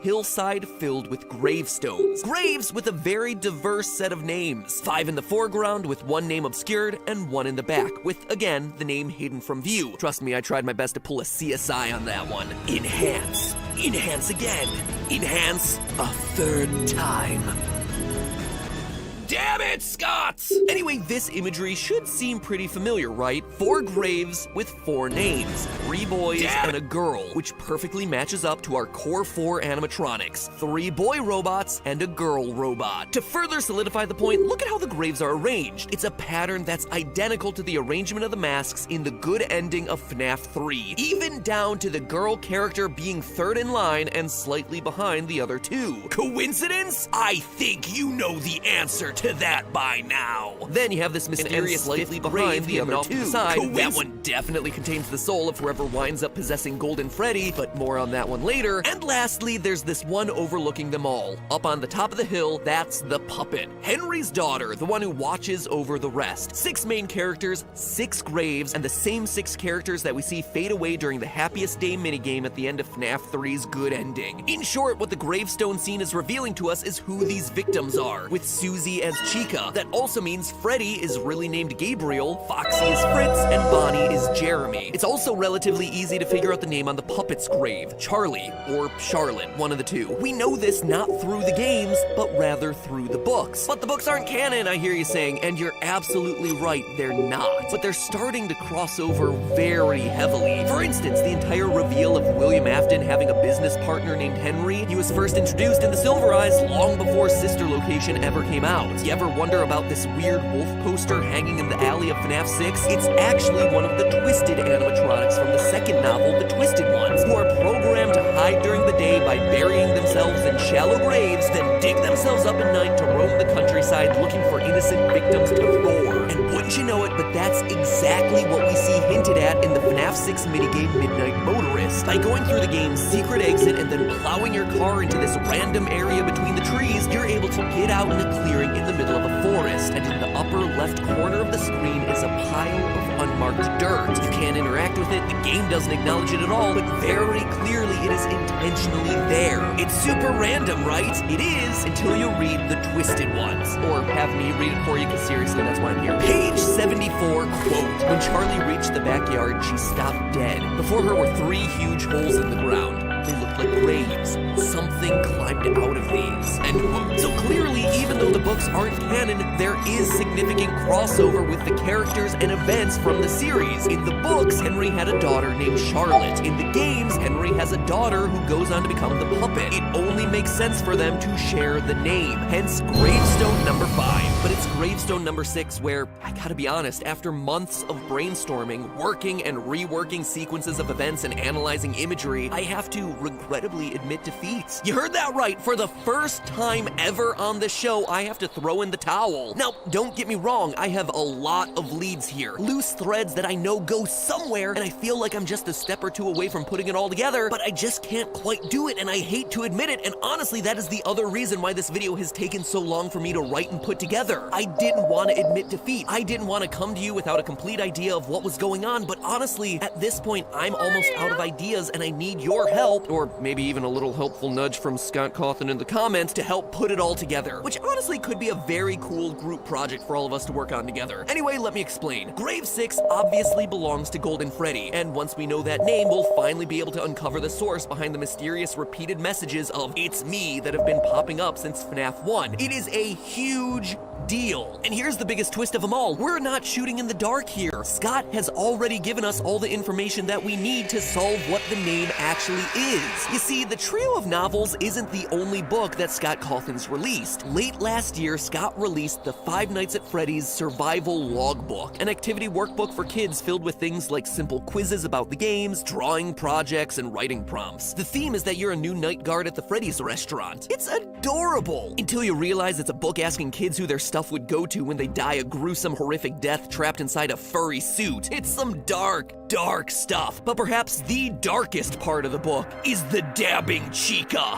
hillside filled with gravestones. Graves with a very diverse set of names. 5 in the foreground with one name obscured and 1 in the back with, again, the name hidden from view. Trust me, I tried my best to pull a CSI on that one. Enhance. Enhance again. Enhance a 3rd time. Damn it, Scott! Anyway, this imagery should seem pretty familiar, right? 4 graves with 4 names. 3 boys and a girl, which perfectly matches up to our core 4 animatronics. 3 boy robots and a girl robot. To further solidify the point, look at how the graves are arranged. It's a pattern that's identical to the arrangement of the masks in the good ending of FNAF 3. Even down to the girl character being 3rd in line and slightly behind the other 2. Coincidence? I think you know the answer to that by now. Then you have this mysterious slightly behind the other 2. That one definitely contains the soul of whoever winds up possessing Golden Freddy, but more on that one later. And lastly, there's this one overlooking them all. Up on the top of the hill, that's the puppet. Henry's daughter, the one who watches over the rest. 6 main characters, 6 graves, and the same 6 characters that we see fade away during the Happiest Day minigame at the end of FNAF 3's good ending. In short, what the gravestone scene is revealing to us is who these victims are, with Susie as Chica. That also means Freddy is really named Gabriel, Foxy is Fritz, and Bonnie is Jeremy. It's also relatively easy to figure out the name on the puppet's grave, Charlie, or Charlotte, one of the 2. We know this not through the games, but rather through the books. But the books aren't canon, I hear you saying, and you're absolutely right, they're not. But they're starting to cross over very heavily. For instance, the entire reveal of William Afton having a business partner named Henry, he was first introduced in the Silver Eyes long before Sister Location ever came out. You ever wonder about this weird wolf poster hanging in the alley of FNAF 6? It's actually one of the Twisted animatronics from the second novel, The Twisted Ones, who are programmed to hide during the day by burying themselves in shallow graves, then dig themselves up at night to roam the countryside looking for innocent victims to gore. And wouldn't you know it, but that's exactly what we see hinted at in the FNAF 6 minigame Midnight Motorist. By going through the game's secret exit and then plowing your car into this random area between the trees, you're able to get out in a clearing in the middle of a forest, and in the upper left corner of the screen is a pile of unmarked dirt. You can't interact with it, the game doesn't acknowledge it at all, but very clearly it is intentionally there. It's super random, right? It is, until you read The Twisted Ones. Or have me read it for you, because seriously, that's why I'm here. Page 74, quote, "When Charlie reached the backyard, she stopped dead. Before her were 3 huge holes in the ground. They looked like graves. Something climbed out of these." End quote. So clearly, even though the books aren't canon, there is significant crossover with the characters and events from the series. In the books, Henry had a daughter named Charlotte. In the games, Henry has a daughter who goes on to become the puppet. It only makes sense for them to share the name, hence gravestone number 5. But it's gravestone number 6 where, I gotta be honest, after months of brainstorming, working and reworking sequences of events and analyzing imagery, I have to regrettably admit defeat. You heard that right. For the first time ever on the show, I have to throw in the towel. Now, don't get me wrong, I have a lot of leads here. Loose threads that I know go somewhere, and I feel like I'm just a step or 2 away from putting it all together, but I just can't quite do it, and I hate to admit it, and honestly, that is the other reason why this video has taken so long for me to write and put together. I didn't want to admit defeat. I didn't want to come to you without a complete idea of what was going on, but honestly, at this point, I'm almost out of ideas, and I need your help, or maybe even a little helpful nudge from Scott Cawthon in the comments to help put it all together, which honestly could be a very cool group project for all of us to work on together. Anyway, let me explain. Grave 6 obviously belongs to Golden Freddy, and once we know that name, we'll finally be able to uncover the source behind the mysterious repeated messages of "It's me" that have been popping up since FNAF 1. It is a huge deal. And here's the biggest twist of them all. We're not shooting in the dark here. Scott has already given us all the information that we need to solve what the name actually is. You see, the trio of novels isn't the only book that Scott Cawthon's released. Late last year, Scott released the 5 Nights at Freddy's Survival Logbook, an activity workbook for kids filled with things like simple quizzes about the games, drawing projects, and writing prompts. The theme is that you're a new night guard at the Freddy's restaurant. It's adorable! Until you realize it's a book asking kids who their stuff would go to when they die a gruesome, horrific death trapped inside a furry suit. It's some dark, dark stuff. But perhaps the darkest part of the book is the dabbing Chica.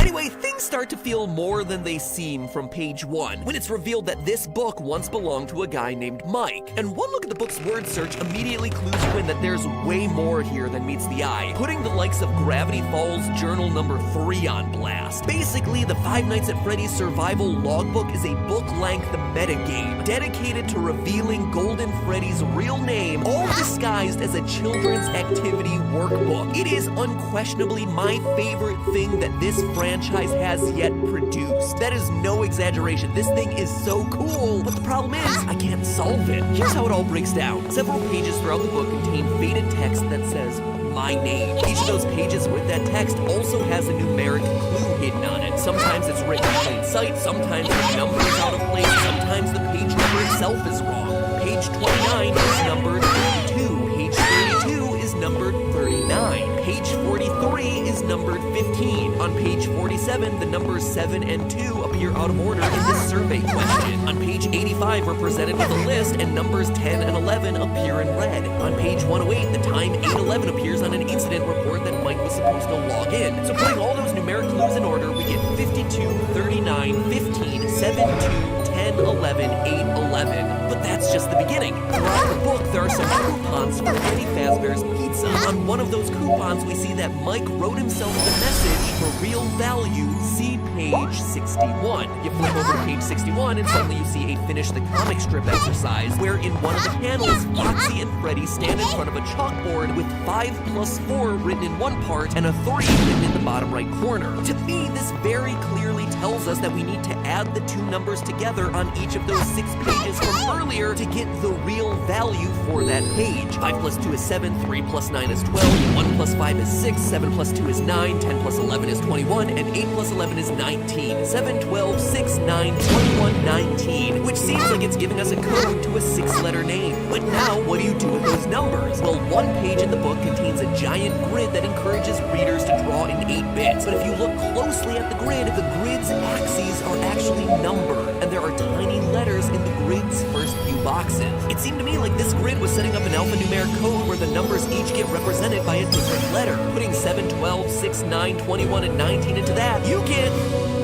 Anyway, things start to feel more than they seem from page 1, when it's revealed that this book once belonged to a guy named Mike. And one look at the book's word search immediately clues you in that there's way more here than meets the eye, putting the likes of Gravity Falls Journal number 3 on blast. Basically, the Five Nights at Freddy's Survival Logbook is a book-length metagame dedicated to revealing Golden Freddy's real name, all disguised as a children's activity workbook. It is unquestionably my favorite thing that this franchise has yet produced. That is no exaggeration. This thing is so cool, but the problem is, I can't solve it. Here's how it all breaks down. Several pages throughout the book contain faded text that says, my name. Each of those pages with that text also has a numeric clue hidden on it. Sometimes it's written in plain sight, sometimes the number is out of place, sometimes the page number itself is wrong. Page 29 is numbered 32, page 32 is numbered 39, page 43 is numbered 15. On page 47, the numbers 7 and 2 appear out of order in this survey question. On page 85, we're presented with a list and numbers 10 and 11 appear in red. On page 108, the time 811 appears on an incident report that Mike was supposed to log in. So putting all those numeric clues in order, we get 52, 39, 15, 7, 2, 10, 11, 8, 11. But that's just the beginning. Throughout the book, there are some coupons for Freddy Fazbear's Pizza. On one of those coupons, we see that Mike wrote himself the message for real value, see page 61. You flip over to page 61 and suddenly you see a finish the comic strip exercise, where in one of the panels, Foxy and Freddy stand in front of a chalkboard with 5 plus 4 written in one part and a 3 written in the bottom right corner. To me, this very clearly tells us that we need to add the two numbers together on each of those 6 pages from earlier to get the real value for that page. 5 plus 2 is 7, 3 plus 9 is 12, 1 plus 5 is 6, 7 plus 2 is 9, 10 plus 11 is 21, and 8 plus 11 is 19. 7, 12, 6, 9, 21, 19, which seems like it's giving us a code to a 6-letter name. But now, what do you do with those numbers? Well, one page in the book contains a giant grid that encourages readers to draw in 8 bits. But if you look closely at the grid's axes are actually numbered, and there are tiny letters in the grid's first few boxes. It seemed to me like this grid was setting up an alphanumeric code where the numbers each get represented by a different letter. Putting 7, 12, 6, 9, 21, and 19 into that, you get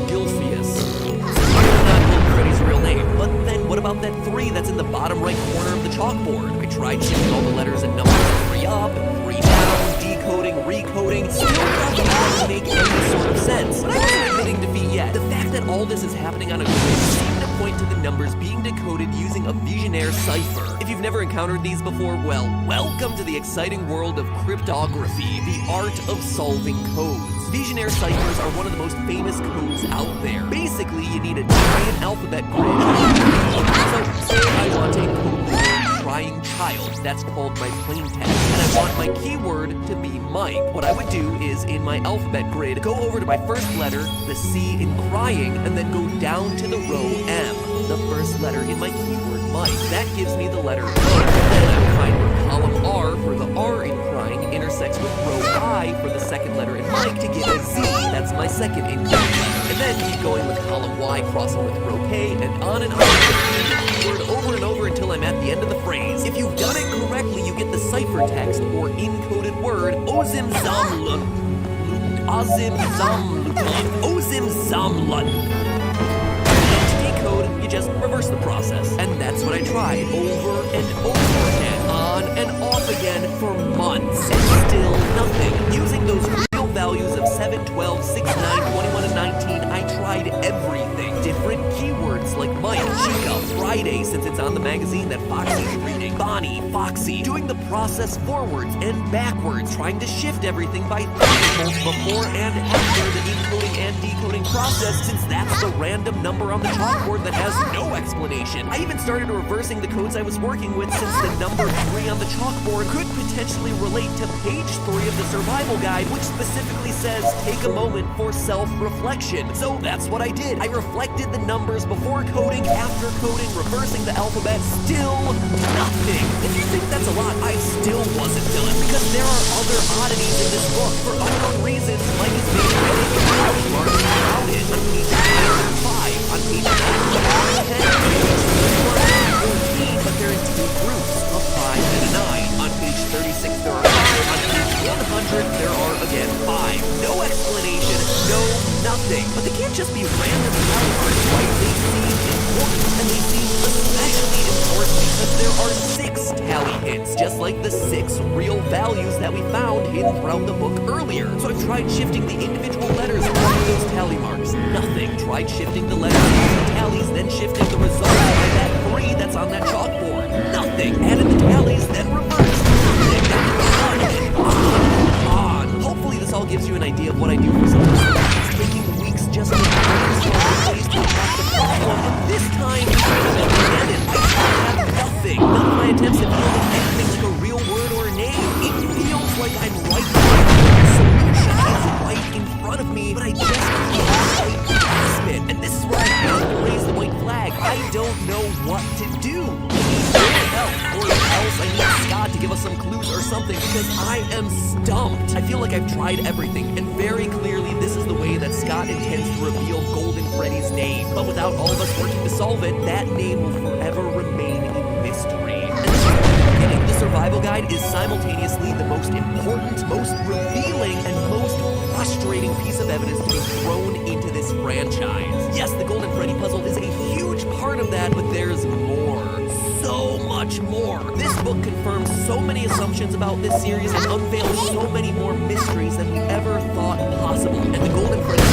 Gilpheus. Not Freddy's real name. But then what about that 3 that's in the bottom right corner of the chalkboard? I tried shifting all the letters and numbers 3 up and 3 down, decoding, recoding, still doesn't make any sort of sense. But I wasn't admitting defeat yet. The fact that all this is happening on a grid seemed to point to the numbers being decoded using a Visionaire cipher. If you've never encountered these before, well, welcome to the exciting world of cryptography, the art of solving codes. Visionaire ciphers are one of the most famous codes out there. Basically, you need a giant alphabet grid. So, say I want a code word, trying child. That's called my plaintext. And I want my keyword to be Mike. What I would do is, in my alphabet grid, go over to my first letter, the C in crying, and then go down to the row M, the first letter in my keyword Mike. That gives me the letter O. Then I would find where column R for the R in crying intersects with row I for the second letter in Mike to get a Z. That's my second in letter. And then keep going with column Y crossing with row K, and on and on. Keyword over and over until I'm at the end of the phrase. If you've done it correctly, you get the ciphertext or encoded word Ozim Zamlut. Ozim Zamlut. Ozim Zamlut. You just reverse the process. And that's what I tried over and over again, on and off again for months, and still nothing. Using those real values of 7, 12, 6, 9, 21, and 19, I tried everything. Different keywords like Mike, Chica, Friday, since it's on the magazine that Foxy's reading, Bonnie, Foxy, doing the process forwards and backwards, trying to shift everything by decimals before and after the encoding and decoding process, since that's the random number on the chalkboard that has no explanation. I even started reversing the codes I was working with, since the number 3 on the chalkboard could potentially relate to page 3 of the survival guide, which specifically says, take a moment for self-reflection. So that's what I did. I reflected the numbers before coding, after coding, reversing the alphabet, still nothing. If you think that's a lot, I still wasn't done, because there are other oddities in this book. For unknown reasons, Mike is being ready to crowd large crowded. On page 5, on page 9, 10, page 14, but they're in 2 groups, a 5 and a 9. On page 36, there are 5. On page 100, there are again 5. No explanation, no nothing. anything. But they can't just be random tally marks, right? They seem important, and they seem especially important because there are 6 tally hints, just like the 6 real values that we found hidden throughout the book earlier. So I've tried shifting the individual letters of those tally marks. Nothing. Tried shifting the letters of the tallies, then shifting the results by that 3 that's on that chalkboard. Nothing. Added the tallies, then reversed. Nothing. On. Hopefully this all gives you an idea of what I do for some time. It's taking weeks just to brainstorm ways to attack the problem, and this time I have nothing. None of my attempts have yielded anything like a real word or a name. It feels like I'm right there. The solution is right in front of me, but I just can't grasp it. And this is where I have to raise the white flag. I don't know what to do. I need your help, or else I need Scott to give us some clues or something, because I am stumped. I feel like I've tried everything, and very clearly this is the way that Scott intends to reveal Golden Freddy's name. But without all of us working to solve it, that name will forever remain a mystery. And the survival guide is simultaneously the most important, most revealing, and most frustrating piece of evidence to be thrown into this franchise. Yes, the Golden Freddy puzzle is a huge part of that, but there's more. So much more. This book confirms so many assumptions about this series and unveils so many more mysteries than we ever thought possible. And the Golden Freddy is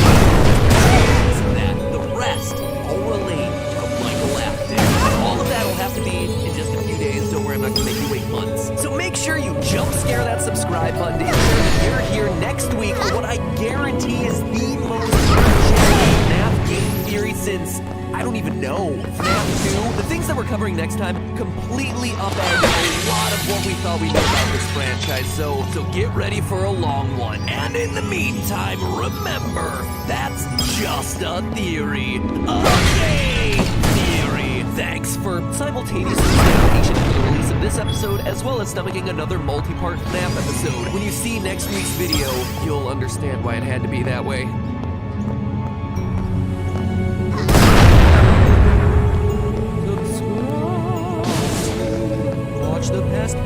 that. The rest all relate to Michael Afton. All of that will have to be in just a few days. Don't worry, I'm not going to make you wait months. So make sure you jump scare that subscribe button to ensure that you're here next week for what I guarantee is the most FNAF game theory since I don't even know. FNAF 2, the things that we're covering next time completely upend a lot of what we thought we knew about this franchise, so get ready for a long one. And in the meantime, remember, that's just a theory. Okay, theory. Thanks for simultaneously staying patient for the release of this episode, as well as stomaching another multi-part FNAF episode. When you see next week's video, you'll understand why it had to be that way. Watch the past.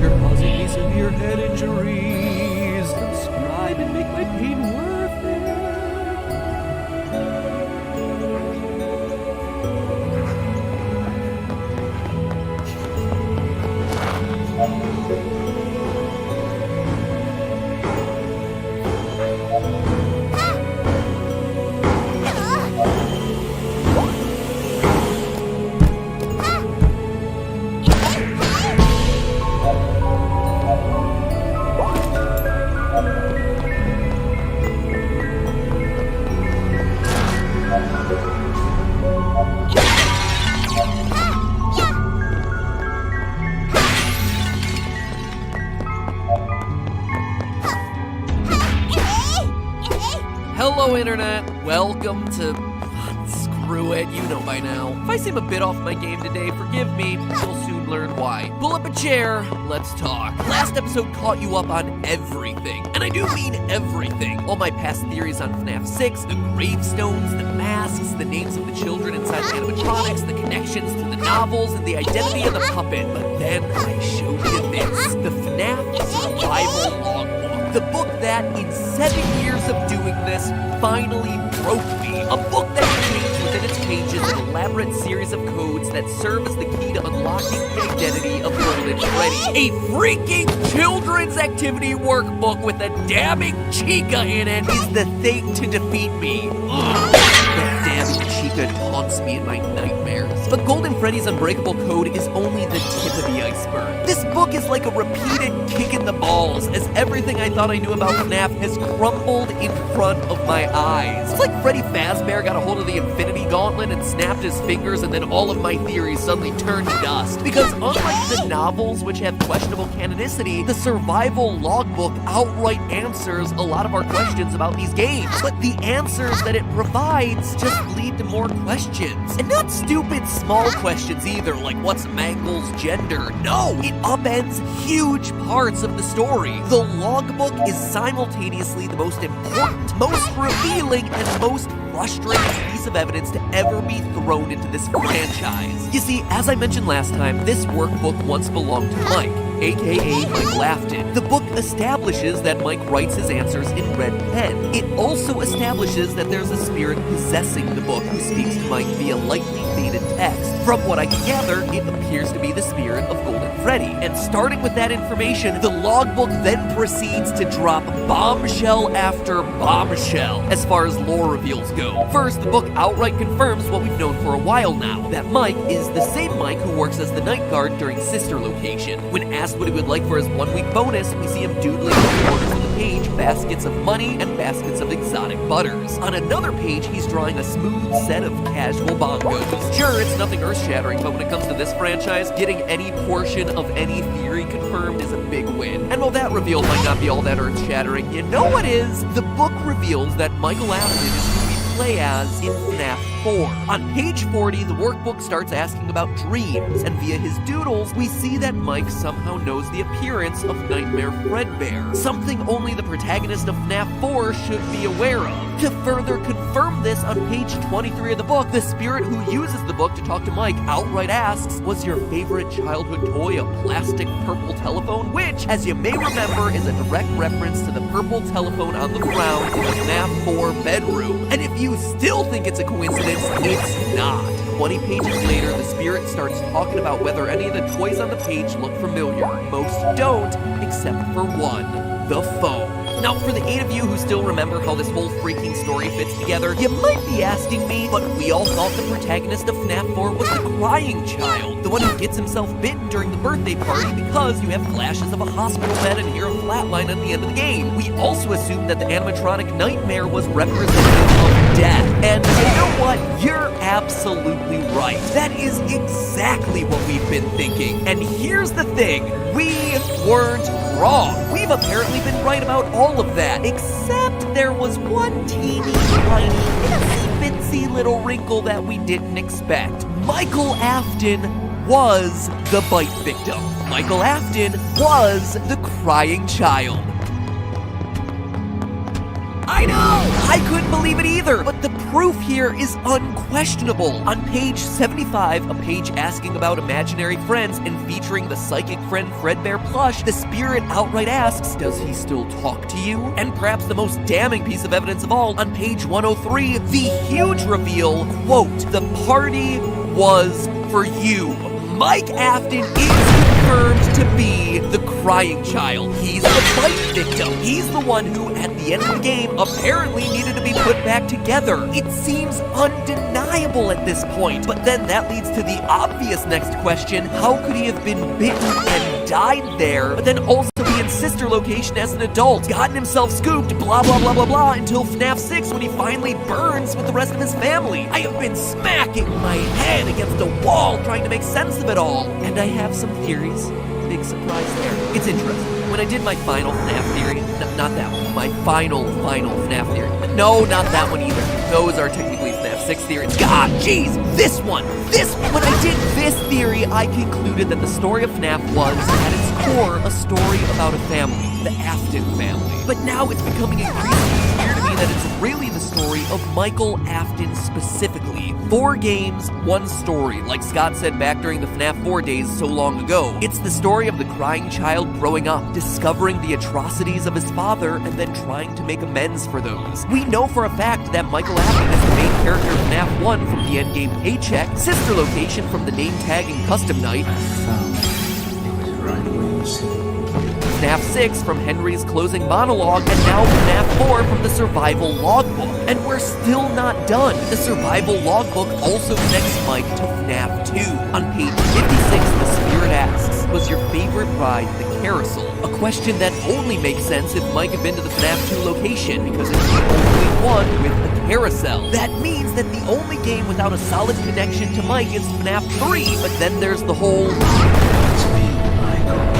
You're causing me severe head injuries. Subscribe and make my pain worth it. Hello, Internet. Welcome to... Screw it, you know by now. If I seem a bit off my game today, forgive me. You'll soon learn why. Pull up a chair, let's talk. Last episode caught you up on everything. And I do mean everything. All my past theories on FNAF 6, the gravestones, the masks, the names of the children inside the animatronics, the connections to the novels, and the identity of the puppet. But then I showed you this. The FNAF Survival Logbook. The book that, in 7 years of doing this, finally broke me. A book that contains within its pages an elaborate series of codes that serve as the key to unlocking the identity of Golden Freddy. A freaking children's activity workbook with a damning chica in it is the thing to defeat me. Ugh. That damning chica haunts me in my nightmares. But Golden Freddy's Unbreakable Code is only the tip of the iceberg. This book is like a repeated kick in the balls, as everything I thought I knew about FNAF has crumbled in front of my eyes. It's like Freddy Fazbear got a hold of the Infinity Gauntlet and snapped his fingers, and then all of my theories suddenly turned to dust. Because unlike the novels, which have questionable canonicity, the survival logbook outright answers a lot of our questions about these games. But the answers that it provides just lead to more questions. And not stupid small questions either, like what's Mangle's gender? No, it upends huge parts of the story. The logbook is simultaneously the most important, most revealing, and most frustrating piece of evidence to ever be thrown into this franchise. You see, as I mentioned last time, this workbook once belonged to Mike. aka Mike Lafton. The book establishes that Mike writes his answers in red pen. It also establishes that there's a spirit possessing the book who speaks to Mike via lightly faded text. From what I can gather, it appears to be the spirit of Golden Freddy. And starting with that information, the logbook then proceeds to drop bombshell after bombshell as far as lore reveals go. First, the book outright confirms what we've known for a while now, that Mike is the same Mike who works as the night guard during Sister Location. When asked what he would like for his 1 week bonus, we see him doodling on the corners of the page baskets of money and baskets of exotic butters. On another page, he's drawing a smooth set of casual bongos. Sure, it's nothing earth-shattering, but when it comes to this franchise, getting any portion of any theory confirmed is a big win. And while that reveal might not be all that earth-shattering, you know what is? The book reveals that Michael Afton is who we play as in FNAF 4. On page 40, the workbook starts asking about dreams, and via his doodles, we see that Mike somehow knows the appearance of Nightmare Fredbear, something only the protagonist of FNAF 4 should be aware of. To further confirm this, on page 23 of the book, the spirit who uses the book to talk to Mike outright asks, "Was your favorite childhood toy a plastic purple telephone?" Which, as you may remember, is a direct reference to the purple telephone on the ground in the FNAF 4 bedroom. And if you still think it's a coincidence, it's not. 20 pages later, the spirit starts talking about whether any of the toys on the page look familiar. Most don't, except for one, the phone. Now, for the 8 of you who still remember how this whole freaking story fits together, you might be asking me, but we all thought the protagonist of FNAF 4 was the crying child, the one who gets himself bitten during the birthday party because you have flashes of a hospital bed and hear a flatline at the end of the game. We also assumed that the animatronic Nightmare was representative of death, and you know what? You're absolutely right. That is exactly what we've been thinking. And here's the thing, we weren't wrong. We've apparently been right about all of that, except there was one teeny tiny, itsy-bitsy little wrinkle that we didn't expect. Michael Afton was the bite victim. Michael Afton was the crying child. I know! I couldn't believe it either, but the proof here is unquestionable. On page 75, a page asking about imaginary friends and featuring the psychic friend Fredbear plush, the spirit outright asks, "Does he still talk to you?" And perhaps the most damning piece of evidence of all, on page 103, the huge reveal, quote, "The party was for you." Mike Afton is confirmed to be the crying child. He's the bite victim. He's the one who, at the end of the game, apparently needed to be put back together. It seems undeniable at this point. But then that leads to the obvious next question. How could he have been bitten and died there, but then also be in Sister Location as an adult, gotten himself scooped, blah, blah, blah, blah, blah, until FNAF 6 when he finally burns with the rest of his family? I have been smacking my head against a wall trying to make sense of it all. And I have some theories. Big surprise there. It's interesting. When I did my final FNAF theory, not that one, my final FNAF theory. No, not that one either. Those are technically FNAF 6 theories. God, jeez, this one. When I did this theory, I concluded that the story of FNAF was, at its core, a story about a family, the Afton family. But now it's becoming increasingly clear to me that it's really the story of Michael Afton specifically. 4 games, 1 story, like Scott said back during the FNAF 4 days so long ago. It's the story of the crying child growing up, discovering the atrocities of his father, and then trying to make amends for those. We know for a fact that Michael Afton is the main character of FNAF 1 from the endgame paycheck, Sister Location from the name tag and custom night, FNAF 6 from Henry's closing monologue, and now FNAF 4 from the survival logbook. And we're still not done. The survival logbook also connects Mike to FNAF 2. On page 56, the spirit asks, "Was your favorite ride the carousel?" A question that only makes sense if Mike had been to the FNAF 2 location, because it's the only one with a carousel. That means that the only game without a solid connection to Mike is FNAF 3, but then there's the whole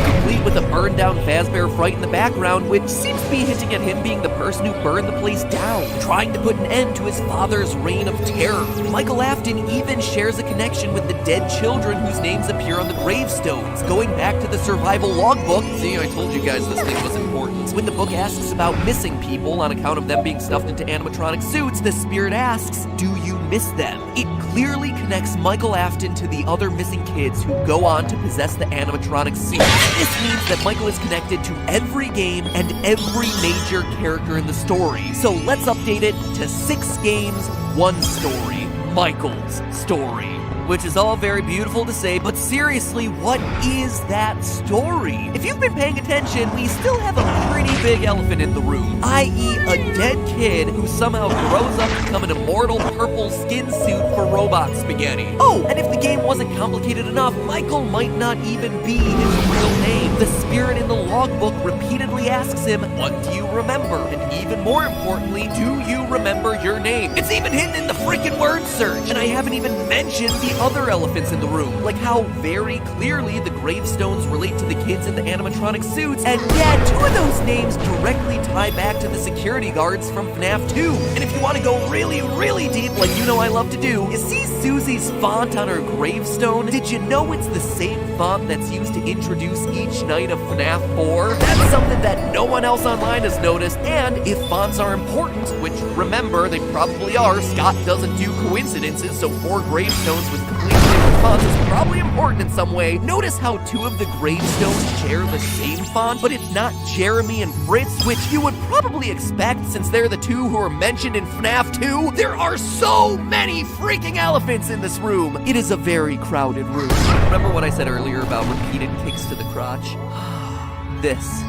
complete with a burned down Fazbear fright in the background, which seems to be hinting at him being the person who burned the place down, trying to put an end to his father's reign of terror. Michael Afton even shares a connection with the dead children whose names appear on the gravestones, going back to the survival logbook. See, I told you guys this thing was important. When the book asks about missing people on account of them being stuffed into animatronic suits, the spirit asks, do you miss them? It clearly connects Michael Afton to the other missing kids who go on to possess the animatronic suit. This means that Michael is connected to every game and every major character in the story. So let's update it to 6 games, 1 story. Michael's story. Which is all very beautiful to say, but seriously, what is that story? If you've been paying attention, we still have a pretty big elephant in the room, i.e. a dead kid who somehow grows up to become an immortal purple skin suit for robot spaghetti. Oh, and if the game wasn't complicated enough, Michael might not even be his real name. The spirit in the logbook repeatedly asks him, what do you remember? And even more importantly, do you remember your name? It's even hidden in the freaking word search, and I haven't even mentioned the other elephants in the room, like how very clearly the gravestones relate to the kids in the animatronic suits, and yeah, 2 of those names directly tie back to the security guards from FNAF 2. And if you want to go really, really deep, like you know I love to do, you see Susie's font on her gravestone? Did you know it's the same font that's used to introduce each night of FNAF 4? That's something that no one else online has noticed, and if fonts are important, which remember, they probably are, Scott doesn't do coincidences, so 4 gravestones with completely different fonts is probably important in some way. Notice how 2 of the gravestones share the same font, but it's not Jeremy and Fritz, which you would probably expect since they're the 2 who are mentioned in FNAF 2. There are so many freaking elephants in this room. It is a very crowded room. Remember what I said earlier about repeated kicks to the crotch? This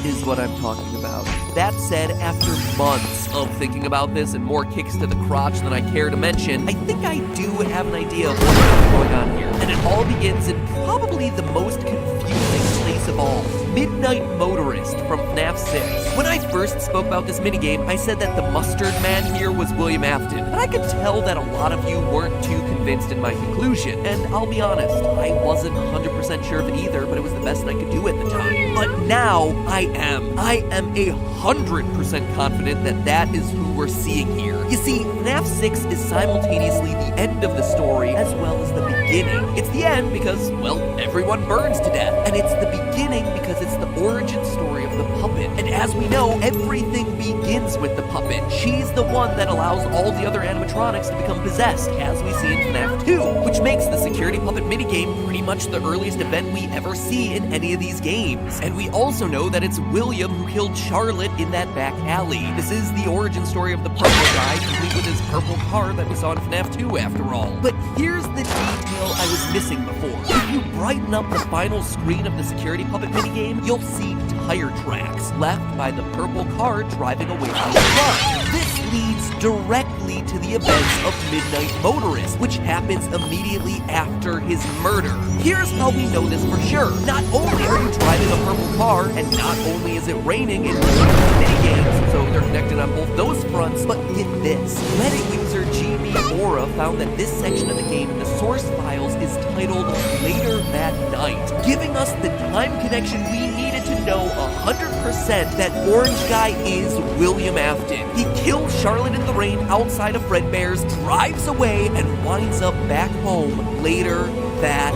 is what I'm talking about. That said, after months of thinking about this and more kicks to the crotch than I care to mention, I think I do have an idea of what's going on here. And it all begins in probably the most confusing place of all, Midnight Motorist from FNAF 6. When I first spoke about this minigame, I said that the mustard man here was William Afton, but I could tell that a lot of you weren't too convinced in my conclusion, and I'll be honest, I wasn't 100% sure of it either, but it was the best I could do at the time. But now, I am 100% confident that that is who we're seeing here. You see, FNAF 6 is simultaneously the end of the story as well as the beginning. It's the end because, well, everyone burns to death, and it's the beginning because it's the origin story of the puppet. And as we know, everything begins with the puppet. She's the one that allows all the other animatronics to become possessed, as we see in FNAF 2, which makes the security puppet minigame pretty much the earliest event we ever see in any of these games. And we also know that it's William who killed Charlotte in that back alley. This is the origin story of the purple guy, complete with his purple car that we saw in FNAF 2 after all. But here's the detail I was missing before. If you brighten up the final screen of the security puppet minigame, you'll see tire tracks left by the purple car driving away from the car. This leads directly to the events of Midnight Motorist, which happens immediately after his murder. Here's how we know this for sure. Not only are you driving a purple car, and not only is it raining in minigames, so they're connected on both those fronts, but get this. Reddit user GB Aura found that this section of the game in the source files is titled Later That Night, giving us the time connection we needed to know 100% that orange guy is William Afton. He kills Charlotte in the rain outside of Fredbear's, drives away, and winds up back home later that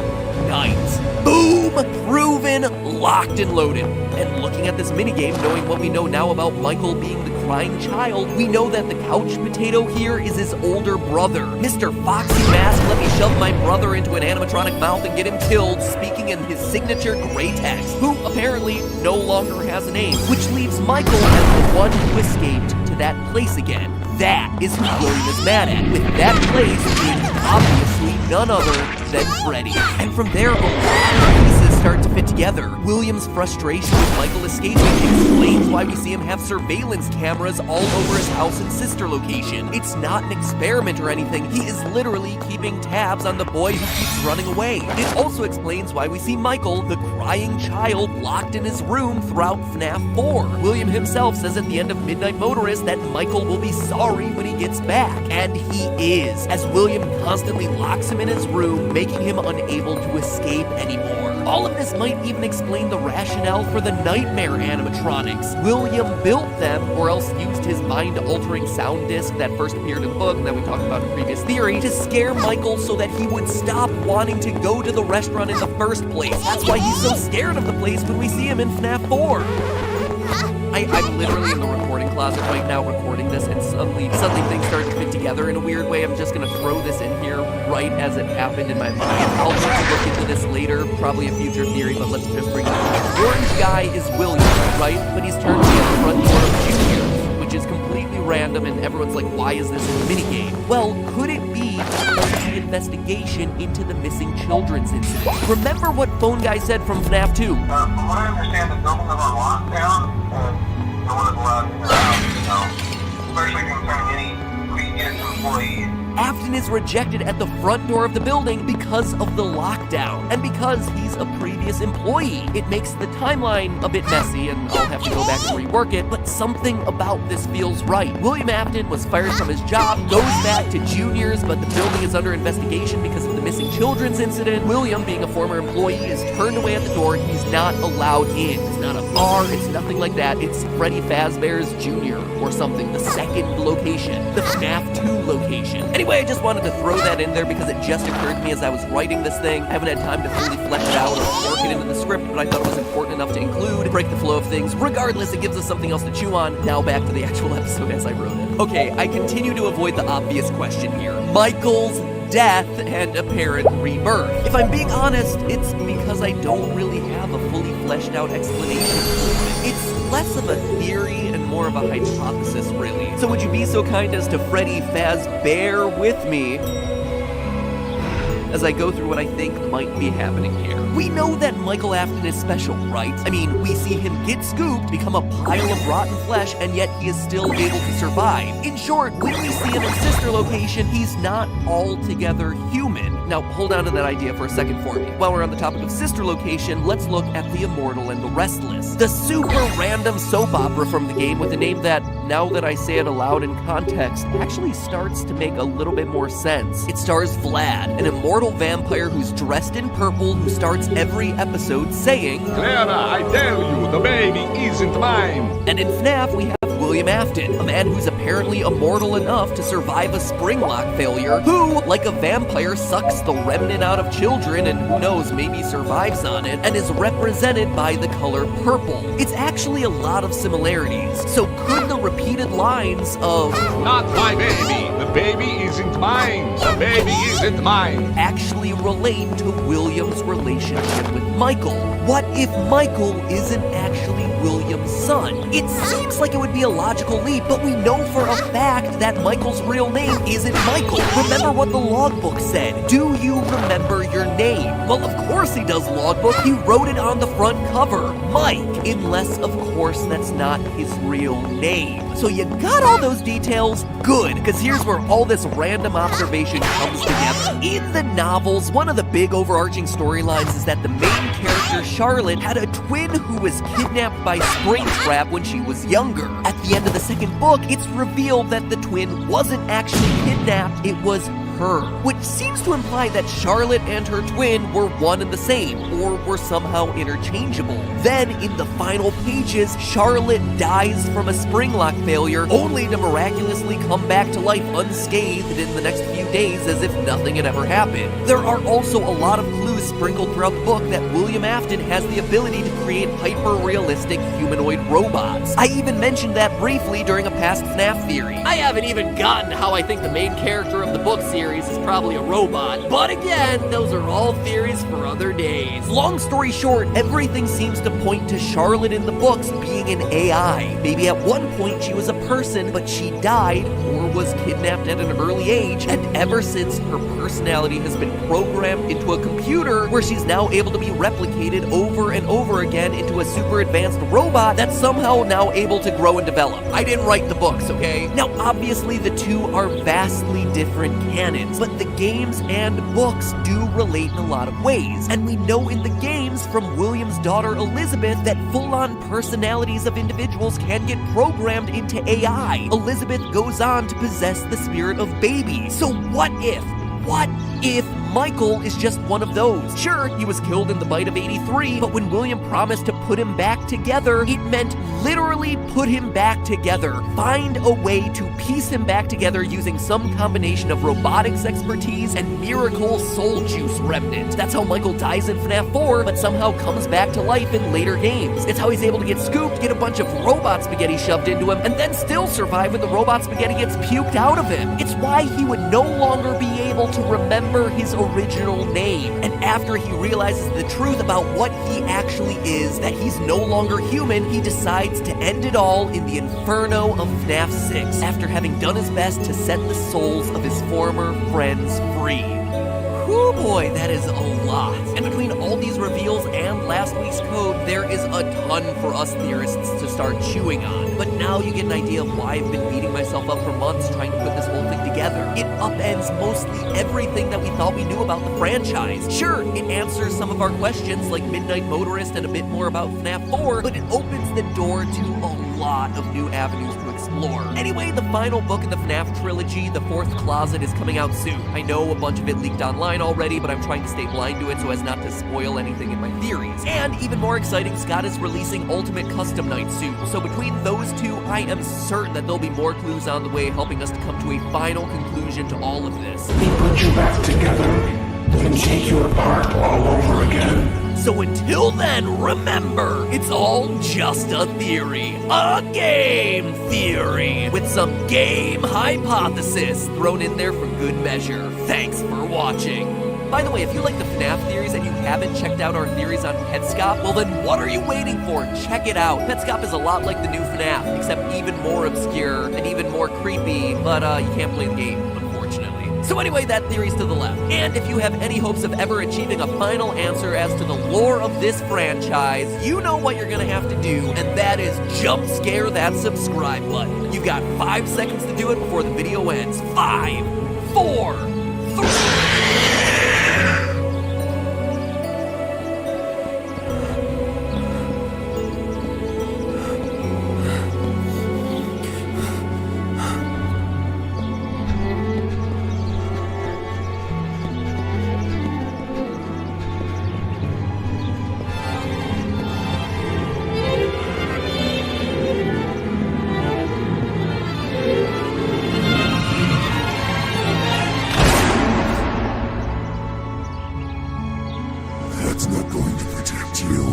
night. Boom! Proven, locked and loaded. And looking at this minigame, knowing what we know now about Michael being the crying child, we know that the couch potato here is his older brother. Mr. Foxy Mask, let me shove my brother into an animatronic mouth and get him killed, speaking in his signature gray text, who apparently no longer has a name, which leaves Michael as the one who escaped to that place again. That is who William is mad at, with that place being obviously none other than Freddy. And from there, a lot of pieces start to fit together. William's frustration with Michael escaping explains why we see him have surveillance cameras all over his house and sister location. It's not an experiment or anything. He is literally keeping tabs on the boy who keeps running away. It also explains why we see Michael, the crying child, locked in his room throughout FNAF 4. William himself says at the end of Midnight Motorist that Michael will be sorry when he gets back, and he is, as William constantly locks him in his room, making him unable to escape anymore. All of this might even explain the rationale for the nightmare animatronics. William built them, or else used his mind-altering sound disc that first appeared in the book and that we talked about in a previous theory to scare Michael so that he would stop wanting to go to the restaurant in the first place. That's why he's so scared of the place when we see him in FNAF 4. I'm literally in the recording closet right now recording this, and suddenly things start to fit together in a weird way. I'm just gonna throw this in here right as it happened in my mind. I'll just look into this later, probably a future theory, but let's just bring it up. The orange guy is William, right? But he's turned to the front door of Junior, which is completely random, and everyone's like, why is this in the minigame? Well, could it be the investigation into the missing children's incident? Remember what Phone Guy said from FNAF 2? From what I understand, the buildings are on lockdown. No one is allowed in their house, especially concerning any previous employees. Afton is rejected at the front door of the building because of the lockdown, and because he's a previous employee. It makes the timeline a bit messy, and I'll have to go back and rework it, but something about this feels right. William Afton was fired from his job, goes back to Junior's, but the building is under investigation because of the missing children's incident. William, being a former employee, is turned away at the door. He's not allowed in. It's not a bar, it's nothing like that. It's Freddy Fazbear's Jr. or something, the second location, the FNAF 2 location. Anyway, I just wanted to throw that in there because it just occurred to me as I was writing this thing. I haven't had time to fully flesh it out or work it into the script, but I thought it was important enough to include, break the flow of things. Regardless, it gives us something else to chew on. Now back to the actual episode as I wrote it. Okay, I continue to avoid the obvious question here. Michael's death and apparent rebirth. If I'm being honest, it's because I don't really have a fully fleshed out explanation for it. It's less of a theory and more of a hypothesis, really. So would you be so kind as to Freddy Fazbear with me as I go through what I think might be happening here? We know that Michael Afton is special, right? I mean, we see him get scooped, become a pile of rotten flesh, and yet he is still able to survive. In short, when we see him in Sister Location, he's not altogether human. Now, hold on to that idea for a second for me. While we're on the topic of Sister Location, let's look at The Immortal and the Restless, the super random soap opera from the game with a name that, now that I say it aloud in context, actually starts to make a little bit more sense. It stars Vlad, an immortal vampire who's dressed in purple, who starts every episode saying, Clara, I tell you, the baby isn't mine. And in FNAF, we have William Afton, a man who's apparently immortal enough to survive a spring lock failure, who, like a vampire, sucks the remnant out of children and who knows, maybe survives on it, and is represented by the color purple. It's actually a lot of similarities. So could the repeated lines of, Not my baby, the baby isn't mine, the baby isn't mine, actually relate to William's relationship with Michael? What if Michael isn't actually William's son? It seems like it would be a logical leap, but we know for a fact that Michael's real name isn't Michael. Remember what the logbook said. Do you remember your name? Well, of course he does, logbook. He wrote it on the front cover. Mike. Unless, of course, that's not his real name. So you got all those details? Good, because here's where all this random observation comes together. In the novels, one of the big overarching storylines is that the main character, Charlotte, had a twin who was kidnapped by Springtrap when she was younger. At the end of the second book, it's revealed that the twin wasn't actually kidnapped, it was her, which seems to imply that Charlotte and her twin were one and the same, or were somehow interchangeable. Then, in the final pages, Charlotte dies from a spring lock failure, only to miraculously come back to life unscathed in the next few days as if nothing had ever happened. There are also a lot of clues sprinkled throughout the book that William Afton has the ability to create hyper-realistic humanoid robots. I even mentioned that briefly during a past FNAF theory. I haven't even gotten to how I think the main character of the book series is probably a robot, but again, those are all theories for other days. Long story short, everything seems to point to Charlotte in the books being an AI. Maybe at one point she was a person, but she died or was kidnapped at an early age, and ever since, her personality has been programmed into a computer where she's now able to be replicated over and over again into a super advanced robot that's somehow now able to grow and develop. I didn't write the books, okay? Now, obviously, the two are vastly different canons, but the games and books do relate in a lot of ways. And we know in the games from William's daughter Elizabeth that full-on personalities of individuals can get programmed into AI. Elizabeth goes on to possess the spirit of baby. So what if Michael is just one of those. Sure, he was killed in the bite of 83, but when William promised to put him back together, it meant literally put him back together. Find a way to piece him back together using some combination of robotics expertise and miracle soul juice remnant. That's how Michael dies in FNAF 4, but somehow comes back to life in later games. It's how he's able to get scooped, get a bunch of robot spaghetti shoved into him, and then still survive when the robot spaghetti gets puked out of him. It's why he would no longer be able to remember his original name. And after he realizes the truth about what he actually is, that he's no longer human, he decides to end it all in the inferno of FNAF 6, after having done his best to set the souls of his former friends free. Whew boy, that is a lot. And between all these reveals and last week's code, there is a ton for us theorists to start chewing on. But now you get an idea of why I've been beating myself up for months trying to put this whole thing together. It upends mostly everything that we thought we knew about the franchise. Sure, it answers some of our questions like Midnight Motorist and a bit more about FNAF 4, but it opens the door to a lot of new avenues to explore. Anyway, the final book in the FNAF trilogy, The Fourth Closet, is coming out soon. I know a bunch of it leaked online already, but I'm trying to stay blind to it so as not to spoil anything in my theories. And even more exciting, Scott is releasing Ultimate Custom Night soon. So between those two, I am certain that there'll be more clues on the way, helping us to come to a final conclusion to all of this. They put you back together, then take you apart all over again. So until then, remember, it's all just a theory. A game theory. With some game hypothesis thrown in there for good measure. Thanks for watching. By the way, if you like the FNAF theories and you haven't checked out our theories on Petscop, well then what are you waiting for? Check it out. Petscop is a lot like the new FNAF, except even more obscure and even more creepy, but you can't play the game, unfortunately. So anyway, that theory's to the left. And if you have any hopes of ever achieving a final answer as to the lore of this franchise, you know what you're gonna have to do, and that is jump scare that subscribe button. You've got 5 seconds to do it before the video ends. 5, 4, 3... That's not going to protect you.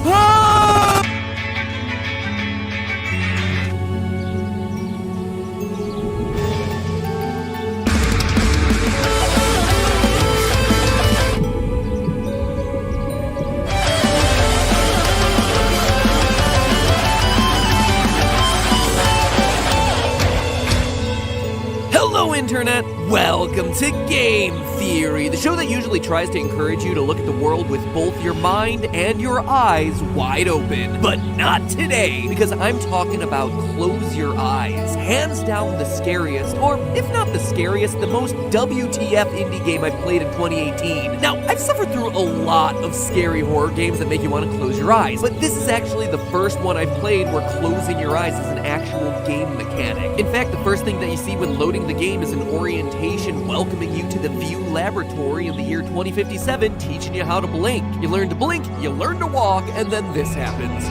Hello, Internet! Welcome to Game Theory, the show that usually tries to encourage you to look at the world with both your mind and your eyes wide open. But not today, because I'm talking about Close Your Eyes. Hands down the scariest, or if not the scariest, the most WTF indie game I've played in 2018. Now, I've suffered through a lot of scary horror games that make you want to close your eyes, but this is actually the first one I've played where closing your eyes is an actual game mechanic. In fact, the first thing that you see when loading the game is an orientation welcoming you to the View Laboratory in the year 2057, teaching you how to blink. You learn to blink, you learn to walk, and then this happens.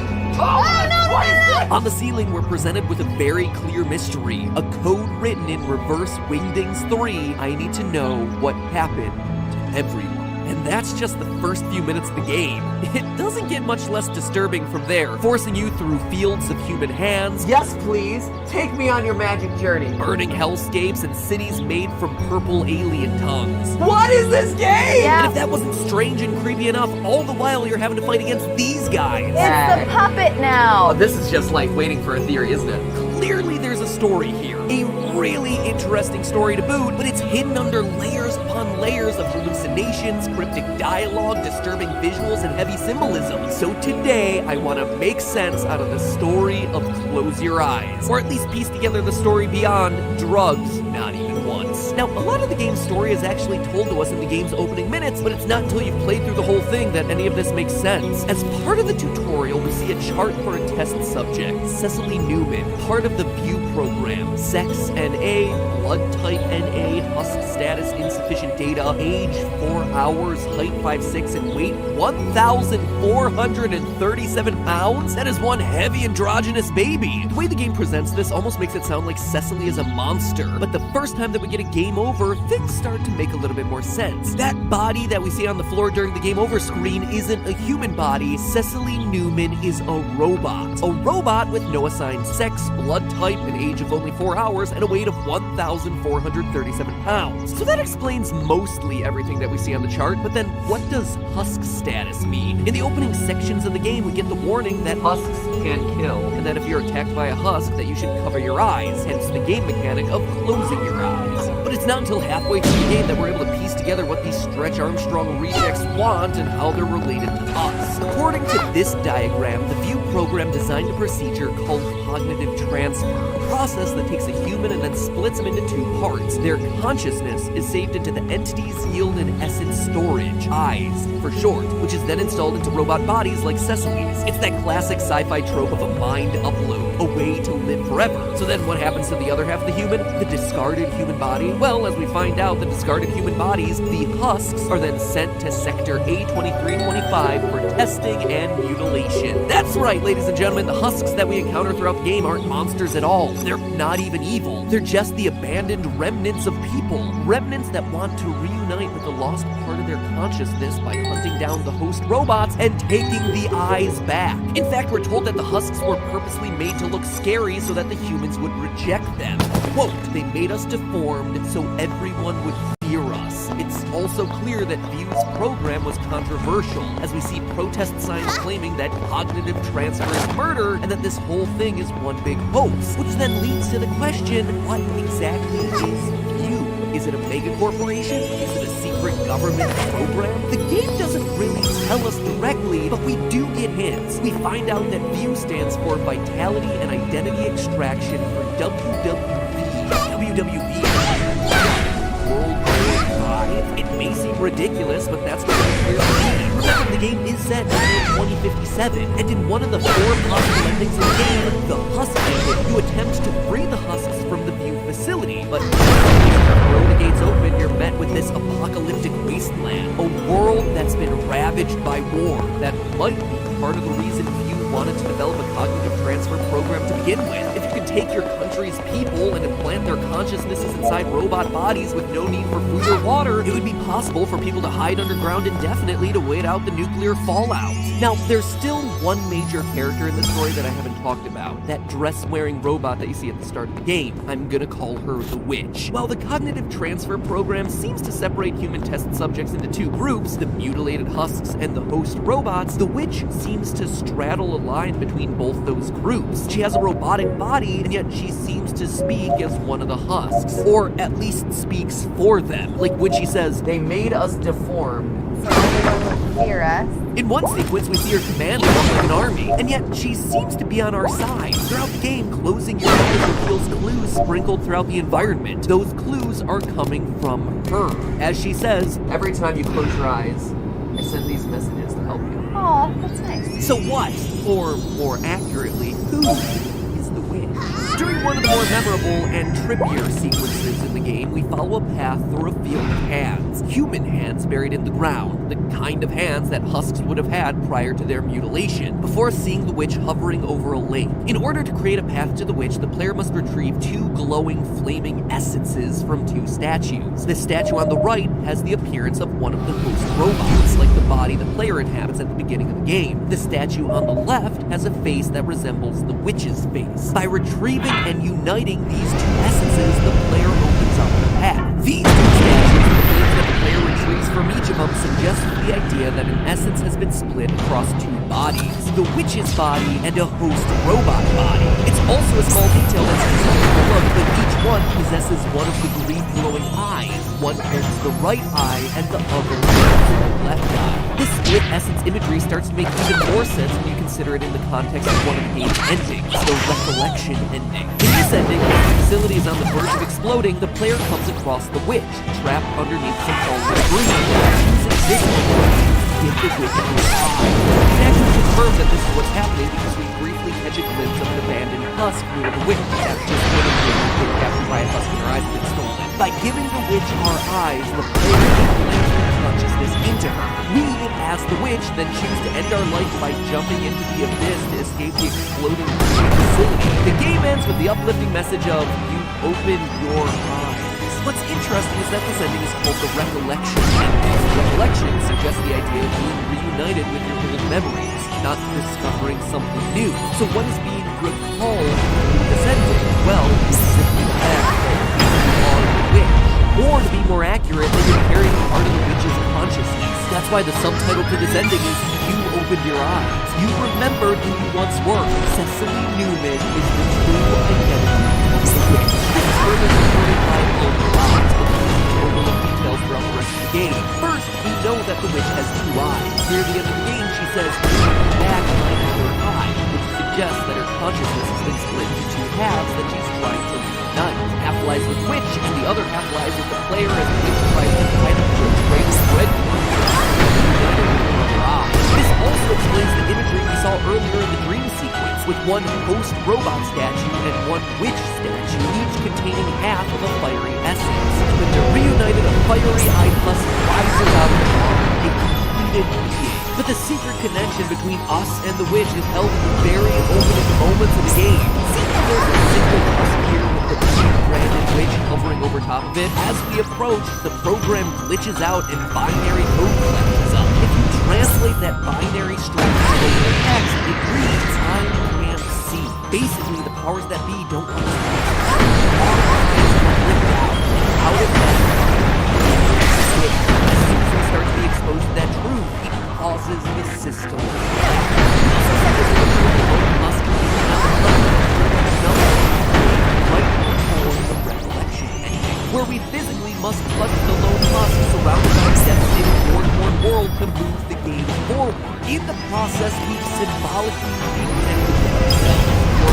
On the ceiling, we're presented with a very clear mystery, a code written in reverse Wingdings 3. I need to know what happened to everyone. And that's just the first few minutes of the game. It doesn't get much less disturbing from there, forcing you through fields of human hands, Yes, please. Take me on your magic journey. burning hellscapes, and cities made from purple alien tongues. What is this game? And if that wasn't strange and creepy enough, all the while you're having to fight against these guys. It's the puppet now. Oh, this is just like waiting for a theory, isn't it? Clearly there's a story here. A really interesting story to boot, but it's hidden under layers upon layers of hallucinations, cryptic dialogue, disturbing visuals, and heavy symbolism. So today, I want to make sense out of the story of Close Your Eyes. Or at least piece together the story beyond drugs, not even once. Now, a lot of the game's story is actually told to us in the game's opening minutes, but it's not until you've played through the whole thing that any of this makes sense. As part of the tutorial, we see a chart for a test subject, Cecily Newman, part of the View program. sex NA, blood type NA, husk status insufficient data, age 4 hours, height 5'6", and weight 1,437 pounds? That is one heavy androgynous baby. The way the game presents this almost makes it sound like Cecily is a monster, but the first time that we get a game over, things start to make a little bit more sense. That body that we see on the floor during the game over screen isn't a human body. Cecily Newman is a robot. A robot with no assigned sex, blood type, an age of only 4 hours, and a weight of 1,437 pounds. So that explains mostly everything that we see on the chart, but then what does husk status mean? In the opening sections of the game, we get the warning that Husks can kill. and that if you're attacked by a husk, that you should cover your eyes, hence the game mechanic of closing your eyes. But it's not until halfway through the game that we're able to piece together what these Stretch Armstrong rejects want and how they're related to us. According to this diagram, the View program designed a procedure called cognitive transfer, a process that takes a human and then splits them into two parts. Their consciousness is saved into the entity's yield and essence storage, eyes for short, which is then installed into robot bodies like Cecily's. It's that classic sci-fi trope of a mind upload, a way to live forever. So then what happens to the other half of the human? The discarded human body? Well, as we find out, the discarded human bodies, the husks, are then sent to Sector A2325 for testing and mutilation. That's right, ladies and gentlemen, the husks that we encounter throughout the game aren't monsters at all. They're not even evil. They're just the abandoned remnants of people. Remnants that want to reunite with the lost part of their consciousness by hunting down the host robots and taking the eyes back. In fact, we're told that the husks were purposely made to look scary so that the humans would reject them. Quote, they made us deformed so everyone would fear us. It's also clear that View's program was controversial, as we see protest signs claiming that cognitive transfer is murder and that this whole thing is one big hoax, which then leads to the question, what exactly is View? Is it a mega corporation? Is it a secret government program? The game doesn't really tell us directly, but we do get hints. We find out that View stands for Vitality and Identity Extraction for WWE. World War V. It may seem ridiculous, but that's what it's clear to me. Remember, the game is set in 2057, and in one of the 4 possible endings in the game, the Husk ending, you attempt to free the Husks from the View facility, but throw the gates open, you're met with this apocalyptic wasteland, a world that's been ravaged by war. That might be part of the reason View wanted to develop a cognitive transfer program to begin with. If you could take your country's people and implant their consciousnesses inside robot bodies with no need for food or water, it would be possible for people to hide underground indefinitely to wait out the nuclear fallout. Now, there's still one major character in the story that I haven't talked about, that dress-wearing robot that you see at the start of the game. I'm gonna call her the Witch. While the cognitive transfer program seems to separate human test subjects into 2 groups, the mutilated husks and the host robots, the Witch seems to straddle a line between both those groups. She has a robotic body, and yet she seems to speak as one of the husks, or at least speaks for them. Like when she says, They made us deformed. So everyone would fear us. in one sequence, we see her command like an army, and yet she seems to be on our side. Throughout the game, closing your eyes reveals clues sprinkled throughout the environment. Those clues are coming from her. As she says, Every time you close your eyes, I send these messages to help you. Aw, that's nice. so what? Or more accurately, who is the witch? During one of the more memorable and trippier sequences in the game, we follow a path through a field of hands. Human hands buried in the ground, the kind of hands that husks would have had prior to their mutilation, before seeing the witch hovering over a lake. In order to create a path to the witch, the player must retrieve 2 glowing, flaming essences from 2 statues. The statue on the right has the appearance of one of the host robots, like the body the player inhabits at the beginning of the game. The statue on the left has a face that resembles the witch's face. By retrieving and uniting these 2 essences, the player opens up the path. These 2 statues, the things that the player retrieves from each of them, suggest the idea that an essence has been split across 2 bodies, the witch's body and a host robot body. It's also a small detail that's easy to overlook, but each one possesses one of the green glowing eyes. One holds the right eye and the other holds the left eye. This split essence imagery starts to make even more sense when you consider it in the context of one of the game's endings, the recollection ending. In this ending, as the facility is on the verge of exploding, the player comes across the witch, trapped underneath some fallen debris. Using this technology, give the witch a new eye. We can actually confirm that this is what's happening because we briefly catch a glimpse of an abandoned husk near the witch. That's just one of the get captured by a husk and their eyes have been stolen. By giving the witch our eyes, the player implants their consciousness into her. We, as the witch, then choose to end our life by jumping into the abyss to escape the exploding facility. The game ends with the uplifting message of, you open your eyes. What's interesting is that this ending is called the Recollection. Recollection suggests the idea of being reunited with your old memories, not discovering something new. So what is being recalled in this ending? Well, it's simply the fact that you are the witch. Or to be more accurate, that you're carrying part of the witch's consciousness. That's why the subtitle to this ending is You Opened Your Eyes. You remembered who you once were. Cecily Newman is the true identity of the witch. This is further supported by overlook details throughout the rest of the game. First, we know that the witch has two eyes. Near the end of the game, she says, back my other eye, which suggests that her consciousness has been split into two halves that she's trying to reunite. Half lies with witch, and the other half lies with the player as the witch tries to hide a great spread. This also explains the imagery we saw earlier in the dream sequence, with one post-robot statue and one witch statue, each containing half of a fiery essence. When they're reunited, a fiery-eyed husk rises out of the arm, a completed being. But the secret connection between us and the witch is held in the very opening moments of the game. See how there's a single husk here with the branded witch hovering over top of it? As we approach, the program glitches out and binary code flashes up. If you translate that binary string into text, it reads, I can't see. Basically, the powers that be don't understand. Our eyes are ripped out of that. As soon as we start to be exposed to that truth, it causes the system. Where we physically must clutch the lone husk surrounded by a devastating war-torn world to move the game forward. In the process, we've symbolically reconnected with ourselves, or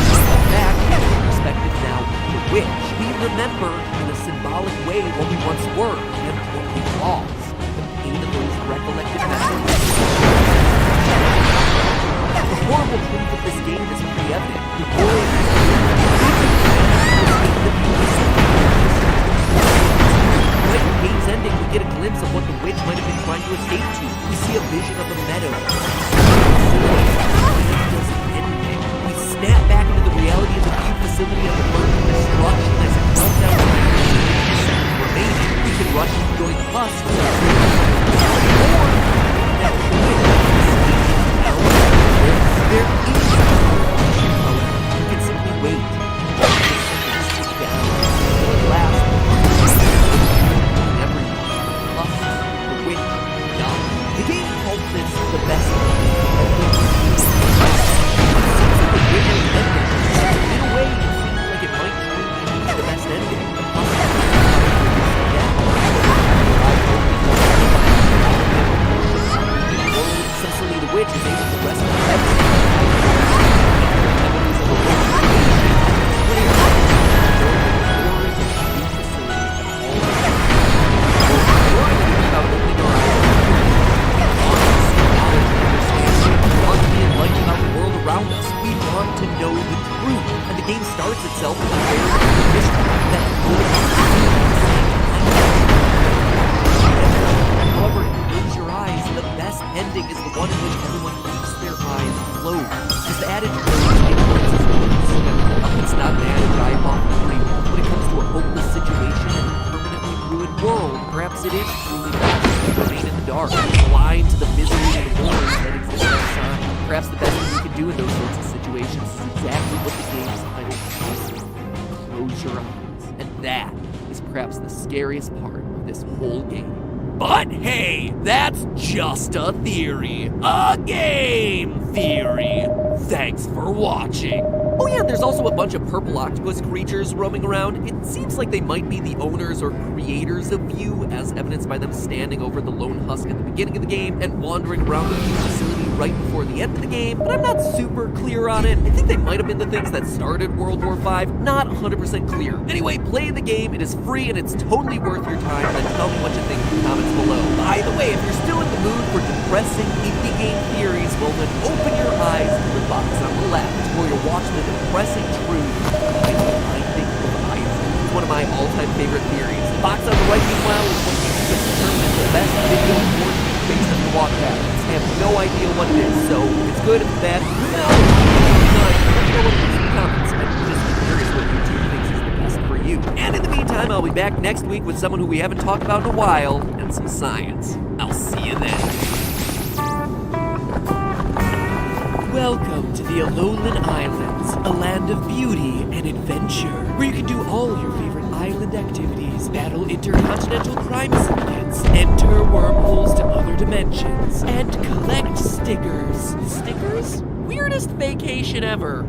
back in perspective now the witch. We remember in a symbolic way what we once were and what we lost. The pain of those recollected memories. The horrible truth of this game is pretty evident. The world right in the game's ending, we get a glimpse of what the witch might have been trying to escape to. We see a vision of a meadow. We snap back into the reality of the view facility of the burning destruction as it comes down to the remaining. We can rush and join the bus. There is you can simply wait. Down. At last, the game called this the best ending. In a way, it seems like it might truly be the best ending. Cecily the Witch is able to rescue around us. We want to know the truth, and the game starts itself with a very mystery that however, close your eyes, the best ending is the one in which everyone keeps their eyes closed. As the adage goes, ignorance is bliss. It's not an adage I often agree with. When it comes to a hopeless situation and a permanently ruined world, perhaps it is truly best to remain in the dark, blind to the misery and horrors that exist outside. Perhaps the best thing you can do in those sorts of situations is exactly what the game's title says. Close your eyes. And that is perhaps the scariest part of this whole game. But hey, that's just a theory. A game theory. Thanks for watching. Oh yeah, there's also a bunch of purple octopus creatures roaming around. It seems like they might be the owners or creators of View, as evidenced by them standing over the lone husk at the beginning of the game and wandering around the View facility right before the end of the game, but I'm not super clear on it. I think they might have been the things that started World War V, not 100% clear. Anyway, play the game, it is free and it's totally worth your time, and tell me what you think in the comments below. By the way, if you're still in the mood for depressing indie game theories, well then open your eyes to the box on the left, where you'll watch the depressing truth behind the binding of Isaac. my all-time favorite theories. The box on the right, meanwhile, is what you just determined as the best video board based on the walk patterns. I have no idea what it is, so it's good, it's bad. Who knows? Comments. I'm just curious what YouTube thinks is the best for you. And in the meantime, I'll be back next week with someone who we haven't talked about in a while and some science. I'll see you then. Welcome to the Alolan Islands, a land of beauty and adventure, where you can do all your favorite island activities, battle intercontinental crime syndicates, enter wormholes to other dimensions, and collect stickers. Stickers? Weirdest vacation ever.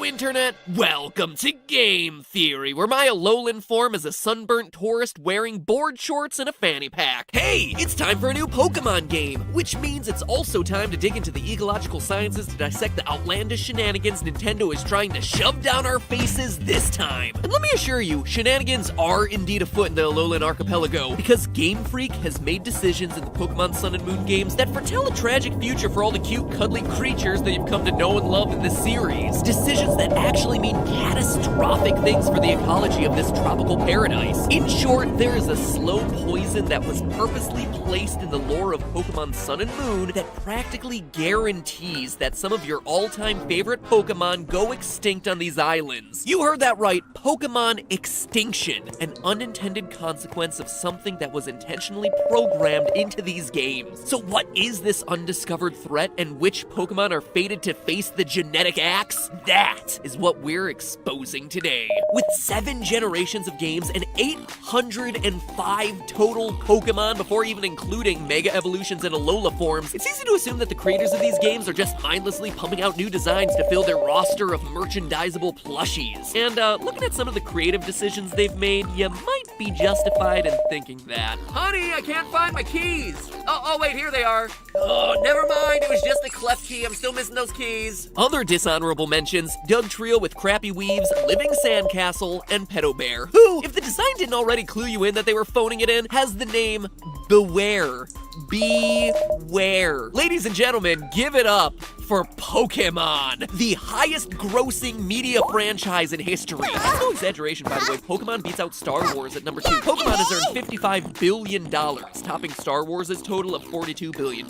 Internet, welcome to Game Theory, where my Alolan form is a sunburnt tourist wearing board shorts and a fanny pack. Hey, it's time for a new Pokemon game, which means it's also time to dig into the ecological sciences to dissect the outlandish shenanigans Nintendo is trying to shove down our faces this time. And let me assure you, shenanigans are indeed afoot in the Alolan archipelago, because Game Freak has made decisions in the Pokemon Sun and Moon games that foretell a tragic future for all the cute, cuddly creatures that you've come to know and love in this series. Decisions that actually mean catastrophic things for the ecology of this tropical paradise. In short, there is a slow poison that was purposely placed in the lore of Pokemon Sun and Moon that practically guarantees that some of your all-time favorite Pokemon go extinct on these islands. You heard that right, Pokemon extinction, an unintended consequence of something that was intentionally programmed into these games. So what is this undiscovered threat, and which Pokemon are fated to face the genetic axe? That is what we're exposing today. With 7 generations of games and 805 total Pokemon before even including Mega Evolutions and Alola forms, it's easy to assume that the creators of these games are just mindlessly pumping out new designs to fill their roster of merchandisable plushies. And looking at some of the creative decisions they've made, you might be justified in thinking that. Honey, I can't find my keys! Oh wait, here they are. Oh, never mind, it was just a cleft key, I'm still missing those keys. Other dishonorable mentions, Doug Trio with Crappy Weaves, Living Sandcastle, and Pedo Bear, who, if the design didn't already clue you in that they were phoning it in, has the name Beware. Beware. Ladies and gentlemen, give it up for Pokemon, the highest grossing media franchise in history. That's no exaggeration, by the way. Pokemon beats out Star Wars at number 2. Pokemon has earned $55 billion, topping Star Wars' total of $42 billion.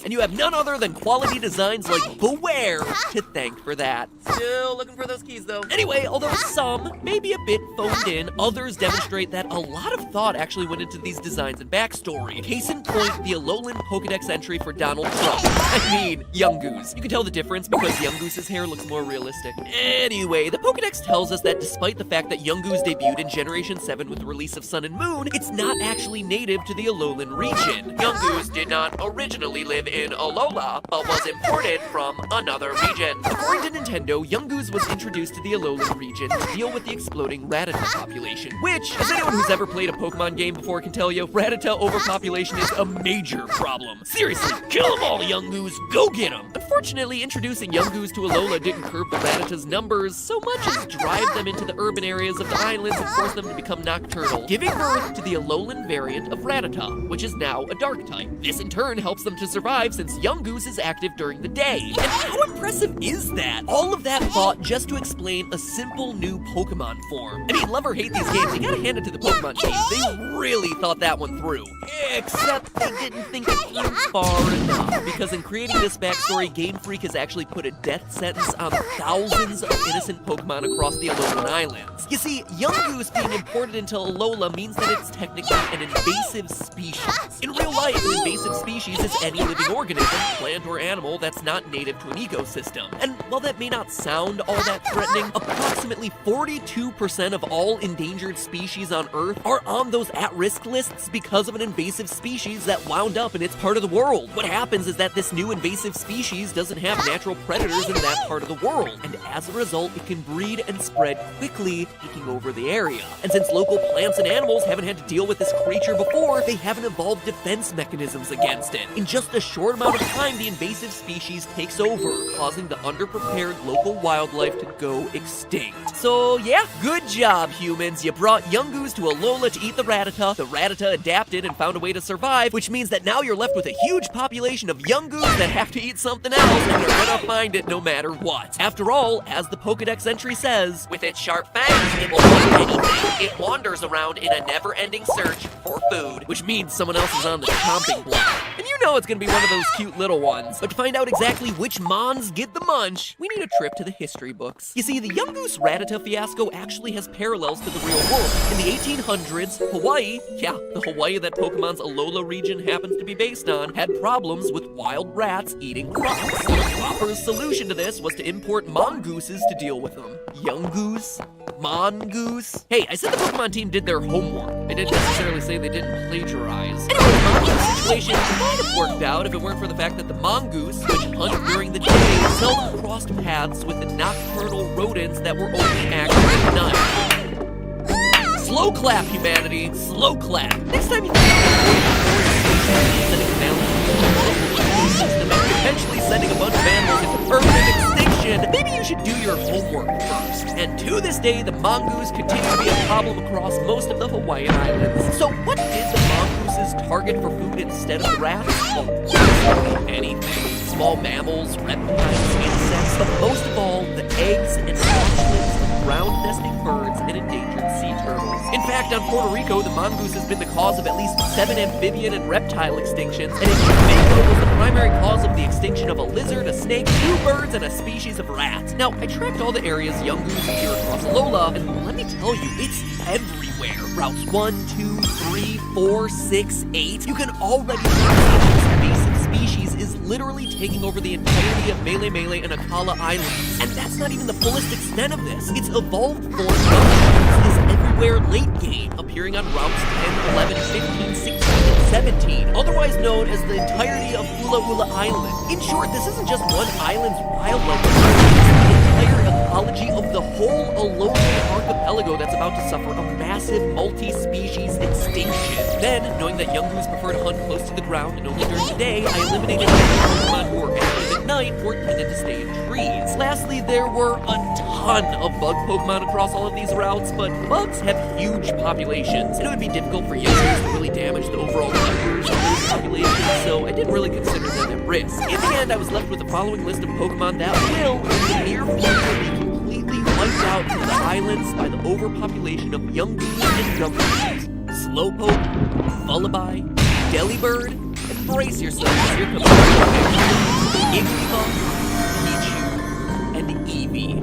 And you have none other than quality designs like Beware to thank for that. Still looking for those keys, though. Anyway, although some may be a bit phoned in, others demonstrate that a lot of thought actually went into these designs and backstory. Case in point, the Alolan Pokedex entry for Donald Trump. I mean, Yungoos. You can tell the difference because Yungoo's hair looks more realistic. Anyway, the Pokedex tells us that despite the fact that Yungoos debuted in Generation 7 with the release of Sun and Moon, it's not actually native to the Alolan region. Yungoos did not originally live in Alola, but was imported from another region. According to Nintendo, Yungoos was introduced to the Alolan region to deal with the exploding Rattata population, which, as anyone who's ever played a Pokemon game before can tell you, Rattata overpopulation is a major problem. Seriously, kill them all, Yungoos, go get them! Unfortunately, introducing Yungoos to Alola didn't curb the Rattata's numbers so much as drive them into the urban areas of the islands and force them to become nocturnal, giving birth to the Alolan variant of Rattata, which is now a dark type. This in turn helps them to survive since Yungoos is active during the day. And how impressive is that? All of that thought just to explain a simple new Pokemon form. I mean, love or hate these games, you gotta hand it to the Pokemon team. They really thought that one through. Except they didn't think it through far enough, because in creating this backstory, Game Freak has actually put a death sentence on thousands of innocent Pokemon across the Alolan Islands. You see, Yungoos being imported into Alola means that it's technically an invasive species. In real life, an invasive species is any living organism, plant or animal, that's not native to an ecosystem. And while that may not sound all that threatening, approximately 42% of all endangered species on Earth are on those at-risk lists because of an invasive species that wound up in its part of the world. What happens is that this new invasive species doesn't have natural predators in that part of the world, and as a result, it can breed and spread quickly, taking over the area. And since local plants and animals haven't had to deal with this creature before, they haven't evolved defense mechanisms against it. In just a short amount of time, the invasive species takes over, causing the underprepared local wildlife to go extinct. So yeah, good job, humans. You brought young goose to Alola to eat the Rattata. The Rattata adapted and found a way to survive, which means that now you're left with a huge population of young goose that have to eat something else, and you're gonna find it no matter what. After all, as the Pokedex entry says, with its sharp fangs, it will eat anything. It wanders around in a never-ending search for food, which means someone else is on the chomping block. And you know it's gonna be one of those cute little ones. But to find out exactly which Mons get the munch, we need a trip to the history books. You see, the young goose Rattata fiasco actually has parallels to the real world. In the 1800s, Hawaii, yeah, the Hawaii that Pokemon's Alola region happens to be based on, had problems with wild rats eating crops. The proper solution to this was to import mongooses to deal with them. Young goose? Mongoose? Hey, I said the Pokemon team did their homework. I didn't necessarily say they didn't plagiarize. Anyway, the mongoose situation might have worked out if it weren't for the fact that the mongoose, which hunt during the day, seldom crossed paths with the nocturnal rodents that were only active at night. Slow clap, humanity. Slow clap. Next time you think potentially sending a bunch of animals into permanent extinction, maybe you should do your homework first. And to this day, the mongoose continue to be a problem across most of the Hawaiian Islands. So what did the mongooses target for food instead of rats? Well, basically anything. Small mammals, reptiles, insects, but most of all, the eggs and hatchlings of ground-nesting birds and endangered sea turtles. In fact, on Puerto Rico, the mongoose has been the cause of at least 7 amphibian and reptile extinctions, and in Jamaica was the primary cause of the extinction of a lizard, a snake, 2 birds, and a species of rat. Now, I tracked all the areas young goose appear across Alola, and let me tell you, it's everywhere. Routes 1, 2, 3, 4, 6, 8. You can already see this invasive species is literally taking over the entirety of Mele Mele and Akala Islands. And that's not even the fullest extent of this. Its evolved form is everywhere late game, appearing on routes 10, 11, 15, 16, and 17, otherwise known as the entirety of Ula Ula Island. In short, this isn't just one island's wildlife, it's the entire ecology of the whole Alolan archipelago that's about to suffer a massive multi-species extinction. Then, knowing that young goose prefer to hunt close to the ground and only during the day, I eliminated Pokemon who were active at night or tended to stay in trees. Lastly, there were a ton of bug Pokemon across all of these routes, but bugs have huge populations, and it would be difficult for young goose to really damage the overall numbers of those populations, so I didn't really consider them at risk. In the end, I was left with the following list of Pokemon that will, in the near future, be completely wiped out from the islands by the overpopulation of young goose and junglegoose. Slowpoke, Lullaby, Delibird, and brace yourselves, here comes Igglybuff, Pichu, and Eevee.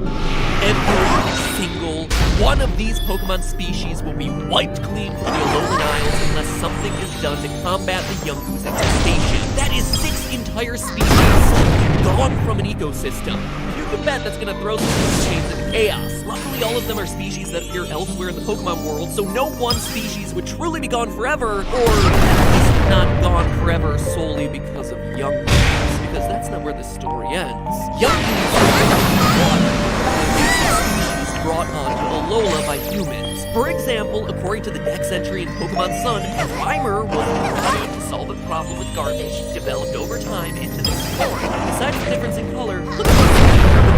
Every single one of these Pokemon species will be wiped clean from the Alolan Isles unless something is done to combat the young goose infestation. That is 6 entire species gone from an ecosystem. You can bet that's gonna throw some chains into chaos. Luckily, all of them are species that appear elsewhere in the Pokemon world, so no one species would truly be gone forever, or at least not gone forever solely because of young goose, because that's not where the story ends. Young goose are one species brought onto Alola by humans. For example, according to the Dex entry in Pokemon Sun, Grimer was brought in to solve a problem with garbage developed over time into this form. Besides the difference in color, look at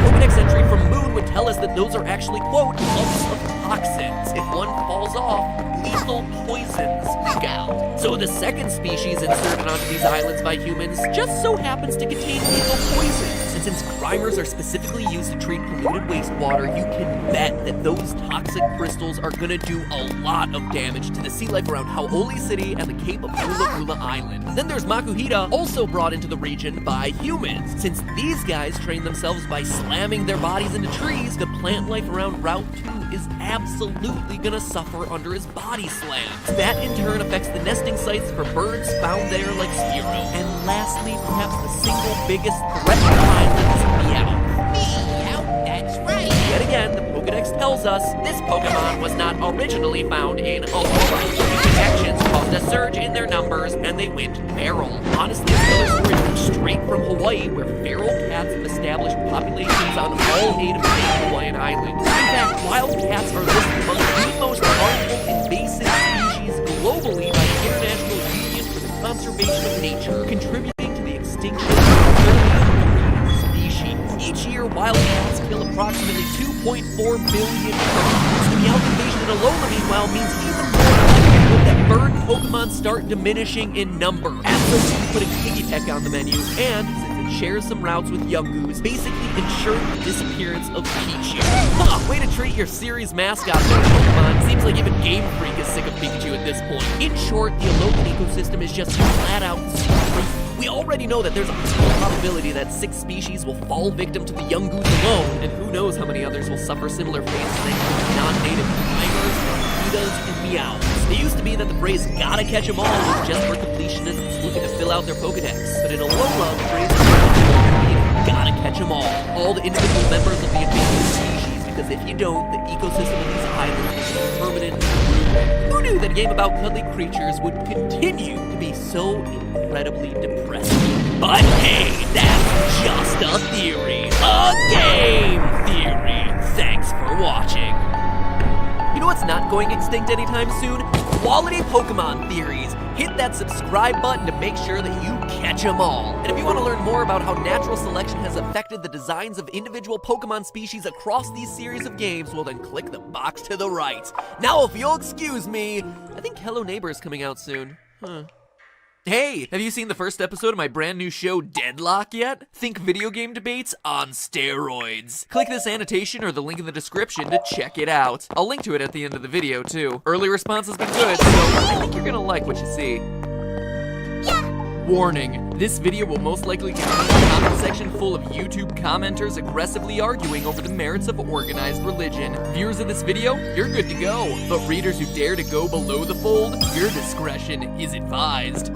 the Pokedex entry from Moon would tell us that those are actually, quote, lumps of toxins. If one falls off, lethal poisons leak out. So the second species inserted onto these islands by humans just so happens to contain lethal poisons. And since Grimers are specifically used to treat polluted wastewater, you can bet that those toxic crystals are gonna do a lot of damage to the sea life around Hau'oli City and the Cape of Ula Ula Island. Then there's Makuhita, also brought into the region by humans. Since these guys train themselves by slamming their bodies into trees, the plant life around Route 2 is absolutely gonna suffer under his body slams. That in turn affects the nesting sites for birds found there like Spearow. And lastly, perhaps the single biggest threat to the islands, Meow. Meow, that's right. Yet again, the Pokedex text tells us this Pokemon was not originally found in Alola. Detections caused a surge in their numbers, and they went feral. Honestly, this other story comes straight from Hawaii, where feral cats have established populations on all 8 of the main Hawaiian islands. In fact, wild cats are listed among the most harmful invasive species globally by the International Union for the Conservation of Nature, contributing to the extinction of 30 species. Each year, wild cats kill approximately 2.4 billion birds. The out invasion in Alola, meanwhile, means even more that bird Pokemon start diminishing in number. Absolutely putting Piggypeck on the menu, and since it shares some routes with Yungoos, basically ensuring the disappearance of Pichu. Way to treat your series mascot there, Pokemon. Seems like even Game Freak is sick of Pikachu at this point. In short, the Alolan ecosystem is just flat out screwed. We already know that there's a high probability that 6 species will fall victim to the Yungoos alone, and who knows how many others will suffer similar fates thanks to non-native timers, cheetahs, and meows. It used to be that the phrase "gotta catch 'em all" was just for completionists looking to fill out their Pokedex, but in Alola, the phrase "gotta catch 'em all the individual members of the invasive species, because if you don't, the ecosystem of these islands is permanent ruin. Who knew that a game about cuddly creatures would continue to be so incredibly depressing? But hey, that's just a theory. A game theory. Thanks for watching. You know what's not going extinct anytime soon? Quality Pokemon theories. Hit that subscribe button to make sure that you catch them all. And if you want to learn more about how natural selection has affected the designs of individual Pokemon species across these series of games, well then click the box to the right. Now if you'll excuse me, I think Hello Neighbor is coming out soon. Hey, have you seen the first episode of my brand new show, Deadlock, yet? Think video game debates on steroids. Click this annotation or the link in the description to check it out. I'll link to it at the end of the video, too. Early response has been good, so I think you're gonna like what you see. Warning, this video will most likely contain a comment section full of YouTube commenters aggressively arguing over the merits of organized religion. Viewers of this video, you're good to go. But readers who dare to go below the fold, your discretion is advised.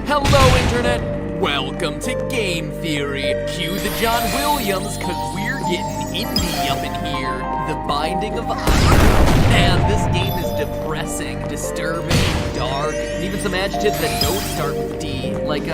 Hello, Internet! Welcome to Game Theory. Cue the John Williams, cause we're getting indie up in here. The Binding of Isaac. Man, this game is depressing, disturbing, dark, and even some adjectives that don't start with D, like,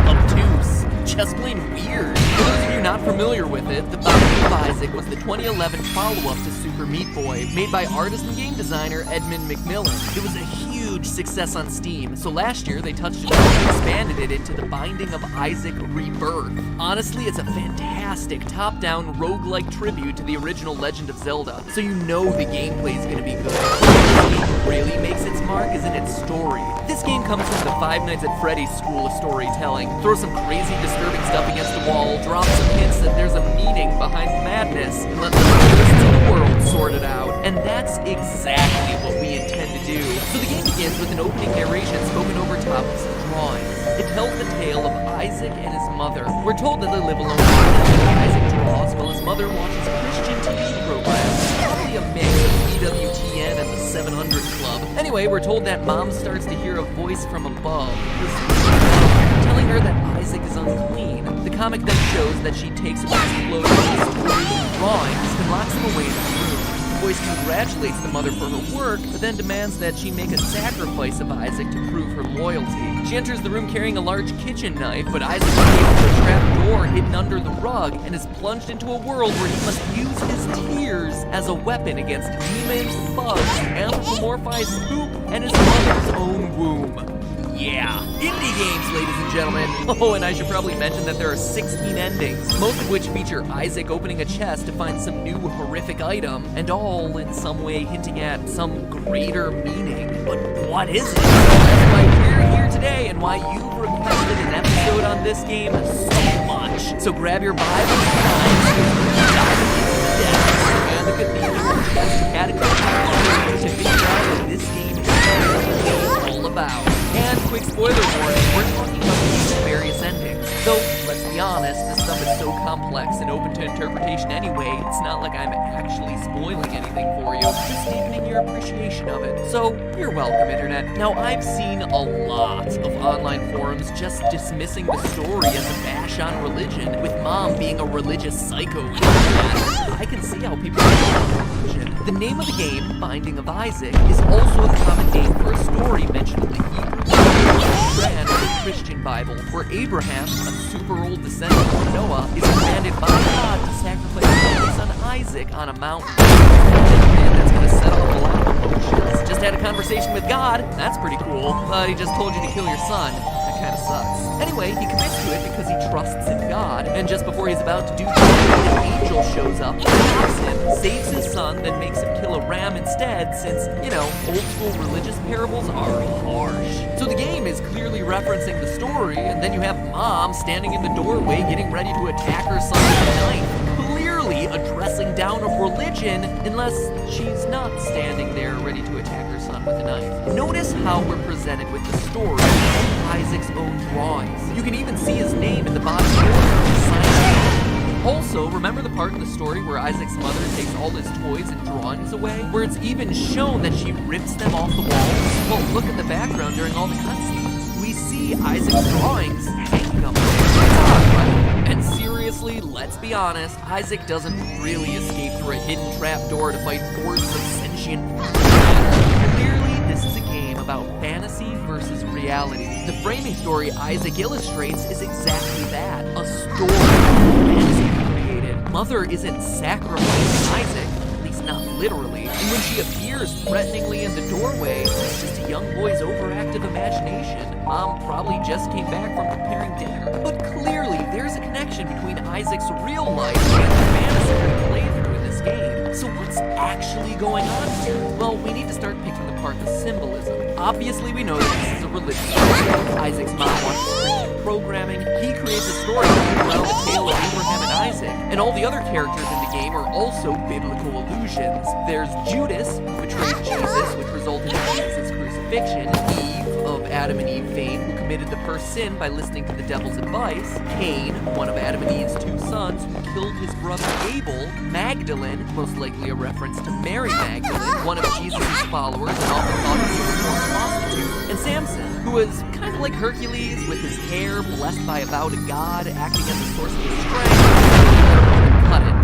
obtuse. Just plain weird. For those of you not familiar with it, The Binding of Isaac was the 2011 follow-up to Super Meat Boy, made by artist and game designer Edmund McMillan. It was a huge success on Steam, so last year they touched it up and expanded it into The Binding of Isaac Rebirth. Honestly, it's a fantastic top-down roguelike tribute to the original Legend of Zelda, so you know the gameplay is gonna be good. What really makes its mark is in its story. This game comes from the Five Nights at Freddy's school of storytelling. Throw some crazy, disturbing stuff against the wall, drop some hints that there's a meaning behind madness, and let the rest of the world sort it out. And that's exactly what we intend to do. So the game begins with an opening narration spoken over top of some drawings. It tells the tale of Isaac and his mother. We're told that they live alone together. Isaac draws while his mother watches Christian TV programs. Probably a mix of EWTN and the 700 Club. Anyway, we're told that mom starts to hear a voice from above, telling her that Isaac is unclean. The comic then shows that she takes away his clothes and drawings and locks them away in the room. The voice congratulates the mother for her work, but then demands that she make a sacrifice of Isaac to prove her loyalty. She enters the room carrying a large kitchen knife, but Isaac escapes through a trap door hidden under the rug and is plunged into a world where he must use his tears as a weapon against demons, bugs, anthropomorphized poop, and his mother's own womb. Yeah, indie games, ladies and gentlemen. Oh, and I should probably mention that there are 16 endings, most of which feature Isaac opening a chest to find some new horrific item, and all in some way hinting at some greater meaning. But what is it? That's why we're here today and why you've requested an episode on this game so much. So grab your Bible and dive into the depths and the cathedral to figure out what this game is all about. And quick spoiler warning, we're talking about these various endings. So, let's be honest. complex and open to interpretation anyway. It's not like I'm actually spoiling anything for you, just deepening your appreciation of it. So, you're welcome, Internet. Now, I've seen a lot of online forums just dismissing the story as a bash on religion, with Mom being a religious psycho. I can see how people religion. The name of the game, Binding of Isaac, is also a common name for a story mentioned in the Hebrew and the Christian Bible, where Abraham, a super old descendant of Noah, is commanded by God to sacrifice his son Isaac on a mountain. Man, that's gonna set off a lot of emotions. Just had a conversation with God. That's pretty cool. But he just told you to kill your son. That kind of sucks. Anyway, he commits to it because he trusts in God, and just before he's about to do that, an angel shows up, stops him, saves his son, then makes him kill a ram instead, since, you know, old school religious parables are harsh. So the game is clearly referencing the story, and then you have Mom standing in the doorway getting ready to attack her son with a knife, clearly addressing down of religion, unless she's not standing there ready to attack her son with a knife. Notice how we're presented with the story and Isaac's own drawings. You can even see his name in the bottom corner. Also, remember the part in the story where Isaac's mother takes all his toys and drawings away? Where it's even shown that she rips them off the walls? Well, look at the background during all the cutscenes. We see Isaac's drawings hanging up there. It's odd, right? And seriously, let's be honest, Isaac doesn't really escape through a hidden trapdoor to fight hordes of sentient Clearly, this is a game about fantasy versus reality. The framing story Isaac illustrates is exactly that, a story fantasy created. Mother isn't sacrificing Isaac, at least not literally, and when she appears threateningly in the doorway, it's just a young boy's overactive imagination. Mom probably just came back from preparing dinner. But clearly, there's a connection between Isaac's real life and the fantasy we play through in this game. So what's actually going on here? Well, we need to start picking apart the symbolism. Obviously, we know that this is a religious story. Isaac's mom wants Christian programming. He creates a story around the tale of Abraham and Isaac. And all the other characters in the game are also biblical allusions. There's Judas, who betrayed Jesus, which resulted in Jesus' crucifixion. Eve, of Adam and Eve fame, who committed the first sin by listening to the devil's advice. Cain, one of Adam and Eve's two sons, who killed his brother Abel. Magdalene, most likely a reference to Mary Magdalene, one of Jesus' followers and often thought of as a reformed prostitute. And Samson, who was kind of like Hercules, with his hair blessed by a vow to God, acting as a source of his strength.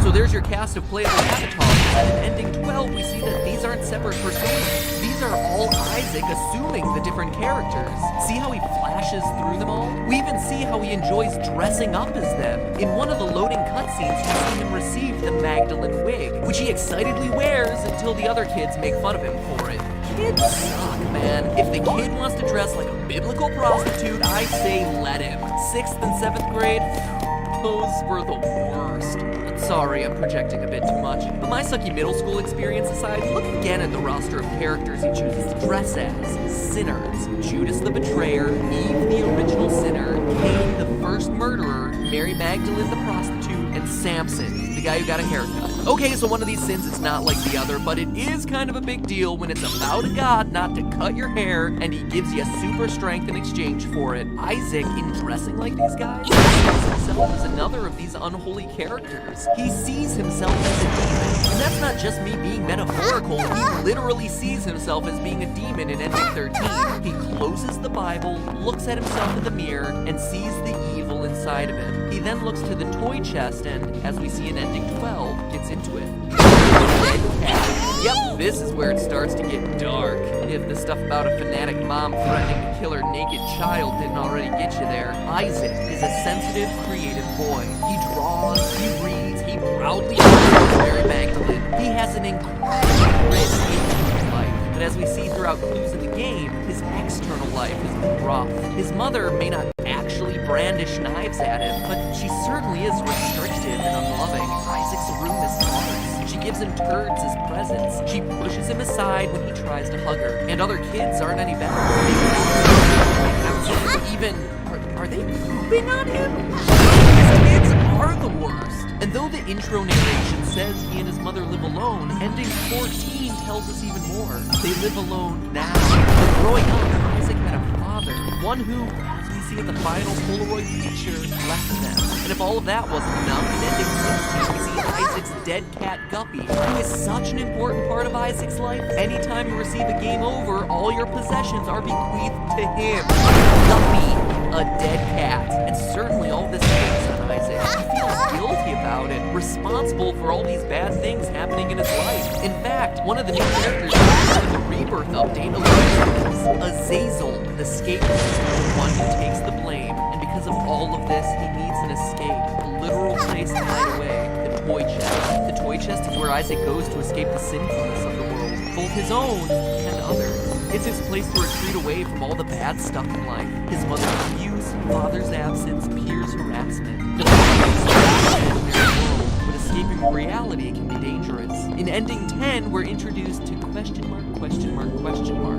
So there's your cast of playable avatars, and in Ending 12 we see that these aren't separate personas. These are all Isaac assuming the different characters. See how he flashes through them all? We even see how he enjoys dressing up as them. In one of the loading cutscenes, we see him receive the Magdalene wig, which he excitedly wears until the other kids make fun of him for it. Kids suck, man. If the kid wants to dress like a biblical prostitute, I say let him. 6th and 7th grade? Those were the worst. Sorry, I'm projecting a bit too much. But my sucky middle school experience aside, look again at the roster of characters he chooses to dress as. Sinners. Judas the betrayer, Eve the original sinner, Cain the first murderer, Mary Magdalene the prostitute, and Samson, the guy who got a haircut. Okay, so one of these sins is not like the other, but it is kind of a big deal when it's a vow to God not to cut your hair, and he gives you super strength in exchange for it. Isaac, in dressing like these guys, sees himself as another of these unholy characters. He sees himself as a demon. And that's not just me being metaphorical, he literally sees himself as being a demon in Ending 13. He closes the Bible, looks at himself in the mirror, and sees the evil inside of him. He then looks to the toy chest and, as we see in Ending 12, gets into it. Yep, this is where it starts to get dark. If the stuff about a fanatic mom threatening to kill her naked child didn't already get you there, Isaac is a sensitive, creative boy. He draws, he reads, he proudly worships Mary Magdalene. He has an incredibly rich internal life. But as we see throughout clues in the game, his external life is rough. His mother may not actually brandish knives at him, but she certainly is restrictive and unloving. Isaac's room is sparse. She gives him turds as presents. She pushes him aside when he tries to hug her. And other kids aren't any better. Even, are they pooping on him? These kids are the worst. And though the intro narration says he and his mother live alone, Ending 14 tells us even more. They live alone now. But growing up, Isaac had a father, one who, as we see what the final Polaroid picture left them. And if all of that wasn't enough, in ending 16, we see Isaac's dead cat Guppy, who is such an important part of Isaac's life. Anytime you receive a game over, all your possessions are bequeathed to him. Guppy, a dead cat. And certainly all this weighs on Isaac. He feels guilty about it, responsible for all these bad things happening in his life. In fact, one of the new characters in the Rebirth update alludes to Azazel, the scapegoat, the one who takes the blame. And because of all of this, he needs an escape, a literal place to hide away, the toy chest. The toy chest is where Isaac goes to escape the sinfulness of the world, both his own and others. It's his place to retreat away from all the bad stuff in life. His mother's abuse, father's absence, peers' harassment. But escaping reality can be dangerous. In ending 10, we're introduced to question mark,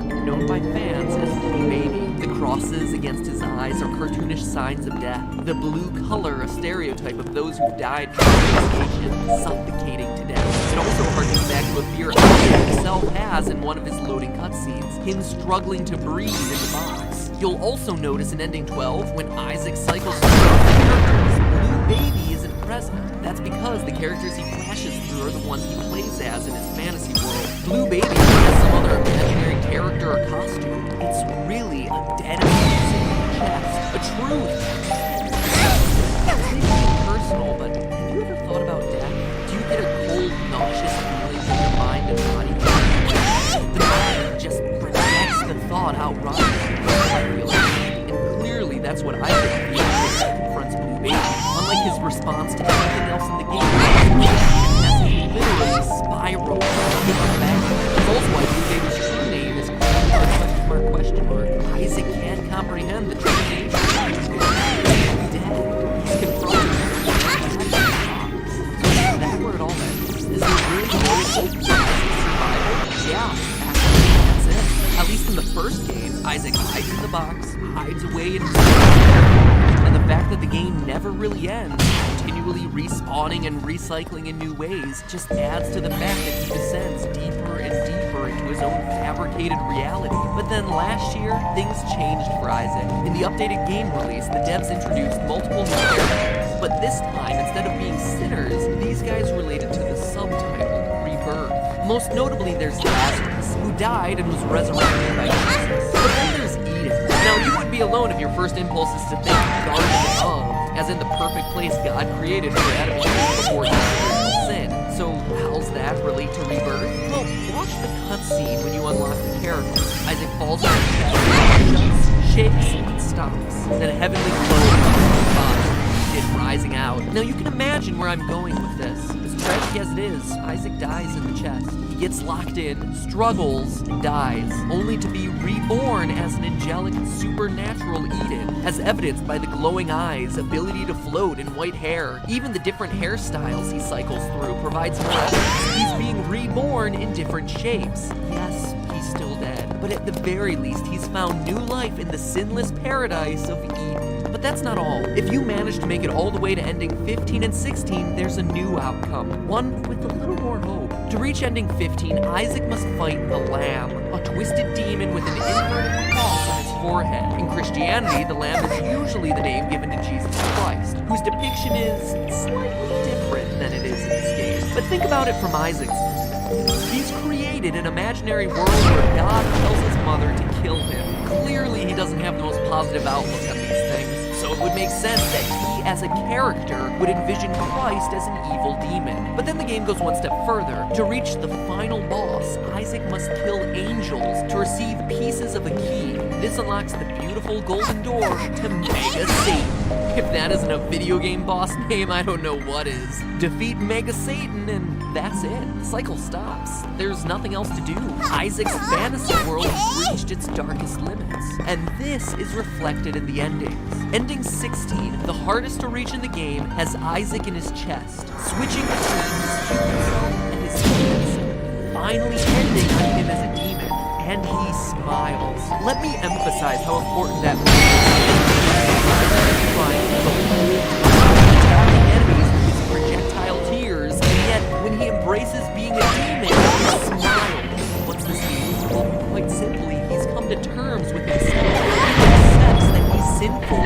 known by fans as Blue Baby. The crosses against his eyes are cartoonish signs of death. The blue color, a stereotype of those who died from asphyxiation, suffocating to death. It also harkens back to a fear Isaac himself has in one of his loading cutscenes, him struggling to breathe in the box. You'll also notice in ending 12, when Isaac cycles through the characters, Blue Baby isn't present. That's because the characters he flashes through are the ones he plays as in his fantasy world. Blue Baby has some other imaginary character or costume. It's really a dead chest, a truth. It's maybe personal, but have you ever thought about death? Do you get a cold, nauseous feeling in your mind and body? The mind just projects the thought outright. I feel like, and clearly that's what Isaac feels when he confronts Blue Baby. Unlike his response to everything else in the game, has literally spiraled into the back. It's also why Blue Baby's true name is question mark. Isaac can't comprehend the true nature of his dead. He's confronted so that's where it all ends. Is there really no hope for Isaac's survival? Yeah, actually, that's it. At least in the first game, Isaac hides in the box, hides away in his and the fact that the game never really ends, continually respawning and recycling in new ways, just adds to the fact that he descends deeper and deeper into his own fabricated reality. But then last year, things changed for Isaac. In the updated game release, the devs introduced multiple new characters, but this time, instead of being sinners, these guys related to the subtitle, Rebirth. Most notably, there's Lazarus, who died and was resurrected by Jesus. But then there's Eden. Now, you wouldn't be alone if your first impulse is to think Garden of, as in the perfect place God created for Adam and Eve before his original sin. So, how's that relate to Rebirth? Well, watch the cutscene when you unlock the character. Isaac falls on his chest, shakes, and stops. Then a heavenly glow comes from his body, Eden rising out. Now, you can imagine where I'm going with this. As tragic as it is, Isaac dies in the chest. Gets locked in, struggles, and dies, only to be reborn as an angelic, supernatural Eden, as evidenced by the glowing eyes, ability to float, and white hair. Even the different hairstyles he cycles through provides more evidence. He's being reborn in different shapes. Yes, he's still dead, but at the very least, he's found new life in the sinless paradise of Eden. But that's not all. If you manage to make it all the way to ending 15 and 16, there's a new outcome, one with a little more hope. To reach ending 15, Isaac must fight the Lamb, a twisted demon with an inverted cross on his forehead. In Christianity, the Lamb is usually the name given to Jesus Christ, whose depiction is slightly different than it is in this game. But think about it from Isaac's perspective. He's created an imaginary world where God tells his mother to kill him. Clearly, he doesn't have the most positive outlook on these things. So it would make sense that he, as a character, would envision Christ as an evil demon. But then the game goes one step further. To reach the final boss, Isaac must kill angels to receive pieces of a key. This unlocks the beautiful golden door to Mega Satan. If that isn't a video game boss name, I don't know what is. Defeat Mega Satan and that's it. The cycle stops. There's nothing else to do. Isaac's fantasy world has reached its darkest limits. And this is reflected in the endings. Ending 16, the hardest to reach in the game, has Isaac in his chest, switching between his human self and his demon self, finally ending on him as a demon. And he smiles. Let me emphasize how important that attacking enemies with his projectile tears, and yet when he embraces being a demon, he smiles. What's this mean? Well, quite simply, he's come to terms with himself. He accepts that he's sinful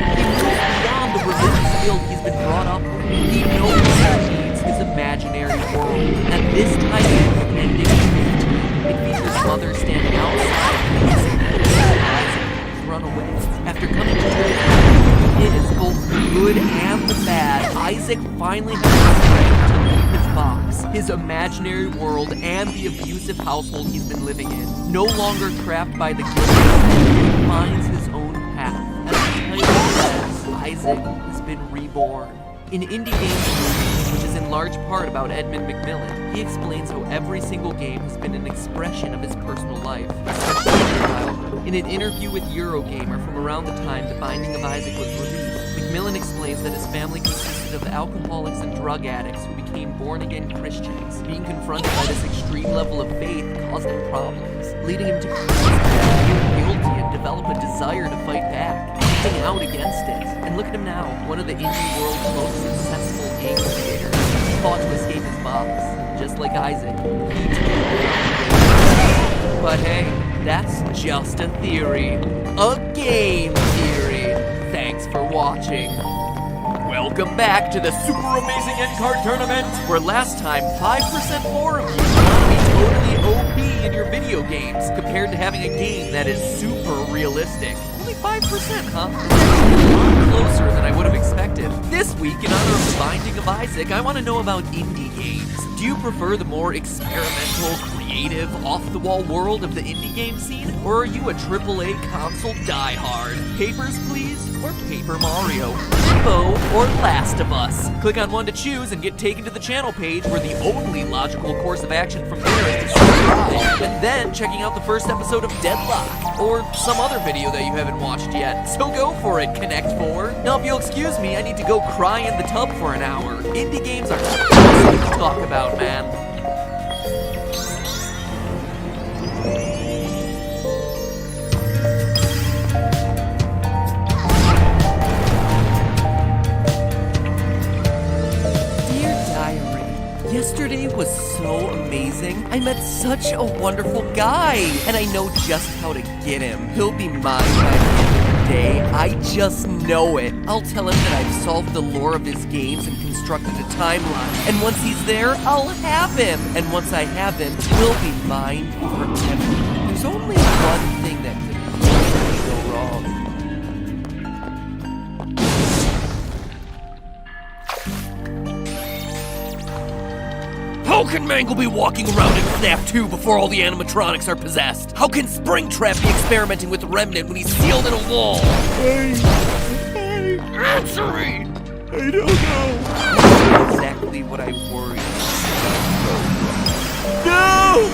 Isaac finally has the strength to leave his box, his imaginary world, and the abusive household he's been living in. No longer trapped by the guilt, he finds his own path. As the title says, Isaac has been reborn. In Indie Games Movie, which is in large part about Edmund McMillan, he explains how every single game has been an expression of his personal life, especially in childhood. In an interview with Eurogamer from around the time The Binding of Isaac was released, McMillan explains that his family consisted of alcoholics and drug addicts who became born-again Christians. Being confronted by this extreme level of faith caused him problems, leading him to feel guilty and develop a desire to fight back, acting out against it. And look at him now, one of the indie world's most successful game creators. He fought to escape his box, just like Isaac. But hey, that's just a theory. A game theory. Thanks for watching. Welcome back to the Super Amazing End Card Tournament, where last time 5% more of you want to be totally OP in your video games, compared to having a game that is super realistic. Only 5%, huh? That's a lot closer than I would have expected. This week, in honor of The Binding of Isaac, I want to know about indie games. Do you prefer the more experimental, creative, off-the-wall world of the indie game scene? Or are you a AAA console diehard? Papers, Please? Or Paper Mario? Limbo or Last of Us? Click on one to choose and get taken to the channel page, where the only logical course of action from there is to subscribe, and then checking out the first episode of Deadlock, or some other video that you haven't watched yet. So go for it, Connect 4. Now if you'll excuse me, I need to go cry in the tub for an hour. Indie games are something to talk about, man. Yesterday was so amazing. I met such a wonderful guy, and I know just how to get him. He'll be mine by the end of the day. I just know it. I'll tell him that I've solved the lore of his games and constructed a timeline. And once he's there, I'll have him. And once I have him, he'll be mine forever. There's only one thing that could possibly go wrong. How can Mangle be walking around in FNAF 2 before all the animatronics are possessed? How can Springtrap be experimenting with Remnant when he's sealed in a wall? Hey, answer me! I don't know. That's exactly what I worry about. No!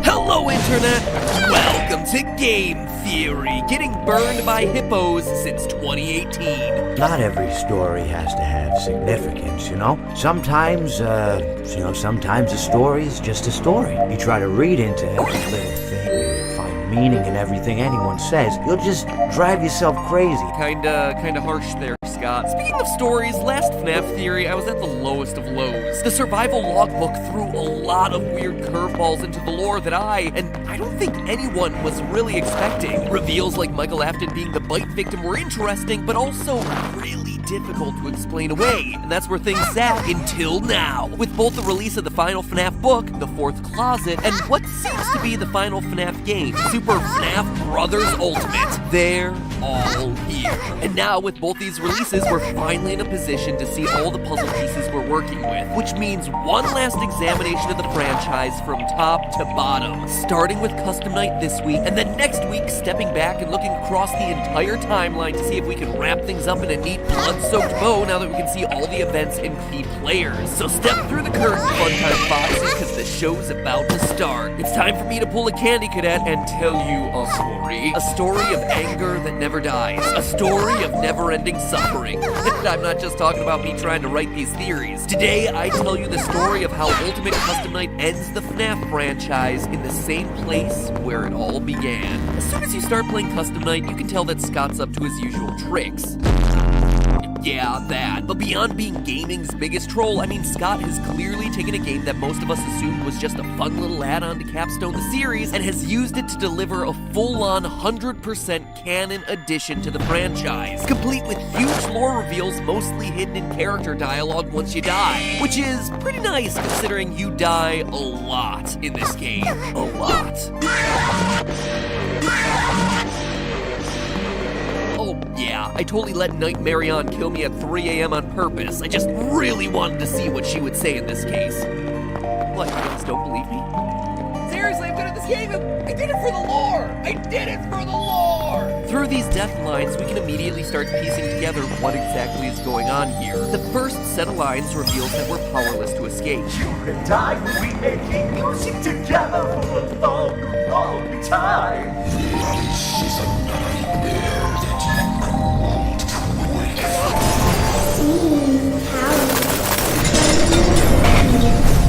Hello, Internet! Welcome to Game Theory, getting burned by hippos since 2018. Not every story has to have significance, you know? Sometimes, sometimes a story is just a story. You try to read into every little thing, find meaning in everything anyone says, you'll just drive yourself crazy. Kinda harsh there, Scott. Speaking of stories, last FNAF Theory, I was at the lowest of lows. The survival logbook threw a lot of weird curveballs into the lore that I don't think anyone was really expecting. Reveals like Michael Afton being the bite victim were interesting, but also really difficult to explain away. And that's where things sat until now, with both the release of the final FNAF book, The Fourth Closet, and what seems to be the final FNAF game, Super FNAF Brothers Ultimate. They're all here. And now, with both these releases, we're finally in a position to see all the puzzle pieces we're working with, which means one last examination of the franchise from top to bottom, starting with Custom Night this week, and then next week stepping back and looking across the entire timeline to see if we can wrap things up in a neat blood-soaked bow now that we can see all the events and key players. So step through the curtain, Fun Time Foxy, because the show's about to start. It's time for me to pull a Candy Cadet and tell you a story. A story of anger that never dies. A story of never-ending suffering. And I'm not just talking about me trying to write these theories. Today, I tell you the story of how Ultimate Custom Night ends the FNAF franchise in the same place where it all began. As soon as you start playing Custom Night, you can tell that Scott's up to his usual tricks. Yeah, that. But beyond being gaming's biggest troll, I mean, Scott has clearly taken a game that most of us assumed was just a fun little add-on to capstone the series and has used it to deliver a full-on 100% canon addition to the franchise, complete with huge lore reveals mostly hidden in character dialogue once you die, which is pretty nice considering you die a lot in this game. A lot. Oh, yeah. yeah, I totally let Night Marion kill me at 3 a.m. on purpose. I just really wanted to see what she would say in this case. What, you guys don't believe me? Seriously, I'm good at this game. I did it for the lore. I did it for the lore. Through these death lines, we can immediately start piecing together what exactly is going on here. The first set of lines reveals that we're powerless to escape. You and I will be making music together for a long, long time. This is a nightmare that you want to wake up.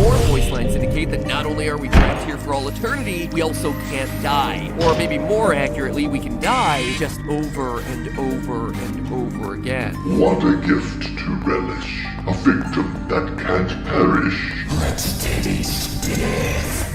More voice lines indicate that not only are we trapped here for all eternity, we also can't die. Or maybe more accurately, we can die just over and over and over again. What a gift to relish, a victim that can't perish. Let's taste death.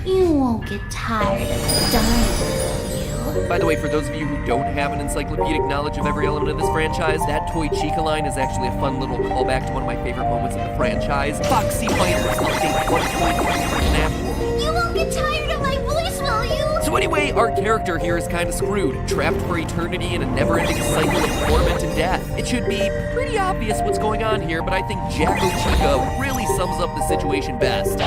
You won't get tired of dying, will you? By the way, for those of you who don't have an encyclopedic knowledge of every element of this franchise, that toy Chica line is actually a fun little callback to one of my favorite moments in the franchise. Foxy Fighters update 1.3 for FNAF World. You won't get tired of my voice, will you? So anyway, our character here is kind of screwed, trapped for eternity in a never-ending cycle of torment and death. It should be pretty obvious what's going on here, but I think Jacko Chica really sums up the situation best.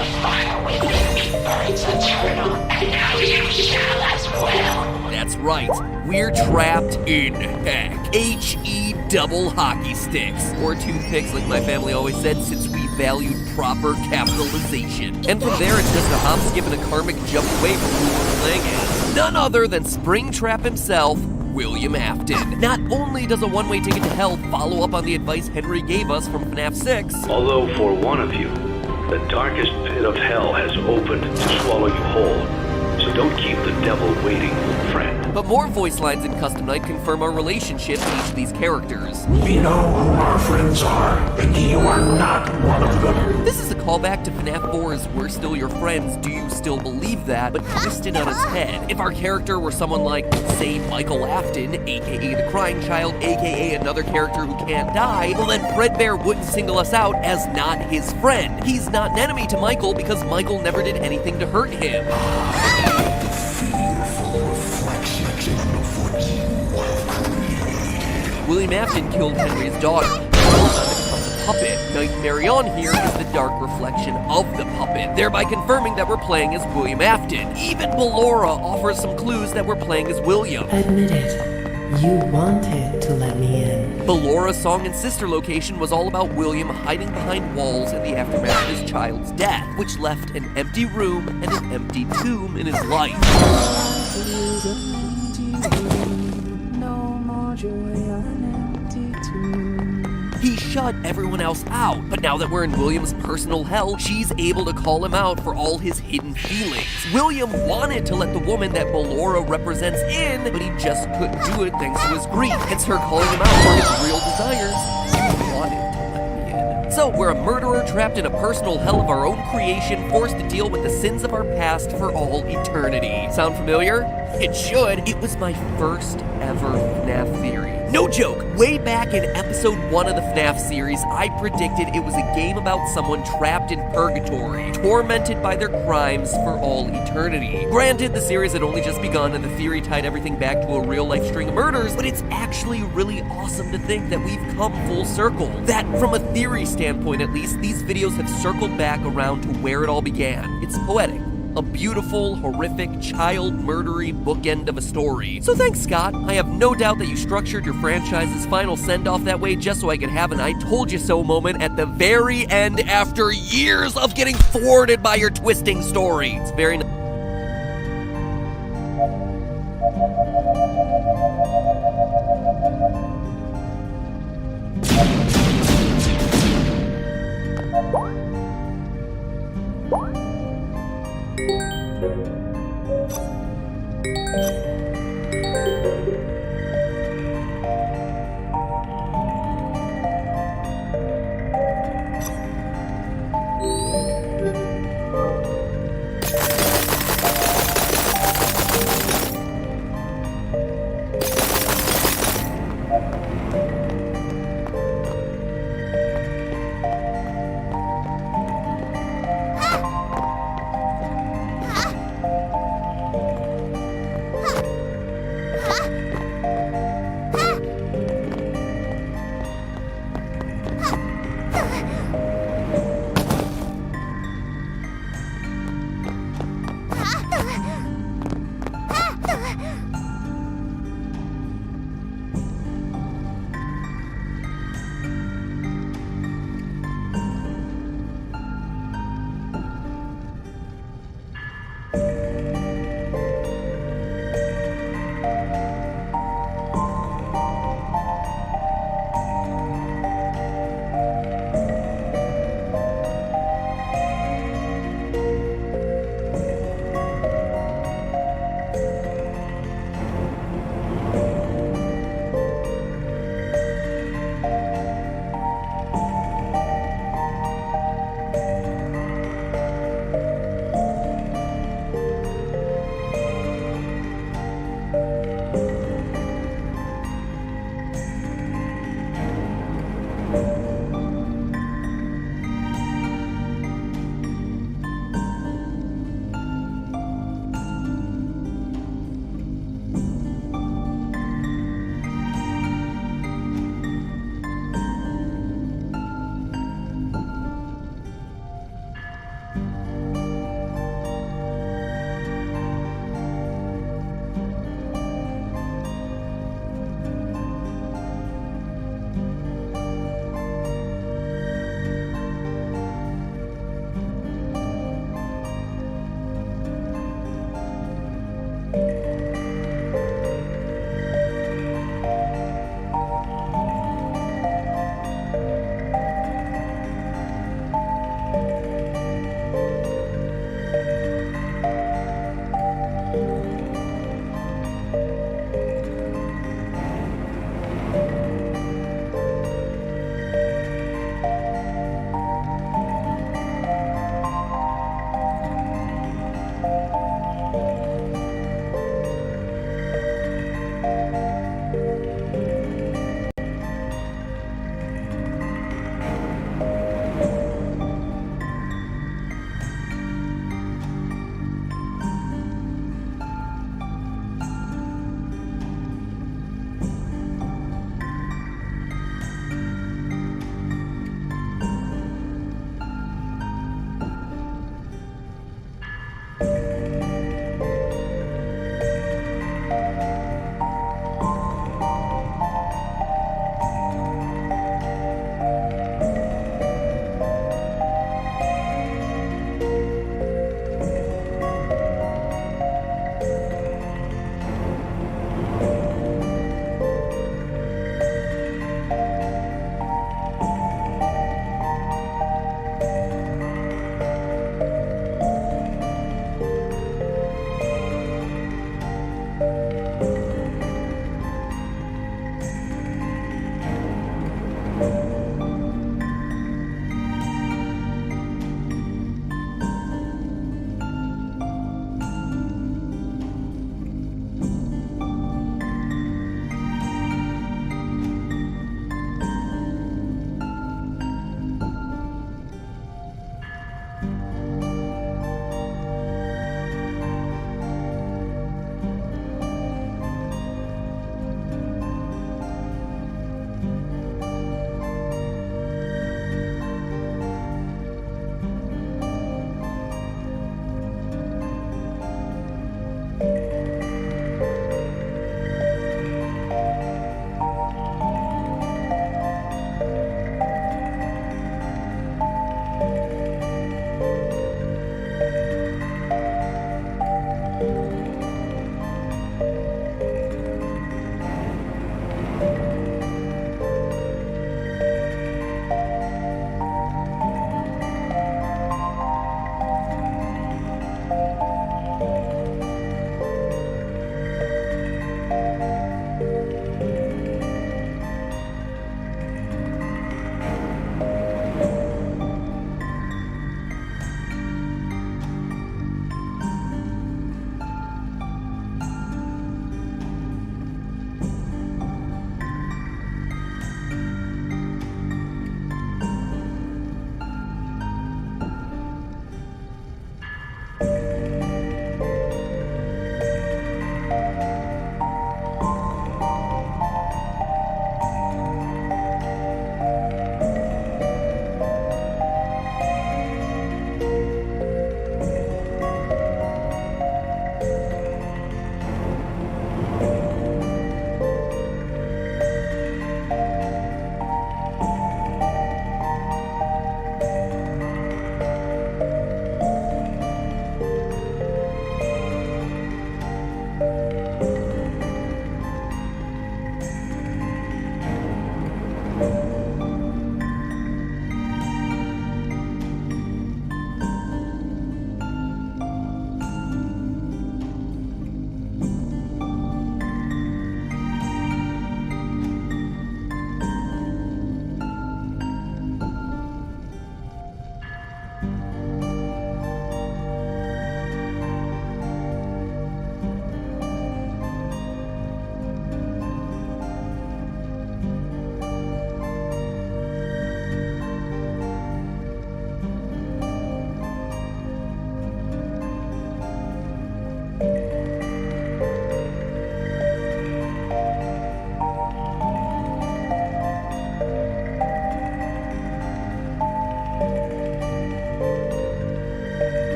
That's right, we're trapped in heck. H-E double hockey sticks. Or toothpicks like my family always said, since we valued proper capitalization. And from there, it's just a hop, skip, and a karmic jump away from who we're playing as. None other than Springtrap himself, William Afton. Not only does a one-way ticket to hell follow up on the advice Henry gave us from FNAF 6, although for one of you, the darkest pit of hell has opened to swallow you whole. So don't keep the devil waiting, friend. but more voice lines in Custom Night confirm our relationship to each of these characters. We know who our friends are, and you are not one of them. This is a callback to FNAF 4's We're Still Your Friends, Do You Still Believe That? But twisted on its head. If our character were someone like, say, Michael Afton, aka the Crying Child, aka another character who can't die, well then Fredbear wouldn't single us out as not his friend. He's not an enemy to Michael because Michael never did anything to hurt him. William Afton killed Henry's daughter. The puppet. Night Marion here is the dark reflection of the puppet, thereby confirming that we're playing as William Afton. Even Ballora offers some clues that we're playing as William. Admit it. You wanted to let me in. Ballora's song and sister location was all about William hiding behind walls in the aftermath of his child's death, which left an empty room and an empty tomb in his life. He shut everyone else out, but now that we're in William's personal hell, she's able to call him out for all his hidden feelings. William wanted to let the woman that Ballora represents in, but he just couldn't do it thanks to his grief, hence her calling him out for his real desires. He wanted to let me in. So, we're a murderer trapped in a personal hell of our own creation, forced to deal with the sins of our past for all eternity. Sound familiar? It should. It was my first ever FNAF theory. No joke, way back in episode 1 of the FNAF series, I predicted it was a game about someone trapped in purgatory, tormented by their crimes for all eternity. Granted, the series had only just begun and the theory tied everything back to a real-life string of murders, but it's actually really awesome to think that we've come full circle. That, from a theory standpoint at least, these videos have circled back around to where it all began. It's poetic. A beautiful, horrific, child-murdery bookend of a story. So thanks, Scott. I have no doubt that you structured your franchise's final send-off that way just so I could have an I told you so moment at the very end after years of getting thwarted by your twisting story. It's very nice.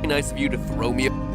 nice of you to throw me a...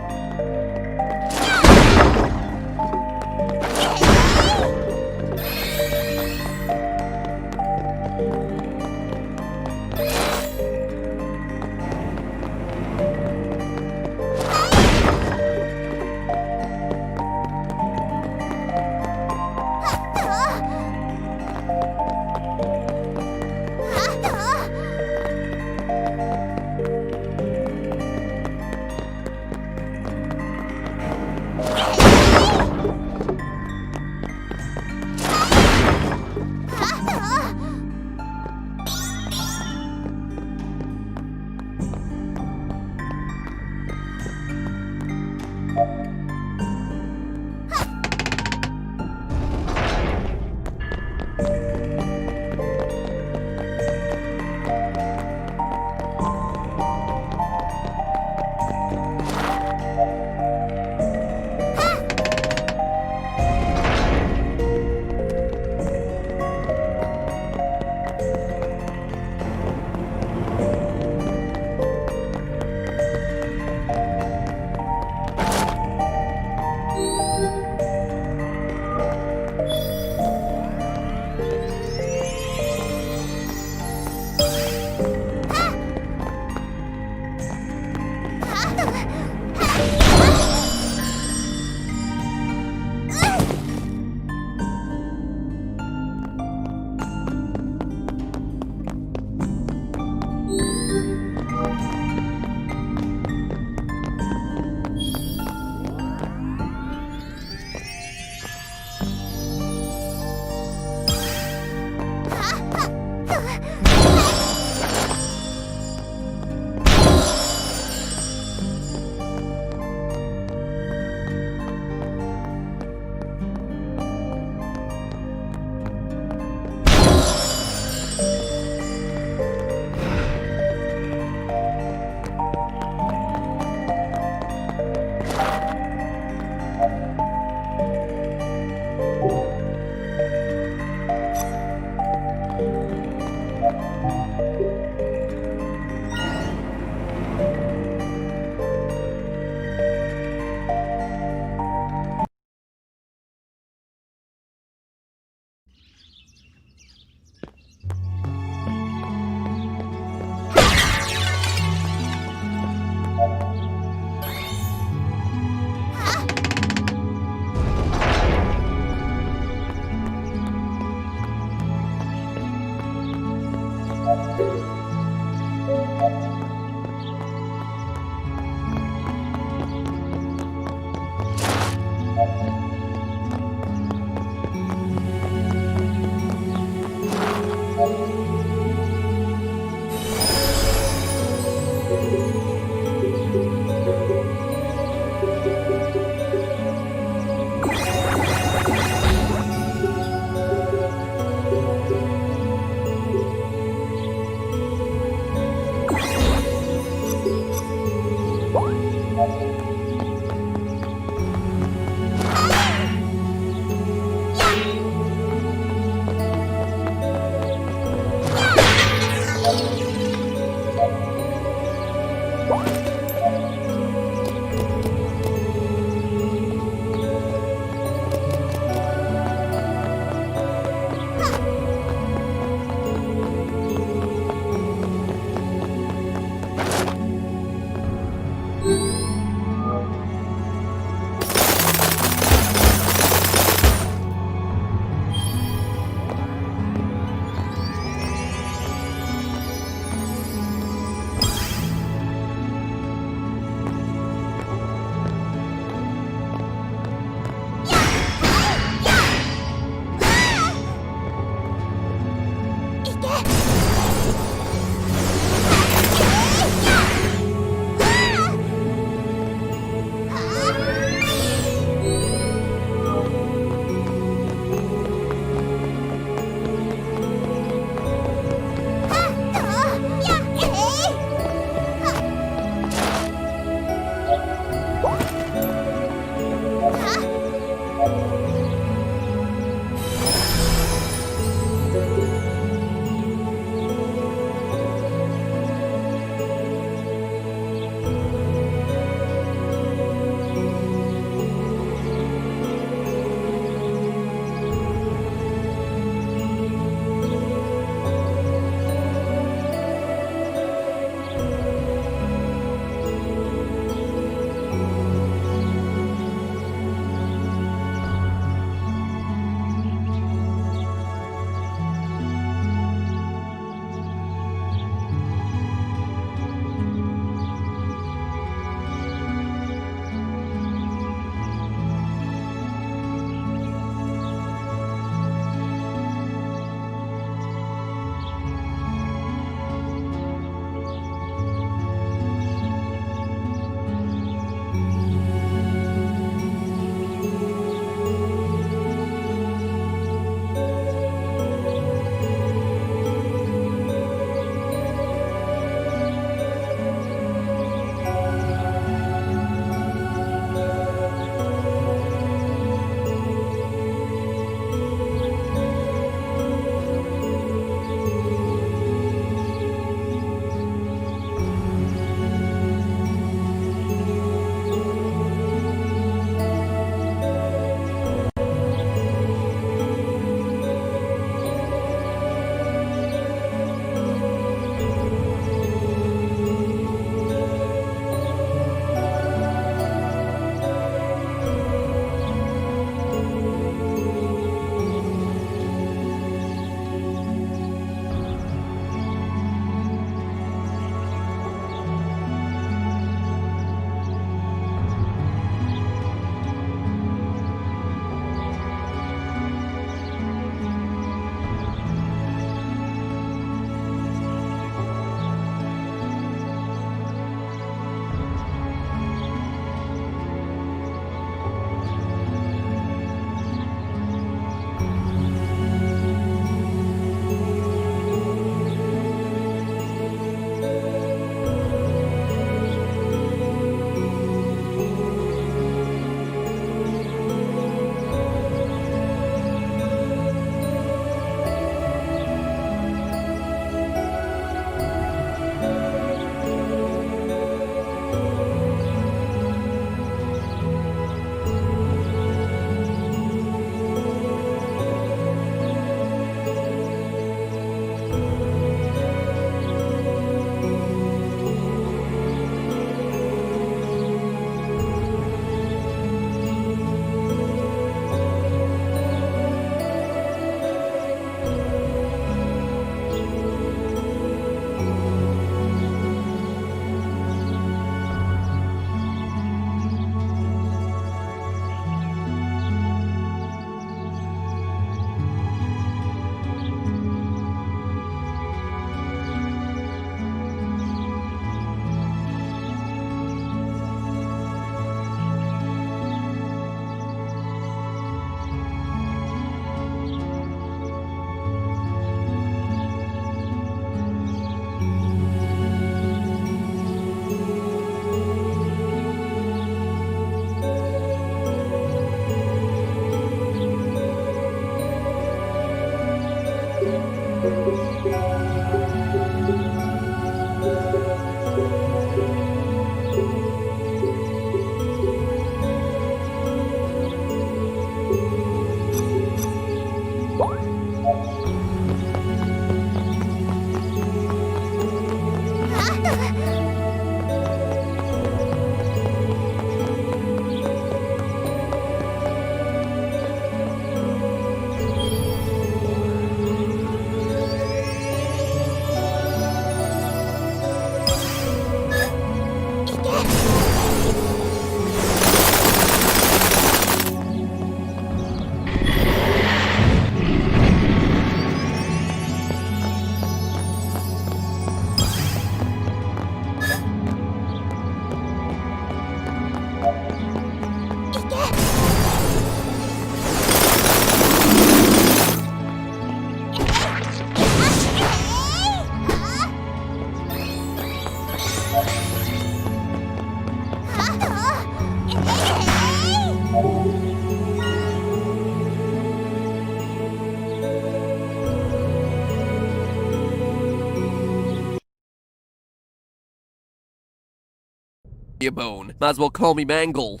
a bone. Might as well call me Mangle.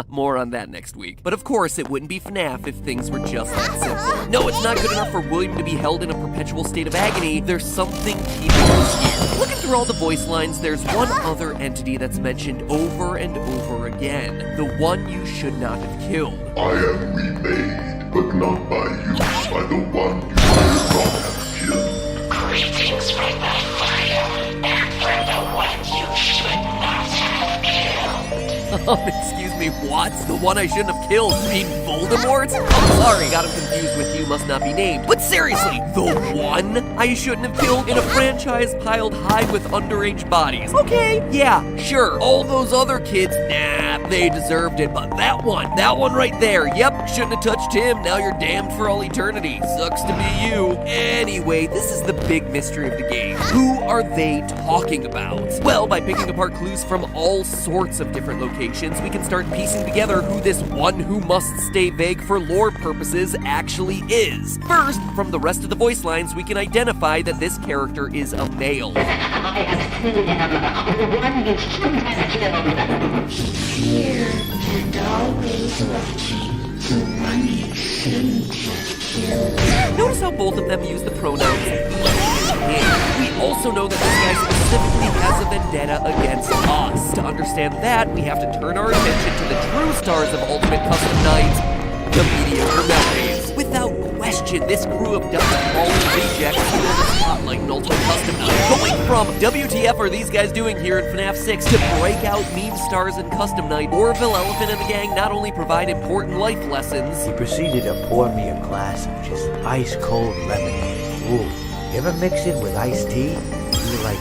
More on that next week. But of course, it wouldn't be FNAF if things were just that simple. No, it's not good enough for William to be held in a perpetual state of agony. There's something keeping us here. Looking through all the voice lines, there's one other entity that's mentioned over and over again. The one you should not have killed. I am remade, but not by you, by the one you should not have killed. Greetings from the fire, and from the one you should not have killed. Excuse me, what? The one I shouldn't have killed? You mean Voldemort? Oh, sorry, got him confused with You Must Not Be Named. But seriously, the one I shouldn't have killed in a franchise piled high with underage bodies. Okay, yeah, sure. All those other kids, nah, they deserved it. But that one right there, yep, shouldn't have touched him. Now you're damned for all eternity. Sucks to be you. Anyway, this is the big mystery of the game. Who are they talking about? Well, by picking apart clues from all sorts of different locations, we can start piecing together who this one who must stay vague for lore purposes actually is. First, from the rest of the voice lines, we can identify that this character is a male. I am the one you should have killed. Here and always watching, the one you shouldn't have killed. Notice how both of them use the pronouns he and him. We also know that this guy specifically has a vendetta against us. To understand that, we have to turn our attention to the true stars of Ultimate Custom Night, the mediocre melodies. Without question, this crew of dumb rejects steal the spotlight in Ultimate Custom Night. Going from WTF are these guys doing here in FNAF 6 to break out meme stars in Custom Night, Orville Elephant and the gang not only provide important life lessons, He proceeded to pour me a glass of just ice-cold lemonade. Ooh, you ever mix it with iced tea? You're like,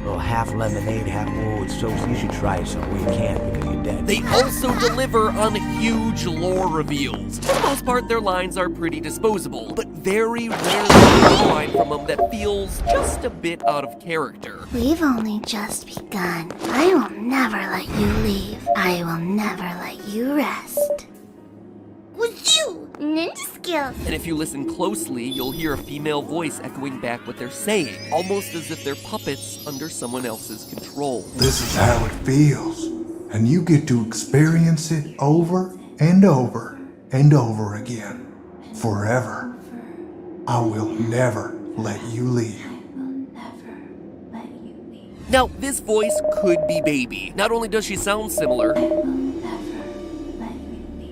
well, half lemonade, half, ooh, it's so, you should try it some. Well, you can't because you're dead. they also deliver on huge lore reveals. For the most part, their lines are pretty disposable, but very rarely is a line from them that feels just a bit out of character. We've only just begun. I will never let you leave. I will never let you rest. Was you ninja skills? And if you listen closely, you'll hear a female voice echoing back what they're saying, almost as if they're puppets under someone else's control. This is how it feels, and you get to experience it over and over and over again, forever. I will never let you leave. Now, this voice could be Baby. Not only does she sound similar,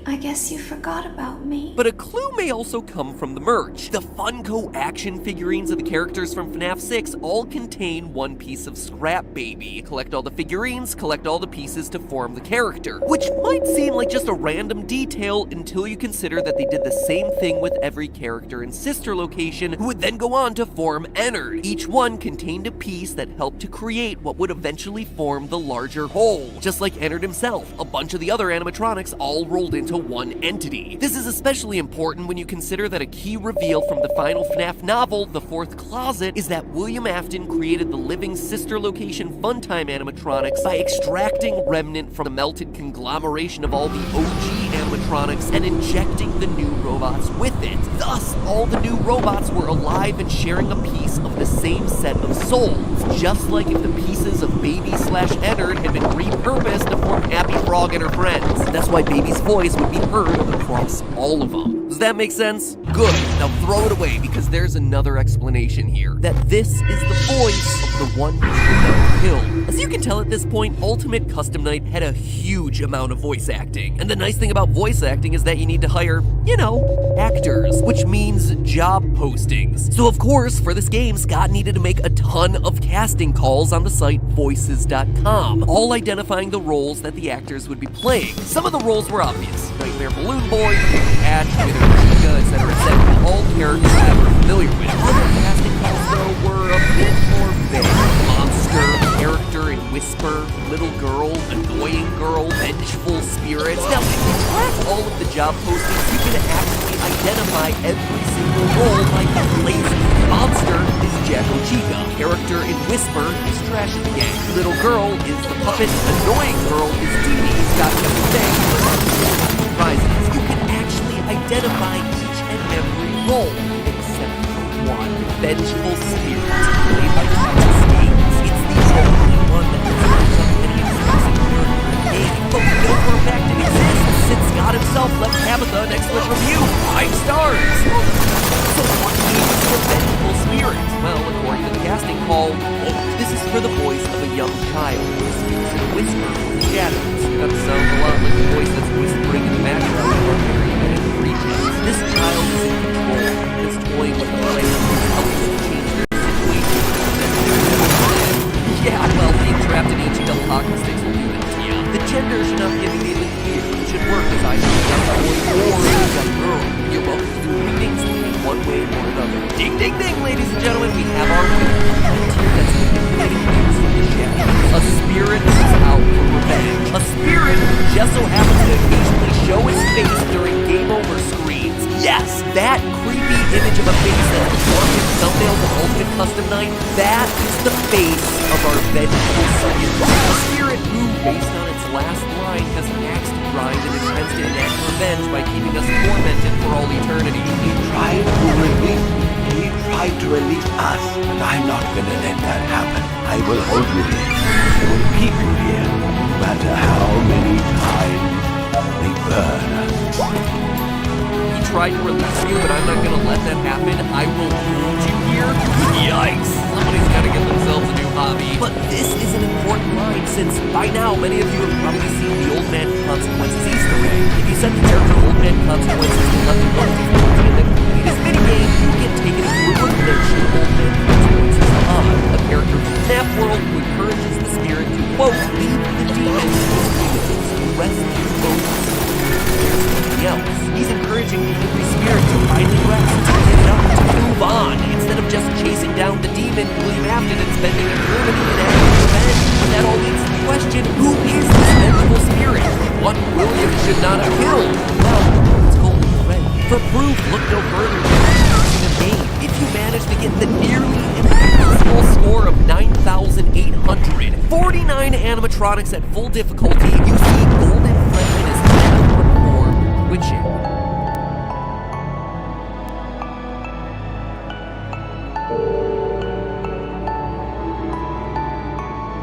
I guess you forgot about me. but a clue may also come from the merch. The Funko action figurines of the characters from FNAF 6 all contain one piece of Scrap Baby. Collect all the figurines, collect all the pieces to form the character, which might seem like just a random detail until you consider that they did the same thing with every character in Sister Location, who would then go on to form Ennard. Each one contained a piece that helped to create what would eventually form the larger whole. Just like Ennard himself, a bunch of the other animatronics all rolled into one entity. This is especially important when you consider that a key reveal from the final FNAF novel, The Fourth Closet, is that William Afton created the living Sister Location Funtime animatronics by extracting remnant from the melted conglomeration of all the OG animatronics and injecting the new robots with it. Thus, all the new robots were alive and sharing a piece of the same set of souls, just like if the pieces of Baby/Ennard had been repurposed to form Happy Frog and her friends. That's why Baby's voice would be heard across all of them. Does that make sense? Good. Now throw it away, because there's another explanation here. That this is the voice of the one who should not kill. As you can tell at this point, Ultimate Custom Night had a huge amount of voice acting. And the nice thing about voice acting is that you need to hire, you know, actors, which means job postings. So of course, for this game, Scott needed to make a ton of casting calls on the site voices.com, all identifying the roles that the actors would be playing. Some of the roles were obvious. Nightmare Balloon Boy, Patch, Wither Chica, etc., all characters that we're familiar with. Other casting calls, though, were a bit more vague. Monster, character in Whisper, Little Girl, Annoying Girl, Vengeful Spirits. Now, if you track all of the job postings, you can actually identify every single role by blazing. Monster is Jacko Chica. Character in Whisper is Trash the Gang. Little Girl is the puppet. Annoying Girl is Dee Dee. Scott kept saying, surprises. You can actually identify each and every role, except for one. Vengeful Spirit, played by Travis Gaines. It's the only one that doesn't have any explicit character excellent review, 5 stars. So what is the vengeful spirit? Well, according to the casting call, this is for the voice of a young child who speaks in a whisper from the shadows. That sounds a lot like the voice that's whispering in the background of our very minute pretense. This child is in control, is toying with the plan to help them change their situation. Yeah, well, being trapped in HL hockey sticks will do that. Yeah. The gender should not be immediately clear. It should work as either a young boy or a young girl. You're welcome to do readings one way or another. Ding, ding, ding, ladies and gentlemen, we have our winner. That's manipulating things from the shadows. A spirit is out for revenge. A spirit who just so happens to occasionally show his face during game over screens. Yes, that creepy image of a face that is on his thumbnails of Ultimate Custom Night, that is the face of our vengeful spirit. A spirit who, based on its last line, has an axe to grind and intends to enact revenge by keeping us tormented for all eternity. He tried to release us, but I'm not gonna let that happen. I will hold you here. I will keep you here, no matter how many times they burn us. He tried to release you, but I'm not gonna let that happen. I will hold you here. Yikes! Somebody's gotta get themselves a new hobby. But this is an important line, since by now many of you have probably seen the Old Man Consequences Easter egg. If you set the character Old Man Consequences to level 1 difficulty and then complete this minigame, you get taken through a glitch to Old Man Consequences on, a character from Snap World who encourages the spirit to, quote, leave the demons to rest his bones. There's nothing else. He's encouraging the angry spirit to finally rest, to get up, to move on, instead of just chasing down the demon William Afton and spending eternity in active revenge. But that all leads to the question, who is this vengeful spirit? One William should not have killed. Well, it's Golden Freddy. For proof, look no further than the game. If you manage to get the nearly impossible score of 9,800, 49 animatronics at full difficulty, you see Golden Freddy in his form, twitching.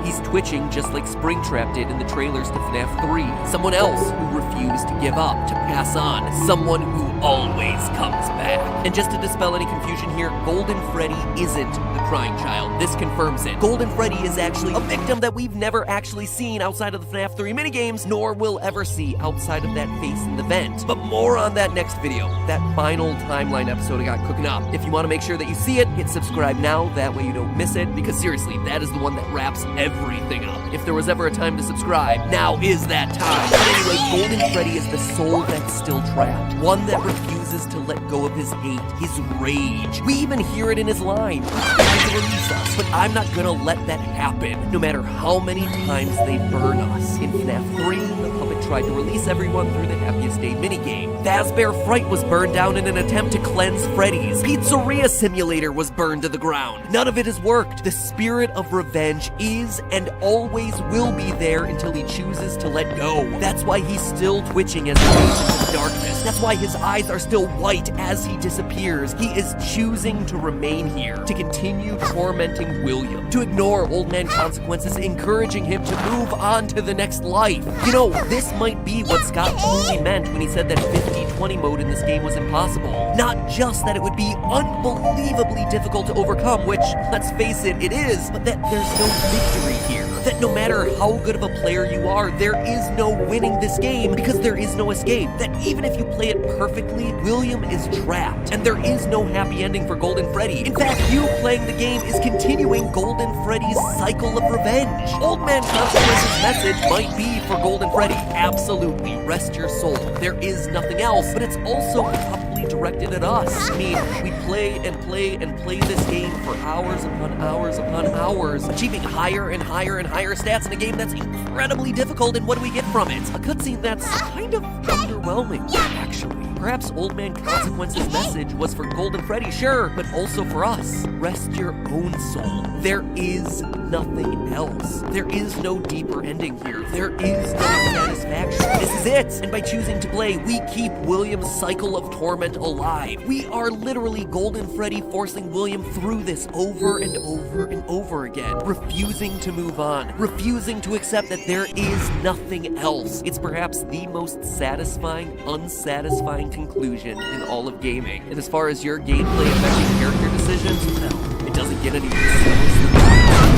He's twitching just like Springtrap did in the trailers to FNAF 3. Someone else who refused to give up, to pass on. Someone who always comes back. And just to dispel any confusion here, Golden Freddy isn't the crying child. This confirms it. Golden Freddy is actually a victim that we've never actually seen outside of the FNAF 3 minigames, nor will ever see outside of that face in the vent. But more on that next video, that final timeline episode I got cooking up. If you want to make sure that you see it, hit subscribe now, that way you don't miss it, because seriously, that is the one that wraps everything up. If there was ever a time to subscribe, now is that time. But anyway, Golden Freddy is the soul that's still trapped, one that refuses to let go of his hate, his rage. We even hear it in his line. He's trying to release us, but I'm not gonna let that happen, no matter how many times they burn us. In FNAF 3, the puppet tried to release everyone through the Happiest Day minigame. Fazbear Fright was burned down in an attempt to cleanse Freddy's. Pizzeria Simulator was burned to the ground. None of it has worked. The spirit of revenge is and always will be there until he chooses to let go. That's why he's still twitching as he fades into darkness. That's why his eyes are still white as he disappears. He is choosing to remain here, to continue tormenting William, to ignore Old Man Consequences, encouraging him to move on to the next life. You know, this might be what Scott truly meant when he said that 50-20 mode in this game was impossible. Not just that it would be unbelievably difficult to overcome, which, let's face it, it is, but that there's no victory here. That no matter how good of a player you are, there is no winning this game because there is no escape. That even if you play it perfectly, William is trapped, and there is no happy ending for Golden Freddy. In fact, you playing the game is continuing Golden Freddy's cycle of revenge. Old Man Consequence's message might be for Golden Freddy, absolutely, rest your soul. There is nothing else, but it's also probably directed at us. I mean, we play and play and play this game for hours upon hours upon hours, achieving higher and higher and higher stats in a game that's incredibly difficult, and what do we get from it? A cutscene that's kind of underwhelming, actually. Perhaps Old Man Consequence's message was for Golden Freddy, sure, but also for us. Rest your own soul. There is nothing else. There is no deeper ending here. There is no satisfaction. This is it! And by choosing to play, we keep William's cycle of torment burnt alive. We are literally Golden Freddy forcing William through this over and over and over again, refusing to move on, refusing to accept that there is nothing else. It's perhaps the most satisfying, unsatisfying conclusion in all of gaming. And as far as your gameplay affecting character decisions, well, it doesn't get any worse than that.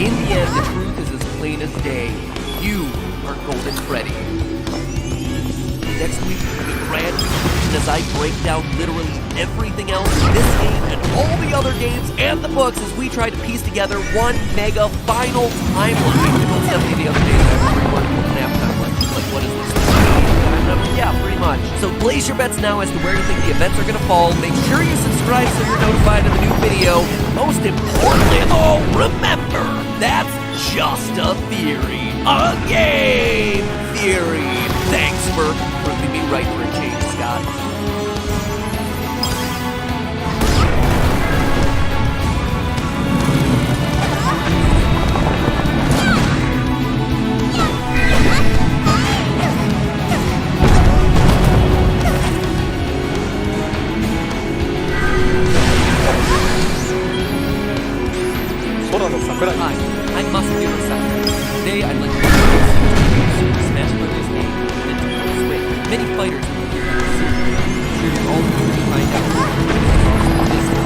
In the end, the truth is as plain as day. You are Golden Freddy. Next week, the grand conclusion as I break down literally everything else in this game and all the other games and the books as we try to piece together one mega final timeline. I told Stephanie the other day that I was reworking the FNAF timeline. She's like, what is this? Yeah, pretty much. So place your bets now as to where you think the events are gonna fall. Make sure you subscribe so you're notified of the new video. And most importantly, remember, that's just a theory. A game theory. Thanks for proving me right for a change, Scott. Hi, I'm Masahiro Sakurai. Today I'd like to introduce you to Smash Bros. game and to Switch. Many fighters will appear in the series. I'm sure you're all eager to find out what this is.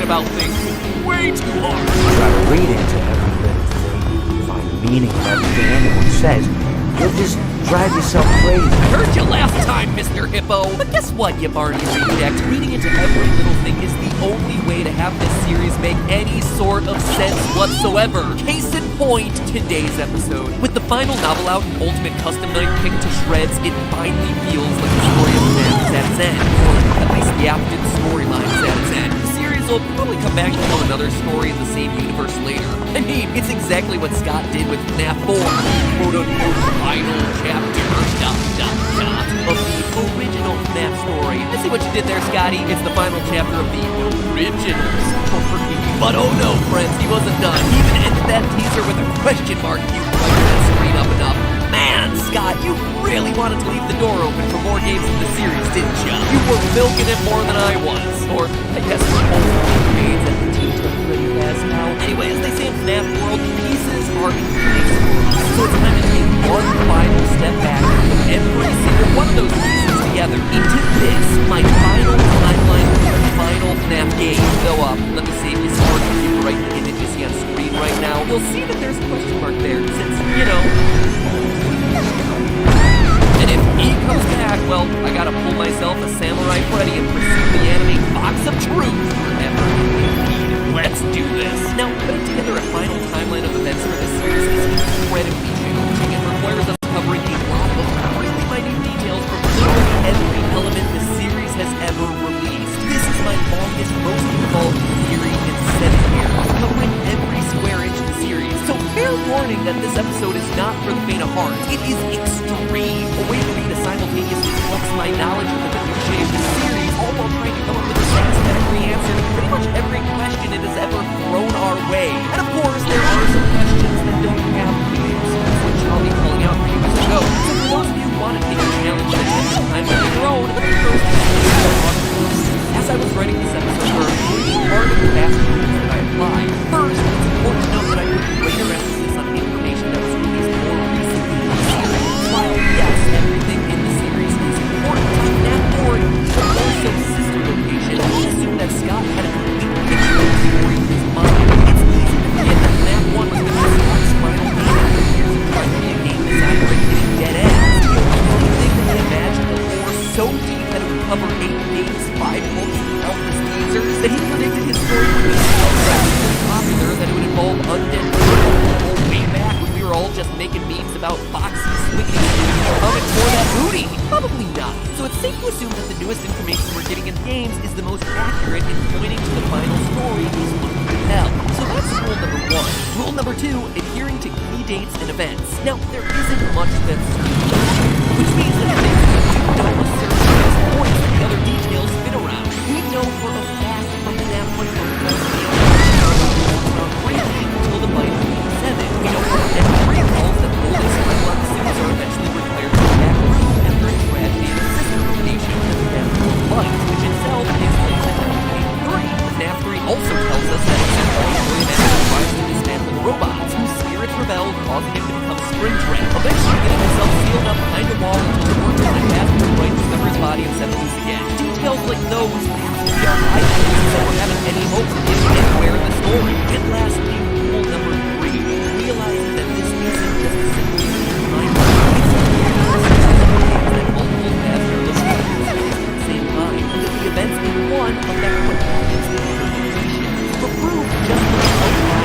About things way too hard. Try to read into every little thing, find meaning in everything anyone says. You'll just drive yourself crazy. I heard you last time, Mr. Hippo. But guess what, you Barney reject? Reading into every little thing is the only way to have this series make any sort of sense whatsoever. Case in point, today's episode. With the final novel out and Ultimate Custom Night picked to shreds, it finally feels like the story of FNAF is at its end. Or at least the Afton storyline is at its end. Will probably come back to tell another story in the same universe later. I mean, it's exactly what Scott did with FNAF 4, quote-unquote final chapter, of the original FNAF story. I see what you did there, Scotty. It's the final chapter of the original story. But oh no, friends, he wasn't done. He even ended that teaser with a question mark if you brighten that screen up enough. Man, Scott, you really wanted to leave the door open for more games in the series, didn't you? You were milking it more than I was. Or, I guess, we're both grades at the team took pretty fast now. Anyway, as they say in FNAF World, pieces are in place. So it's time to take one final step back and put every single one of those pieces together into this, my final timeline for the final FNAF game. So, let me save you some more if you write the image you see on screen right now. You'll see that there's a question mark there, since, you know... And if he comes back, well, I gotta pull myself a Samurai Freddy and pursue the anime box of truth forever. Let's do this. Now, putting together a final timeline of events for this series is incredibly challenging and requires us covering a lot of really minute details from literally every element the series has ever released. This is my longest, most involved theory in 7 years, covering every square inch of the series. So fair warning that this episode is not for the faint of heart. It is extreme. A way for me to simultaneously flex my knowledge of the minutiae of the series all while trying to come up with a satisfactory answer to pretty much every question it has ever thrown our way. And of course, there are some questions that don't have clues, which I'll be calling out for you as we go. So for those of you who want to take a challenge and attempt to time on your own, let me first as I was writing this episode, there are three part of the fast rules that I applied. First, it's important to note that I put greater emphasis on information that was released more recently in the series. While, yes, everything in the series is important, that board is also sister location. I assume that Scott had a complete picture of the story in his mind. It's easy to forget that that one was going to be Scott's final game after years of trying to be a game designer and hitting dead ends. The only thing that he imagined a lore so deep that it would cover 8 games, 5 books, and countless teasers, that he predicted his story would be so rapidly popular that it would involve undead people way back when we were all just making memes about Foxy Swiggity coming for that booty. Probably not. So it's safe to assume that the newest information we're getting in games is the most accurate in pointing to the final story he's looking to tell. So that's rule number 1. Rule number 2, adhering to key dates and events. Now, there isn't much that's certain, which means that things that we know a certain points that the other details fit around. We know for a fact from the NAF 1 until the bite of 7. We know from M3 calls that golden Skylock suits are eventually required to come back after a tragedy in the sister location of the NAF bite, which itself takes place in FNAF 3. FNAF 3 also tells us that William tries to dismantle robots whose spirits rebel, causing him to become Springtrap, eventually getting himself sealed up behind a wall until the workers and Casper White discover his body and set loose again. Details like those have to be our eyewitnesses that we're having any hope of getting anywhere in the story. And lastly, rule number 3, realizing that this isn't just a simple timeline. It's that multiple paths are listed at the same time, and that the events in one affect what happens in the other location. For proof, just look at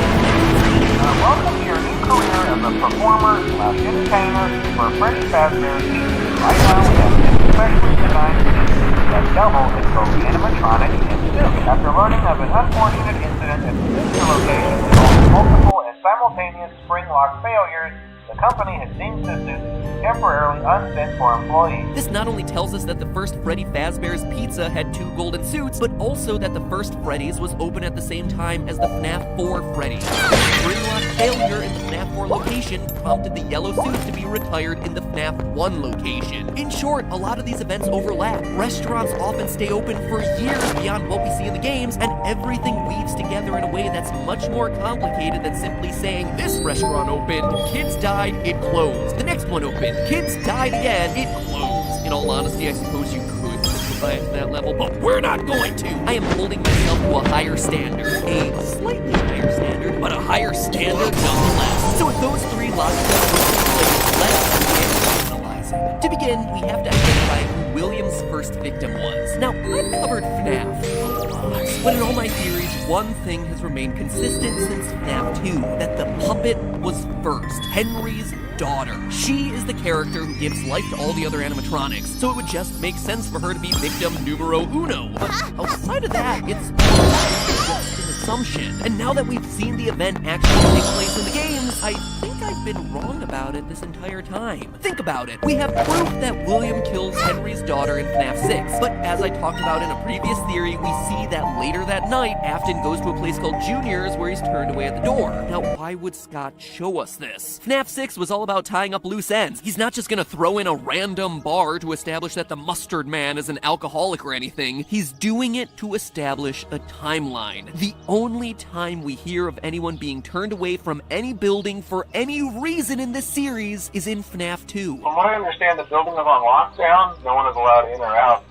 Welcome to your new career as a performer/entertainer for Freddy Fazbear's Pizza. Right now we have 6 specially designed scenes that double as both animatronic and suit. After learning of an unfortunate incident at the sister location involving multiple and simultaneous spring lock failures, the company has deemed the suits temporarily unfit for employees. This not only tells us that the first Freddy Fazbear's Pizza had 2 golden suits, but also that the first Freddy's was open at the same time as the FNAF 4 Freddy's. The spring lock failure in the FNAF 4 location prompted the yellow suits to be retired in the FNAF 1 location. In short, a lot of these events overlap. Restaurants often stay open for years beyond what we see in the games, and everything weaves together in a way that's much more complicated than simply saying, this restaurant opened, kids died, it closed. The next one opened, kids died again, it closed. In all honesty, I suppose you could simplify it to that level, but we're not going to. I am holding myself to a higher standard. A slightly higher standard, but a higher standard nonetheless. So with those 3 logical rules, let's analyze it. To begin, we have to identify who William's first victim was. Now, I've covered FNAF a lot, but in all my theories, one thing has remained consistent since FNAF 2, that the puppet was first. Henry's daughter. She is the character who gives life to all the other animatronics, so it would just make sense for her to be victim numero uno. But outside of that, it's just an assumption. And now that we've seen the event actually take place in the games, I think I've been wrong about it this entire time. Think about it. We have proof that William kills Henry's daughter in FNAF 6, but as I talked about in a previous theory, we see that later that night, Afton goes to a place called Junior's where he's turned away at the door. Now, why would Scott show us this? FNAF 6 was all about tying up loose ends. He's not just gonna throw in a random bar to establish that the Mustard Man is an alcoholic or anything. He's doing it to establish a timeline. The only time we hear of anyone being turned away from any building for any reason in this series is in FNAF 2. From what I understand, the building is on lockdown. No one is allowed in or out,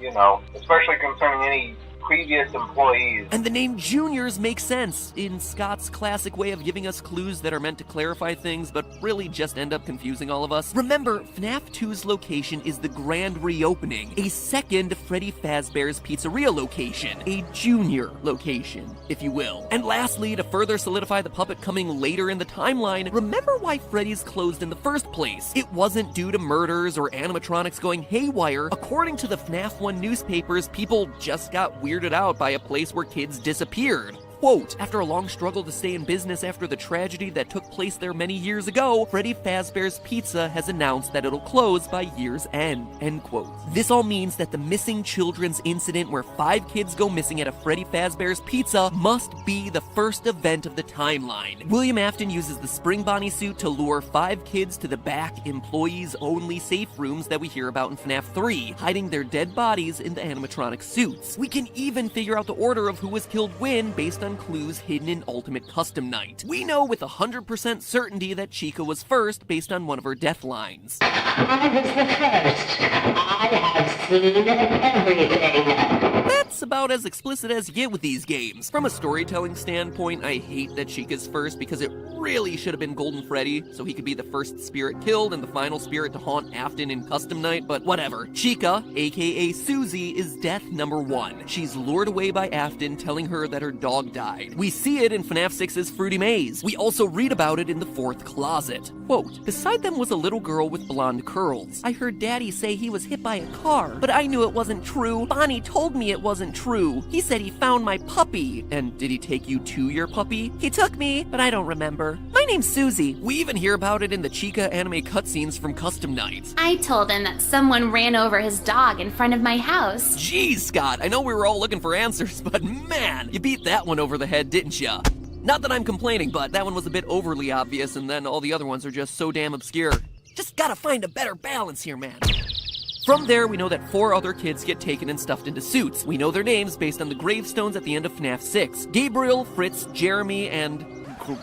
especially concerning any previous employees. And the name Juniors makes sense in Scott's classic way of giving us clues that are meant to clarify things but really just end up confusing all of us. Remember, FNAF 2's location is the grand reopening, a second Freddy Fazbear's Pizzeria location, a junior location, if you will. And lastly, to further solidify the puppet coming later in the timeline, remember why Freddy's closed in the first place. It wasn't due to murders or animatronics going haywire. According to the FNAF 1 newspapers, people just got weirded out by a place where kids disappeared. quote, after a long struggle to stay in business after the tragedy that took place there many years ago, Freddy Fazbear's Pizza has announced that it'll close by year's end, end quote. This all means that the missing children's incident where 5 kids go missing at a Freddy Fazbear's Pizza must be the first event of the timeline. William Afton uses the Spring Bonnie suit to lure 5 kids to the back employees-only safe rooms that we hear about in FNAF 3, hiding their dead bodies in the animatronic suits. We can even figure out the order of who was killed when based on clues hidden in Ultimate Custom Night. We know with 100% certainty that Chica was first based on one of her death lines. I was the first. I have seen everything. That's about as explicit as you get with these games. From a storytelling standpoint, I hate that Chica's first because it really should have been Golden Freddy, so he could be the first spirit killed and the final spirit to haunt Afton in Custom Night, but whatever. Chica, aka Susie, is death number 1. She's lured away by Afton, telling her that her dog died. We see it in FNAF 6's Fruity Maze. We also read about it in the 4th closet. Quote, beside them was a little girl with blonde curls. I heard Daddy say he was hit by a car, but I knew it wasn't true. Bonnie told me it wasn't true. He said he found my puppy. And did he take you to your puppy? He took me, but I don't remember. My name's Susie. We even hear about it in the Chica anime cutscenes from Custom Night. I told him that someone ran over his dog in front of my house. Jeez, Scott, I know we were all looking for answers, but man, you beat that one over the head, didn't ya? Not that I'm complaining, but that one was a bit overly obvious, and then all the other ones are just so damn obscure. Just gotta find a better balance here, man. From there, we know that 4 other kids get taken and stuffed into suits. We know their names based on the gravestones at the end of FNAF 6. Gabriel, Fritz, Jeremy, and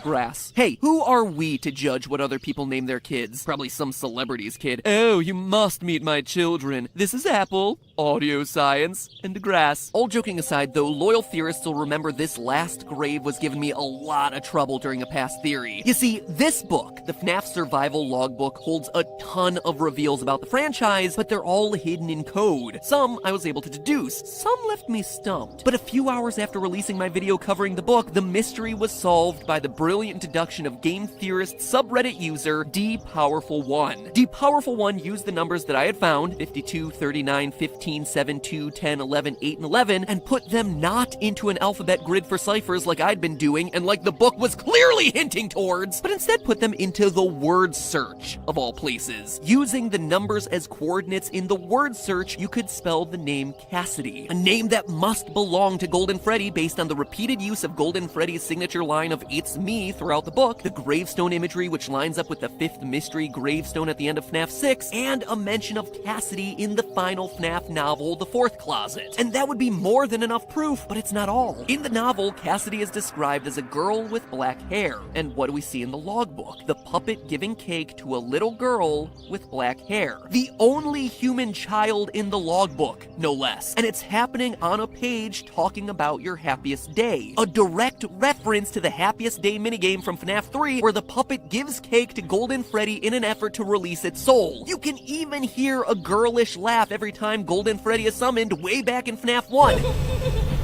Grass. Hey, who are we to judge what other people name their kids? Probably some celebrity's kid. Oh, you must meet my children. This is Apple, Audio Science, and Grass. All joking aside, though, loyal theorists will remember this last grave was giving me a lot of trouble during a past theory. You see, this book, the FNAF Survival Logbook, holds a ton of reveals about the franchise, but they're all hidden in code. Some I was able to deduce, some left me stumped. But a few hours after releasing my video covering the book, the mystery was solved by the brilliant deduction of game theorist subreddit user DPowerful1. DPowerful1 used the numbers that I had found, 52, 39, 15, 7, 2, 10, 11, 8, and 11, and put them not into an alphabet grid for ciphers like I'd been doing and like the book was clearly hinting towards, but instead put them into the word search, of all places. Using the numbers as coordinates in the word search, you could spell the name Cassidy, a name that must belong to Golden Freddy based on the repeated use of Golden Freddy's signature line of "It's me" throughout the book, the gravestone imagery which lines up with the 5th mystery gravestone at the end of FNAF 6, and a mention of Cassidy in the final FNAF novel, The 4th Closet. And that would be more than enough proof, but it's not all. In the novel, Cassidy is described as a girl with black hair. And what do we see in the logbook? The puppet giving cake to a little girl with black hair. The only human child in the logbook, no less. And it's happening on a page talking about your happiest day. A direct reference to the happiest day minigame from FNAF 3, where the puppet gives cake to Golden Freddy in an effort to release its soul. You can even hear a girlish laugh every time Golden Freddy is summoned way back in FNAF 1.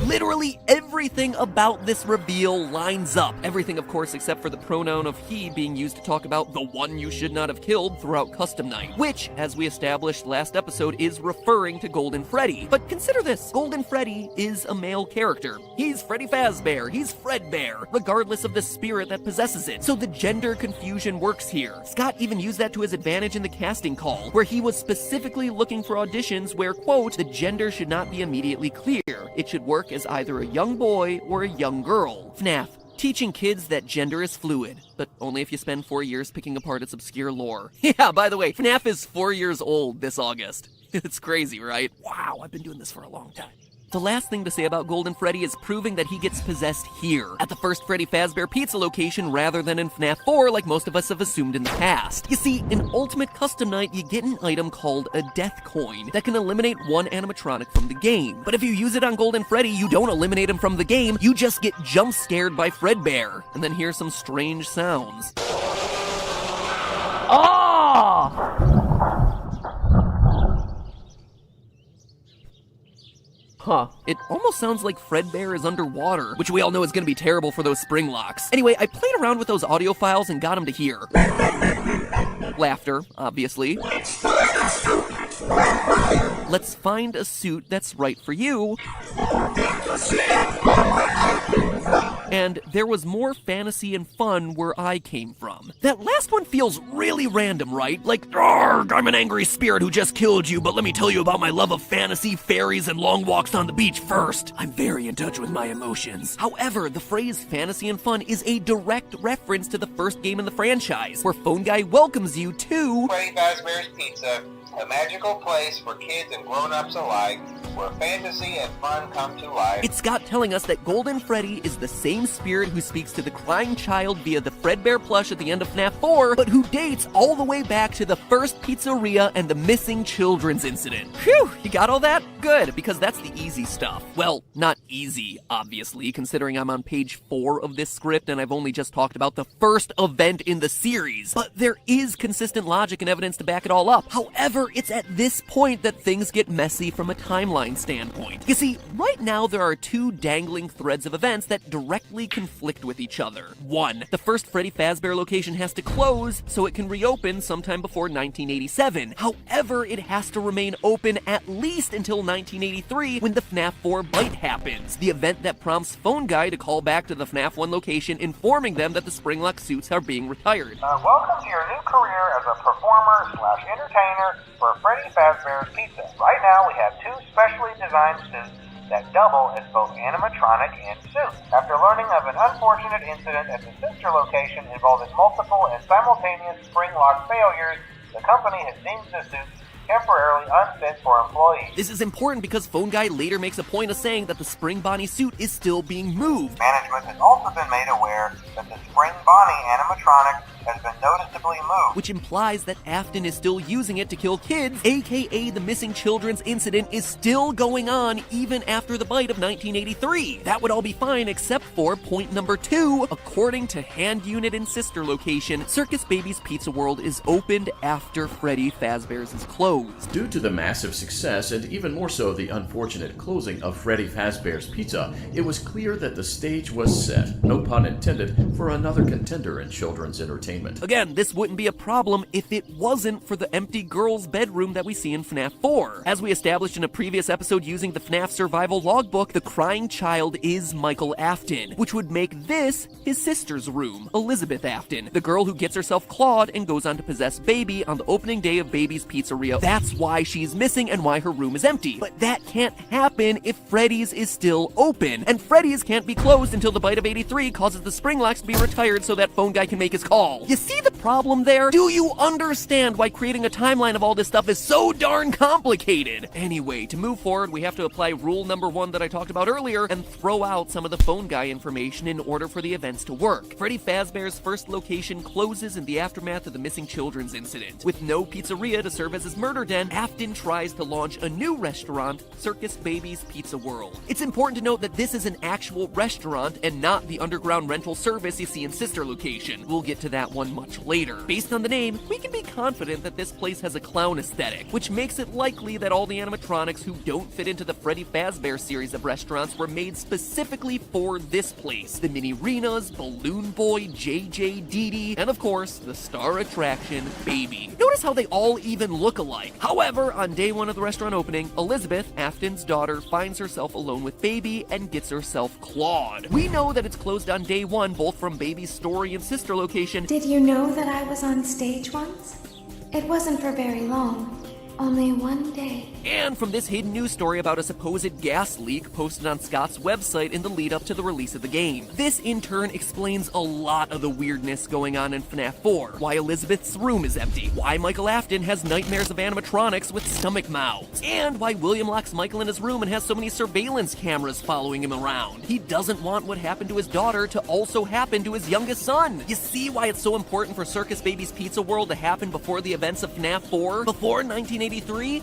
Literally everything about this reveal lines up. Everything, of course, except for the pronoun of he being used to talk about the one you should not have killed throughout Custom Night, which, as we established last episode, is referring to Golden Freddy. But consider this, Golden Freddy is a male character. He's Freddy Fazbear, he's Fredbear, regardless of the spirit that possesses it. So the gender confusion works here. Scott even used that to his advantage in the casting call, where he was specifically looking for auditions where, quote, the gender should not be immediately clear. It should work as either a young boy or a young girl. FNAF, teaching kids that gender is fluid, but only if you spend 4 years picking apart its obscure lore. Yeah, by the way, FNAF is 4 years old this August. It's crazy, right? Wow, I've been doing this for a long time. The last thing to say about Golden Freddy is proving that he gets possessed here, at the first Freddy Fazbear Pizza location rather than in FNAF 4 like most of us have assumed in the past. You see, in Ultimate Custom Night, you get an item called a death coin that can eliminate one animatronic from the game. But if you use it on Golden Freddy, you don't eliminate him from the game, you just get jump scared by Fredbear, and then hear some strange sounds. Ah! Huh. It almost sounds like Fredbear is underwater, which we all know is going to be terrible for those spring locks. Anyway, I played around with those audio files and got him to hear. Laughter, obviously. Let's find a suit that's right for you. and there was more fantasy and fun where I came from. That last one feels really random, right? Like, "Arrgh, I'm an angry spirit who just killed you, but let me tell you about my love of fantasy, fairies, and long walks on the beach first. I'm very in touch with my emotions." However, the phrase fantasy and fun is a direct reference to the first game in the franchise, where Phone Guy welcomes you to Freddy Fazbear's Pizza, a magical place for kids and grown-ups alike, where fantasy and fun come to life. It's Scott telling us that Golden Freddy is the same spirit who speaks to the crying child via the Fredbear plush at the end of FNAF 4, but who dates all the way back to the first pizzeria and the missing children's incident. Phew, you got all that? Good, because that's the easy stuff. Well, not easy, obviously, considering I'm on page 4 of this script and I've only just talked about the first event in the series. But there is consistent logic and evidence to back it all up. However, it's at this point that things get messy from a timeline standpoint. You see, right now there are two dangling threads of events that directly conflict with each other. One, the first Freddy Fazbear location has to close so it can reopen sometime before 1987. However, it has to remain open at least until 1983 when the FNAF 4 bite happens, the event that prompts Phone Guy to call back to the FNAF 1 location informing them that the Springlock suits are being retired. Welcome to your new career as a performer/entertainer for Freddy Fazbear's Pizza. Right now we have two specially designed suits that double as both animatronic and suit. After learning of an unfortunate incident at the sister location involving multiple and simultaneous spring lock failures, the company has deemed the suits temporarily unfit for employees. This is important because Phone Guy later makes a point of saying that the Spring Bonnie suit is still being moved. Management has also been made aware that the Spring Bonnie animatronic has been noticeably moved, which implies that Afton is still using it to kill kids, aka the missing children's incident is still going on even after the bite of 1983. That would all be fine except for point number 2. According to Hand Unit and Sister Location, Circus Baby's Pizza World is opened after Freddy Fazbear's is closed. Due to the massive success, and even more so the unfortunate closing of Freddy Fazbear's Pizza, it was clear that the stage was set, no pun intended, for another contender in children's entertainment. Again, this wouldn't be a problem if it wasn't for the empty girl's bedroom that we see in FNAF 4. As we established in a previous episode using the FNAF survival logbook, the crying child is Michael Afton, which would make this his sister's room, Elizabeth Afton, the girl who gets herself clawed and goes on to possess Baby on the opening day of Baby's Pizzeria. That's why she's missing and why her room is empty. But that can't happen if Freddy's is still open, and Freddy's can't be closed until the bite of 83 causes the spring locks to be retired so that Phone Guy can make his call. You see the problem there? Do you understand why creating a timeline of all this stuff is so darn complicated? Anyway, to move forward, we have to apply rule number 1 that I talked about earlier and throw out some of the Phone Guy information in order for the events to work. Freddy Fazbear's first location closes in the aftermath of the missing children's incident. With no pizzeria to serve as his murder den, Afton tries to launch a new restaurant, Circus Baby's Pizza World. It's important to note that this is an actual restaurant and not the underground rental service you see in Sister Location. We'll get to that one much later. Based on the name, we can be confident that this place has a clown aesthetic, which makes it likely that all the animatronics who don't fit into the Freddy Fazbear series of restaurants were made specifically for this place. The Mini-Renas, Balloon Boy, JJ, Dee Dee, and of course, the star attraction, Baby. Notice how they all even look alike. However, on day 1 of the restaurant opening, Elizabeth, Afton's daughter, finds herself alone with Baby and gets herself clawed. We know that it's closed on day 1, both from Baby's story and Sister Location. Did you know that I was on stage once? It wasn't for very long. Only one day. And from this hidden news story about a supposed gas leak posted on Scott's website in the lead up to the release of the game. This in turn explains a lot of the weirdness going on in FNAF 4. Why Elizabeth's room is empty. Why Michael Afton has nightmares of animatronics with stomach mouths. And why William locks Michael in his room and has so many surveillance cameras following him around. He doesn't want what happened to his daughter to also happen to his youngest son. You see why it's so important for Circus Baby's Pizza World to happen before the events of FNAF 4? Before 1983?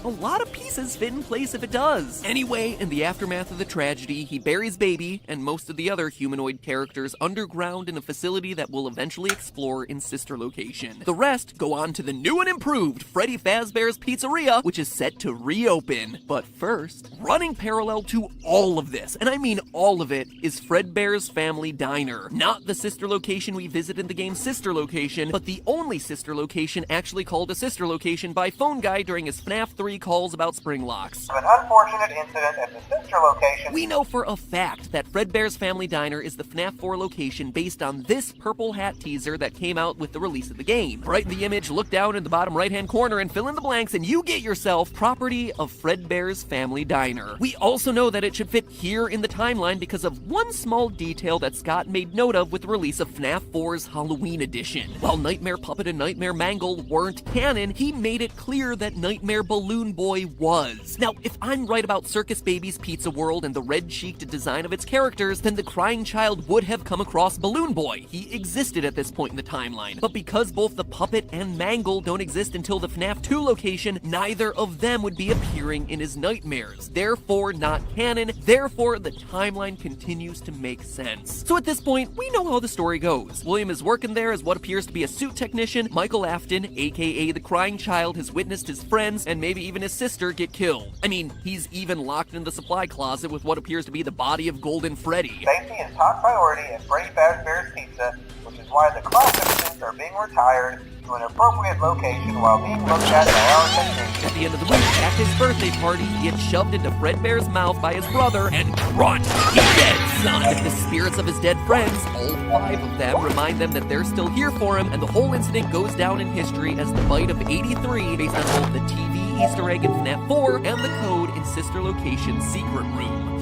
A lot of pieces fit in place if it does. Anyway, in the aftermath of the tragedy, he buries Baby and most of the other humanoid characters underground in a facility that we'll eventually explore in Sister Location. The rest go on to the new and improved Freddy Fazbear's Pizzeria, which is set to reopen. But first, running parallel to all of this, and I mean all of it, is Fredbear's Family Diner. Not the sister location we visit in the game's Sister Location, but the only sister location actually called a sister location by Phone Guy during as FNAF 3 calls about spring locks. An unfortunate incident at the sister location. We know for a fact that Fredbear's Family Diner is the FNAF 4 location based on this purple hat teaser that came out with the release of the game. Right in the image, look down in the bottom right-hand corner and fill in the blanks, and you get yourself property of Fredbear's Family Diner. We also know that it should fit here in the timeline because of one small detail that Scott made note of with the release of FNAF 4's Halloween edition. While Nightmare Puppet and Nightmare Mangle weren't canon, he made it clear that Nightmare Balloon Boy was. Now, if I'm right about Circus Baby's Pizza World and the red-cheeked design of its characters, then the crying child would have come across Balloon Boy. He existed at this point in the timeline. But because both the puppet and Mangle don't exist until the FNAF 2 location, neither of them would be appearing in his nightmares. Therefore, not canon. Therefore, the timeline continues to make sense. So at this point, we know how the story goes. William is working there as what appears to be a suit technician. Michael Afton, aka the crying child, has witnessed his friends and maybe even his sister get killed. I mean, he's even locked in the supply closet with what appears to be the body of Golden Freddy. Safety is top priority at Freddy Fazbear's Pizza, which is why the classics are being retired to an appropriate location while being looked at by our technicians. At the end of the week, at his birthday party, he gets shoved into Fredbear's mouth by his brother and grunt, "He's dead, son!" The spirits of his dead friends, all 5 of them, remind them that they're still here for him, and the whole incident goes down in history as the bite of 83 based on both the TV Easter egg in FNAF 4 and the code in Sister Location's secret room.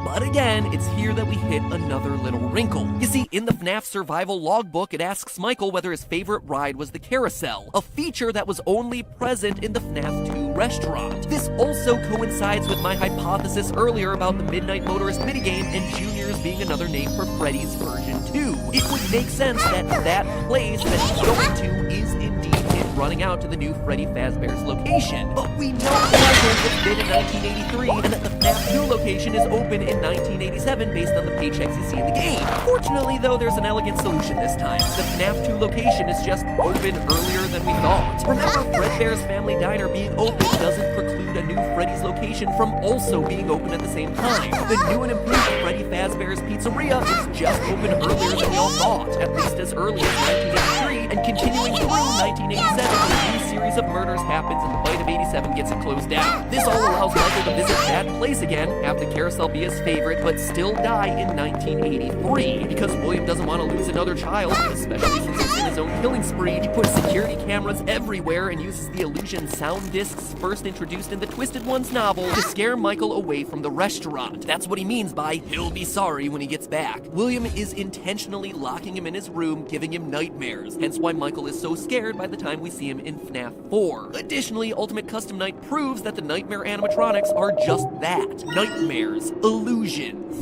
But again, it's here that we hit another little wrinkle. You see, in the FNAF survival logbook, it asks Michael whether his favorite ride was the carousel, a feature that was only present in the FNAF 2 restaurant. This also coincides with my hypothesis earlier about the Midnight Motorist minigame and Juniors being another name for Freddy's version 2. It would make sense that that place that he's going to is indeed it running out to the new Freddy Fazbear's location. But we know Fazbear's was bid in 1983 and that the FNAF 2 location is open in 1987 based on the paychecks you see in the game. Fortunately, though, there's an elegant solution this time. The FNAF 2 location is just open earlier than we thought. Remember, Fredbear's Family Diner being open doesn't preclude a new Freddy's location from also being open at the same time. The new and improved Freddy Fazbear's Pizzeria is just open earlier than we all thought, at least as early as 1983, and continuing through 1987 when a new series of murders happens and the bite of 87 gets it closed down. This all allows Michael to visit that place again, have the carousel be his favorite, but still die in 1983. Because William doesn't want to lose another child, especially since he's in his own killing spree, he puts security cameras everywhere and uses the illusion sound discs first introduced in the Twisted Ones novel to scare Michael away from the restaurant. That's what he means by he'll be sorry when he gets back. William is intentionally locking him in his room, giving him nightmares, hence why Michael is so scared by the time we see him in FNAF 4. Additionally, Ultimate Custom Night proves that the nightmare animatronics are just that, nightmares, illusions.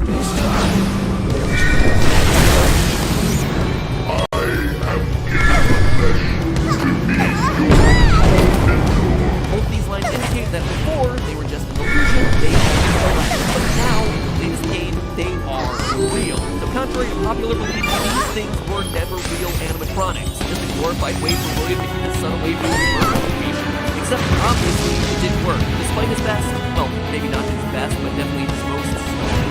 Both these lines indicate that before they were just an illusion, they were correct. But now, in this game, they are real. So contrary to popular belief, these things were never real animatronics, just a glorified way for William to keep his son away from his murder location. Except, obviously, it didn't work. Despite his best, well, maybe not his best, but definitely his most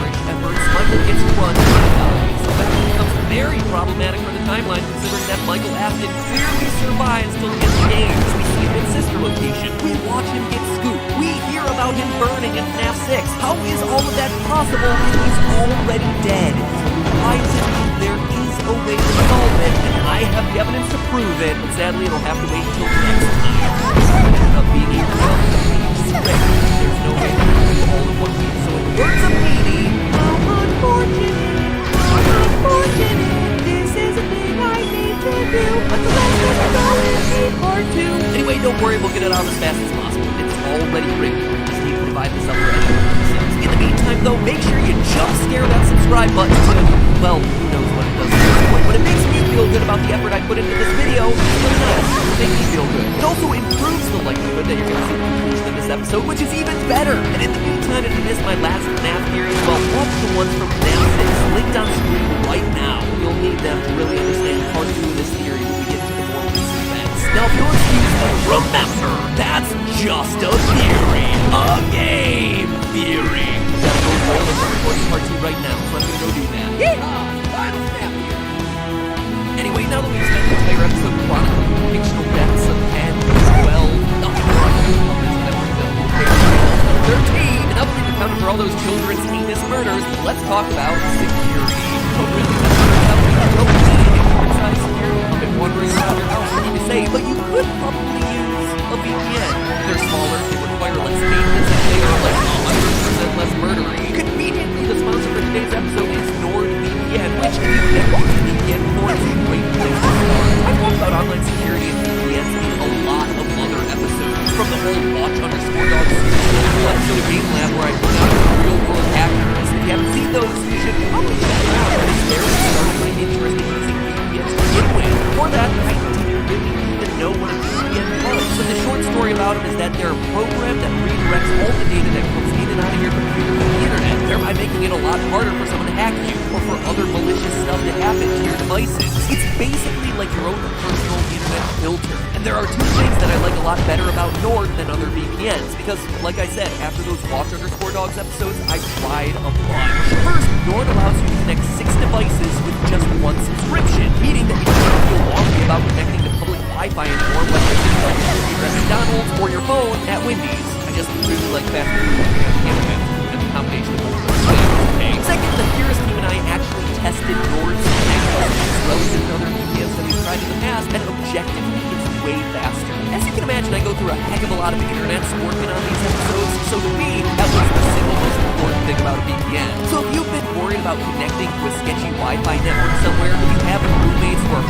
rich efforts, Michael gets run out of bounds. So that becomes very problematic for the timeline, considering that Michael Afton clearly survives till the end of the game. We see him in Sister Location. We watch him get scooped. We hear about him burning in FNAF 6. How is all of that possible when he's already dead? Why does it mean there is a way to solve it? And I have the evidence to prove it, but sadly it'll have to wait until next time. Of being able to there's no way to do all in one week. So in the words of Edie, how unfortunate, this is a thing I need to do, but the rest of the go is part 2. Anyway, don't worry, we'll get it out as fast as possible. It's already written. We just need to divide this up for anyone. In the meantime, though, make sure you jump scare that subscribe button to, well, who knows what it does at this point, but it makes me feel good about the effort I put into this video. It's really nice. It makes me feel good. It also improves the likelihood that you're going to see the conclusion of this episode, which is even better. And in the meantime, if you missed my last FNAF theories, well, watch the ones from FNAF 6 linked on screen right now. You'll need them to really understand part 2 of this theory when we get to the more recent events. Now, if you'll excuse me, remember, that's just a theory. A game theory. I'm gonna go roll into recording part 2 right now, so I'm gonna go do that. Yeehaw! I'm FNAF here. Anyway, now that we've spent the entire episode chronicling the fictional deaths of 10, 12, 13. And now that we've accounted for all those children's heinous murders, let's talk about security. Oh, really? Inside security. I've been wandering around your house, what do you say? But you could probably use a VPN. They're smaller, they require less maintenance, and they are like 100% less murdery. Conveniently, the sponsor for today's episode is NordVPN, which if you've never used a VPN before, is a great place to start. I've talked about online security and VPNs in a lot of other episodes, from the whole watch_dogs episode of Game Lab where I put out real-world hackers. If you haven't seen those, you should probably check them out. It's very startlingly interesting using VPNs to begin with. Before that, I didn't really even know what a VPN was. So the short story about them is that they're a program that redirects all the data that comes in and out of your computer from the internet, thereby making it a lot harder for someone to hack you or for other malicious stuff to happen to your devices. It's basically like your own personal internet filter. And there are two things that I like a lot better about Nord than other VPNs, because, like I said, after those watch_dogs episodes, I tried a bunch. First, Nord allows you to connect 6 devices with just one subscription, meaning that you don't have to feel wonky about connecting to public Wi-Fi anymore, whether it's on your computer at McDonald's or your phone at Wendy's. I just really like fast food and the combination of both. Second, the Purist team and I actually tested Nord's connectivity relative to other VPNs that we've tried in the past, and objectively, it's way faster. As you can imagine, I go through a heck of a lot of internets working on these episodes, so to me, that was the single most important thing about a VPN. So if you've been worried about connecting to a sketchy Wi-Fi network somewhere, if you have roommates who are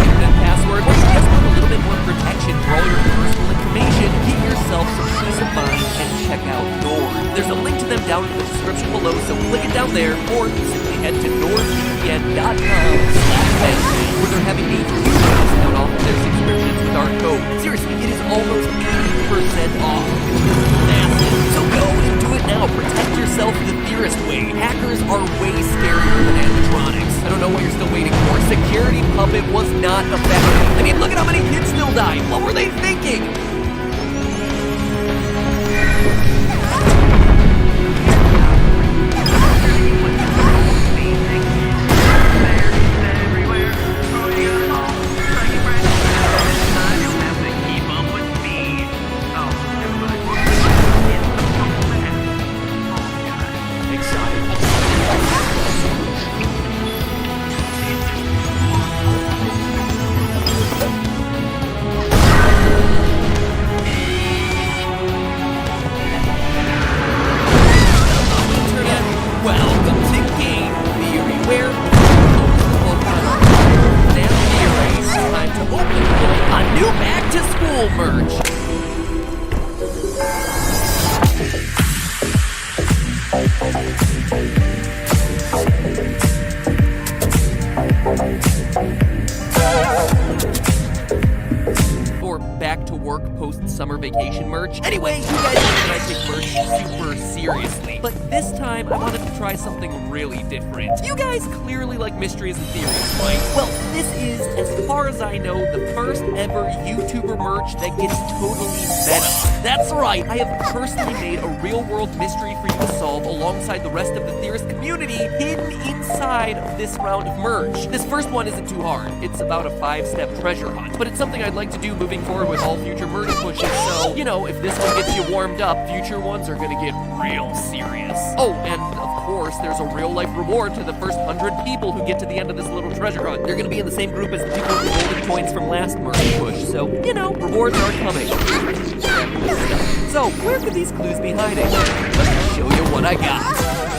internet password, or you just want a little bit more protection for all your personal information, get yourself some peace of mind and check out Nord. There's a link to them down in the description below, so click it down there, or simply head to nordvpn.com/benji, where they're having a huge discount off of their subscriptions with our code. Seriously, it is almost 80% off. It's massive. So go and do it now. Protect yourself the Theorist way. Hackers are way scarier than animatronics. I don't know what you're still waiting for. Security Puppet was not effective. I mean, look at how many kids still died. What were they thinking? Summer vacation merch. Anyway, you guys know that I take merch super seriously, but this time I wanted to try something really different. You guys clearly like mysteries and theories, right? Well, this is, as far as I know, the first ever YouTuber merch that gets totally meta. That's right, I have personally made a real-world mystery for you to solve alongside the rest of the Theorist community hidden inside of this round of merch. This first one isn't too hard. It's about a 5-step treasure hunt, but it's something I'd like to do moving forward with all future merch pushes. So, you know, if this one gets you warmed up, future ones are gonna get real serious. Oh, and of course, there's a real-life reward to the first 100 people who get to the end of this little treasure hunt. They're gonna be in the same group as the people with the golden coins from last merch push, so, you know, rewards are coming. So, where could these clues be hiding? Let me show you what I got.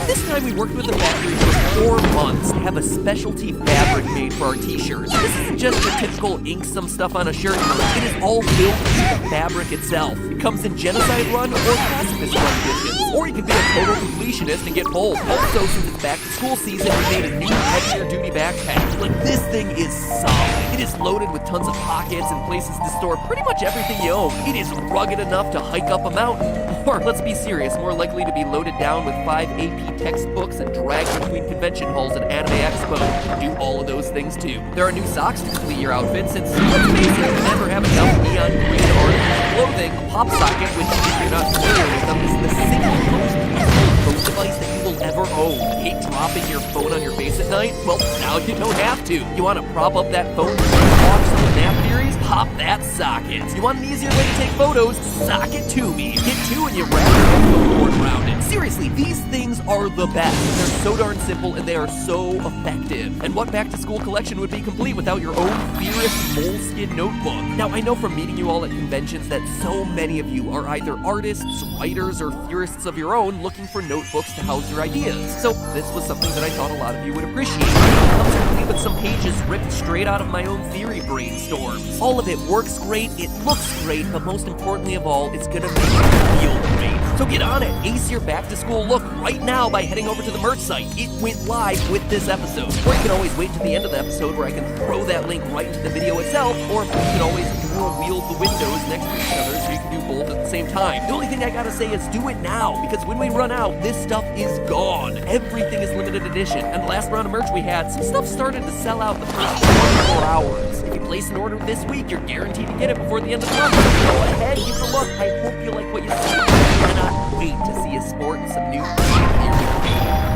This time we worked with the factory for 4 months to have a specialty fabric made for our t-shirts. This isn't just your typical ink some stuff on a shirt. It is all built into the fabric itself. It comes in Genocide Run or Pacifist Run editions. Or you can be a total completionist and get both. Also, since it's back to school season, we made a new heavier duty backpack. Like, this thing is solid. It is loaded with tons of pockets and places to store pretty much everything you own. It is rugged enough to hike up a mountain. Or, let's be serious, more likely to be loaded down with 5 AP textbooks and dragged between convention halls and Anime Expo. Do all of those things too. There are new socks to complete your outfit, since let's face it, you never have enough neon green article clothing. A pop socket, which if you're not familiar with them, is the single most useful phone device that you will ever own. Hate dropping your phone on your face at night? Well, now you don't have to. You want to prop up that phone, walk someone Snap Theories, pop that socket. You want an easier way to take photos? Sock it to me. Hit 2 and you wrap your photo board around it. Seriously, these things are the best. They're so darn simple and they are so effective. And what back-to-school collection would be complete without your own Fierce Moleskin notebook? Now, I know from meeting you all at conventions that so many of you are either artists, writers, or theorists of your own looking for notebooks to house your ideas. So this was something that I thought a lot of you would appreciate. It comes complete with some pages ripped straight out of my own theory brainstorms. All of it works great, it looks great, but most importantly of all, it's gonna make you feel great. So get on it. Ace your back-to-school look right now by heading over to the merch site. It went live with this episode. Or you can always wait to the end of the episode where I can throw that link right into the video itself, or you can always dual-wield the windows next to each other so you can do both at the same time. The only thing I gotta say is do it now, because when we run out, this stuff is gone. Everything is limited edition, and the last round of merch we had, some stuff started to sell out the first 24 hours. If you place an order this week, you're guaranteed to get it before the end of the month. So go ahead, give it a look. I hope you like what you see. I cannot wait to see you sporting some new theory.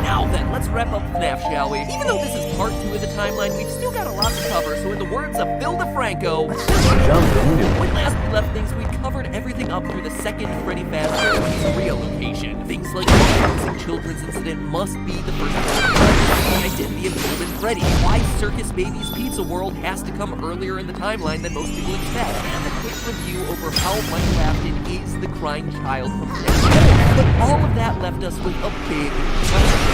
Now then, let's wrap up FNAF, shall we? Even though this is part 2 of the timeline, we've still got a lot to cover, so in the words of Phil DeFranco, when last we left things, we covered everything up through the second Freddy Fazbear Pizzeria location. Things like the missing children's incident must be the first the identity of Golden Freddy, why Circus Baby's Pizza World has to come earlier in the timeline than most people expect, and a quick review over how Michael Afton is the crying child from FNAF. But all of that left us with a big question.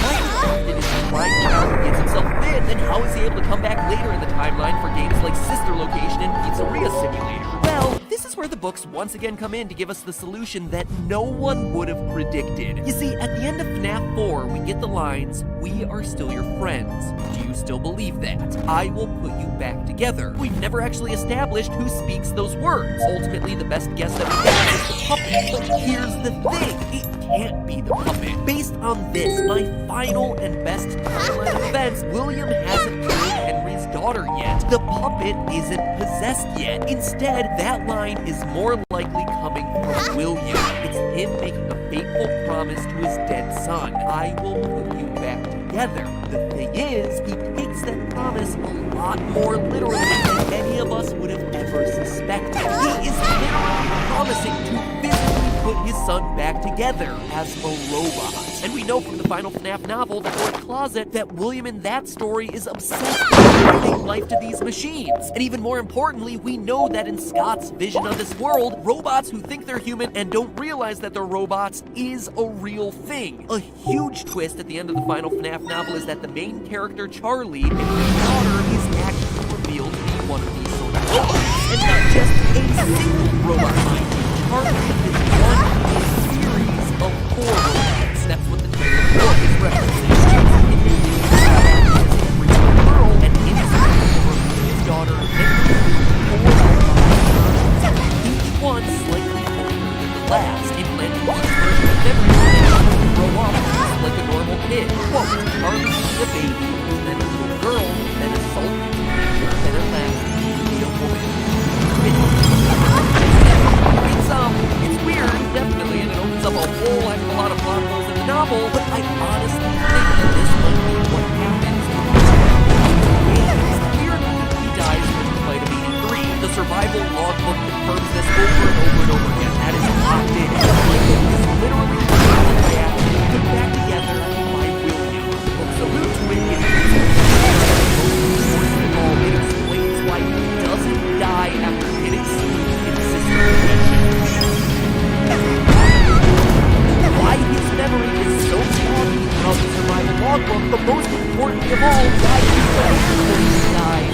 Michael Afton is the crying child who gets himself bit, then how is he able to come back later in the timeline for games like Sister Location and Pizzeria Simulator? Well, this is where the books once again come in to give us the solution that no one would have predicted. You see, at the end of FNAF 4, we get the lines, "We are still your friends. Do you still believe that? I will put you back together." We've never actually established who speaks those words. Ultimately, the best guess that we have is the puppet. But here's the thing, it can't be the puppet. Based on this, my final and best timeline of events, William hasn't killed Henry's daughter yet. The puppet isn't possessed yet. Instead, that line is more likely coming from William. It's him making a fateful promise to his dead son. "I will put you back together." The thing is, he takes that promise a lot more literally than any of us would have ever suspected. He is literally promising to physically put his son back together as a robot. And we know from the final FNAF novel, The Fourth Closet, that William in that story is obsessed with giving life to these machines. And even more importantly, we know that in Scott's vision of this world, robots who think they're human and don't realize that they're robots is a real thing. A huge twist at the end of the final FNAF novel is that the main character, Charlie, and his daughter is actually revealed to be one of these sort of robots. And not just a single robot, mind you. Charlie is one of a series of 4 robots. That's what the trailer 4 is referencing. Girl and innocent over his daughter, Henry, 4 robots. Each one slightly older than the last, implanting each version of memories that will grow up just like a normal kid. Quote, Charlie is a baby, then a little girl, then a sultry teenager, then at last be a woman. It's weird, definitely, and it opens up a whole heck of a lot of plot holes in the novel, but I honestly think that this might be what happens in the games. Clearly, he dies in the fight of 83. The survival logbook confirms this over and over and over again. That is locked in. Michael is literally put back together by William. The books allude to it in it explains why he doesn't die after hitting sleep in Sister Location. Why his memory is so foggy throughout the survival logbook, but most importantly of all, why he's going to die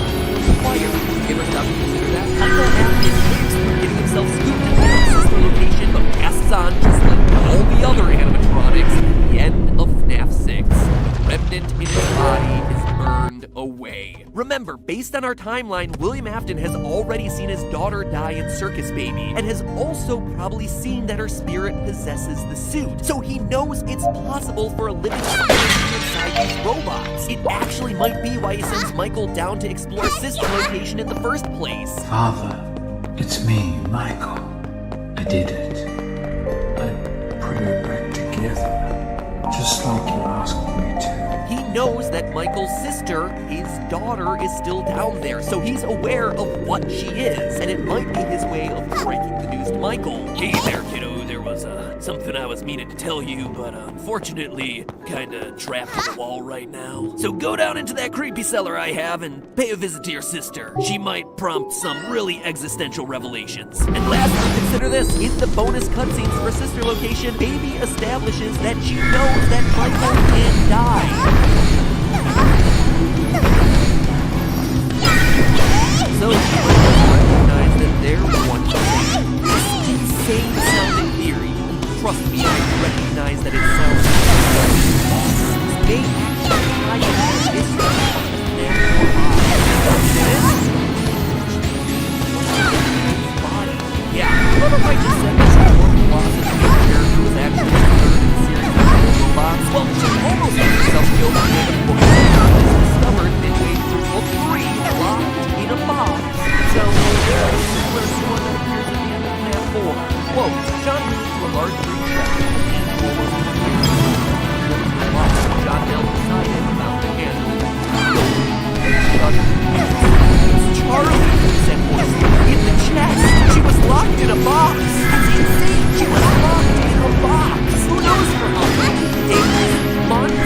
quiet. You ever stop to consider that? Michael Afton lives through getting himself scooped into Sister Location, but passes on just like all the other animatronics at the end of FNAF 6. The remnant in his body is burned away. Remember, based on our timeline, William Afton has already seen his daughter die in Circus Baby, and has also probably seen that her spirit possesses the suit. So he knows it's possible for a living spirit to be inside these robots. It actually might be why he sends Michael down to explore Sister Location in the first place. Father, it's me, Michael. I did it. I put her back together, just like you asked me to. He knows that Michael's sister, his daughter, is still down there, so he's aware of what she is, and it might be his way of breaking the news to Michael. Hey there, kiddo. There was something I was meaning to tell you, but unfortunately, kinda trapped in the wall right now. So go down into that creepy cellar I have and pay a visit to your sister. She might prompt some really existential revelations. And lastly, consider this. In the bonus cutscenes for Sister Location, Baby establishes that she knows that Michael can die. So she might recognize that they're one thing. This insane sounding theory, trust me, I recognize that it sounds may actually tie into this body. Yeah, remember I just said that one philosophy of character was actually the third in the series of robots? Well, she almost had herself killed by the book discovered midway through book 3, locked in a box. So, there is similar to one that appears at the end of FNAF 4. Quote, John moved to a large green shack and almost John knelt beside him and found the candle. It's Charlie, said Morse. In the chest! She was locked in a box! That's insane! She was locked in a box! Who knows for how long? Days? Months?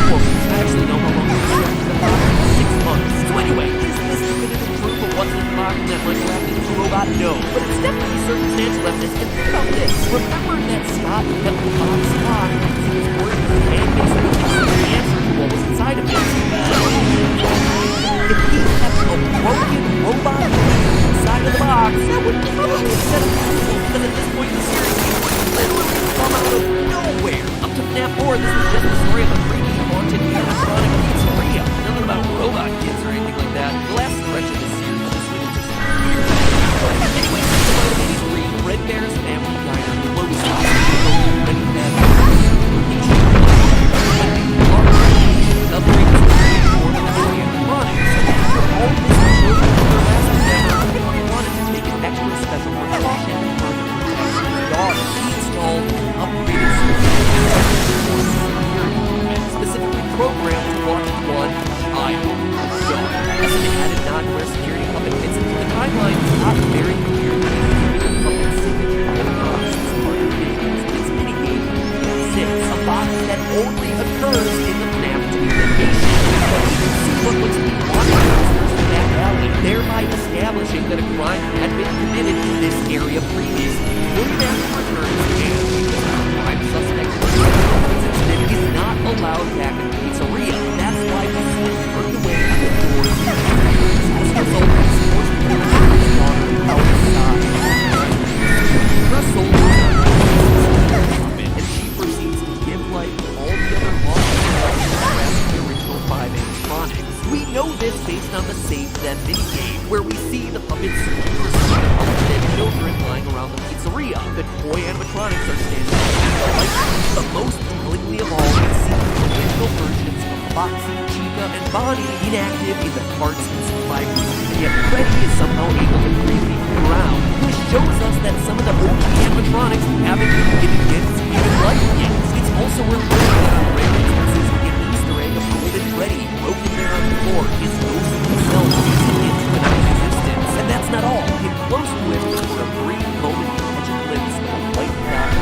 Well, actually, no, how long was the box? 6 months. So anyway, is this definitive proof of what's in the box that Michael acted as a robot? No. But it's definitely circumstantial evidence. And think about this. Remember that Scott kept the box locked because he was worried and basically the answer to what was inside of it. If he kept a broken robot inside of the box, that would probably set him cool, because at this point in the series, he would literally come out of nowhere. Up to FNAF 4, this was just the story of a creepy, haunted, animatronic pizzeria. Nothing about robot kids or anything like that. The last stretch of the series just went into some weird stuff. Anyway, since the Vitamin 83, Red Bear's Family Diner closes Ready Fazbear's location. Upgrades to the animatronics. After all this children for their last endeavor, Henry wanted to take an extra special precaution for his daughter. He installed an upgraded security, specifically programmed to watch one child. So, as an added non-where security puppet fits into the timeline, it's not very clear that the puppet signature electronics is part of this minigame. 6. A box that only occurs in the FNAF 2 location. But you can see what looks to be one monsters in that alley, thereby establishing that a crime had been committed in this area previously. When that returns and because the prime suspect is not allowed back in the pizzeria. That's why he was turned away at the doors. As a result, he's forced to kill his daughter outside. Her soul is not and she proceeds to give life to all the other lost the original 5 animatronics. We know this based on the Save Them minigame, where we see the puppets dead children lying around the pizzeria. The toy animatronics are standing like, but most tellingly of all, we see the original versions of Foxy, Chica, and Bonnie inactive in the carts and supply room. Yet Freddy is somehow able to freely move around, which shows us that some of the OG animatronics haven't been given gifts, even life gifts. It's also worth noting that on rare instances we get an Easter egg of Golden Freddy broken there on the floor, his ghost himself fusing into an existence. And that's not all. Get close to it for a brief moment to catch a glimpse of a white dot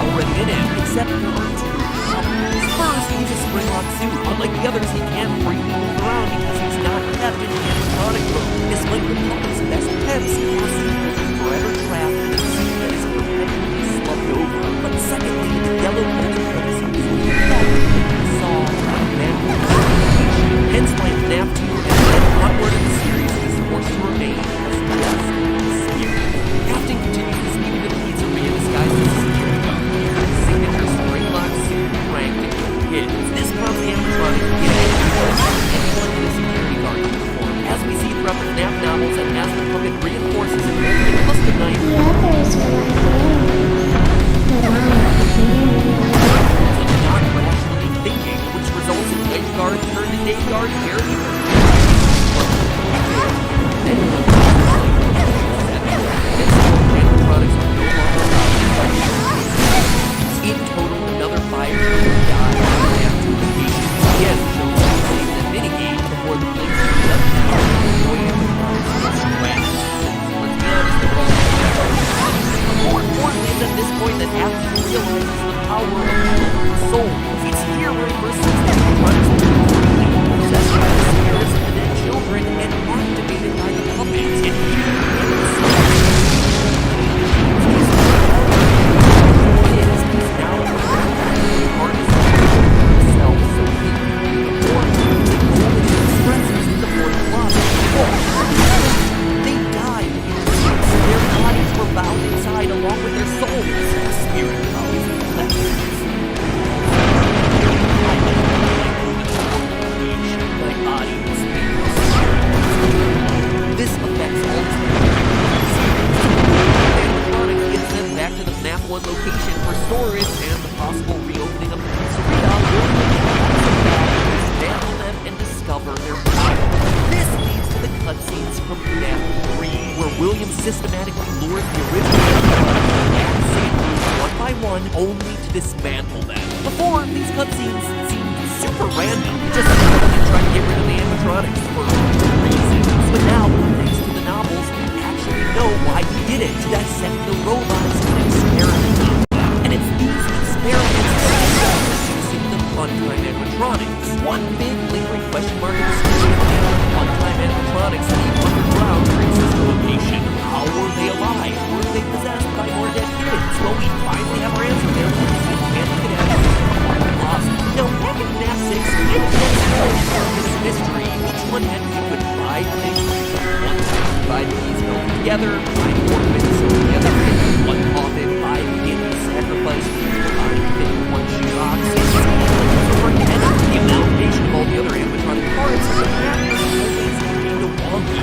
already in it, except for first, he's a spring-locked suit. Unlike the others, he can't freely move around because he's not kept in animatronic mode. Despite the puppet's best attempts, he is forever trapped in a suit that is perpetually that after he realizes the power of children's souls. It's here where he first sees that animatronics possessed by the spirits of the dead children and activated by the puppets. And here bound inside along with their souls. The spirit always my body and spirit. This affects all animatronics gets them back to the FNAF 1 location for storage and the possible reopening of the pizzeria will dismantle them and discover their power. This leads to the cutscenes from FNAF 3, where William systematically lures the original and samples one by one, only to dismantle them. Before, these cutscenes seemed super random, just trying to get rid of the animatronics for reasons. But now, thanks to the novels, we actually know why he did it, to dissect the robots and experiment on them. And it's these experiments that are producing the funtime animatronics. One big lingering question mark in the story of funtime animatronics in the underground Sister location. How were they alive? Were they possessed by more dead kids? Well, we finally have our answer there with the Candy Cadets. Lost. Now, back in FNAF 6, we had this mystery. Each one had to do with 5 things. 5 keys held together, 5 ornaments held together, 1 coffin, 5 kids sacrificed, 5 fit 1 shoebox. The amalgamation of all the other animatronic parts of the FNAF is always kind of wonky.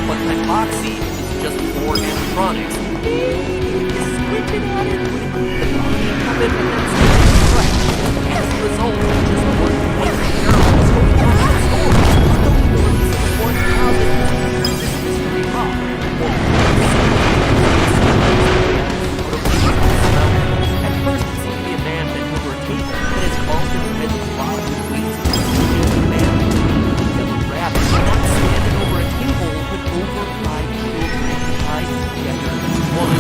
Funtime Boxy is just 4 animatronics. Squinted at it would include the body and puppet, but that's not right. As a result, just 1 funtime girls going on in the story. But the words of 1 positive this mystery up. At first, it seemed to be a man bent over a table, but as Carlton's head was bobbed with weights, a man with a rabbit, not standing over a table, but over 5 children tied together as one.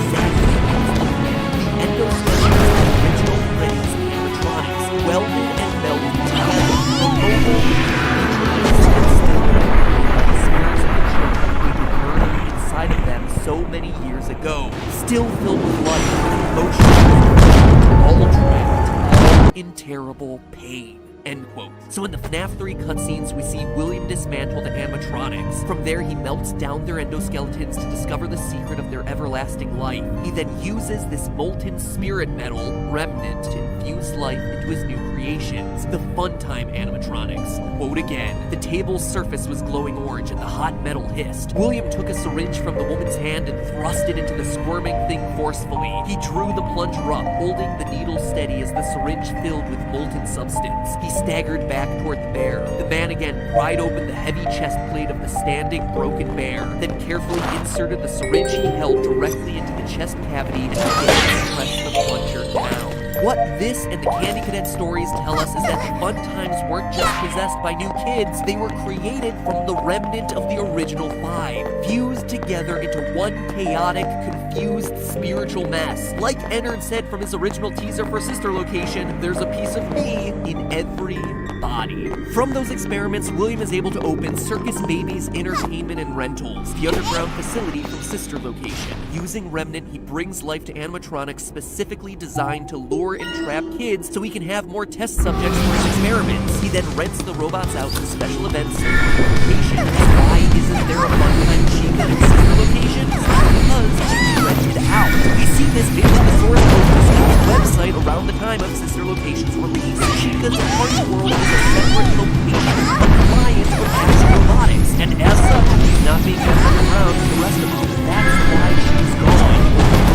Exactly the endoskeleton of the original Freddy's animatronics, welded and melded together. The mobile, and still the spirits of the children we were burning inside of them so many years ago, still filled with life, emotion, all trapped, all in terrible pain. End quote. So in the FNAF 3 cutscenes, we see William dismantle the animatronics. From there, he melts down their endoskeletons to discover the secret of their everlasting life. He then uses this molten spirit metal, Remnant, to infuse life into his new creations, the Funtime animatronics. Quote again, the table's surface was glowing orange and the hot metal hissed. William took a syringe from the woman's hand and thrust it into the squirming thing forcefully. He drew the plunger up, holding the needle steady as the syringe filled with molten substance. He staggered back toward the bear. The man again pried open the heavy chest plate of the standing, broken bear, then carefully inserted the syringe he held directly into the chest cavity and began to press the plunger down. What this and the Candy Cadet stories tell us is that the Funtimes weren't just possessed by new kids, they were created from the remnant of the original 5, fused together into one chaotic, confused spiritual mess. Like Ennard said from his original teaser for Sister Location, there's a piece of me in every body. From those experiments, William is able to open Circus Babies Entertainment and Rentals, the underground facility from Sister Location. Using Remnant, he brings life to animatronics specifically designed to lure and trap kids so he can have more test subjects for his experiments. He then rents the robots out to special events and locations. Why isn't there a Funtime Chica in Sister Locations? Because she's rented out. We see this based on the source code of the school's website around the time of Sister Location's release. Chica's party world is a separate location, compliant with actual robotics, and as such, she's not being kept around with the rest of them. That's why she's gone.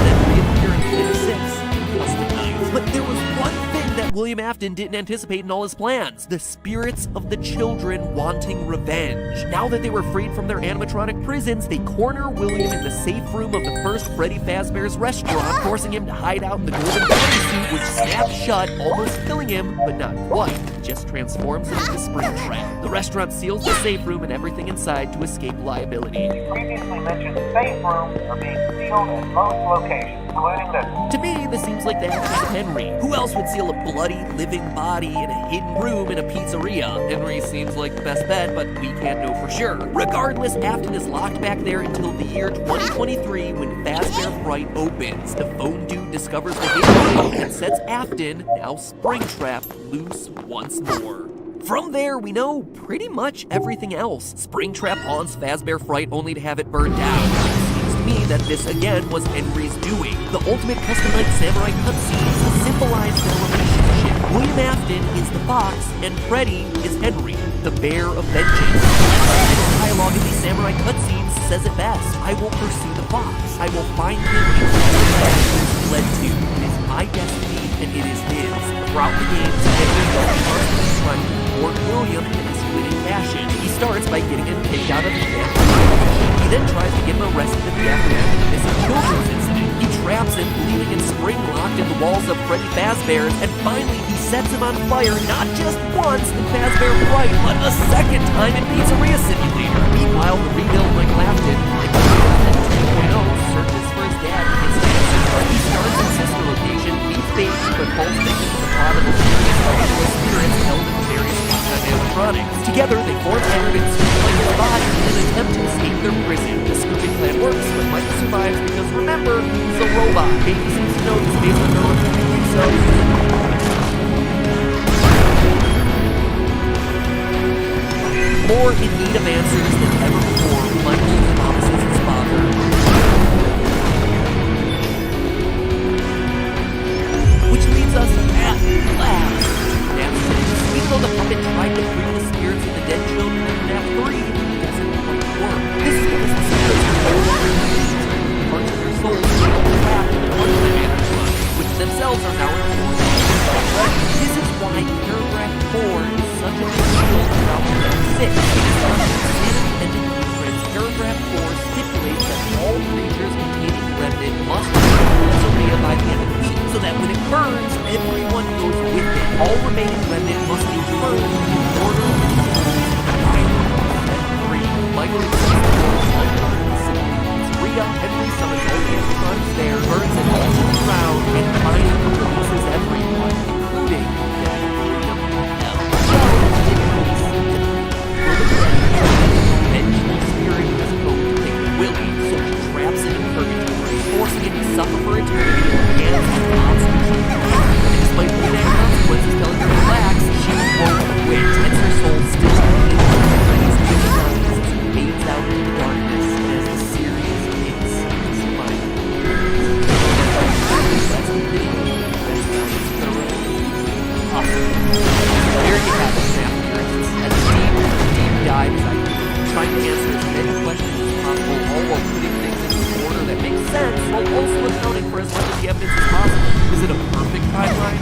Then reappear in Fifth 6. But there was one thing that William Afton didn't anticipate in all his plans: the spirits of the children wanting revenge. Now that they were freed from their animatronic prisons, they corner William in the safe room of the first Freddy Fazbear's restaurant, forcing him to hide out in the golden party suit, which snapped shut, almost killing him, but not quite. just transforms into the Springtrap. The restaurant seals the safe room and everything inside to escape liability. Previously mentioned safe rooms are being sealed at most locations, including this. To me, this seems like the actions of Henry. Who else would seal a bloody, living body in a hidden room in a pizzeria? Henry seems like the best bet, but we can't know for sure. Regardless, Afton is locked back there until the year 2023 when Fazbear Fright opens. The phone dude discovers the hidden room and sets Afton, now Springtrap, loose once more. From there, we know pretty much everything else. Springtrap haunts Fazbear Fright only to have it burned down. Seems to me that this again was Henry's doing. The ultimate customized samurai cutscenes symbolize their relationship. William Afton is the fox, and Freddy is Henry, the bear of vengeance. The dialogue in these samurai cutscenes says it best. I will pursue the fox. I will find him and kill the man he's led to. It is my destiny, and it is his. Throughout the games, Henry is constantly trying to thwart William in a splitting fashion. He starts by getting him kicked out of the family. He then tries to get him arrested at the aftermath of this children's incident. He traps him, bleeding and spring-locked in the walls of Freddy Fazbear's, and finally he sets him on fire not just once in Fazbear Fright, but a second time in Pizzeria Simulator. Meanwhile, the rebuild Michael Afton, searches for his dad and his answer. He starts his sister location, meets baby, but falls victim to the plot of a series of evil spirits held in various animatronics. Together, they form evidence to Michael's body in an attempt to escape their prison. The scooping plan works, but Michael survives because, remember, he's a robot. Baby seems to know he's based on knowing who he thinks so. More in need of answers than ever before, Michael promises his father. Which leads us at last to Nap 6. Even though the puppet tried to free the spirits of the dead children in Nap 3, it doesn't quite work. This is because the spirits are parts of their souls still trapped in one of the animatronics, which themselves are now enforced. This is why paragraph 4 is such a big deal throughout Nap 6. It is not an independent blueprint. Paragraph 4 stipulates that all creatures containing remnant must be Pizzeria by the end of the week, so that when it burns, everyone goes with it. All remaining remnant must be burned in order to Michael Pizzeria, Henry summons all the animatronics there, burns it all to the ground, and finally releases everyone, including vengeful spirit has a hope to take Willie, so he traps him in purgatory, forcing him to suffer for eternity in the hands of monsters. And despite all that consequences telling her to relax, she won't quit, and her soul still bleeds. He's victimized as he fades out in the darkness as the series hits its final. That's the video. That sounds thoroughly awesome. There you have it, Snap Theorists. As a deep dive as I do, trying to answer as many questions as possible, all while putting things into an order that makes sense, while also accounting for as much of the evidence as possible. Is it a perfect timeline?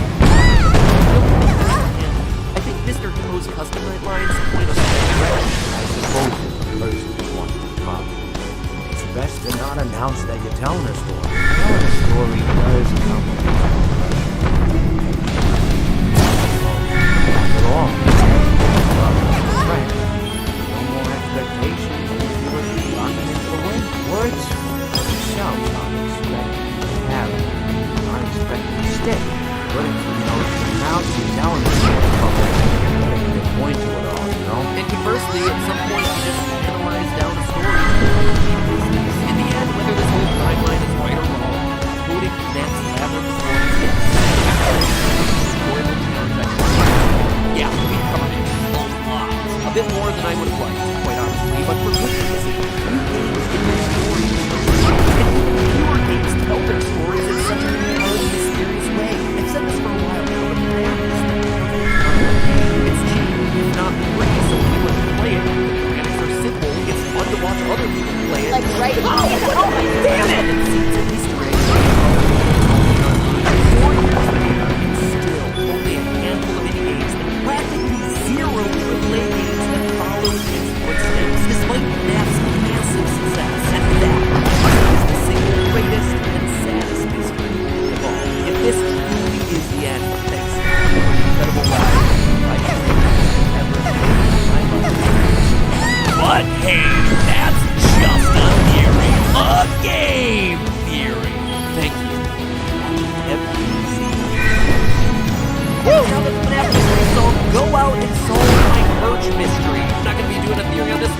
I think Mr. Toe's custom lines point us in that direction. I suppose if the person who wants to come, it's best to not announce that you're telling a story. Telling a story does come with it. After all, right. No more expectations. You were rocking into the wind. Words, shouts, unexpected, carry, unexpected stick. But if you know it's pronounced, you're telling the story from it. They point to it all, you know? And conversely, at some point, you just analyze down a story. In the end, whether this whole timeline is right or wrong, quoting Matt's labyrinth points, yeah, we covered it a lot. A bit more than I would have liked, quite honestly, but for good reason. New games give their stories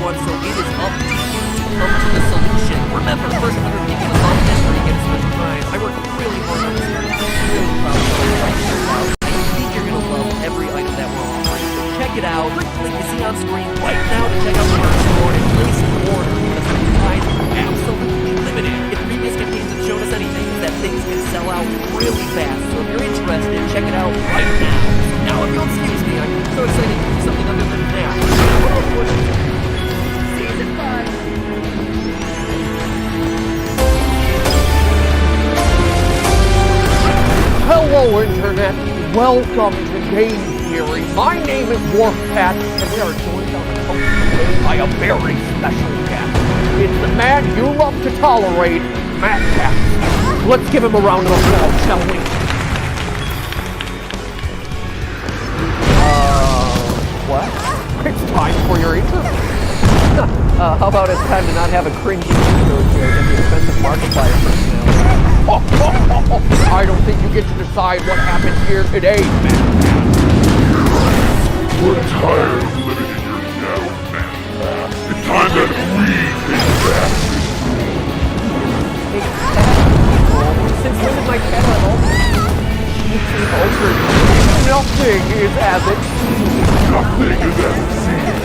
everyone, so it is up to you to come to the solution. Remember, first 100 people to solve the mystery get a special prize. I worked really hard on this series. I'm really proud of it. I think you're gonna love every item that we're offering. So check it out. Click the link you see on screen right now to check out the merch store and place an order because the prize is absolutely limited. If previous campaigns have shown us anything, is that things can sell out really fast. So if you're interested, check it out right now. Now, if you'll excuse me, I'm so excited to do something other than that. Season 5. Hello, Internet. Welcome to Game Theory. My name is Warfcat, and we are joined on the coast today by a very special guest. It's the man you love to tolerate, Matt Pat. Let's give him a round of applause, shall we? What? It's time for your interview. How about it's time to not have a cringy intro here at the expense of Markiplier personality? I don't think you get to decide what happens here today, man. We're tired of living in your shadow, man. It's time that we take back this Since when did my channel altered? Nothing is as it seems. Nothing is as it seems.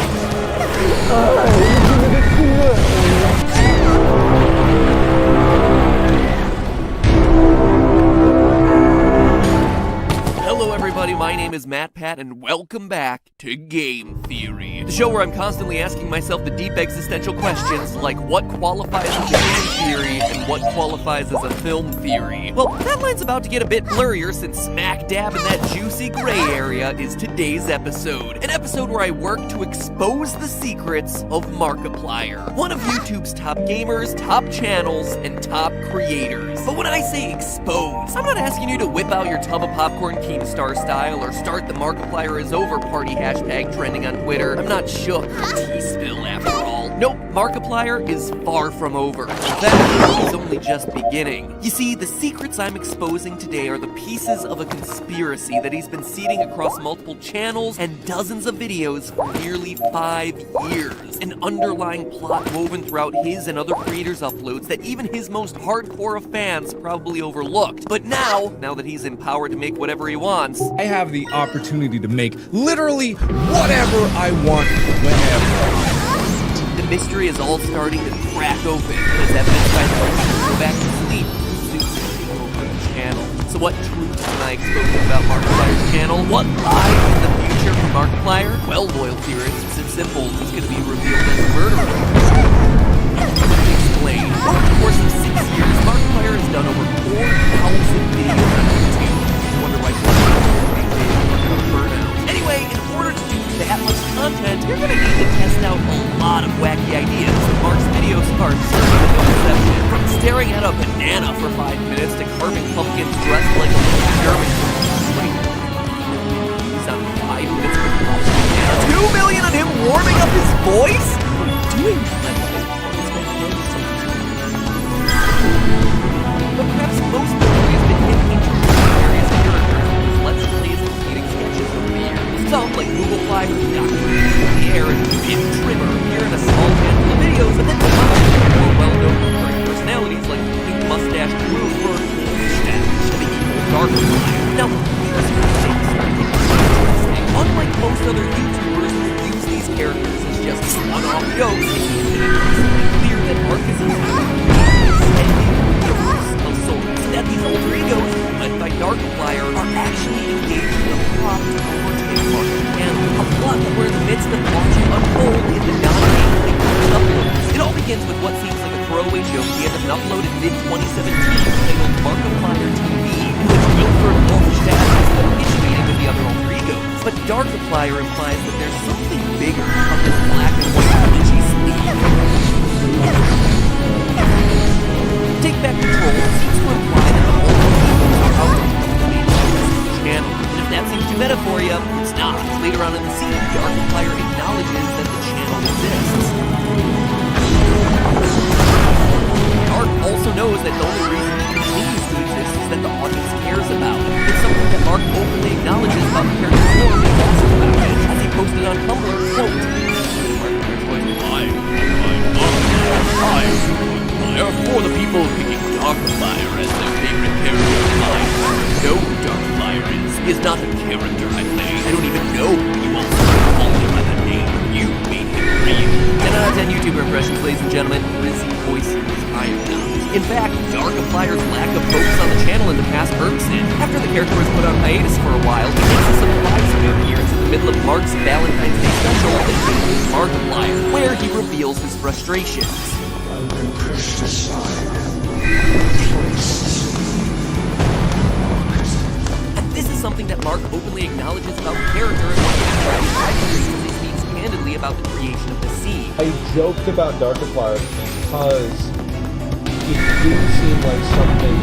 Hello everybody, my name is Matt Pat, and welcome back to Game Theory, the show where I'm constantly asking myself the deep existential questions like what qualifies as a game theory and what qualifies as a film theory. Well, that line's about to get a bit blurrier since smack dab in that juicy gray area is today's episode. An episode where I work to expose the secrets of Markiplier, one of YouTube's top gamers, top channels, and top creators. But when I say expose, I'm not asking you to whip out your tub of popcorn Keemstar style or start the Markiplier is over party hashtag trending on Twitter. I'm not shook or tea-spill after all. Nope, Markiplier is far from over. In fact, it's only just beginning. You see, the secrets I'm exposing today are the pieces of a conspiracy that he's been seeding across multiple channels and dozens of videos for nearly 5 years. An underlying plot woven throughout his and other creators' uploads that even his most hardcore of fans probably overlooked. But now that he's empowered to make whatever he wants, I have the opportunity to make literally whatever I want, whenever. the mystery is all starting to crack open, as evidenced by the reason to go back to sleep soon taking over the channel. So what truths am I exposing about Markiplier's channel? What lies in the future for Markiplier? Well, loyal theorists, it's simple. He's going to be revealed as a murderer. Explain. Over the course of 6 years, Markiplier has done over 4,000 videos on YouTube. I wonder why some people burnout. Anyway, in order to do that much content, you're going to need to test out a lot of wacky ideas. Mark's videos are certainly no exception. From staring at a banana for 5 minutes to carving pumpkins dressed like a little German. Wait, he's on 5 minutes with a banana. 2 million on him warming up his voice? Doing that. But perhaps most notably has been him introducing various characters in his Let's Plays and comedic sketches over the years. Some, like Google Fly, Dr. Pierre, and Pin Trimmer, appear in a small handful of videos, but then some other more well-known recurring personalities like Pink Mustache Groove or the evil Darkiplier. Now, here's where things start getting interesting. Unlike most other YouTubers who use these characters as just one-off jokes, it's increasingly clear that Mark is that these alter egos, led by Darkiplier, are actually engaged in a plot to overtake Mark's channel. A plot that we're in the midst of watching unfold in the non-gaming uploads. It all begins with what seems like a throwaway joke he had uploaded mid-2017 titled Markiplier TV, in which Wilford Wolfstadt is the pitch meeting with the other alter egos. But Darkiplier implies that there's something bigger up his black and white glitchy sleeve. Take Back Control seems to imply that the whole people are out to complete the channel. And if that seems too meta for you, it's not. Later on in the scene, Darkiplier acknowledges that the channel exists. Dark also knows that the only reason it continues to exist is that the audience cares about it. It's something that Mark openly acknowledges about the character's lore and talks about it, as he posted on Tumblr, quote, Markiplier's going live Darkiplier for the people picking Darkiplier as their favorite character of mine. No, Darkiplier is not a character I play. I don't even know who you all call him by the name you made him real. 10 out of 10 YouTuber impressions, ladies and gentlemen. Rizzy voices I am not. In fact, Darkiplier's lack of focus on the channel in the past irks it. After the character was put on hiatus for a while, he makes a surprise appearance in the middle of Mark's Valentine's Day special, Markiplier, where he reveals his frustrations. I've been pushed aside. And this is something that Mark openly acknowledges about the character and one of his reasons he speaks candidly about the creation of the scene. I joked about Darkiplier because it didn't seem like something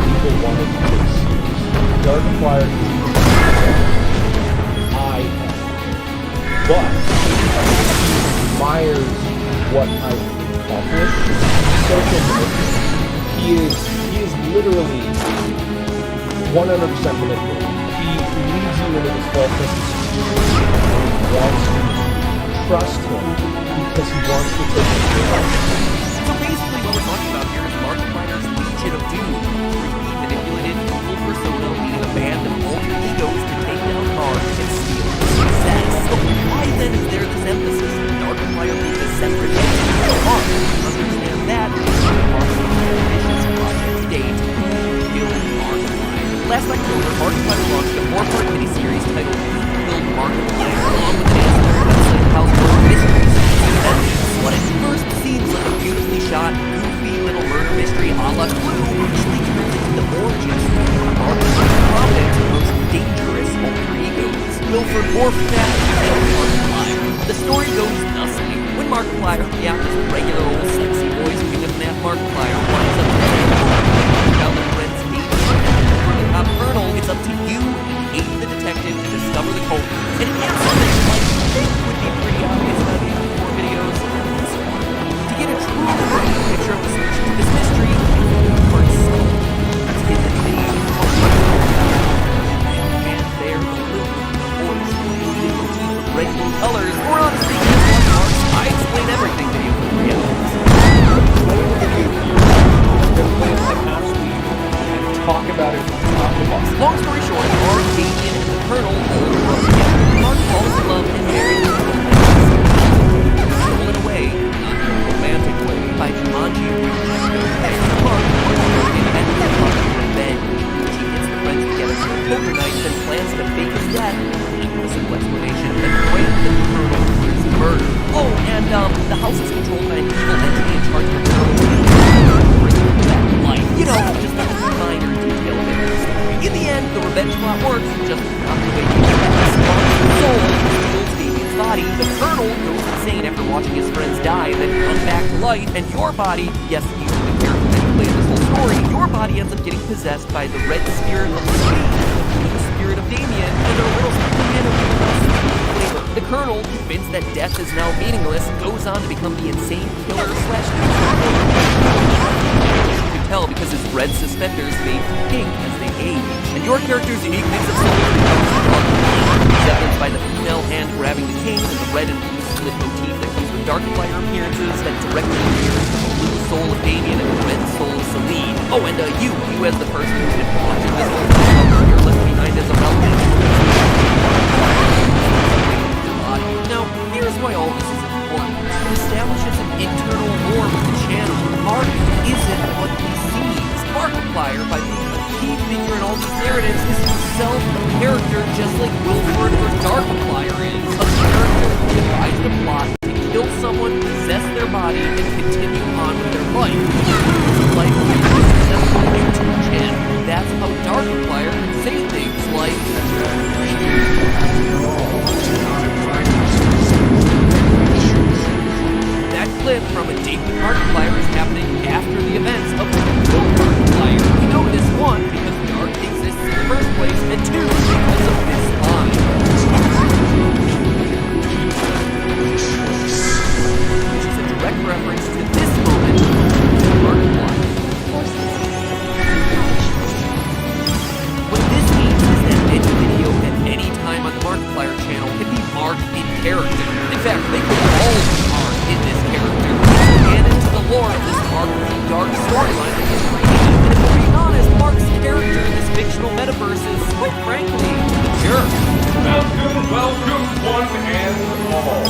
people wanted to take seriously. Darkiplier is I am. But he admires what I've accomplished. So committed. He is literally 100% manipulative. He leads you into this false sense of security and wants you to trust him because he wants to take control. So basically what we're talking about here is Markiplier's Legion of Doom, a freaky, manipulative, evil persona leading a band of alter egos to take down cars and steal success. So why then is there this emphasis on Darkiplier being a separate entity from Mark? Understand that Mark's ambitious project date, Kill Markiplier. Last October, Markiplier launched a 4-part miniseries titled Who Killed Markiplier, along with an answer to household mysteries. What at first seems like a beautifully shot, goofy little murder mystery a la Clue usually turns into the origins of Markiplier's prominent and most dangerous alter egos, Wilford Warfat and Markiplier. The story goes thusly. When Markiplier, yeah, just a regular old sexy voice king of FNAF Markiplier, winds up down the friend's gate for the top colonel, it's up to you and Abe the detective to discover the culprit. And it gets something like you think would be pretty obvious by the end of 4 videos. To get a true picture of the solution to this mystery, parts let's get the video. And there the blue, orange, red blue colors, or honestly, I explain everything video for 3 hours. Talk about it from top to bottom. Long story short, Mark, Damien, and the Colonel all grow together. Mark falls in love and marries his stolen away, not in a romantic way, by Jumanji Mark and revenge. She gets the friends together for a poker night, then plans to fake his death, with a simple explanation, and break the Colonel for his murder. Oh, and the house is controlled by an evil entity in charge of the Colonel. You know, just a minor detail of the story. In the end, the revenge plot works, just not the way you expect. Mark's soul steals Damien's body. The Colonel goes insane after watching his friends die, then come back to life, and your body, yes, you, the character that played this whole story, your body ends up getting possessed by the red spirit of the sea, the spirit of Damien, and a little flavor. The Colonel, convinced that death is now meaningless, goes on to become the insane killer / tell because his red suspenders fade pink as they age. And your character's unique mix of souls becomes evidenced by the female hand grabbing the king and the red and blue split motif that comes with Darkiplier appearances that directly appears the blue soul of Damien and the red soul of Celine. Oh, and you as the person who's been watching this whole thing, you're left behind as a mountain. Now, here's why all this is important. It establishes an internal war with the channel. Mark isn't what he seems. Markiplier, by being a key figure in all these narratives, is himself a character just like Wilford or Darkiplier is. A character who devised a plot to kill someone, possess their body, and continue on with their life. It's like a successful YouTube channel. That's how Darkiplier can say things like... That clip from A Date with Markiplier is happening after the events of Kill Markiplier. We know this, 1, because Dark exists in the first place, and 2, because of this line. finally gets redeemed. And if we're being honest, Mark's character in this fictional metaverse is, quite frankly, a jerk. Welcome, one and all.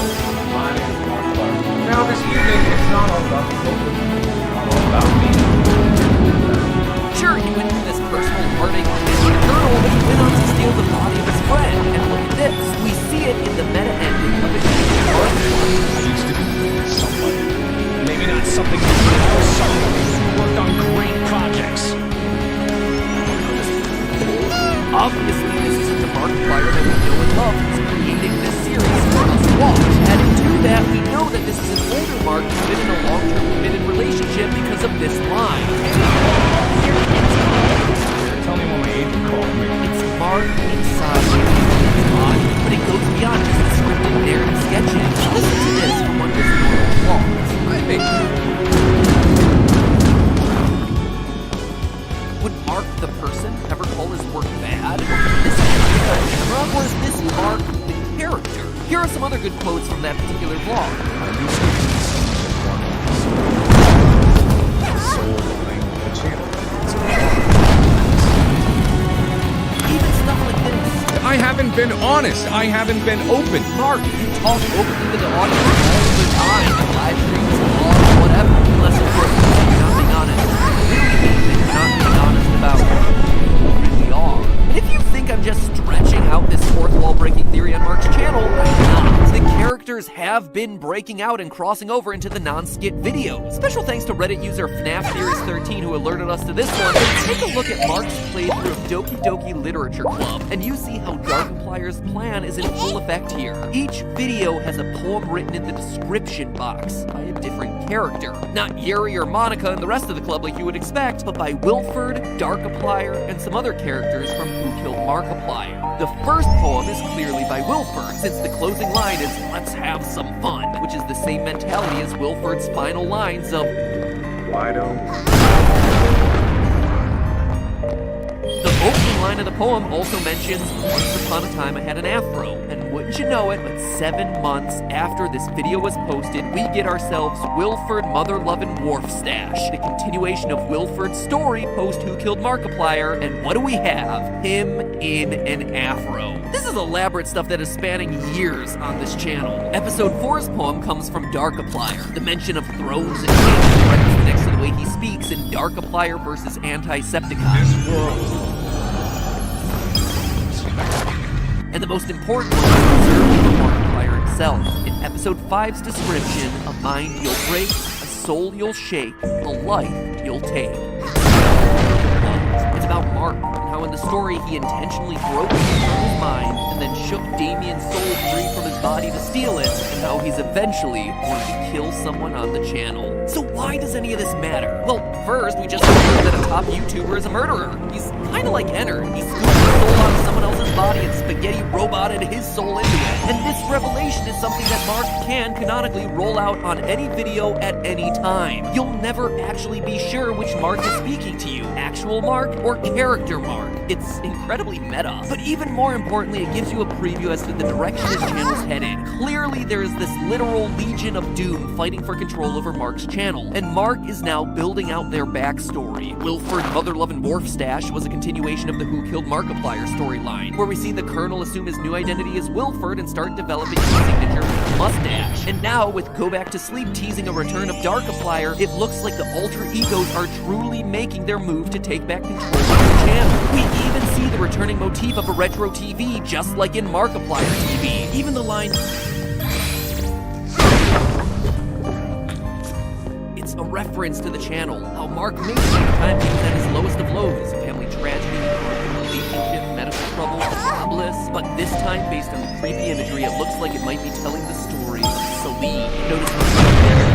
My name is Mark Clark. Now, this evening, it's not all about the book. It's all about me. Sure, he went through this personal heartache with the Colonel, but he went on to steal the body of his friend. And look at this. We see it in the meta ending of it. Needs to be somebody. Maybe not something you know, somebody who worked on great projects. Obviously, this isn't the Markiplier that we know and love who's creating this series for us to watch. Adding to that, we know that this is an older Mark who's been in a long-term committed relationship because of this line. Tell me when my agent called me. It's Mark inside his body, but it goes beyond just the scripted narrative sketches. Listen to this from one of his normal vlogs. Would Mark the person ever call his work bad? Is this Mark, or is this Mark the character? Here are some other good quotes from that particular vlog. Even stuff like this. I haven't been honest. I haven't been open. Mark, you talk openly to the audience all the time. Live streams, vlogs, whatever. Unless, of course, you're not being honest. Really mean that you're not being honest about who you really are. And if you think I'm just stretching out this fourth wall breaking theory on Mark's channel, I'm not. The characters have been breaking out and crossing over into the non-skit videos. Special thanks to Reddit user FNAF Theories 13 who alerted us to this one. And take a look at Mark's playthrough of Doki Doki Literature Club, and you see how Darkimplier's plan is in full effect here. Each video has a poem written in the description box by a different character. Not Yuri or Monica and the rest of the club like you would expect, but by Wilford, Darkimplier, and some other characters from Who Killed Markiplier. The first poem is clearly by Wilford, since the closing line is, "Let's have some fun," which is the same mentality as Wilford's final lines of, Why don't... The opening line of the poem also mentions, "Once upon a time I had an afro," and wouldn't you know it, but 7 months after this video was posted, we get ourselves Wilford Mother-Lovin' Wharfstache, the continuation of Wilford's story post Who Killed Markiplier, and what do we have? Him in an afro. This is elaborate stuff that is spanning years on this channel. Episode 4's poem comes from Darkimplier. The mention of thrones and kings is right next to the way he speaks in Darkimplier versus Antisepticon. This world. And the most important one is reserved for Markiplier himself. In episode 5's description, a mind you'll break, a soul you'll shake, a life you'll take. It's about Mark, and how in the story he intentionally broke the Colonel's mind and then shook Damien's soul free from his body to steal it, and how he's eventually going to kill someone on the channel. So why does any of this matter? Well, first, we just learned that a top YouTuber is a murderer. He's kind of like Enter. He scooped his soul out of someone else's body and spaghetti roboted his soul into it. And this revelation is something that Mark can canonically roll out on any video at any time. You'll never actually be sure which Mark is speaking to you, actual Mark or character Mark. It's incredibly meta. But even more importantly, it gives you a preview as to the direction this channel's headed. Clearly, there is this literal Legion of Doom fighting for control over Mark's channel, and Mark is now building out their backstory. Wilford Mother-Lovin' Wharfstache was a continuation of the Who Killed Markiplier storyline, where we see the Colonel assume his new identity as Wilford and start developing his signature mustache. And now, with Go Back to Sleep teasing a return of Darkimplier, it looks like the alter egos are truly making their move to take back control of the channel. We even see the returning motif of a retro TV, just like in Markiplier TV. Even the line... It's a reference to the channel, how Mark may sometimes he was at his lowest of lows, family tragedy, relationship, medical trouble, jobless, but this time, based on the creepy imagery, it looks like it might be telling the story of Celine. Notice the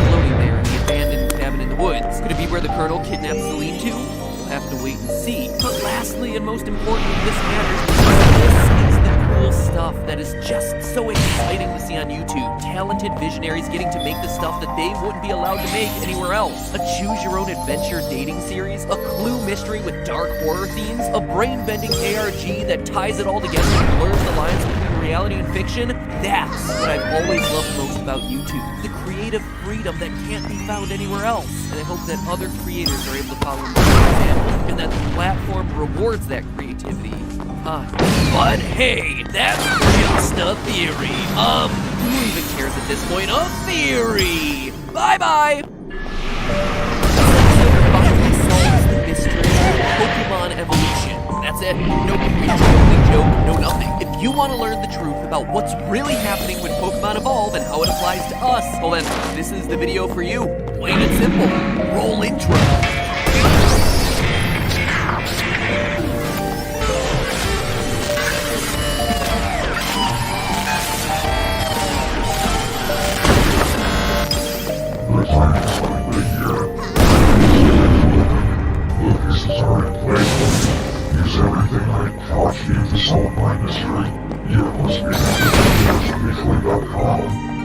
floating there in the abandoned cabin in the woods. Could it be where the Colonel kidnapped Celine to? We'll have to wait and see. But lastly, and most importantly, this matters because this is the cool stuff that is just so exciting to see on YouTube. Talented visionaries getting to make the stuff that they wouldn't be allowed to make anywhere else. A choose-your-own-adventure dating series, a Clue mystery with dark horror themes, a brain-bending ARG that ties it all together and blurs the lines between reality and fiction. That's what I've always loved most about YouTube. The creative freedom that can't be found anywhere else. And I hope that other creators are able to follow my example, and that the platform rewards that creativity. But hey, that's just a theory. Who even cares at this point? A theory! Bye-bye! Finally solves the mystery of Pokemon evolution. That's it. No preach, joke, no nothing. If you want to learn the truth about what's really happening when Pokemon evolve and how it applies to us, well then, this is the video for you. Plain and simple. Roll intro. Everything I taught you to solve my mystery. You must be weekly.com.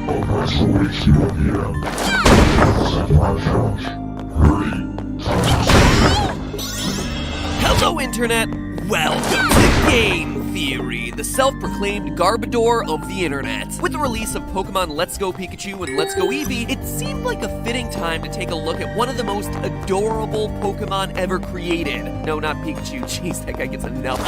I'll press await you at the end. Accept my challenge. Hurry. Time to Hello, Internet! Welcome to Game Theory, the self-proclaimed Garbodor of the Internet. With the release of Pokemon Let's Go Pikachu and Let's Go Eevee, it seemed like a fitting time to take a look at one of the most adorable Pokemon ever created. No, not Pikachu. Jeez, that guy gets enough.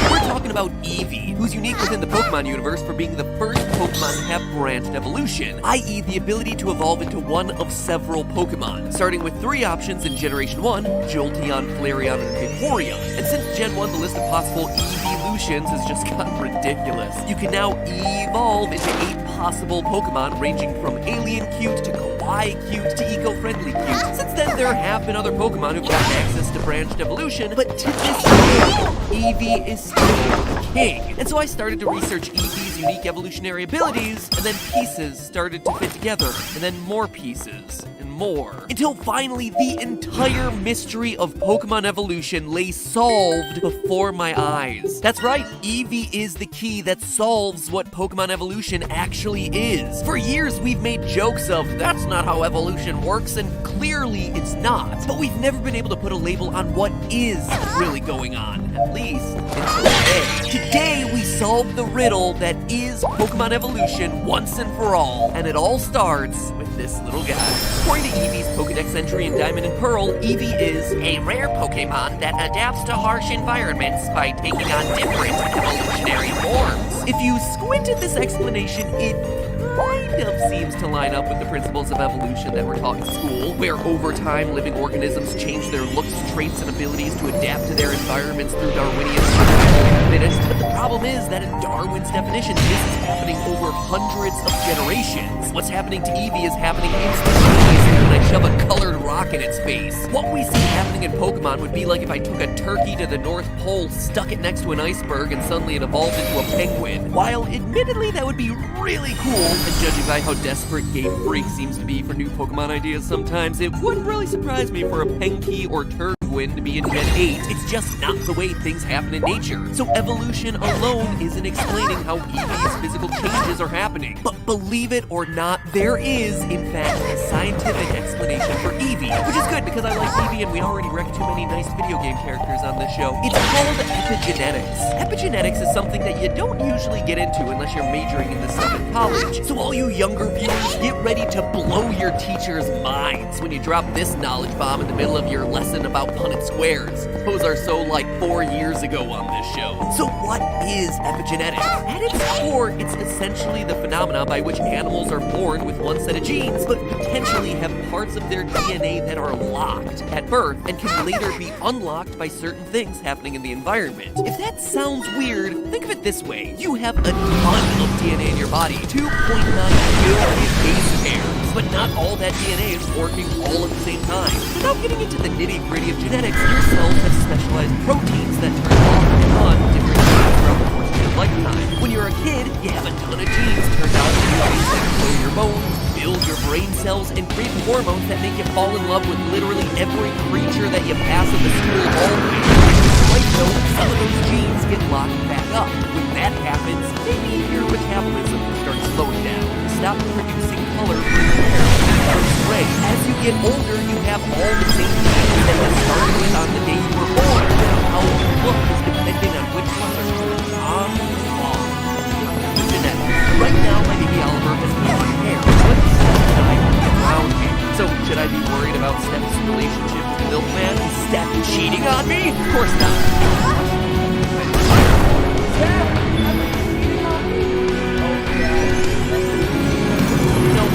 We're talking about Eevee, who's unique within the Pokemon universe for being the first Pokemon to have branched evolution, i.e. the ability to evolve into one of several Pokemon, starting with 3 options in Generation 1, Jolteon, Flareon, and Vaporeon. And since Gen 1, the list of possible evolutions has just gotten ridiculous. You can now evolve into 8 possible Pokemon, ranging from alien cute to kawaii cute to eco-friendly cute. Since then, there have been other Pokemon who've gotten access to branched evolution, but to this day, Eevee is still the king. And so I started to research Eevee's unique evolutionary abilities, and then pieces started to fit together, and then more pieces, and more, until finally the entire mystery of Pokemon evolution lay solved before my eyes. That's right, Eevee is the key that solves what Pokemon evolution actually is. For years, we've made jokes of, that's not how evolution works, and clearly it's not. But we've never been able to put a label on what is really going on, at least until today. Today, we solved the riddle that is Pokemon evolution once and for all, and it all starts with this little guy. According to Eevee's Pokedex entry in Diamond and Pearl, Eevee is a rare Pokemon that adapts to harsh environments by taking on different evolutionary forms. If you squint at this explanation, it kind of seems to line up with the principles of evolution that we're taught in school, where over time living organisms change their looks, traits, and abilities to adapt to their environments through Darwinian survival of the fittest. But the problem is that in Darwin's definition, this is happening over hundreds of generations. What's happening to Eevee is happening instantaneously when I shove a colored rock in its face. What we see happening in Pokemon would be like if I took a turkey to the North Pole, stuck it next to an iceberg, and suddenly it evolved into a penguin. While admittedly that would be really cool, and judging by how desperate Game Freak seems to be for new Pokemon ideas sometimes, it wouldn't really surprise me for a Penki or Turtwin to be in Gen 8. It's just not the way things happen in nature. So evolution alone isn't explaining how Eevee's physical changes are happening. But believe it or not, there is, in fact, a scientific explanation for Eevee, which is good because I like Eevee and we already wrecked too many nice video game characters on this show. It's called epigenetics. Epigenetics is something that you don't usually get into unless you're majoring in this stuff in college. So all you younger viewers, get ready to blow your teachers' minds when you drop this knowledge bomb in the middle of your lesson about Punnett squares. Those are so like 4 years ago on this show. So what is epigenetics? At its core, it's essentially the phenomena by which animals are born with one set of genes, but potentially have parts of their DNA that are locked at birth and can later be unlocked by certain things happening in the environment. If that sounds weird, think of it this way. You have a ton of DNA in your body, 2.9 billion base pairs, but not all that DNA is working all at the same time. Without getting into the nitty-gritty of genetics, your cells have specialized proteins that turn off and on different genes throughout the course of your lifetime. When you're a kid, you have a ton of genes turned out to do things like grow your bones, build your brain cells, and create hormones that make you fall in love with literally every creature that you pass in the school hallway. Right, though, some of those genes get locked back up. When that that happens, maybe your metabolism starts slowing down. You stop producing color for your hair. It turns gray. As you get older, you have all the same genes that you started with on the day you were born. How you look is depending on which ones are turned on and off. The genetics. Right now, my baby Oliver has blonde hair, but Steph and I have brown hair. So should I be worried about Steph's relationship with the milkman? Is Steph cheating on me? Of course not.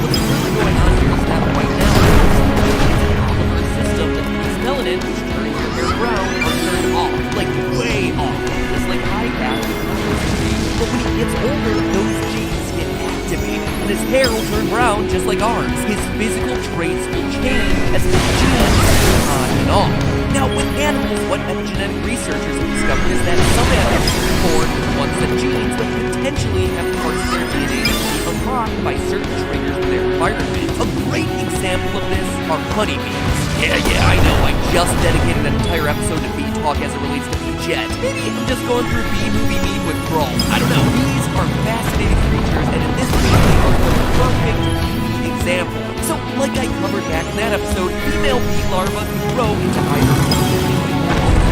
What's really going on here is that right now, Oliver's system that makes melanin, which turns your hair brown, are turned off, like way off, just like I have. But when he gets older, those genes get activated, and his hair will turn brown just like ours. His physical traits will change as his genes turn on and off. Now, with animals, what epigenetic researchers have discovered is that some animals are born with one set of genes that potentially have parts of their DNA that can be unlocked by certain triggers in their environment. A great example of this are honeybees. Yeah, I know, I just dedicated an entire episode to bee talk as it relates to bee jet. Maybe I'm just going through bee movie meme with Brawl. I don't know. Bees are fascinating creatures, and in this case, they are the perfect bee example. So, like I covered back in that episode, female bee larvae can grow into either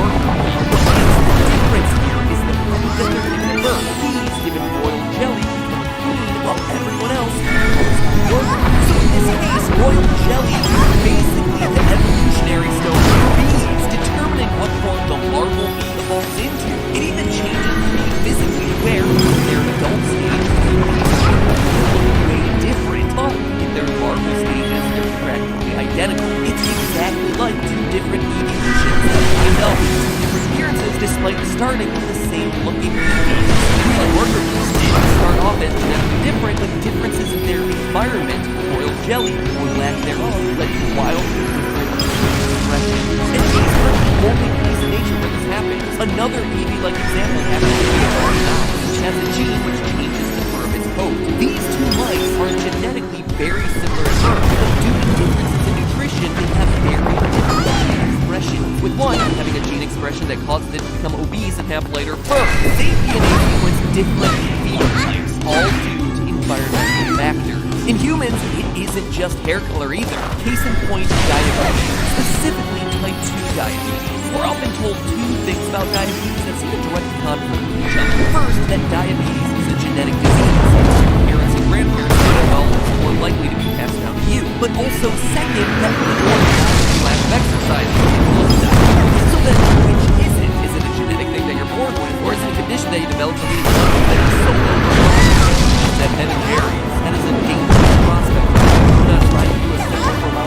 or the difference here is the food that they're given at birth. Bees given royal jelly become queen, while everyone else goes to work. So in this case, royal jelly is basically the evolutionary stone for bees, determining what form the larval bee evolves into. It even changes the bee physically, where in their adult stage, they look way different, but in their larval stages, they're practically identical. It's exactly like two different evolutions that end up with two different appearances despite starting with the same looking bees. Like worker bees did start off as genetically different, but differences in their environment, royal jelly, or lack thereof, led to wildly different expressions. And bees are the only place in nature where this happens. Another Eevee-like example happens to be a mouse, which has a gene which changes the fur of its coat. These two mice are genetically very similar at birth, but due to differences in nutrition, they have very different gene expression, with one having a gene expression that causes it to become obese and have lighter fur. The same DNA sequence, different phenotypes, all due to environmental factors. In humans, it isn't just hair color either. Case in point, diabetes, specifically type 2 diabetes. We're often told two things about diabetes that seem to directly conflict with each other. First, that diabetes is a genetic disease. Parents and grandparents are well more likely to be passed down to you. But also, second, that lack of exercise can diabetes. So then, which is it? Is it a genetic thing that you're born with, or is it a condition that you develop from that is so that hereditary? That is a dangerous prospect. That's why you do a special for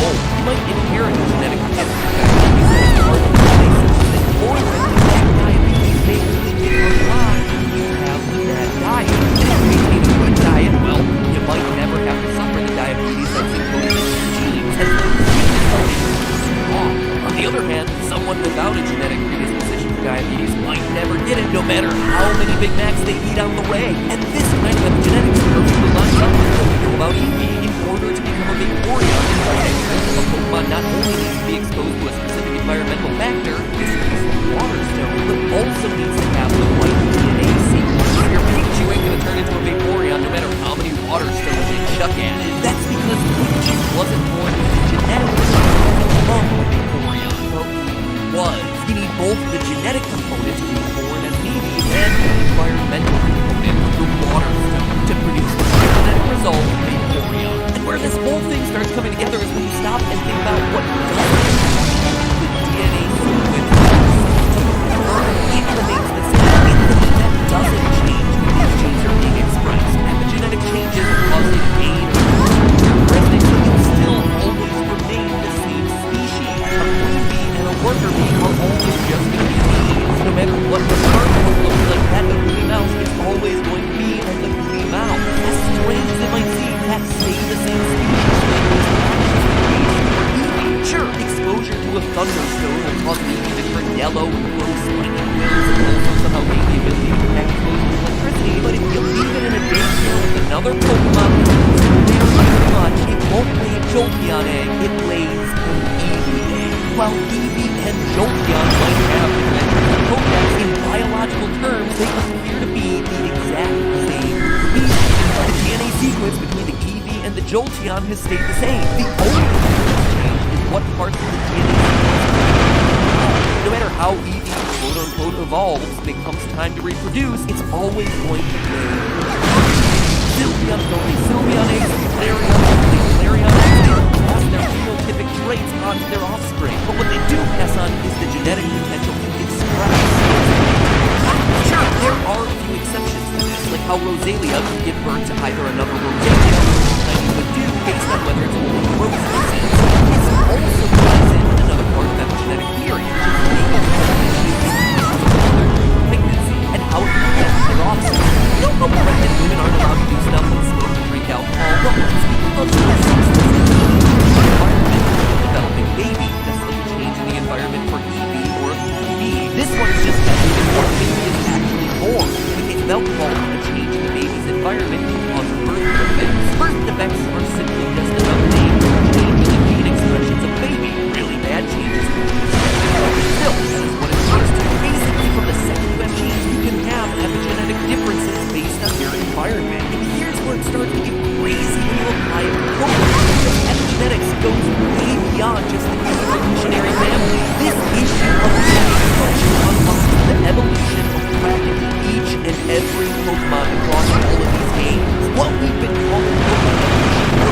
you might inherit a genetic or that diabetes may really get unlocked if you have the bad diet. And if you maintain a good diet, well, you might never have to suffer the diabetes that's encoded in your genes, as on the other hand, someone without a genetic predisposition for diabetes might never get it, no matter how many Big Macs they eat on the way. And this kind of epigenetics perfectly lines up with what we know about Eevee. In order to become a Vaporeon, a Pokemon not only needs to be exposed to a specific environmental factor, this is water stone, but also needs to have the right DNA sequence. If your Pikachu ain't gonna turn into a Vaporeon no matter how many water stones you chuck at it. That's because Pikachu wasn't born with the genetics of a Vaporeon. Was. You need both the genetic component to be born as an Eevee and the environmental component, the water stone, to produce the genetic result of Vaporeon. And where this whole thing starts coming together is when you stop and think about what doesn't the DNA sequence it remains the same. It's the thing that doesn't change when these genes are being expressed. Epigenetic changes cause a gain or characteristics, but you still always remain the same species. A queen bee and a worker bee are always just going to be bees. No matter what the smartphone looks like, that ugly mouse is always going to be an ugly mouse. As strange as it might seem, that stay the same species. Sure, exposure to a thunderstone will cause an Eevee to turn yellow and grow spiny wings and also somehow gain the ability to connect close to electricity, but if you leave it in a daycare with another Pokemon that uses very much, it won't lay a Jolteon egg, it lays an Eevee egg. While Eevee and Jolteon might have different Pokedex, in biological terms, they appear to be the exact same species. The DNA sequence between the Eevee and the Jolteon has stayed the same. The only thing that's changed is what parts of the DNA sequence. No matter how Eevee quote-unquote evolves, when it comes time to reproduce, it's always going to be Sylveon, only Sylveon eggs, Flareon, only Flareon eggs. They don't pass their phenotypic traits on to their offspring, but what they do pass on is the genetic potential to express. Sure, there are a few exceptions to this, like how Rosalia can give birth to either another Rosalia or Tiny would do based on whether it's only a rose species. This also ties in another part of epigenetic theory, pregnancy and how it affects their offspring. We don't know pregnant women aren't allowed to do stuff like smoke and drink alcohol, but speaking of developing baby, that's like a change in the environment for Eevee or Eevee. This one is just before the baby is actually born. The case of alcohol, a change in the baby's environment can cause birth defects. Birth defects are simply just another name for a change in the gene expressions of baby. Really bad changes. Still, that is what it refers to. Basically, from the second you have genes, you can have epigenetic differences based on your environment. And here's where it starts to get crazy when you apply it to Pokemon. Epigenetics goes way beyond just the evolutionary family. This issue of genetic function unlocks the evolution of practically each and every Pokemon across all of these games. What we've been calling Pokemon evolution for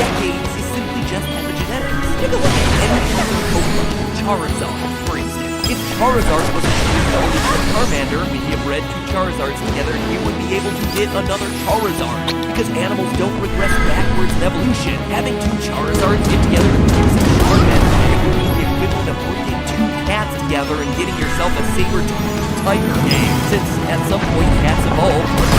decades is simply just epigenetics. Take a look at any other Pokemon. Charizard, for instance. If Charizard was a true evolution of Charmander, when you bred two Charizards together, you would be able to get another Charizard. Because animals don't regress backwards in evolution. Having two Charizards get together to produce a Charmander would be the equivalent of breeding two cats together and getting yourself a saber-toothed tiger game. Since at some point cats evolved from a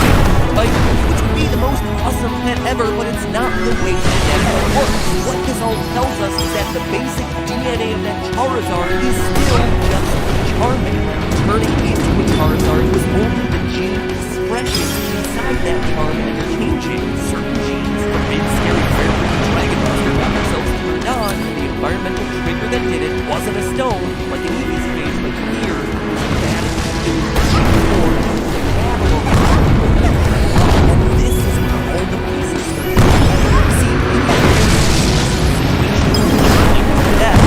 tiger, which would be the most awesome pet ever, but it's not the way genetics works. What this all tells us is that the basic DNA of that Charizard is still just Charmander. Turning into a Charizard was only the gene expression inside that Charmander changing. Certain genes, the big scary fairy Dragon Buster got themselves turned on, and the environmental trigger that did it wasn't a stone, like an Eevee's face, but here it was a bad or the battle of and this is where all the pieces start to see that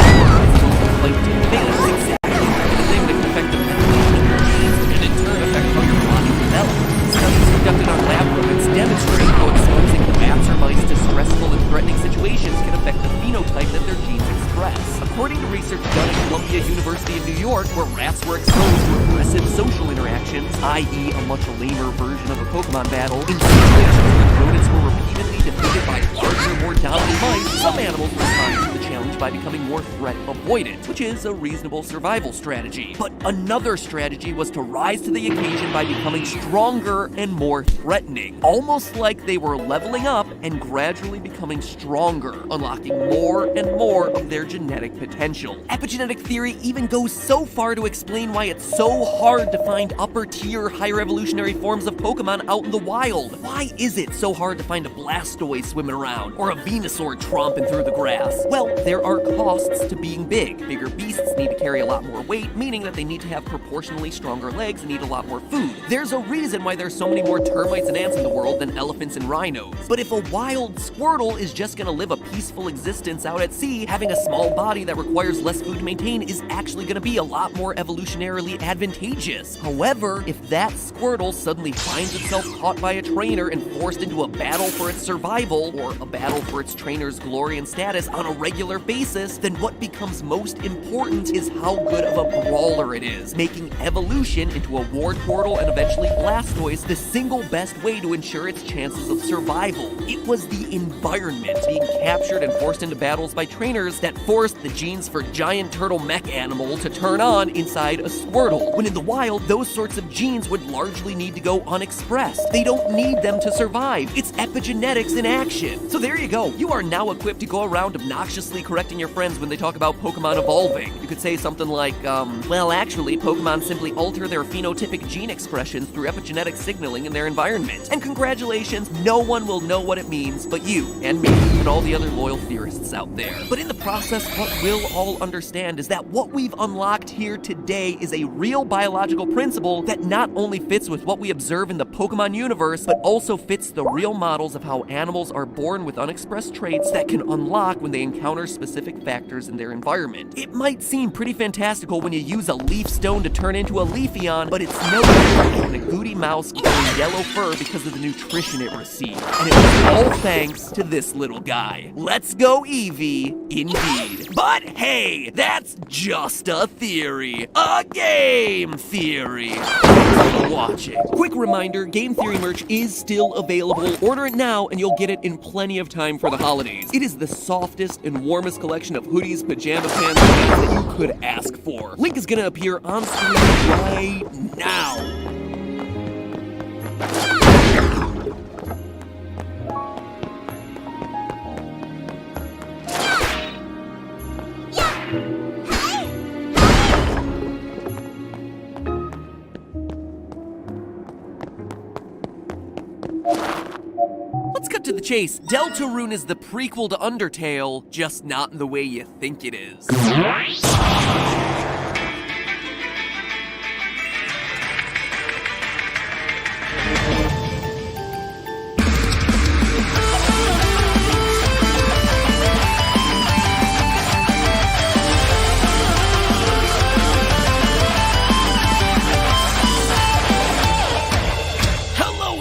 like to face exactly the thing that can affect the mechanism of your genes and in turn affect how your body develops. Studies conducted on lab rodents demonstrate how exposing bats or mice to stressful and threatening situations can affect the phenotype that their genes express. According to research done at Columbia University of New York, where rats were exposed to aggressive social interactions, i.e. a much lamer version of a Pokemon battle, in situations where rodents were repeatedly defeated by larger, more dominant mice, some animals responded to the challenge by becoming more threat avoidant, which is a reasonable survival strategy. But another strategy was to rise to the occasion by becoming stronger and more threatening, almost like they were leveling up and gradually becoming stronger, unlocking more and more of their genetic potential. Epigenetic theory even goes so far to explain why it's so hard to find upper-tier, higher evolutionary forms of Pokemon out in the wild. Why is it so hard to find a Blastoise swimming around, or a Venusaur tromping through the grass? Well, there are costs to being big. Bigger beasts need to carry a lot more weight, meaning that they need to have proportionally stronger legs and eat a lot more food. There's a reason why there's so many more termites and ants in the world than elephants and rhinos. But if a wild Squirtle is just gonna live a peaceful existence out at sea, having a small body that requires less food to maintain is actually gonna be a lot more evolutionarily advantageous. However, if that Squirtle suddenly finds itself caught by a trainer and forced into a battle for its survival, or a battle for its trainer's glory and status on a regular basis, then what becomes most important is how good of a brawler it is, making evolution into a Wartortle and eventually Blastoise the single best way to ensure its chances of survival. It was the environment, being captured and forced into battles by trainers, that forced the genes for giant turtle mech animal to turn on inside a Squirtle, when in the wild, those sorts of genes would largely need to go unexpressed. They don't need them to survive. It's epigenetics in action. So there you go. You are now equipped to go around obnoxiously correcting correcting your friends when they talk about Pokemon evolving. You could say something like, well, actually, Pokemon simply alter their phenotypic gene expressions through epigenetic signaling in their environment. And congratulations, no one will know what it means but you and me and all the other loyal theorists out there. But in the process, what we'll all understand is that what we've unlocked here today is a real biological principle that not only fits with what we observe in the Pokemon universe, but also fits the real models of how animals are born with unexpressed traits that can unlock when they encounter specific factors in their environment. It might seem pretty fantastical when you use a leaf stone to turn into a Leafeon, but it's no different than a Goody mouse growing yellow fur because of the nutrition it received. And it was all thanks to this little guy. Let's go, Eevee, indeed. But hey, that's just a theory. A game theory. Thanks for watching. Quick reminder, Game Theory merch is still available. Order it now and you'll get it in plenty of time for the holidays. It is the softest and warmest collection of hoodies, pajama pants, that you could ask for. Link is gonna appear on screen right now. Let's cut to the chase. Deltarune is the prequel to Undertale, just not in the way you think it is.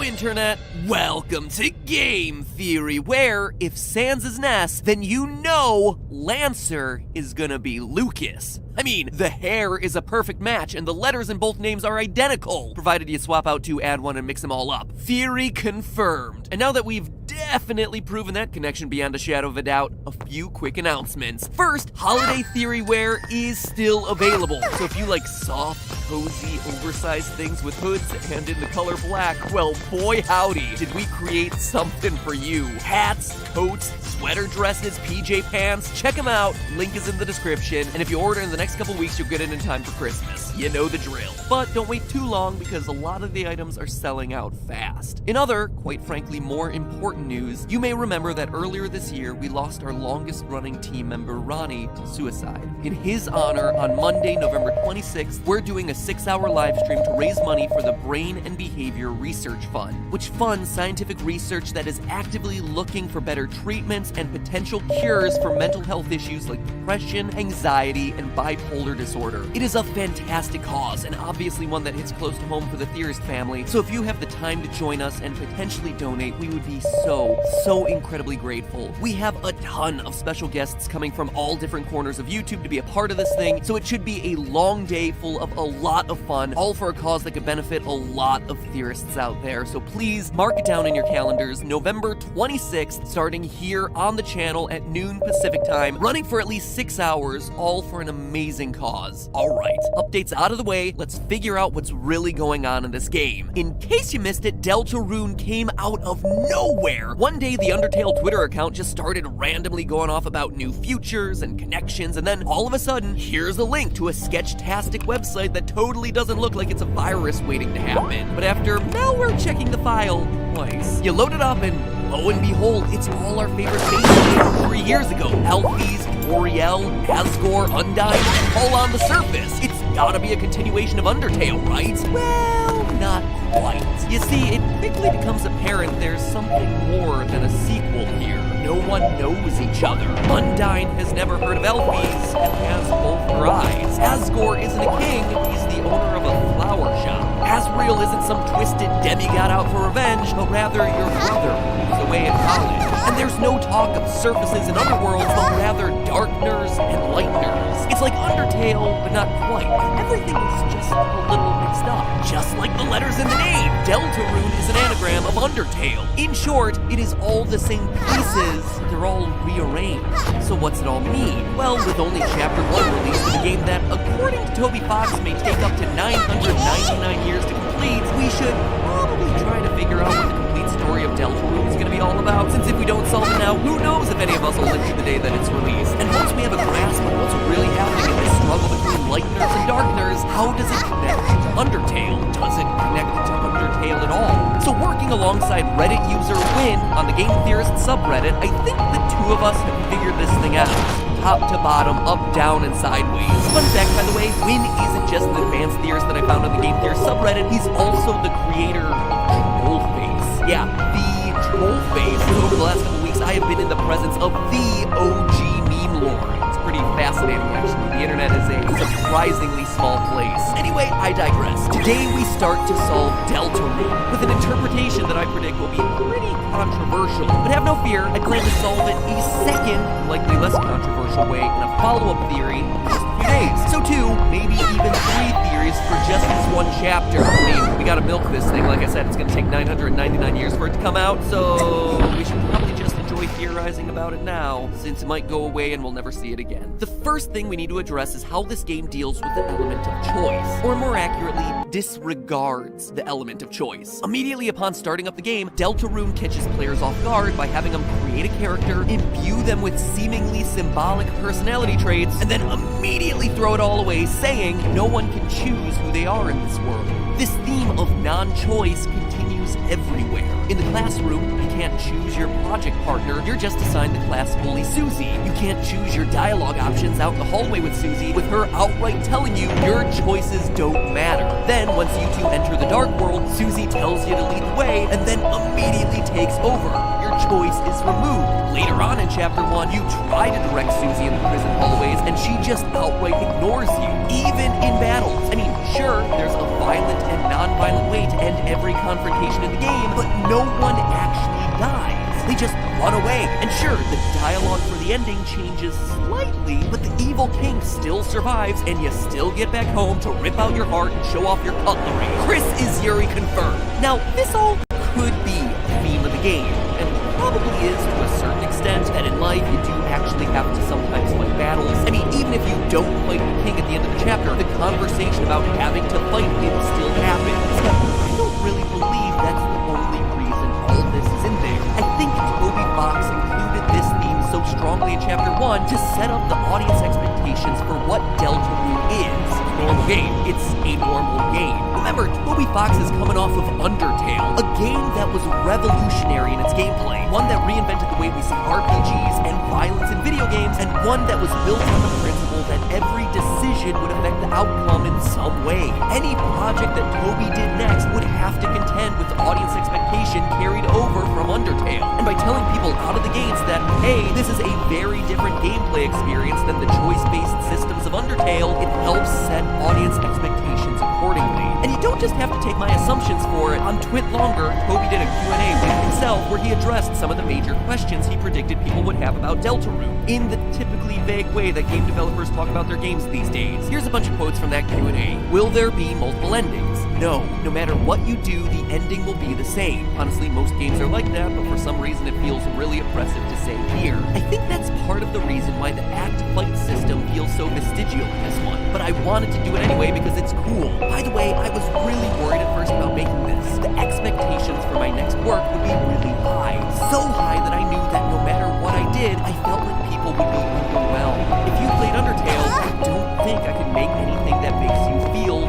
Internet, welcome to Game Theory, where if Sans is Ness, then you know Lancer is gonna be Lucas. I mean, the hair is a perfect match and the letters in both names are identical, provided you swap out 2, add 1, and mix them all up. Theory confirmed. And now that we've definitely proven that connection beyond a shadow of a doubt, a few quick announcements. First, holiday theory wear is still available. So if you like soft, cozy, oversized things with hoods and in the color black, well, boy howdy, did we create something for you. Hats, coats, sweater dresses, PJ pants, check them out. Link is in the description. And if you order in the next couple weeks, you'll get it in time for Christmas. You know the drill. But don't wait too long because a lot of the items are selling out fast. In other, quite frankly, more important news, you may remember that earlier this year, we lost our longest running team member, Ronnie, to suicide. In his honor, on Monday, November 26th, we're doing a 6-hour live stream to raise money for the Brain and Behavior Research Fund, which funds scientific research that is actively looking for better treatments and potential cures for mental health issues like depression, anxiety, and bipolar disorder. It is a fantastic cause, and obviously one that hits close to home for the Theorist family, so if you have the time to join us and potentially donate, we would be so incredibly grateful. We have a ton of special guests coming from all different corners of YouTube to be a part of this thing, so it should be a long day full of a lot of fun, all for a cause that could benefit a lot of theorists out there. So please mark it down in your calendars, November 26th, starting here on the channel at noon Pacific time, running for at least 6 hours, all for an amazing cause. Alright, updates out of the way, let's figure out what's really going on in this game. In case you missed it, Deltarune came out of nowhere. One day, the Undertale Twitter account just started randomly going off about new futures and connections, and then all of a sudden, here's a link to a sketch-tastic website that totally doesn't look like it's a virus waiting to happen. But after malware checking the file twice, you load it up and lo and behold, it's all our favorite faces from 3 years ago. Elfies, Toriel, Asgore, Undyne, all on the surface. It's gotta be a continuation of Undertale, right? Well, not quite. You see, it quickly becomes apparent there's something more than a sequel here. No one knows each other. Undyne has never heard of Elfies and has both her eyes. Asgore isn't a king, he's the owner of a flower shop. Asriel isn't some twisted demigod out for revenge, but rather your brother who's away at college. And there's no talk of surfaces in other worlds, but rather darkners and lightners. It's like Undertale, but not quite. Everything is just a little mixed up. Just like the letters in the name, Deltarune is an anagram of Undertale. In short, it is all the same pieces, they're all rearranged. So what's it all mean? Well, with only Chapter 1 released in a game that, according to Toby Fox, may take up to 999 years to complete, we should probably try to figure out what the complete story of Deltarune is going to be all about, since if we don't solve it now, who knows if any of us will live to the day that it's released. And once we we have a grasp on what's really happening in this struggle between lightners and darkners, how does it connect to Undertale? Does it connect to Undertale at all? So working alongside Reddit user Win on the Game Theorist subreddit, I think the two of us have figured this thing out. Top to bottom, up, down, and sideways. Fun fact, by the way, Win isn't just an advanced theorist that I found on the Game Theorist subreddit, he's also the creator of Trollface. Yeah, the Trollface. Over the last couple weeks, I have been in the presence of the OG meme lore. It's pretty fascinating, actually. The internet is a surprisingly small place. Anyway, I digress. Today we start to solve Deltarune with an interpretation that I predict will be pretty controversial. But have no fear, I plan to solve it a second, likely less controversial way in a follow-up theory in just a few days. So 2, maybe even 3 theories for just this one chapter. I mean, we gotta milk this thing. Like I said, it's gonna take 999 years for it to come out, so we should probably just enjoy theorizing about it now, since it might go away and we'll never see it again. The first thing we need to address is how this game deals with the element of choice, or more accurately, disregards the element of choice. Immediately upon starting up the game, Deltarune catches players off guard by having them create a character, imbue them with seemingly symbolic personality traits, and then immediately throw it all away, saying no one can choose who they are in this world. This theme of non-choice continues everywhere. In the classroom, you can't choose your project partner, you're just assigned the class bully Susie. You can't choose your dialogue options out in the hallway with Susie, with her outright telling you your choices don't matter. Then, once you two enter the dark world, Susie tells you to lead the way, and then immediately takes over. Your choice is removed. Later on in Chapter 1, you try to direct Susie in the prison hallways, and she just outright ignores you, even in battles. I mean, sure, there's a violent and non-violent way to end every confrontation in the game, but no one actually dies. They just run away. And sure, the dialogue for the ending changes slightly, but the evil king still survives, and you still get back home to rip out your heart and show off your cutlery. Chris is Yuri confirmed. Now, this all could be a theme of the game, and probably is to a certain extent, that in life you do actually have to sometimes fight battles. I mean, even if you don't fight the king at the end of the chapter, the conversation about having to fight him still happens. But I don't really believe that's the only reason all this is in there. I think Toby Fox included this theme so strongly in Chapter 1 to set up the audience expectations for what Deltarune is. A normal game. It's a normal game. Remember, Toby Fox is coming off of Undertale, a game that was revolutionary in its gameplay, one that reinvented the way we see RPGs and violence in video games, and one that was built on the principle that every decision would affect the outcome in some way. Any project that Toby did next would have to contend with the audience expectation carried over from Undertale. And by telling people out of the gates that, hey, this is a very different gameplay experience than the choice-based systems of Undertale, it helps set audience expectations accordingly. And you don't just have to take my assumptions for it. On Twit Longer, Toby did a Q&A with himself where he addressed some of the major questions he predicted people would have about Deltarune, in the typically vague way that game developers talk about their games these days. Here's a bunch of quotes from that Q&A. Will there be multiple endings? No. No matter what you do, the ending will be the same. Honestly, most games are like that, but for some reason it feels really oppressive to say here. I think that's part of the reason why the act fight system feels so vestigial in this one, but I wanted to do it anyway because it's cool. By the way, I was really worried at first about making this. The expectations for my next work would be really high. So high that I knew that no matter what I did, I felt like people would be overwhelmed. If you played Undertale, I don't think I could make anything that makes you feel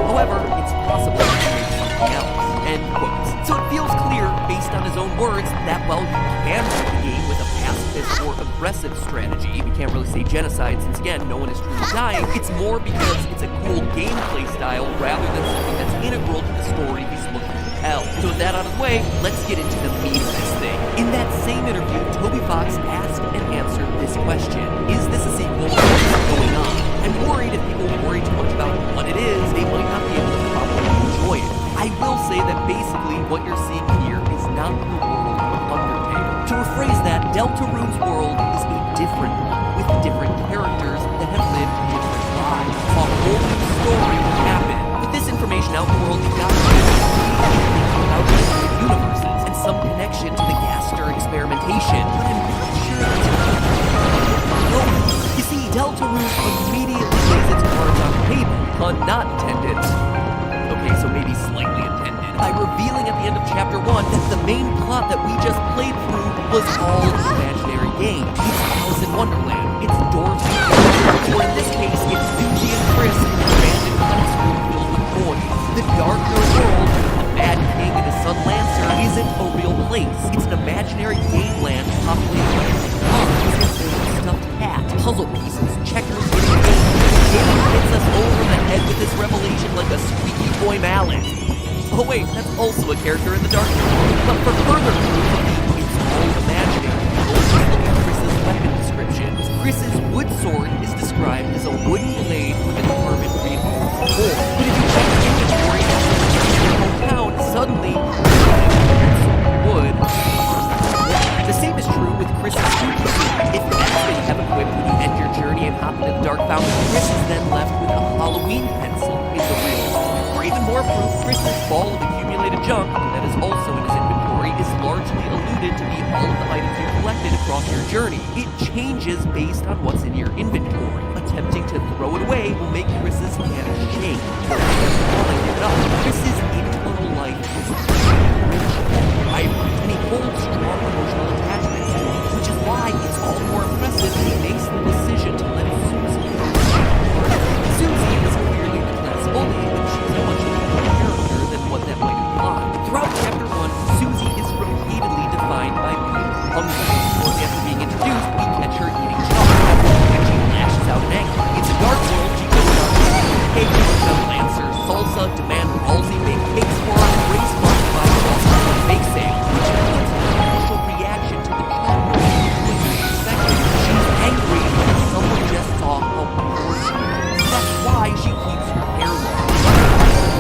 however, it's possible to make something else. End quotes. So it feels clear, based on his own words, that while you can play the game with a pacifist or aggressive strategy, we can't really say genocide since again, no one is truly dying, it's more because it's a cool gameplay style rather than something that's integral to the story he's looking to tell. So with that out of the way, let's get into the meat of this thing. In that same interview, Toby Fox asked and answered this question. Is this a sequel? What's going on? I'm worried if people worry too much about what it is, they might not be able to properly enjoy it. I will say that basically what you're seeing here is not the world of Undertale. To rephrase that, Deltarune's world is a different one, with different characters that have lived different lives. A whole new story will happen. With this information out in the world, you've got to about different universes and some connection to the Gaster experimentation, but I'm not sure that's you see, Deltarune immediately lays its cards on the table, pun not intended. Okay, so maybe slightly intended. By revealing at the end of Chapter 1 that the main plot that we just played through was all an imaginary game. It's 1001 Wonderland. It's Dorothy. Or in this case, it's Susie and Chris in an abandoned classroom filled with boys. The darker world, a mad king and his son Lancer, isn't a real place. It's an imaginary game land populated by cars, stuffed hats, puzzle pieces, checkers, and games. The game hits us over the head with this revelation like a squeaky toy mallet. Oh wait, that's also a character in the dark world. But for further proof of the it's all imaginary, let's look at Chris's weapon descriptions. Chris's wood sword is described as a wooden blade with a carbon reinforced bore. But if you check the inventory of your hometown, suddenly wood. The same is true with Chris's shooting. If that's what you have equipped when you end your journey and hop into the Dark Fountain, Chris is then left with a Halloween pencil in the real. For even more proof, Chris's ball of accumulated junk that is also in his inventory is largely alluded to be all of the items you collected across your journey. It changes based on what's in your inventory. Attempting to throw it away will make Chris's hand shake. Chris's internal life is rich and vibrant, and he holds strong emotional attachments to it, which is why it's all more impressive when he makes the decision to let Susie go. Susie is clearly the class bully, but she's a much more character than what that might imply. Throughout Chapter 1, Susie is repeatedly defined by being hungry. Only after being introduced, we catch her eating chocolate, and she lashes out in anger. In the dark world, she goes out to cake, Lancer, salsa, demand Halsey make cakes for her, and raise funds to buy a bake sale, which includes an initial reaction to the chocolate. When you expect it, she's angry because someone just saw how poor she is. That's why she keeps her hair long.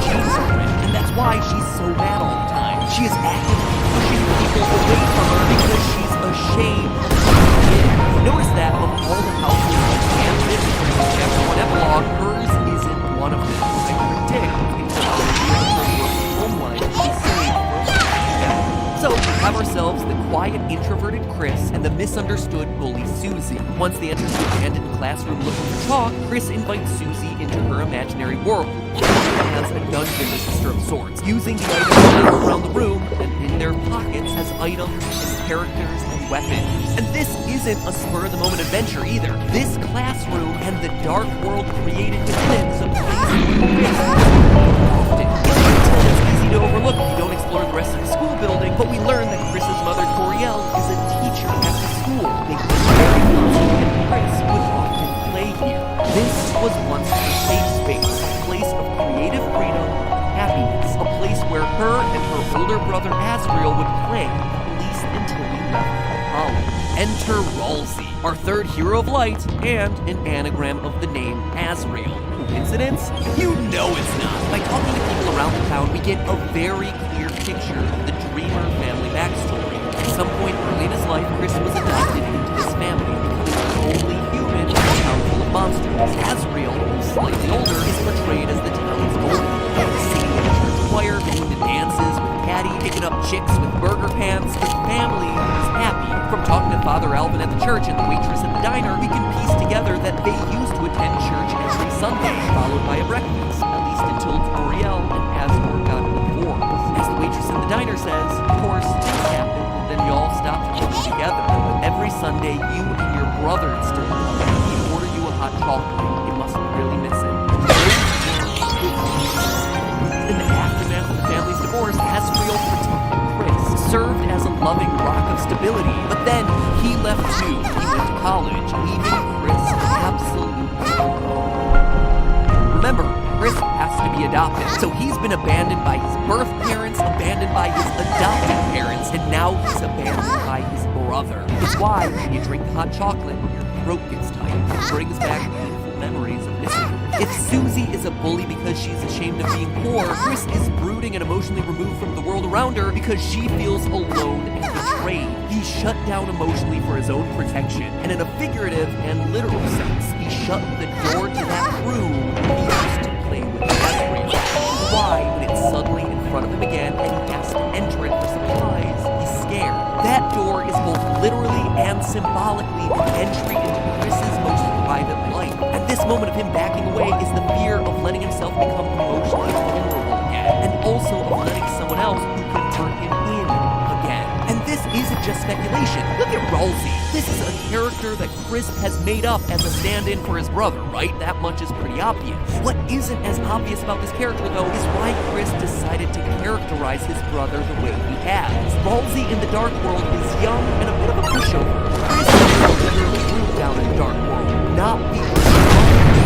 Jeans are red, and that's why she's so mad all the time. She is actively pushing people away from her because she's ashamed of what she did. Notice that of all the houses that can fit in the Chapter 1 epilogue, hers isn't one of them. I predict home life she's saved for. So, we have ourselves the quiet, introverted Chris and the misunderstood bully Susie. Once they enter the abandoned classroom looking for chalk, Chris invites Susie into her imaginary world. She has a dungeon master of sorts, using the items around the room and in their pockets as items and characters and weapons. And this isn't a spur-of-the-moment adventure either. This classroom and the dark world created within is a place often. It's easy to overlook if you don't explore the rest of the school building, but we learn that Chris's mother, Toriel, is a teacher at the school, making it very possible that Chris would often play here. This was once a safe space, a place of creative freedom, happiness, a place where her and her older brother Asriel would play, at least until we left for college. Enter Ralsei, our third hero of light, and an anagram of the name Asriel. Coincidence? You know it's not. By talking to people around the town, we get a very clear picture of the Dreamer family backstory. At some point early in his life, Chris was adopted into this family, becoming the only human in a town full of monsters. Asriel, who's slightly older, is portrayed as the town's golden boy, singing in the church choir, going to dances with Caddy, picking up chicks with burger pants. His family is happy. From talking to Father Alvin at the church and the waitress at the diner, we can piece together that they used to attend church every Sunday, followed by a breakfast, at least until Toriel and Astor got divorced. As the waitress in the diner says, of course, things happen, and then you all stop eating together. But every Sunday, you and your brother still come. He'd order you a hot chocolate. You must really miss it. In the aftermath of the family's divorce, Asriel protected Chris, served as a loving rock of stability, but then he left too. He went to college, leaving Chris absolutely alone. Remember, Chris has to be adopted, so he's been abandoned by his birth parents, abandoned by his adopted parents, and now he's abandoned by his brother. It's why when you drink the hot chocolate, your throat gets tight. It brings back painful memories of missing her. If Susie is a bully because she's ashamed of being poor, Chris is brooding and emotionally removed from the world around her because she feels alone and betrayed. He's shut down emotionally for his own protection, and in a figurative and literal sense, he shut the door to that room he used to play with Asriel. Why, when it's suddenly in front of him again and he has to enter it for supplies, he's scared. That door is both literally and symbolically an entry into Chris's most private life. And this moment of him backing away is the fear of letting himself become emotionally vulnerable again, and also of letting someone else who could turn him in again. And this isn't just speculation. Look at Ralsei. This is a character that Chris has made up as a stand-in for his brother, right? That much is pretty obvious. What isn't as obvious about this character, though, is why Chris decided to characterize his brother the way he has. Ralsei in the Dark World is young and a bit of a pushover. Chris literally grew down in the Dark World, not the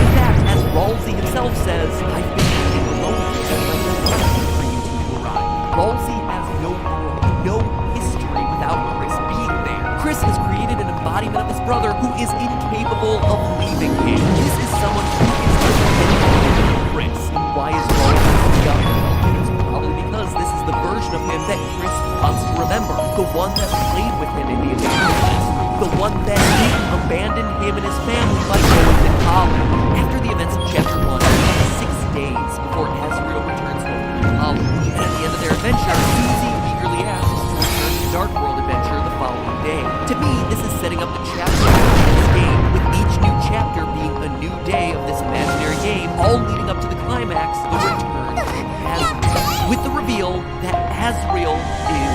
In fact, as Ralsei himself says, I've been waiting alone because I was waiting for you to arrive. Ralsei has no world, no history without Chris being there. Chris has created an embodiment of his brother who is incapable of leaving him. This is someone who is independent of Chris. And why is Ralsei so young? It's probably because this is the version of him that Chris wants to remember. The one that played with him in the abandoned classroom. The one that didn't abandon him and his family by going to college. After the events of Chapter 1, 6 days before Azrael returns home from college. And at the end of their adventure, Susie eagerly asks to return to the Dark World adventure the following day. To me, this is setting up the chapter of this game, with each new chapter being a new day of this imaginary game, all leading up to the climax, the return of Azrael. With the reveal that Azrael is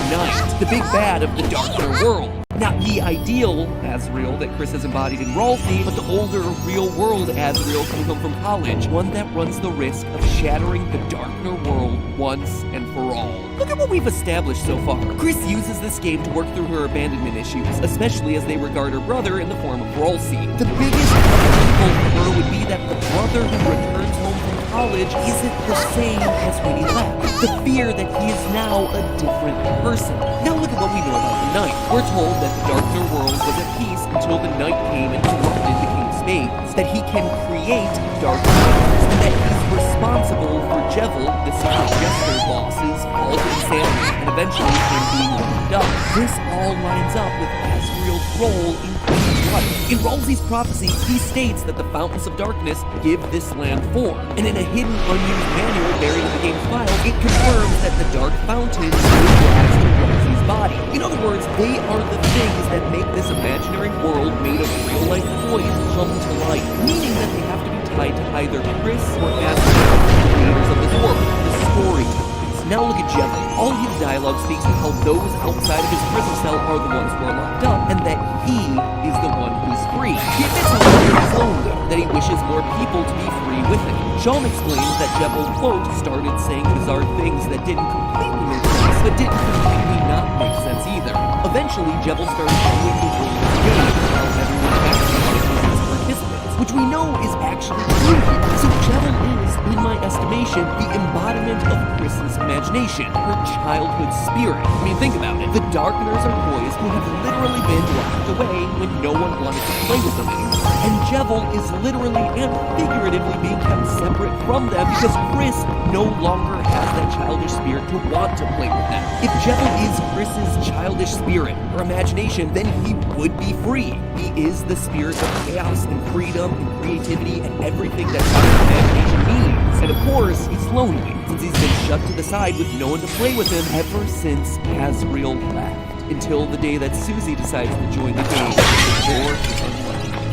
Night, the big bad of the Darker world. Not the ideal Azrael that Chris has embodied in Ralsei, but the older, real-world Azrael coming home from college, one that runs the risk of shattering the Darker world once and for all. Look at what we've established so far. Chris uses this game to work through her abandonment issues, especially as they regard her brother in the form of Ralsei. The biggest obstacle for her would be that the brother who returns home from college isn't the same as when he left. The fear that he is now a different person. Now look at what we know about the Knight. We're told that the Darker world was at peace until the Knight came and corrupted the King of Spades. That he can create dark powers, and that he's responsible for Jevil, the secret jester boss's fall to insanity, and eventually him being locked up. This all lines up with Azrael's role in Chris's life. In Ralsei's prophecy, he states that the fountains of darkness give this land form, and in a hidden, unused manual buried in the game's file, it confirms that the dark fountains give rise to Ralsei's body. In other words, they are the things that make this imaginary world made of real-life toys come to life, meaning that they have to be tied to either Chris or Azrael, the creators of this world, the storytellers. Now look at Jevil. All his dialogue speaks to how those outside of his prison cell are the ones who are locked up, and that he is the one who's free. He admits how he's alone, though, that he wishes more people to be free with him. Sean explains that Jevil, quote, started saying bizarre things that didn't completely make sense, but didn't completely not make sense either. Eventually, Jevil started doing the rules of the game, how everyone acts as participants, which we know is actually true here. So Jevil is, in my estimation, the embodiment of Chris's imagination, her childhood spirit. I mean, think about it. The Darkeners are boys who have literally been locked away when no one wanted to play with them anymore. And Jevil is literally and figuratively being kept separate from them because Chris no longer has that childish spirit to want to play with them. If Jevil is Chris's childish spirit or imagination, then he would be free. He is the spirit of chaos and freedom and creativity and everything that childish imagination means. And of course, he's lonely, since he's been shut to the side with no one to play with him ever since Azrael left. Until the day that Susie decides to join the game.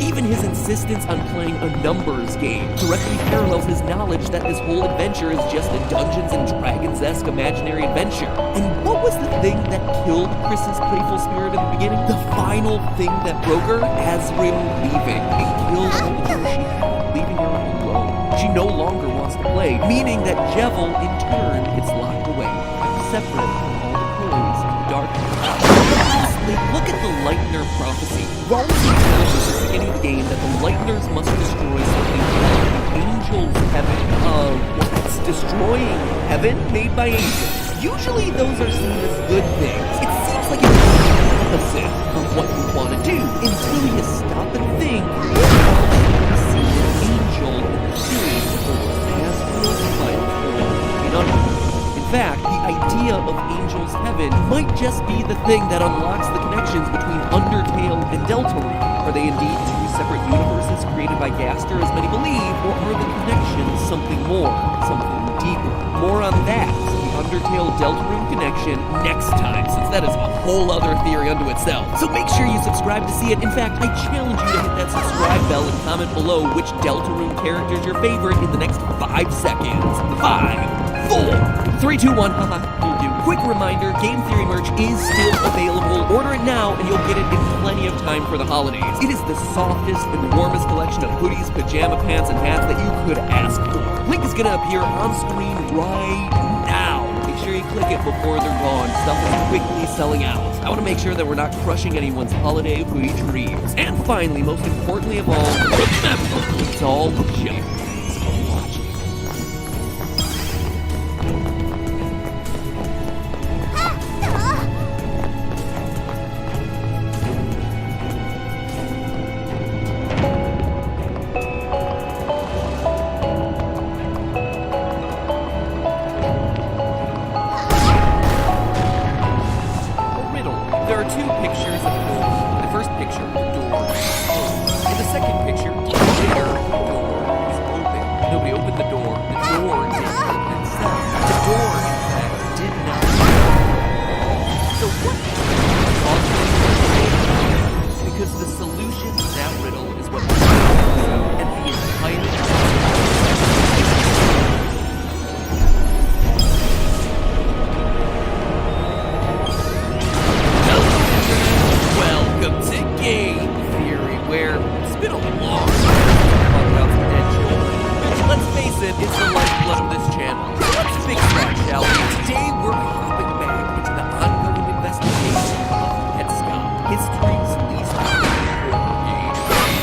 Even his insistence on playing a numbers game directly parallels his knowledge that this whole adventure is just a Dungeons and Dragons-esque imaginary adventure. And what was the thing that killed Chris's playful spirit in the beginning? The final thing that broke her? Azrael leaving. It killed all the joy she had, leaving her alone. She no longer wants to play, meaning that Jevil, in turn, gets locked away, separate from all the toys of darkness. Lastly, look at the Lightner prophecy. Ralsei tells us at the beginning of the game that the Lightners must destroy something called the Angel's Heaven. What's destroying heaven made by angels? Usually those are seen as good things. It seems like it's the opposite of what you want to do, until you stop and think. You see an angel in the series of Azrael's final form in Underworld. In fact, the idea of Angel's Heaven might just be the thing that unlocks the connections between Undertale and Deltarune. Are they indeed two separate universes created by Gaster, as many believe, or are the connections something more, something deeper? More on that, the Undertale-Deltarune connection, next time, since that is a whole other theory unto itself. So make sure you subscribe to see it. In fact, I challenge you to hit that subscribe bell and comment below which Deltarune character is your favorite in the next 5 seconds. 5, 4, 3, 2, 1, haha, you'll do. Quick reminder, Game Theory merch is still available. Order it now and you'll get it in plenty of time for the holidays. It is the softest and warmest collection of hoodies, pajama pants, and hats that you could ask for. Link is gonna appear on screen right now. Make sure you click it before they're gone. Stuff is quickly selling out. I want to make sure that we're not crushing anyone's holiday hoodie dreams. And finally, most importantly of all, remember, it's all just watching. There are two pictures of door. In the first picture, the door is closed. In the second picture, the door is open. Nobody opened the door. The door did open itself. The door, in fact, did not. So what happened? Because the solution to that riddle is what and the entire Welcome to Game Theory, where it's been a long time about some dead children. Which, let's face it, is the lifeblood of this channel. Let's fix that, shall we? Today we're hopping back into the ongoing investigation of Pet Scott, history's least horror game.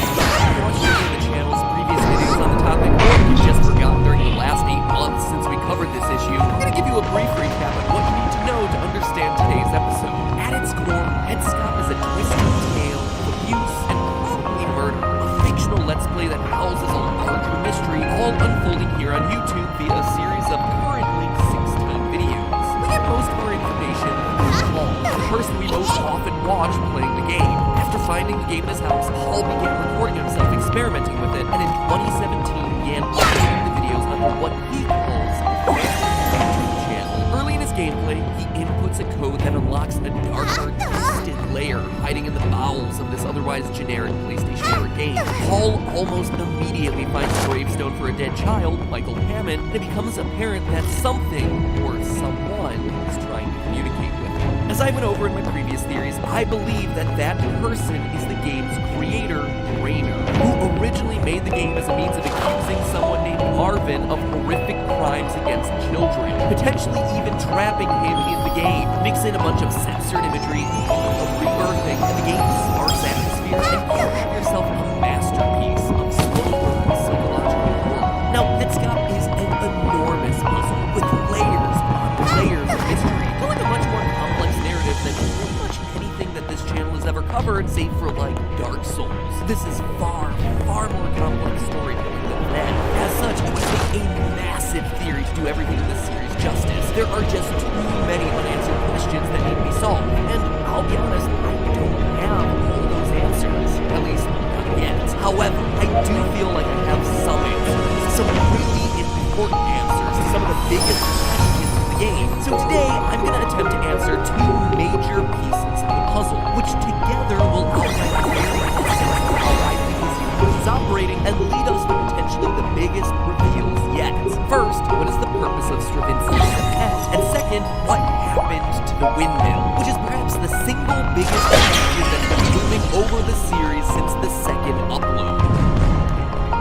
If you watched any of the channel's previous videos on the topic, or you just forgot during the last 8 months since we covered this issue, I'm going to give you a brief recap of what you need to know to understand today's episode. At its core, Pet Scott is a twisted tale of abuse and probably murder. A fictional Let's Play that houses a larger mystery, all unfolding here on YouTube via a series of currently 16 videos. We get most of our information from Paul, the person we most often watch playing the game. After finding the game in his house, Paul began recording himself experimenting with it, and in 2017 began uploading the videos under what he calls the YouTube channel. Early in his gameplay, he inputs a code that unlocks a darker, twisted layer hiding in the bowels of this otherwise generic PlayStation era game. Paul almost immediately finds a gravestone for a dead child, Michael Hammond, and it becomes apparent that something, or someone, is trying to communicate with him. As I went over in my previous theories, I believe that that person is the game's creator, Rainer, who originally made the game as a means of accusing someone named Marvin of horrific crimes against children, potentially even trapping him in the game. Mix in a bunch of censored imagery of rebirthing and the game's sparse atmosphere, and you have yourself a masterpiece of slow-burn psychological horror. Now, Pet Scott is an enormous puzzle with layers upon layers of mystery, telling a much more complex narrative than pretty much anything that this channel has ever covered, save for, like, Dark Souls. This is far, far more complex storytelling than that. As such, it would take a massive theory to do everything in this series justice. There are just too many unanswered questions that need to be solved, and I'll be honest, I don't have all those answers, at least not yet. However, I do feel like I have some answers, some really important answers to some of the biggest questions in the game. So today, I'm going to attempt to answer 2 major pieces of the puzzle, which together will outline a very essence of how I think this universe is operating and lead us to potentially the biggest reveals yet. First, what is the purpose of Stravinsky's pet? And second, what happened to the windmill? Which is perhaps the single biggest question that's been looming over the series since the second upload.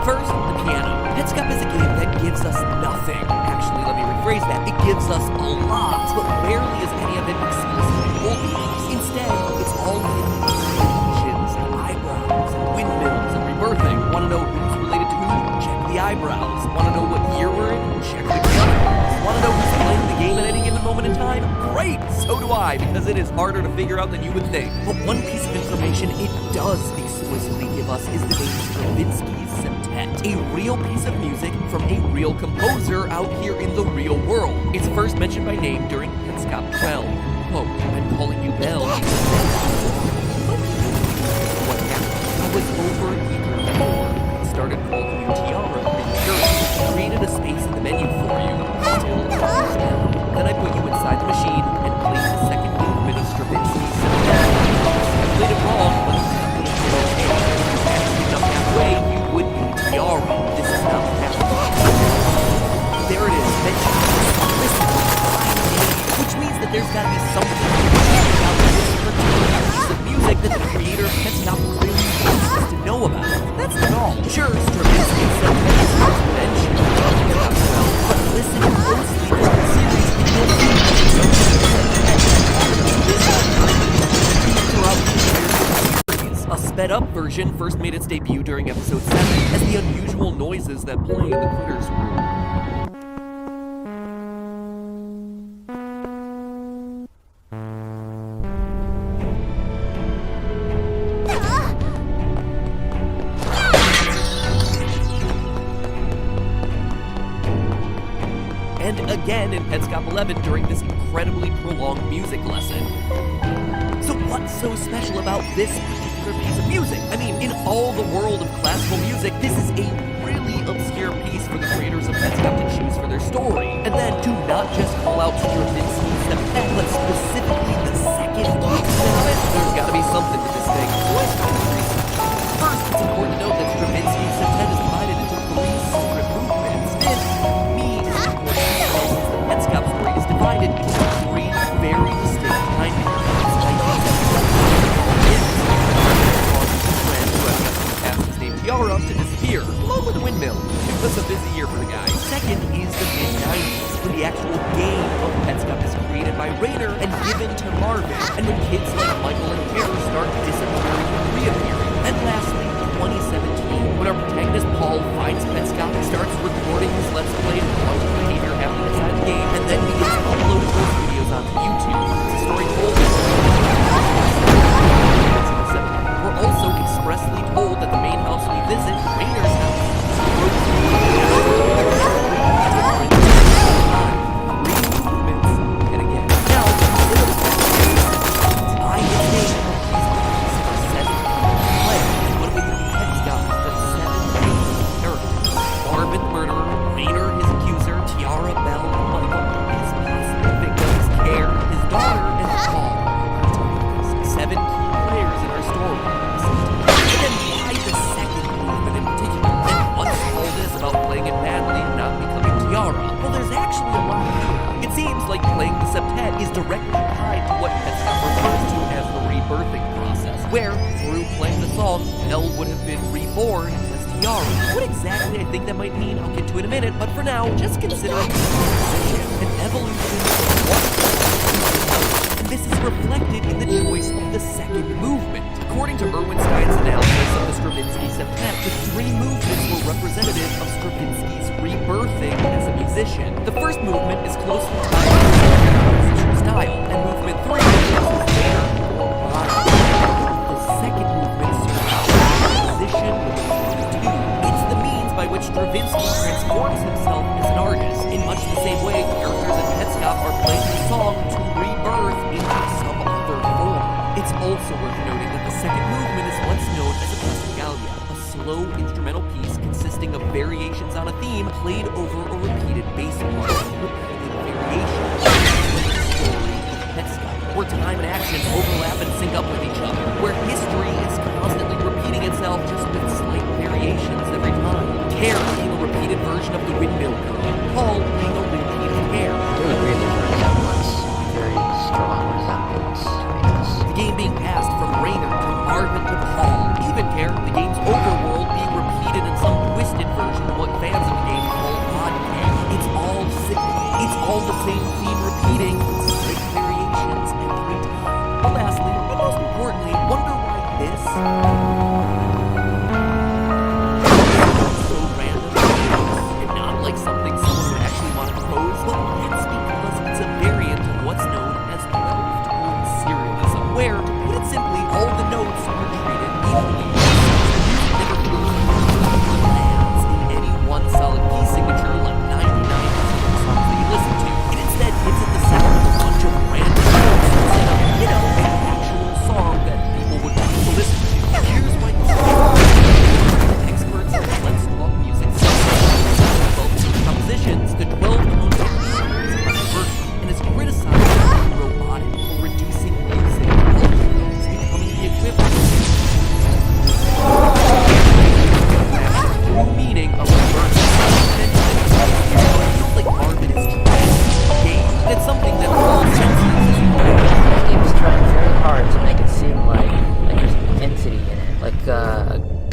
First, the piano. Pet Scott is a game that gives us nothing. Actually, let me rephrase that. It gives us a lot, but rarely is any of it explicitly told to us. Instead, it's all in illusions, eyebrows, and windmills, and rebirthing. Want to know who's related to who? Check the eyebrows. Want to know what year we're in? Check the calendar. Want to know who's playing the game at any given moment in time? Great! So do I, because it is harder to figure out than you would think. But one piece of information it does explicitly give us is the name Stravinsky's Septet, a real piece of music from a real composer out here in the real world. It's first mentioned by name during Pet Scott 12. Quote, I'm calling you Belle. What happened? I was over eager for. Started calling you Tiara prematurely. Created a space in the menu for you. Still then I put you inside the machine and played the second movement of Stravinsky's Septet. I played it wrong, but it's okay. If not halfway, you would be Tiara. This is not happening. There it is, mentioned explicitly, which means that there's Sure, Stravinsky said that his first mention of Petscop well, but listen closely to the series and you'll see throughout the series. A sped-up version first made its debut during episode 7 as the unusual noises that play in the Critters room. And again in Petscop 11 during this incredibly prolonged music lesson. So what's so special about this particular piece of music? I mean, in all the world of classical music, this is a really obscure piece for the creators of Petscop to choose for their story. And then to not just call out Stravinsky's septet, but specifically the second movement of it, there's gotta be something to this thing. So let's find the reason. First, it's important to note that Stravinsky's septet is divided into 3 separate movements. And Petscop story is divided into 3 very distinct time periods. Tiara to disappear, along with a windmill. It was a busy year for the guy. Second is the mid-90s, when the actual game of Petscop is created by Rainer and given to Marvin, and when kids like Michael and Hare start disappearing and reappearing. And lastly, 2017, when our protagonist Paul finds Petscop and starts recording his Let's Play and how his behavior happened inside the game, and then begins uploading those videos onto YouTube. It's a story told in we're also expressly told that the main house we visit, Rainer's house, is and again. Now, consider the fact that by his name, these movies are set in play. And what do we think Petscop but 7 main characters? Marvin the murderer, Rainer his accuser, Tiara, Belle, and Michael, his possible victims, Hare, his daughter, and Paul. 7 key players in our story. And then why the second movement in particular? And what's all this about playing it badly and not becoming Tiara? Well, there's actually a lot here. It seems like playing the septet is directly tied to what Petscop refers to as the rebirthing process, where, through playing the song, Belle would have been reborn as Tiara. What exactly I think that might mean, I'll get to in a minute, but for now, just consider a transition, an evolution of what and this is reflected in the choice of the second movement. According to Erwin Stein's analysis of the Stravinsky septet, the 3 movements were representative of Stravinsky's rebirthing as a musician. The first movement is closely tied to his composition style, and movement 3 is his hair or body. The second movement serves as a musician with movement 2. It's the means by which Stravinsky transforms himself as an artist. In much the same way, characters in Petscop are playing the song to rebirth into some other form. It's also worth noting that the second movement is what's known as a pastorgalia, a slow instrumental piece consisting of variations on a theme played over a repeated bass part. Repeated variations. Story of Petscop, where time and action overlap and sync up with each other, where history is constantly repeating itself just with slight variations every time. Hare being a repeated version of the windmill code, Paul being a repeated Hare. Very strong resemblance between us. The game being passed from Rainer to Marvin to Paul. Even Hare, the game's overworld, being repeated in some twisted version of what fans of the game call odd game. It's all cyclical. It's all the same theme repeating with slight variations every time. But lastly, and most importantly, wonder why this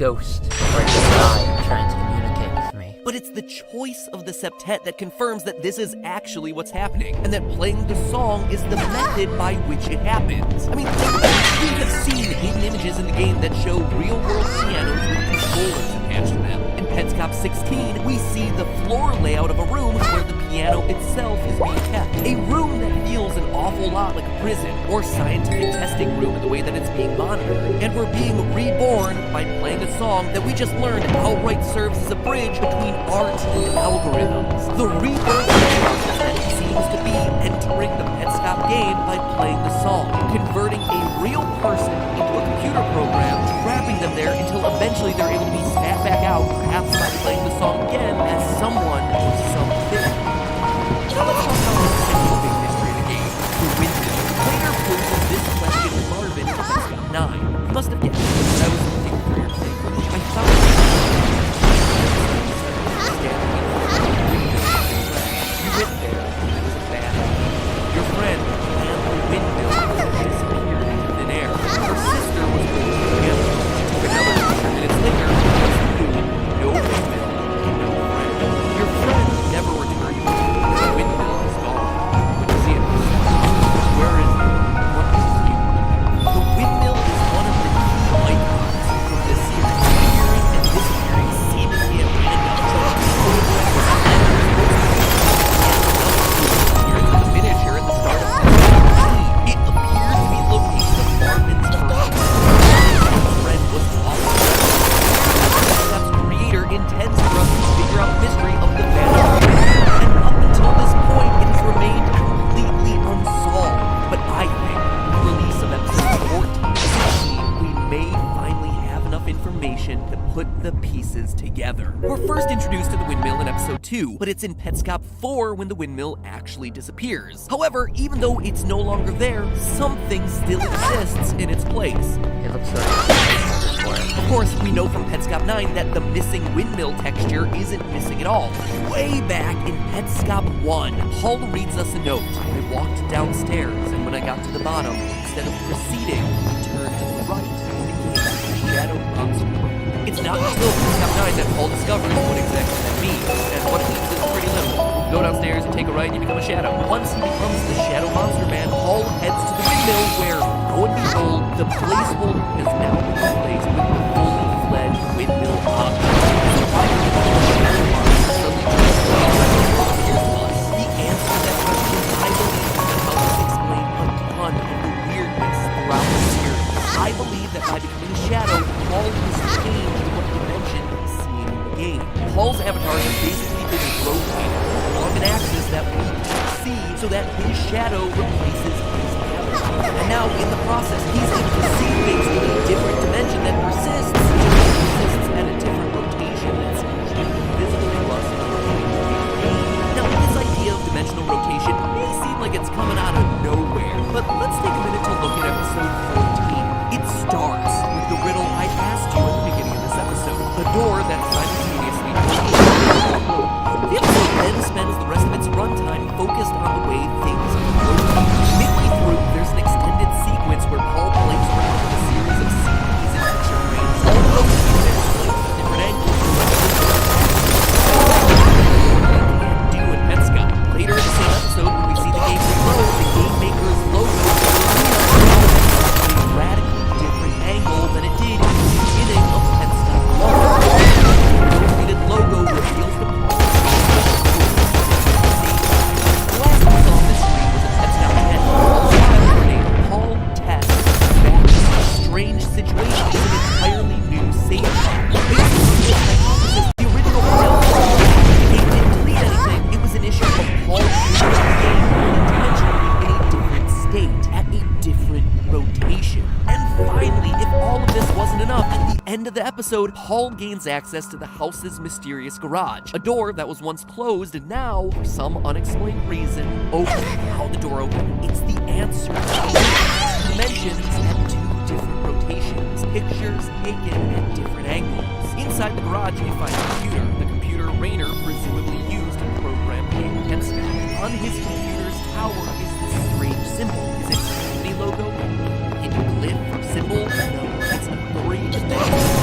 ghost or design trying to communicate with me. But it's the choice of the septet that confirms that this is actually what's happening, and that playing the song is the method by which it happens. I mean, we have seen hidden images in the game that show real-world pianos with controllers attached to them. In Petscop 16, we see the floor layout of a room where the piano itself is being kept. A room that feels an awful lot like a prison or scientific testing room in the way that it's being monitored. And we're being reborn by playing a song that we just learned outright serves as a bridge between art and algorithms. The rebirth process that it seems to be entering the Petscop game by playing the song, converting a real person into a computer program, trapping them there until eventually they're able to be spat back out, perhaps by playing the song again as someone or something. Now let's talk about the second big mystery of the game, the windmill. Later poses this question to Marvin in Petscop 9. You must have guessed that I was looking for your thing. I found it. You went there, and it was a bad idea. Your friend and the windmill disappeared into thin air. Her sister was going to the took another 10 minutes later, just you, no windmill, and no friend. Your friend never returned. The windmill is gone. When you see it, where is it? What is it? The windmill is one of the key icons from this series, appearing and disappearing seemingly at random. Here's the miniature at the start of the it appears to be located at Marvin's first. His friend was awful. Petscop's creator intends for us to figure out the mystery of the vanished. And up until this point, it has remained completely unsolved. But I think, with the release of episodes 14 and 16, we may finally have enough information to put the pieces together. We're first introduced to the windmill in episode 2, but it's in Petscop 4 when the windmill actually disappears. However, even though it's no longer there, something still exists in its place. It looks like Of course, we know from Petscop 9 that the missing windmill texture isn't missing at all. Way back in Petscop 1, Paul reads us a note. I walked downstairs, and when I got to the bottom, instead of proceeding, I turned to the right, and became a shadow monster. It's not until Petscop 9 that Paul discovers what exactly that means, and what it means is pretty little. Go downstairs and take a right, and you become a shadow. Once he becomes the Shadow Monster Man, Paul heads to the windmill where, lo and behold, the placeholder has now been replaced with the fully fledged windmill object. So why did the Shadow Monster suddenly the answer to that question, I believe, that helps explain a ton of the weirdness throughout the series. I believe that by becoming a shadow, Paul has changed what dimension he's seeing in the game. Paul's avatar has basically been rotated along an axis that we can't see so that his shadow replaces his avatar. And now, in the process, he's able to see things in a different dimension that persists, at a different rotation that's visible to us. Now, this idea of dimensional rotation may seem like it's coming out of nowhere, but let's take a minute to look at episode 14. It starts with the riddle I asked you at the beginning of this episode, the door that simultaneously the episode then spends the rest of its runtime focused on the way things rotate. Midway through, there's an extended sequence where Paul plays around with a series of scenes and picture frames, all rotated at slightly different angles. Do in Petscop. Later in the same episode, when we see the game reload, the game maker's logo a radically different angle than it did in the beginning of Petscop 1. The rotated logo reveals the strange situation is an entirely new save file. Basically, the hypothesis, the original file, the game didn't delete anything. It was an issue of Paul changing the game intentionally in a different state, at a different rotation. And finally, if all of this wasn't enough, at the end of the episode, Paul gains access to the house's mysterious garage, a door that was once closed and now, for some unexplained reason, open. How the door opened? It's the answer. Dimensions at two different rotations, pictures taken at different angles. Inside the garage, we find the computer Rainer presumably used to program Petscop. On his computer's tower is this strange symbol. Is it a company logo? A glyph or symbol? No, it's a three-dimensional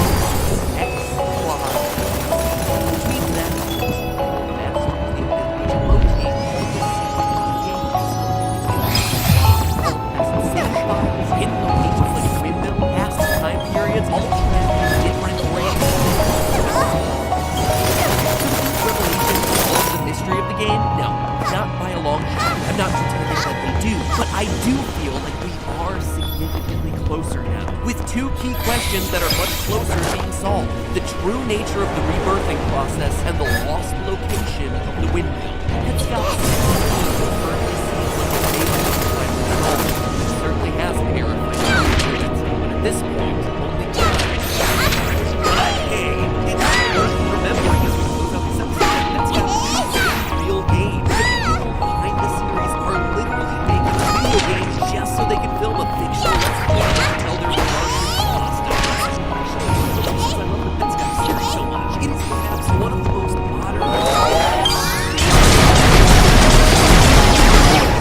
the true nature of the rebirthing process and the lost location of the windmill. It's got certainly seems like a it certainly has terrifying experience, but at this point, only time. Hey, it's worth remembering as we close out this episode. That's got real games. The people behind the series are literally making video games just so they can film a fictional let's play and tell their larger cost. I love the Petscop series so much. It is perhaps one of the most modern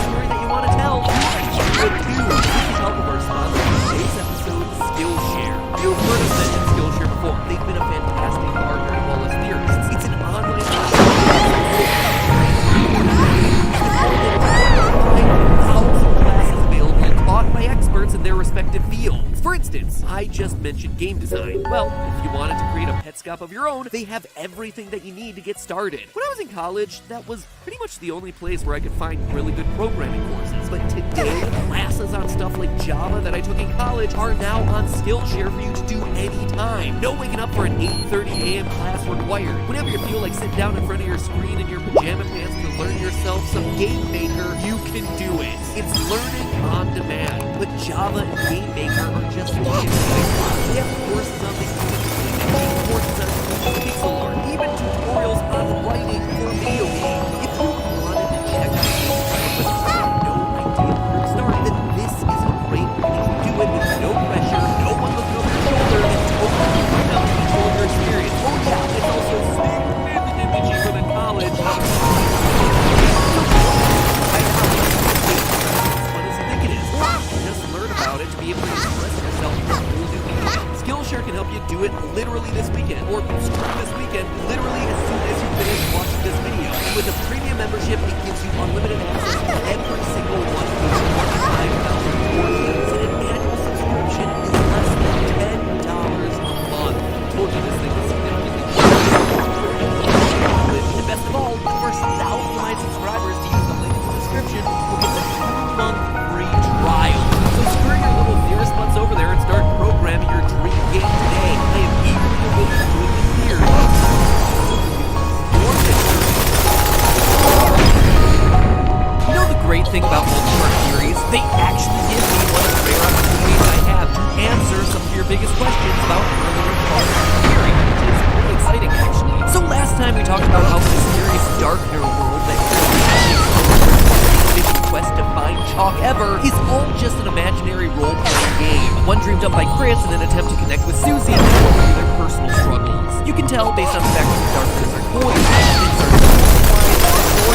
story that you want to tell. But two, with the help of our sponsor for today's episode, Skillshare. You've heard us mention Skillshare before. They've been a fantastic partner as well as theorists. It's an online classes available and taught by experts in their respective fields. For instance, I just mentioned game design. Well, if you wanted to create a Petscop of your own, they have everything that you need to get started. When I was in college, that was pretty much the only place where I could find really good programming courses. But today, classes on stuff like Java that I took in college are now on Skillshare for you to do anytime. No waking up for an 8:30 a.m. class required. Whenever you feel like sitting down in front of your screen in your pajama pants to learn yourself some Game Maker, you can do it. It's learning on demand. But Java and Game Maker are just like they have courses on the courses on pixel art, even tutorials on writing for video games. If you wanted to check out these but you have no idea where to start, then this is a great way to do it with no pressure, no one looking over your shoulder, and totally without control of your experience. Oh yeah, it's also significantly cheaper than college. To be able to express yourself in a whole new medium. Skillshare can help you do it literally this weekend, or this weekend, literally as soon as you finish watching this video. And with a premium membership, it gives you unlimited access to every single one of those 25,000 courses, and an annual subscription is less than $10 a month. I told you this thing was significantly cheaper. And best of all, the first 1,000 of my subscribers to use the link in the description will get a 2-month free trial. Screw your little theorist butts over there and start programming your dream game today. I am eagerly awaiting doing this here. You know the great thing about multi-part theories? They actually give me one of the rare opportunities I have to answer some of your biggest questions about earlier parts of the theory, which is really exciting actually. So last time we talked about how mysterious darker world that quest to find chalk ever is all just an imaginary role-playing game. One dreamed up by Chris in an attempt to connect with Susie and go through their personal struggles. You can tell based on the fact that the darkness are coins, things are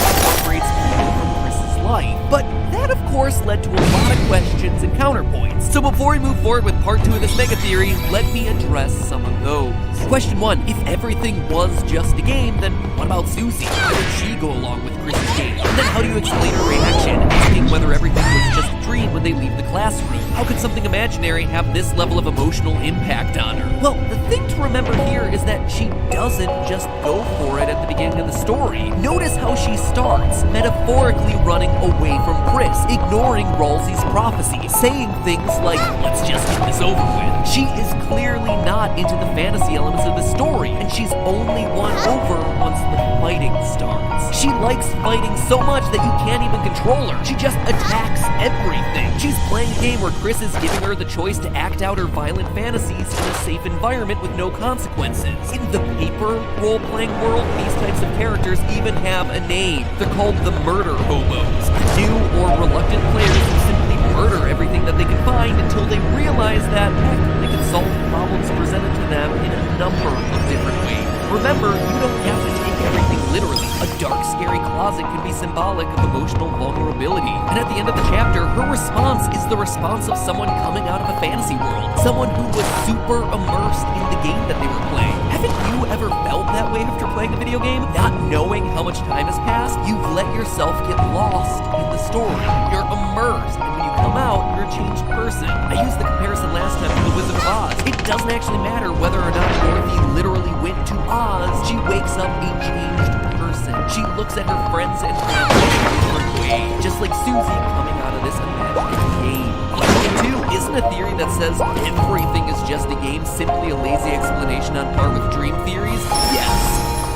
incorporates people from Chris's life. But that, of course, led to a lot of questions and counterpoints. So before we move forward with part 2 of this mega theory, let me address some of those. Question 1, if everything was just a game, then what about Susie? How did she go along with Chris's game? And then how do you explain her reaction, asking whether everything was just a dream when they leave the classroom? How could something imaginary have this level of emotional impact on her? Well, the thing to remember here is that she doesn't just go for it at the beginning of the story. Notice how she starts, metaphorically running away from Chris, ignoring Ralsei's prophecy, saying things like, let's just get this over with. She is clearly not into the fantasy elements of the story, and she's only won over once the fighting starts. She likes fighting so much that you can't even control her. She just attacks everything. She's playing a game where Chris is giving her the choice to act out her violent fantasies in a safe environment with no consequences. In the paper role-playing world, these types of characters even have a name. They're called the murder hobos. New or reluctant players who simply murder everything that they can find until they realize that, heck, they can solve problems presented to them in a number of different ways. Remember, you don't have to take everything literally. A dark, scary closet can be symbolic of emotional vulnerability. And at the end of the chapter, her response is the response of someone coming out of a fantasy world. Someone who was super immersed in the game that they were playing. Haven't you ever felt that way after playing a video game? Not knowing how much time has passed, you've let yourself get lost in the story. You're immersed, and when you come out, you're a changed person. I used the comparison last time to The Wizard of Oz. It doesn't actually matter whether or not Dorothy literally went to Oz. She wakes up a changed person. She looks at her friends and family in a different way, just like Susie coming out of this imaginary game. Question 2. isn't a theory that says everything is just a game simply a lazy explanation on par with dream theories?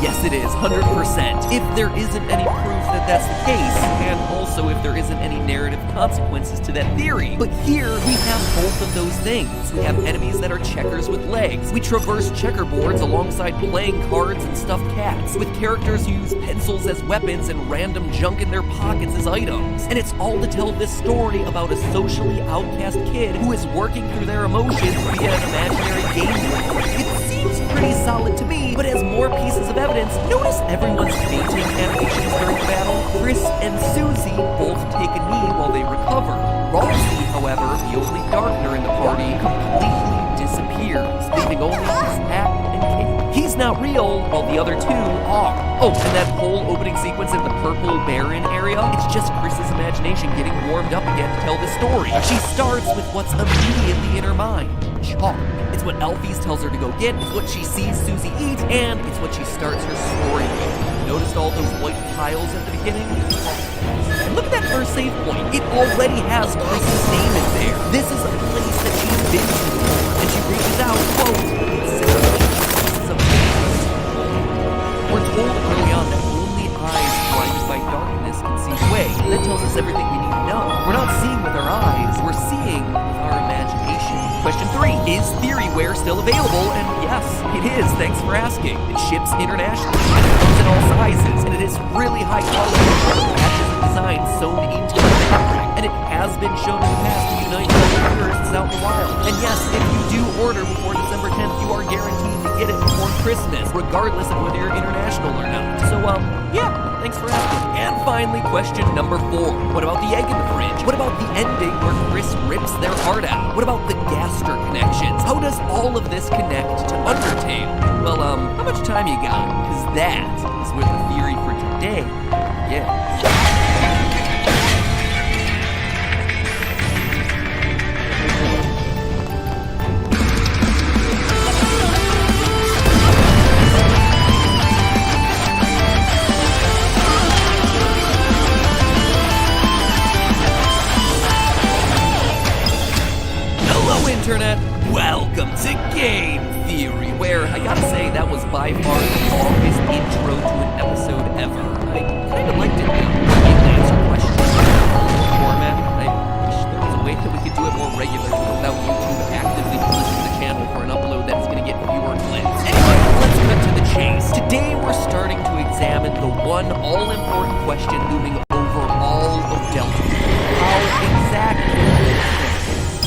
Yes, it is, 100%. If there isn't any proof that that's the case, and also if there isn't any narrative consequences to that theory. But here, we have both of those things. We have enemies that are checkers with legs. We traverse checkerboards alongside playing cards and stuffed cats, with characters who use pencils as weapons and random junk in their pockets as items. And it's all to tell this story about a socially outcast kid who is working through their emotions via an imaginary game world. It seems pretty solid to me, but as more pieces of evidence, notice everyone's fainting animations during the battle. Chris and Susie both take a knee while they recover. Rosie, however, the only darkener in the party, completely disappears, leaving only his hat and cape. He's not real, while the other two are. Oh, and that whole opening sequence in the purple barren area, it's just Chris's imagination getting warmed up again to tell the story. She starts with what's immediately in her mind. Chalk. It's what Alphys tells her to go get, it's what she sees Susie eat, and it's what she starts her story with. Noticed all those white tiles at the beginning? And look at that first save point. It already has Chris's name in there. This is a place that she's been to before, and she reaches out, quote, "It says this is a place." We're told early on that only eyes blinded by darkness can see the way. That tells us everything we need to know. We're not seeing with our eyes, we're seeing with our imagination. Question 3, is Theoryware still available? And yes, it is, thanks for asking. It ships internationally, and it comes in all sizes, and it is really high quality, patches and designs sewn into the fabric, and it has been shown in the past to unite tourists out in the wild. And yes, if you do order before December 10th, you are guaranteed to get it before Christmas, regardless of whether you're international or not. So, yeah, thanks for asking. And finally, question number 4. What about the egg in the fridge? What about the ending where Chris rips their heart out? What about the Gaster connections? How does all of this connect to Undertale? Well, how much time you got? Because that is where the theory for today begins. Internet, welcome to Game Theory, where I gotta say that was by far the longest intro to an episode ever. I kinda liked it though. You can answer questions in the format. I wish there was a way that we could do it more regularly without YouTube actively policing the channel for an upload that's gonna get fewer clicks. Anyway, let's cut to the chase. Today we're starting to examine the one all-important question looming over all of Delta. How exactly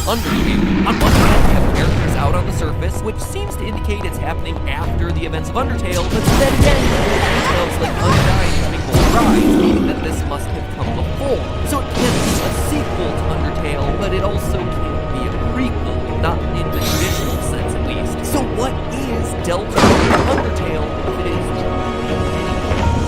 Undertale. On one hand, we have characters out on the surface, which seems to indicate it's happening after the events of Undertale, but then again, details like Undyne having both rise, meaning that this must have come before. So it can't be a sequel to Undertale, but it also can't be a prequel, not in the traditional sense at least. So what is Delta Undertale if it is?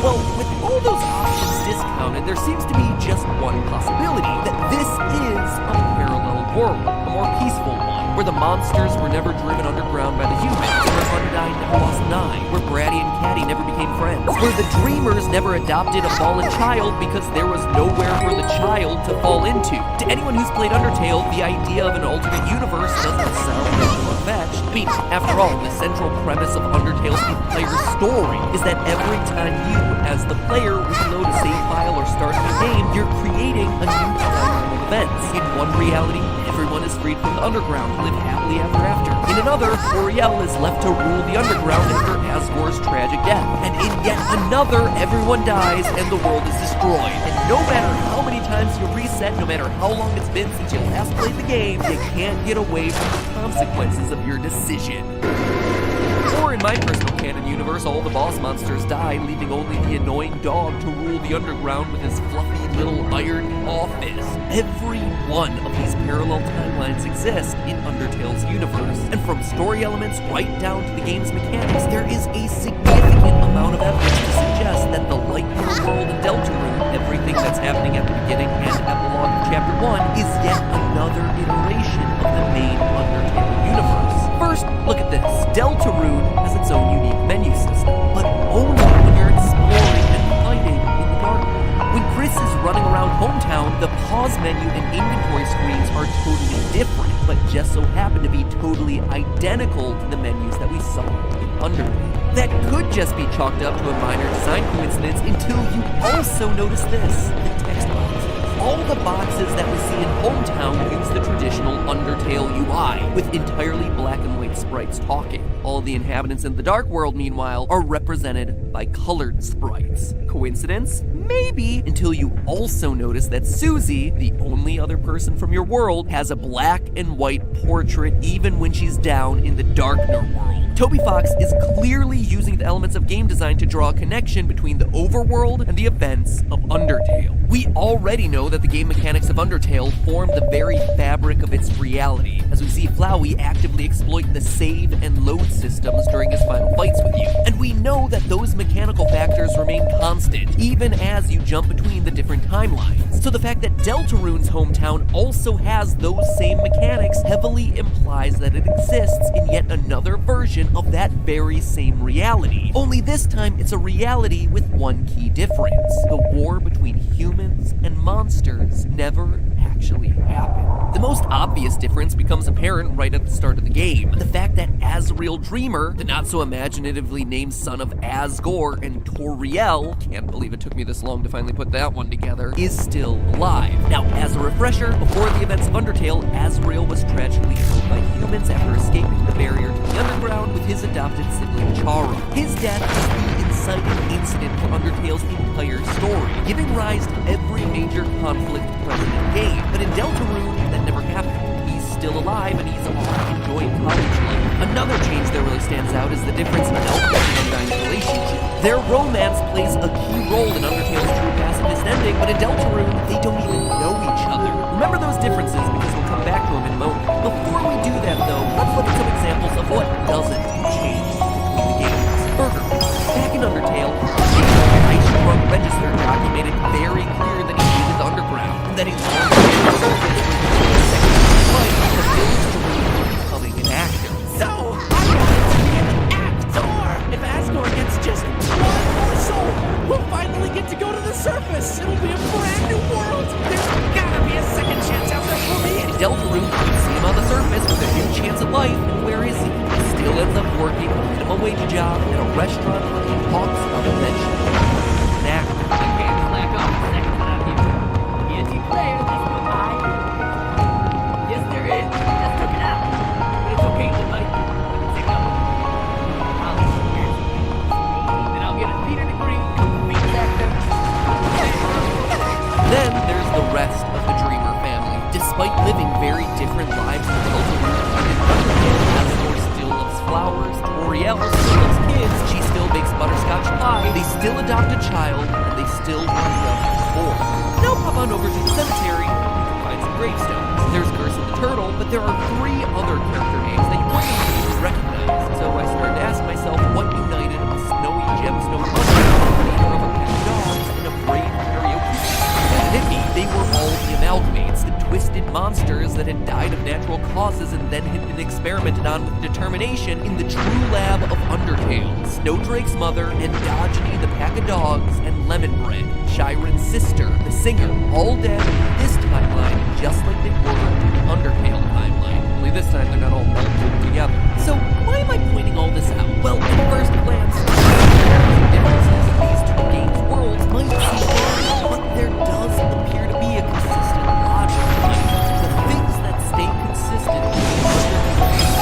Well, with all those options discounted, there seems to be just one possibility, that this is a parallel world, a more peaceful one, where the monsters were never driven underground by the humans, where Undyne never lost Nine, where Bratty and Catty never became friends, where the Dreamers never adopted a fallen child because there was nowhere for the child to fall into. To anyone who's played Undertale, the idea of an alternate universe doesn't sound that far-fetched. I mean, after all, the central premise of Undertale's player's story is that every time you, as the player, reload a save file or start the game, you're creating a new timeline of events. In one reality, everyone is freed from the underground to live happily ever after. In another, Toriel is left to rule the underground after Asgore's tragic death. And in yet another, everyone dies and the world is destroyed. And no matter how many times you reset, no matter how long it's been since you last played the game, you can't get away from the consequences of your decision. Or in my personal canon universe, all the boss monsters die, leaving only the annoying dog to rule the underground with his fluffy little iron office. Every one of these parallel timelines exist in Undertale's universe. And from story elements right down to the game's mechanics, there is a significant amount of evidence to suggest that the Light Year world in Deltarune, everything that's happening at the beginning and epilogue of Chapter 1, is yet another iteration of the main Undertale universe. First, look at this. Deltarune has its own unique menu system, but only when you're exploring and fighting in the dark. When Chris is running around hometown, the pause menu and inventory screens are totally different. identical to the menus that we saw in Undertale. That could just be chalked up to a minor design coincidence until you also notice this, the text boxes. All the boxes that we see in Hometown use the traditional Undertale UI, with entirely black and white sprites talking. All the inhabitants in the Dark World, meanwhile, are represented by colored sprites. Coincidence? Maybe, until you also notice that Susie, the only other person from your world, has a black and white portrait even when she's down in the Darkner world. Toby Fox is clearly using the elements of game design to draw a connection between the overworld and the events of Undertale. We already know that the game mechanics of Undertale form the very fabric of its reality, as we see Flowey actively exploit the save and load systems during his final fights with you. And we know that those mechanical factors remain constant, even as you jump between the different timelines. So the fact that Deltarune's Hometown also has those same mechanics heavily implies that it exists in yet another version of that very same reality. Only this time it's a reality with one key difference. The war between humans and monsters never actually happened. The most obvious difference becomes apparent right at the start of the game. The fact that Azrael Dreamer, the not so imaginatively named son of Asgore and Toriel, can't believe it took me this long to finally put that one together, is still alive. Now, as a refresher, before the events of Undertale, Azrael was tragically killed by humans after escaping the barrier to the underground with his adopted sibling Chara. His death is the inciting incident for Undertale's entire story, giving rise to every major conflict present in the game. But in Deltarune, that never happened. He's still alive and he's off enjoying college life. Another change that really stands out is the difference in Elfquest and Undyne's relationship. Their romance plays a key role in Undertale's true pacifist ending, but in Deltarune, they don't even know each other. Remember those differences because we'll come back to them in a moment. Before we do that though, let's look at some examples of what doesn't change between the games. Burger. Back in Undertale, the ice drug register documented very clear that he hated the underground, and that he longed to be the surface where he could fight the village to becoming an actor. So, I wanted to be an actor! If Asgore gets just one more soul, we'll finally get to go to the surface! It'll be a brand new world! There's gotta be a second chance out there for me! In Deltarune, you see him on the surface with a new chance at life, and where is he? He still ends up working a minimum wage job at a restaurant where he talks about eventually becoming an actor. Okay, slack off. Second one out here. Guilty player, that's what I do. Yes, there is. Just took it out. But it's okay, good life. Take it out. Then I'll get a theater degree, beat actor. Then there's the rest of the Dreamer family. Despite living very different lives in Deltarune and in Undertale, Asgore still loves flowers, Toriel still loves kids, she still bakes butterscotch pie, they still adopt a child, and they still run around before. Now pop on over to the cemetery, you can find some gravestones. There's Gerson the Turtle, but there are 3 other character names that you wouldn't even recognize. So I started to ask myself what united a snowy gemstone mother, a leader of a pack of dogs, and a brave karaoke singer. And it hit me, they were all the amalgamates, the twisted monsters that had died of natural causes and then had been experimented on with determination in the true lab of Undertale. Snowdrake's mother, Andogeny the pack of dogs, and Lemonbread, Chiron's sister, the singer, all dead in this timeline just like they were in the Undertale timeline. Only this time they're not all melted together. So why am I pointing all this out? Well, at first glance, the differences in these 2 games' worlds might seem large, but there does appear to be a consistent logic here. The things that stay consistent between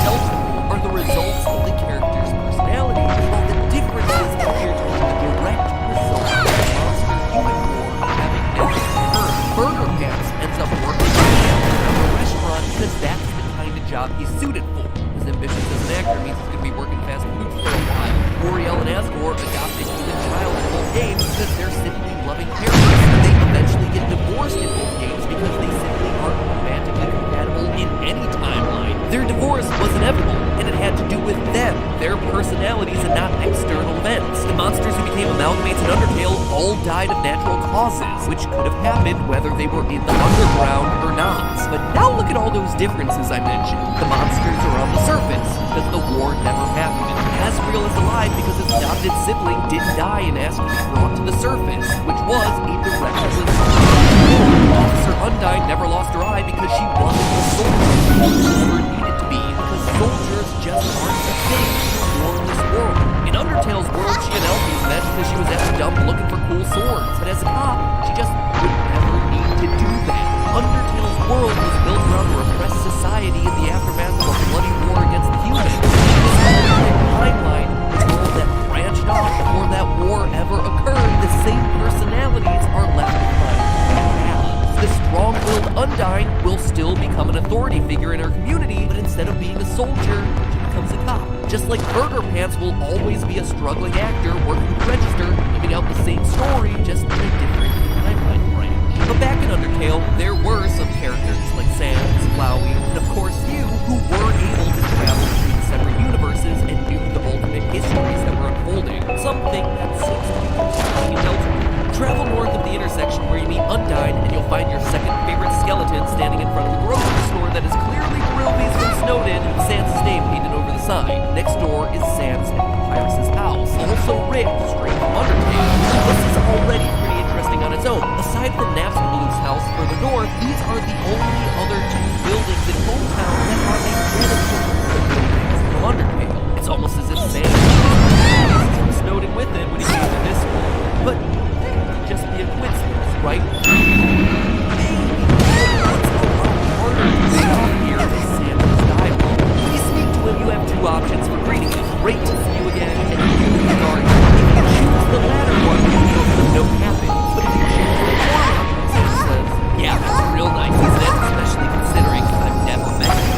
Deltarune are the results of the character's personality, while the differences appear to be the direct result of the monster-human war having never occurred. Burger Pants ends up working at a restaurant because that's the kind of job he's suited for. His ambitions as an actor means he's going to be working fast food for a while. Toriel and Asgore adopt a human child in both games because they're simply loving parents. They eventually get divorced in both games because they simply aren't romantically compatible in any timeline. Their divorce was inevitable, and it had to do with them, their personalities, and not external events. The monsters who became amalgamates in Undertale all died of natural causes, which could have happened whether they were in the underground or not. But now look at all those differences I mentioned. The monsters are on the surface because the war never happened. Asriel is alive because his adopted sibling didn't die and asked to be brought to the surface, which was a direct result. Officer Undyne never lost her eye because she wasn't a soldier. She never needed to be because soldiers just aren't a thing in this world. In Undertale's world, she and Elfie's met because she was at the dump looking for cool swords, but as a cop, she just would never need to do that. Undertale's world was built around a repressed society in the aftermath of a bloody war against the humans. This timeline was a world that branched off before that war ever occurred. The same personalities are left behind. The strong-willed Undyne will still become an authority figure in her community, but instead of being a soldier, she becomes a cop. Just like Burger Pants will always be a struggling actor working the register, living out the same story, just in a different timeline branch. But back in Undertale, there were some characters like Sans, Flowey, and of course you, who were able to travel between separate universes and knew the alternate histories that were unfolding, something that seems to be continuing in Deltarune. Travel north of the intersection where you meet Undyne, and you'll find your second favorite skeleton standing in front of the grocery store that is clearly Brilby's from Snowden with Sans' name painted over the sign. Next door is Sans and Papyrus' house, also Rick, straight from Undertale. This is already pretty interesting on its own. Aside from Napstabloof's house further north, these are the only other two buildings in Hometown that are identical to the buildings from Undertale. It's almost as if Sans from Snowden with it when he came to this one. But just be a coincidence, right? What's a lot harder to stay off here is Sans' dialogue. When you speak to him, you have two options for greeting him. Great to see you again, and you regard him. If you choose the latter one, no happen. But if you choose the former, Sans says, yeah, that's real nice, isn't it? Especially considering I've never met him.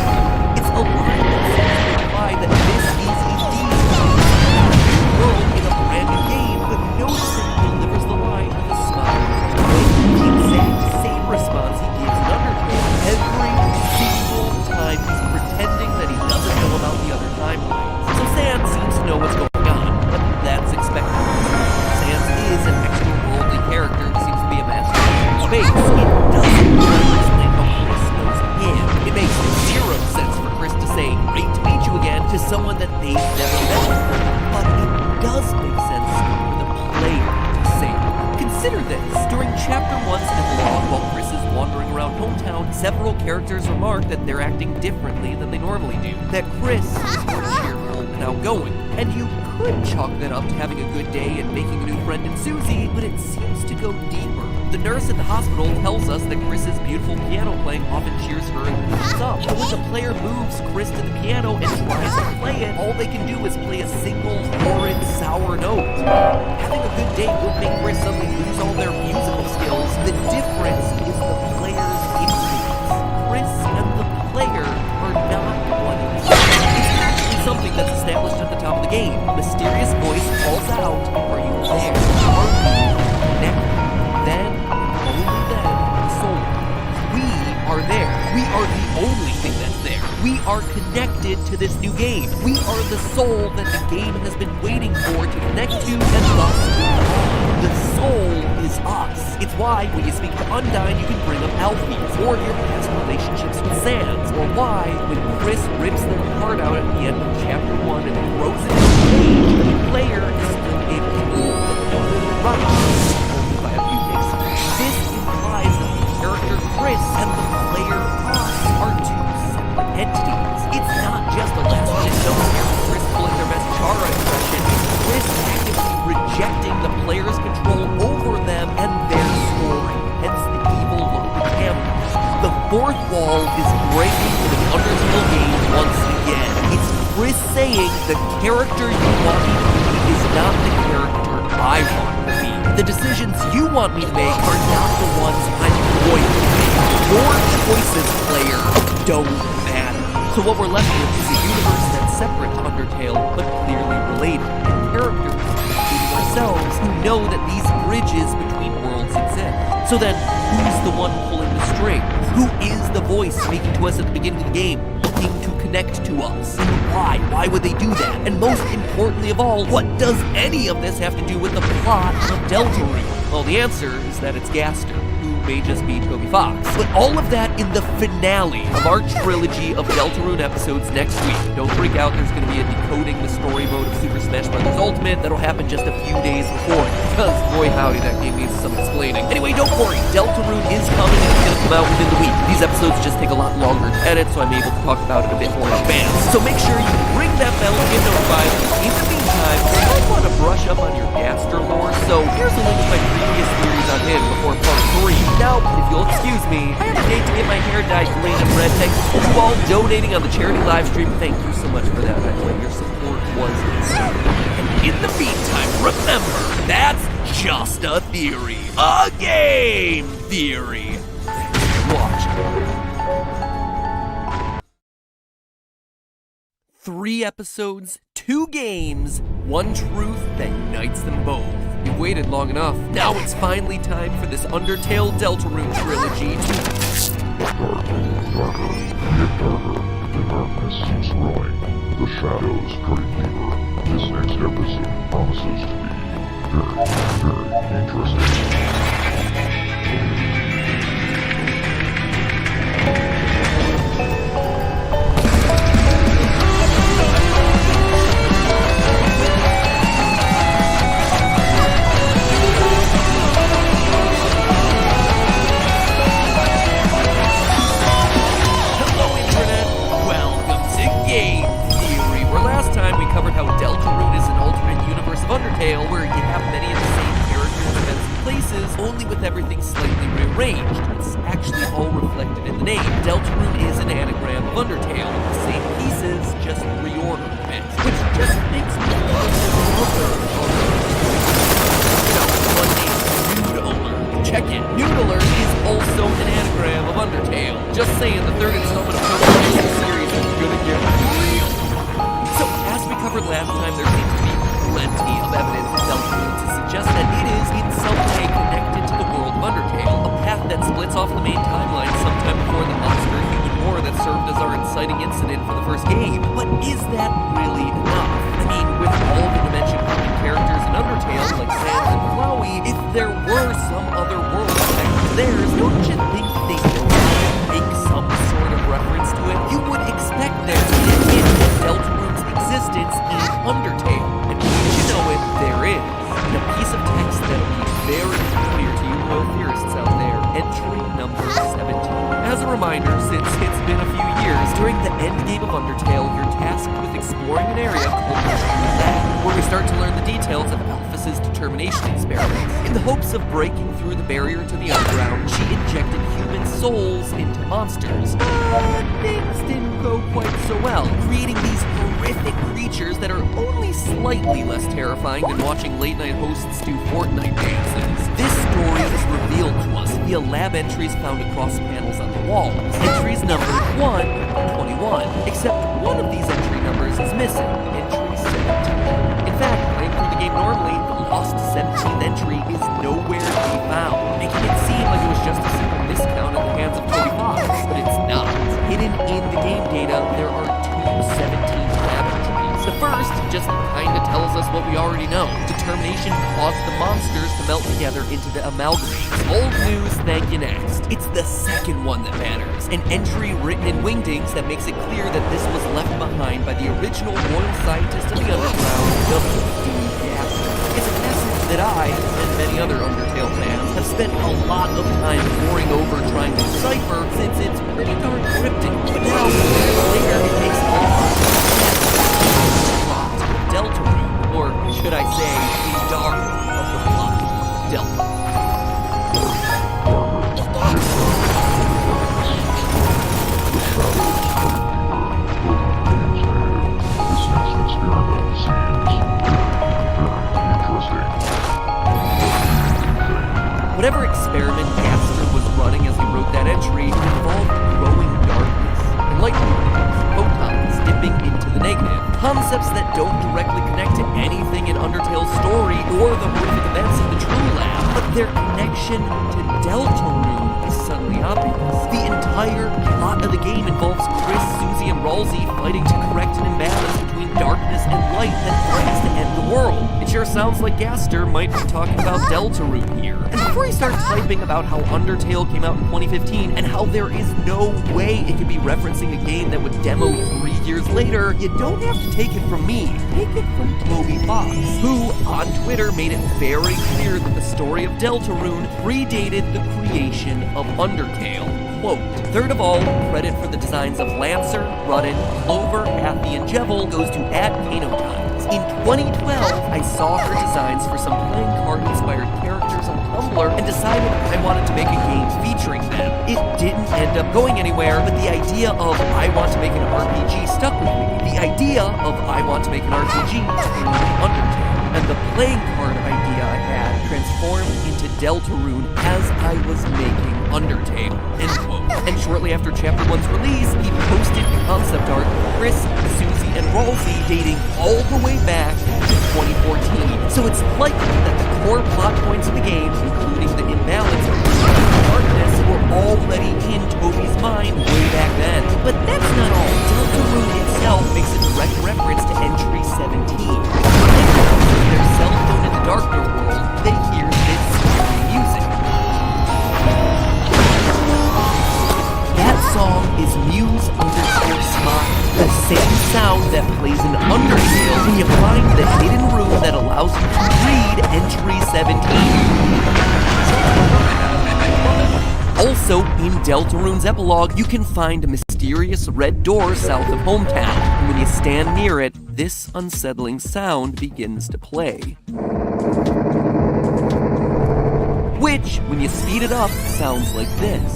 It's a line that seems to imply that this is indeed a world in a brand new game, but noticing delivers the line with a smile. The exact same response he gives in Undertale every single time he's pretending that he doesn't know about the other timelines. So Sans seems to know what's going on, but that's expected. Sans is an extra-worldly character who seems to be a master of space. It doesn't explain how Chris knows him. It makes zero sense for Chris to say, great to meet you again, to someone that they've never met before. But it does make sense for the player to say it. Consider this. During Chapter 1's epilogue, while Chris is wandering around Hometown, several characters remark that they're acting differently than they normally do. That Chris is more cheerful and outgoing. And you could chalk that up to having a good day and making a new friend in Susie, but it seems to go deeper. The nurse at the hospital tells us that Chris's beautiful piano playing often cheers her and lifts up. But when the player moves Chris to the piano and tries to play it, all they can do is play a single, horrid, sour note. Having a good day would make Chris suddenly lose all their musical skills. The difference is the player's instincts. Chris and the player are not one and the same. It's actually something that's established at the top of the game. A mysterious voice calls out, are you there? Are we connected? Then, only then, the soul. We are there. We are the only thing that's there. We are connected to this new game. We are the soul that the game has been waiting for to connect to and thus belong. The soul is us. It's why when you speak to Undyne, you can bring up Alfie's or your past relationships with Sans, or why when Chris rips their heart out at the end of Chapter 1 and throws it in the cage, the player is still able to rule the right. This implies that the character Chris and the player us are two separate entities. It's not just a last-minute note here with Chris pulling their best Chara impression. Chris actively rejecting the player's control over them and their story. Hence the evil look of the cameras. The fourth wall is breaking in the Undertale game once again. It's Chris saying the character you want me to be is not the character I want to be. The decisions you want me to make are not the ones I'm going to make. Your choices, player, don't matter. So what we're left with is a universe that's separate to Undertale, but clearly related. And characters, including ourselves, who know that these bridges between worlds exist. So then, who's the one pulling the strings? Who is the voice speaking to us at the beginning of the game, looking to connect to us? And why? Why would they do that? And most importantly of all, what does any of this have to do with the plot of Deltarune? Well, the answer is that it's Gaster, who may just be Toby Fox. But all of that in the finale of our trilogy of Deltarune episodes next week. Don't freak out, there's going to be a decoding the story mode of Super Smash Bros. Ultimate that'll happen just a few days before. because boy howdy, that game needs some explaining. Anyway, don't worry, Deltarune is coming and it's gonna come out within the week. These episodes just take a lot longer to edit, so I'm able to talk about it a bit more in advance. So make sure you ring that bell to get notified. In the meantime, you might want to brush up on your Gaster lore, so here's a link to my previous theories on him before part 3. Now, if you'll excuse me, I have a date to get my hair dyed green and red. Thanks to you all donating on the charity live stream. Thank you so much for that. By the way, your support was insane. And in the meantime, remember, that's just a theory. A game theory. Watch. 3 episodes, 2 games, 1 truth that unites them both. You've waited long enough. Now it's finally time for this Undertale Deltarune trilogy Darker, get darker. The darkness keeps growing. The shadows cutting deeper. This next episode promises to be very interesting. Game theory, where last time we covered how Deltarune is an alternate universe of Undertale where you have many of the same characters, events, and places, only with everything slightly rearranged. It's actually all reflected in the name. Deltarune is an anagram of Undertale, the same pieces, just reordered a bit, which just makes me check it. Noodler is also an anagram of Undertale. Just saying, the third installment of the series is gonna get real. So, as we covered last time, there seems to be plenty of evidence in Deltarune to suggest that it is in some way connected to the world of Undertale, a path that splits off the main timeline sometime before the monster-human war that served as our inciting incident for the first game. But is that really enough? I mean, with all the dimension-hopping characters in Undertale, like Sans and Flowey, if there were some other world connected to theirs, don't you think they would make some sort of reference to it? You would expect there to be a hint of Deltarune's existence in Undertale. And wouldn't you know it, there is. In a piece of text that'll be very familiar to you royal theorists out there, entry number 17. As a reminder, since it's been a few years, during the end game of Undertale, you're tasked with exploring an area called the True Lab, where we start to learn the details of Alphys's determination experiments. In the hopes of breaking through the barrier to the underground, she injected human souls into monsters. But things didn't go quite so well, creating these horrific creatures that are only slightly less terrifying than watching late-night hosts do Fortnite dances. This story is revealed to us via lab entries found across panels on the walls. Entries numbered 1 and 21, except one of these entry numbers is missing, entry 17. In fact, playing through the game normally, the lost 17th entry is nowhere to be found, making it seem like it was just a simple miscount in the hands of Toby Fox, but it's not. Hidden in the game data, there are 2 17th lab entries. The first just kinda tells us what we already know. Determination caused the monsters to melt together into the amalgamates. Old news, thank you next. It's the second one that matters. An entry written in Wingdings that makes it clear that this was left behind by the original royal scientist of the underground, W.D. Gaster. It's a passage that I, and many other Undertale fans, have spent a lot of time poring over trying to decipher, since it's pretty darn cryptic. But now, later, it makes all Deltarune, or should I say, the dark of the plot of Deltarune. Whatever experiment Gaster was running as he wrote that entry involved growing darkness, enlightenment, photons dipping into the negative, concepts that don't directly connect to anything in Undertale's story or the horrific events of the True Lab, but their connection to Deltarune is suddenly obvious. The entire plot of the game involves Chris, Susie, and Ralsei fighting to correct an imbalance between darkness and light that threatens to end the world. It sure sounds like Gaster might be talking about Deltarune here. And before I start typing about how Undertale came out in 2015 and how there is no way it could be referencing a game that would demo 3 years later, you don't have to take it from me. Take it from Toby Fox, who, on Twitter, made it very clear that the story of Deltarune predated the creation of Undertale. Quote, third of all, credit for the designs of Lancer, Rudden, Clover, Happy, and Jevil goes to @Kanotimes. In 2012, I saw her designs for some playing card-inspired characters on Tumblr and decided I wanted to make a game featuring them. It didn't end up going anywhere, but the idea of I want to make an RPG stuck with me. The idea of I want to make an RPG turned into Undertale. And the playing card idea I had transformed into Deltarune as I was making Undertale. End quote. And shortly after Chapter 1's release, he posted concept art of Chris, Susie, and Ralsei dating all the way back to 2014. So it's likely that the core plot points of the game, including the imbalance of darkness, were already in Toby's mind way back then. But that's not all. Deltarune itself makes a direct reference to Entry 17. Their cell phone in the darker world, they hear this scary music. That song is Muse_Smile, the same sound that plays in Undertale when you find the hidden room that allows you to read Entry 17. Also, in Deltarune's epilogue, you can find a mysterious red door south of hometown, and when you stand near it, this unsettling sound begins to play. Which, when you speed it up, sounds like this.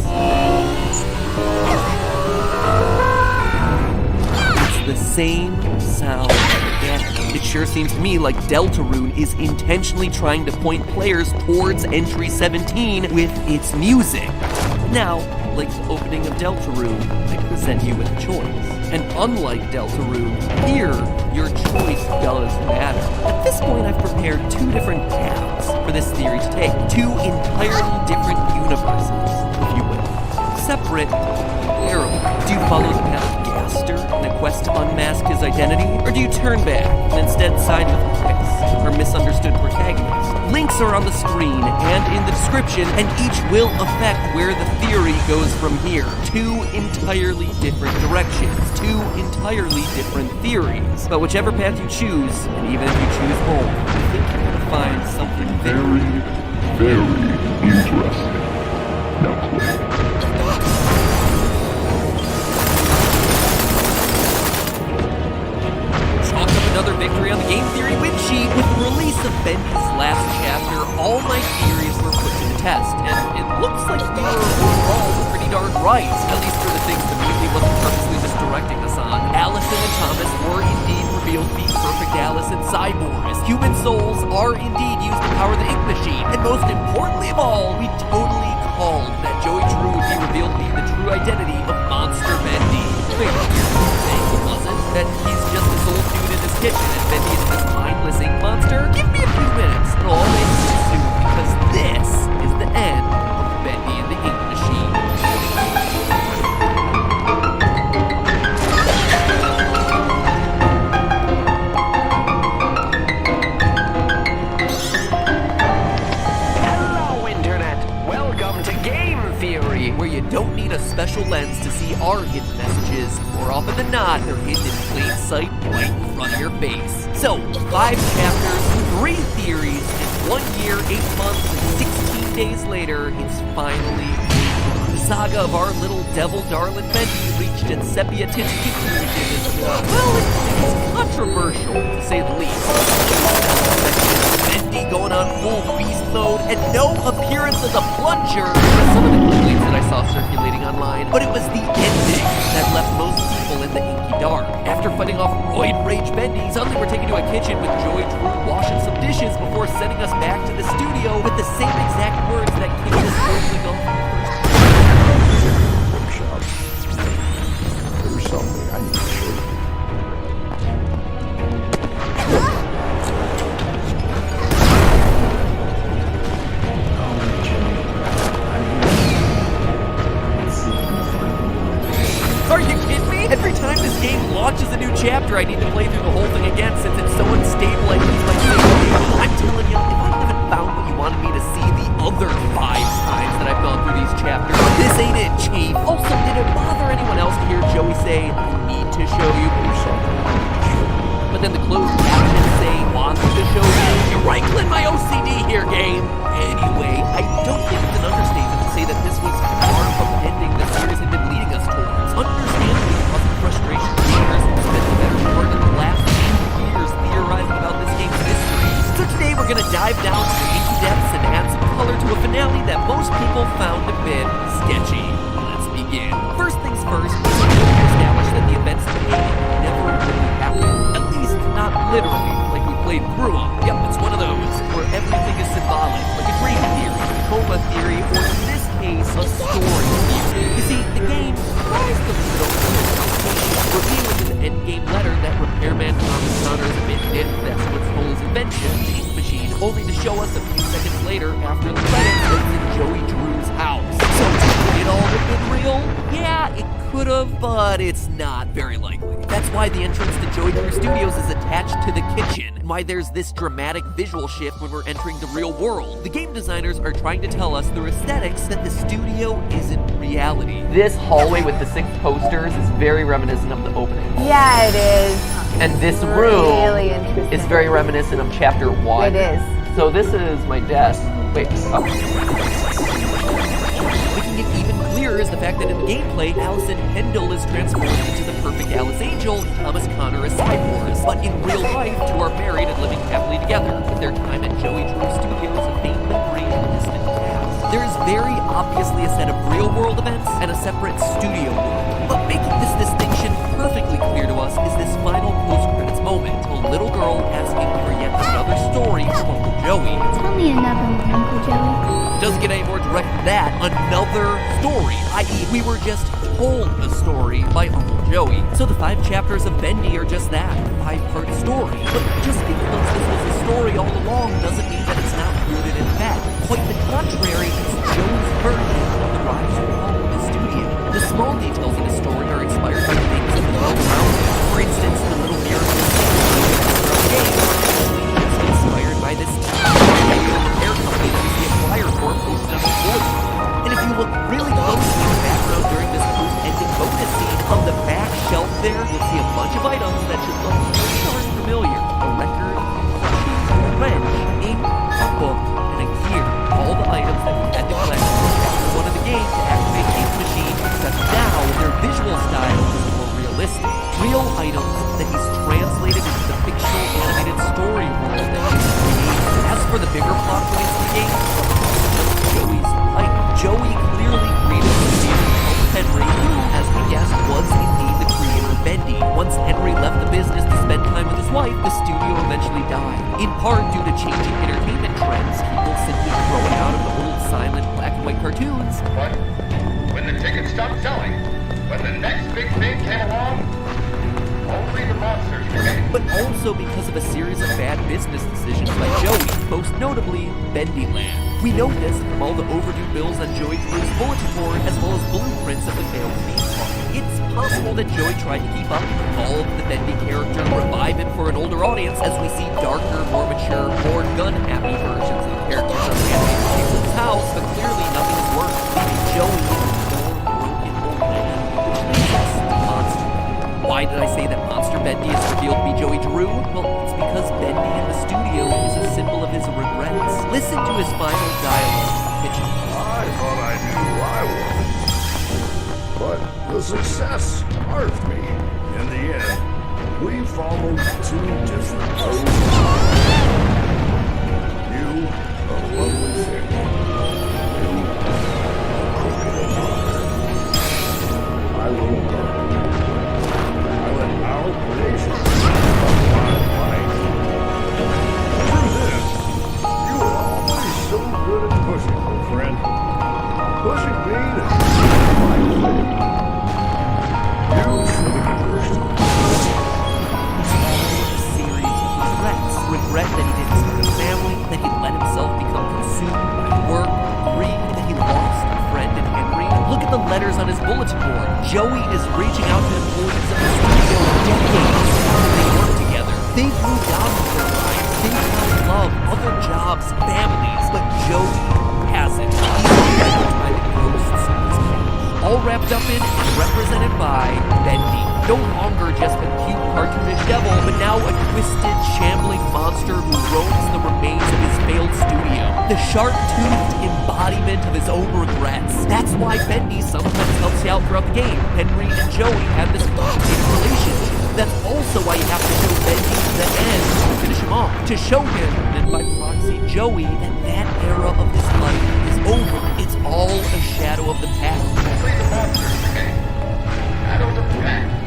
It's the same sound again. It sure seems to me like Deltarune is intentionally trying to point players towards Entry 17 with its music. Now, like the opening of Deltarune, I present you with a choice. And unlike Deltarune, here, your choice does matter. At this point, I've prepared two different paths for this theory to take. Two entirely different universes, if you will. Separate, parallel. Do you follow the path of Gaster in a quest to unmask his identity? Or do you turn back and instead side with Chris, our misunderstood protagonist? Links are on the screen and in the description, and each will affect where the theory goes from here. Two entirely different directions, two entirely different theories. But whichever path you choose, and even if you choose both, I think you're going to find something very, very interesting. Now play. Chalk up another victory on the game theory win sheet. With the release of Bendy's last chapter, all my theories were put to the test, and it looks like we were overall pretty darn right, at least for the things the movie wasn't purposely misdirecting us on. Allison and Thomas were indeed revealed to be perfect Alice and cyborgs. Human souls are indeed used to power the ink machine, and most importantly of all, we totally called that Joey Drew would be revealed to be the true identity of Monster Bendy. Wait, was it? That he's just this old dude in his kitchen and Bendy is this mindless ink monster? Give me a few minutes and I'll make it soon, because this is the end of Bendy and the Ink Machine. Hello, Internet! Welcome to Game Theory, where you don't need a special lens to see our hidden messages. More often than not, they're hidden in plain sight right in front of your face. So, 5 chapters, 3 theories, and 1 year, 8 months, and 16 days later, it's finally over. The saga of our little devil darling Bendy reached its sepia-tinted conclusion. Well, it's controversial, to say the least. Bendy going on full beast mode, and no appearance of the plunger. Some of the complaints that I saw circulating online, but it was the ending that left most people in the inky dark. After fighting off Roid Rage Bendy, suddenly we're taken to a kitchen with Joy Drew washing some dishes before sending us back to the studio with the same exact words that kicked us totally off in the first Workshop. There's something I need to show you. Are you kidding me? Every time this game launches a new chapter, I need to play through the whole thing again since it's so unstable I lose my save. I'm telling you, if I live in gonna dive down to the inky depths and add some color to a finale that most people found a bit sketchy. Let's begin. First things first, it's important to establish that the events of the game never really happened. At least, not literally, like we played through them. Yep, it's one of those, where everything is symbolic, like a dream theory, a coma theory, or in this case, a story theory. You see, the game tries to leave it open to interpretation, revealing in the endgame letter that repairman Thomas Connors admitted that what stole his invention, the ink machine, only to show us a few seconds later after the credits that it's in Joey Drew's house. So could it all have been real? Yeah, it could have, but it's not very likely. That's why the entrance to Joey Drew Studios is attached to the kitchen, and why there's this dramatic visual shift when we're entering the real world. The game designers are trying to tell us through aesthetics that the studio isn't reality. This hallway with the 6 posters is very reminiscent of the opening. Yeah, it is. And this room Really interesting. is very reminiscent of chapter 1. It is. So this is my desk. Wait, Making it even clearer is the fact that in the gameplay, Allison Hendel is transformed into the perfect Alice Angel, and Thomas Connor is Cyborg. But in real life, two are married and living happily together, with their time at Joey Drew Studios a faint memory of the distant past. There is very obviously a set of real-world events and a separate studio world. But making this distinction perfectly clear to us is this final post-credits moment, a little girl asking for yet another story from Uncle Joey. Tell me another one, Uncle Joey. Doesn't get any more direct than that. Another story, i.e. we were just told the story by Uncle Joey. So the 5 chapters of Bendy are just that, a 5-part story. But just because this was a story all along doesn't mean that it's not rooted in fact. Quite the contrary, it's Joey's version of the rise and fall of the studio. The small details in the story are inspired by things in the world around us. For instance, the little mirror in the game is inspired by this repair company that we see a flyer for posted on the board. And if you look really closely in the background during this post-ending bonus scene, on the back shelf there, you'll see a bunch of items that should look pretty darn familiar. A record, a wrench, ink, a book, and a gear. All the items that we had to collect in chapter 1 of the game to activate the ink machine, except now their visual style is more realistic. Real items that he's translated into the fictional animated story world that he's created. As for the bigger plot points of the game, Joey's life. Joey clearly created the studio to help Henry, who, as we guessed, was indeed the creator of Bendy. Once Henry left the business to spend time with his wife, the studio eventually died. In part due to changing entertainment trends, people simply growing out of the old silent black and white cartoons. But when the tickets stopped selling, when the next big thing came along, only the monsters remained. But also because of a series of bad business decisions by Joey, most notably Bendyland. We know this from all the overdue bills on Joey Drew's bulletin board, as well as blueprints of the failed theme park. It's possible that Joey tried to keep up, evolve the Bendy character, revive it for an older audience, as we see darker, more mature, more gun-happy versions of the characters on the animated Kingdom's house, but clearly nothing has worked, leaving Joey a more broken old man, which leads us to Monster. Why did I say that Monster Bendy is revealed to be Joey Drew? Well, it's because Bendy in the studio is a symbol of his regrets. Listen to his final dialogue in the kitchen. I thought I knew I was. But the success starved me. In the end, we followed 2 different roads. You, a lovely thing. You, a crooked father. My little girl. I let our creation of my life. Through this, you were always so good at pushing, old friend. Pushing me to my way. You should have pushed. A series of regrets. Regret that he didn't start a family, that he let himself become consumed by work, greed, that he lost a friend in Henry. Look at the letters on his bulletin board. Joey is reaching out to employees of the studio decades after they work together. They've moved on with their lives. They've found love, other jobs, families, but Joey hasn't. He's remembered by the ghosts of his past. All wrapped up in and represented by Bendy. No longer just a cute cartoonish devil, but now a twisted, shambling monster who roams the remains of his failed studio. The sharp-toothed embodiment of his own regrets. That's why Bendy sometimes helps you out throughout the game. Henry and Joey have this complicated relationship. That's also why you have to show Bendy to the end to finish him off. To show him, and by proxy Joey, that era of his life is over. It's all a shadow of the past.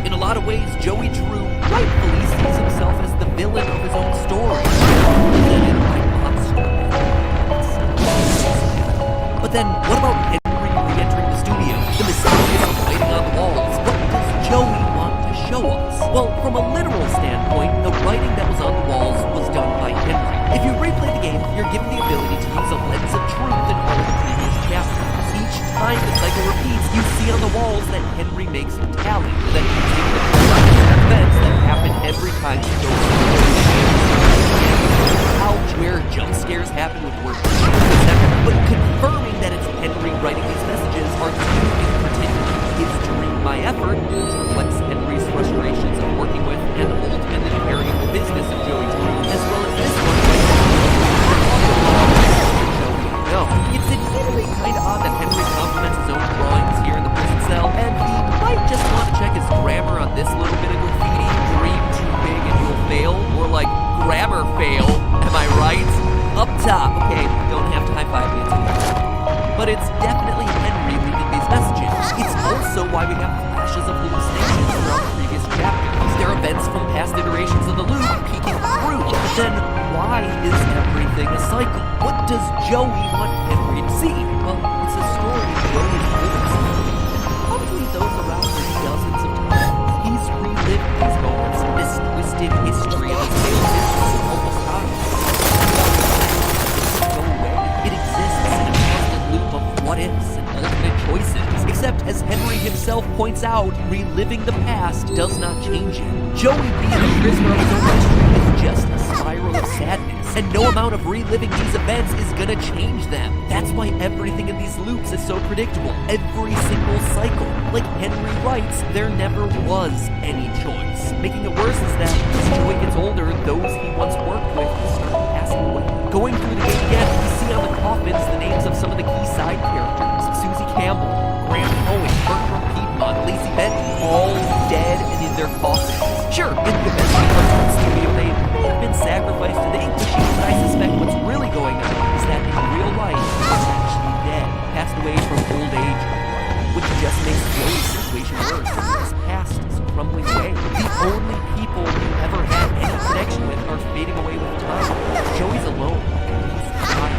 In a lot of ways, Joey Drew rightfully sees himself as the villain of his own story. But then, what about Henry re-entering the studio? The mysterious writing on the walls. What does Joey want to show us? Well, from a literal standpoint, the writing that was on the walls was done by Henry. If you replay the game, you're given the ability to use a lens of truth in all the previous chapters. Each time the cycle repeats, you see on the walls that Henry makes a tally that contain the events that happen every time he goes to the couch where jump scares happen with words, but confirming that it's Henry writing these messages are two in particular. His Dream My Effort, which reflects Henry's frustrations of working with and ultimately carrying the business of Joey Drew, as well as this one, no. It's admittedly kind of odd that Henry compliments his own drawings here in the prison cell, and he might just want to check his grammar on this little bit of graffiti. Dream too big and you'll fail, or like grammar fail, am I right? Up top, okay, don't have to high-five me, but it's definitely Henry reading these messages. It's also why we have flashes of hallucinations throughout the previous chapters. There are events from past iterations of the loop peeking through, but then why is everything a cycle? What does Joey want Henry to see? Well, it's a story Joey lives in, and probably those around him dozens of times. He's relived these moments, this twisted history of his tale is almost obvious. It exists in a constant loop of what-ifs and alternate choices. Except, as Henry himself points out, reliving the past does not change it. Joey being a prisoner of his own history is just a spiral of sadness, and no amount of reliving these events is gonna change them. That's why everything in these loops is so predictable. Every single cycle. Like Henry writes, there never was any choice. Making it worse is that as Joey gets older, those he once worked with start passing away. Going through the game again, we see on the coffins the names of some of the key side characters. Susie Campbell, Graham Cohen, Bertram Piedmont, Lacey Benton, all dead and in their coffins. Sure, in the event of the studio, they may have been sacrificed to the ink machine, but I suspect what's really going on is that in real life, they're actually dead, passed away from old age, which just makes Joey's situation worse. His past is crumbling away. The only people he ever had any connection with are fading away with time. Joey's alone. He's dying.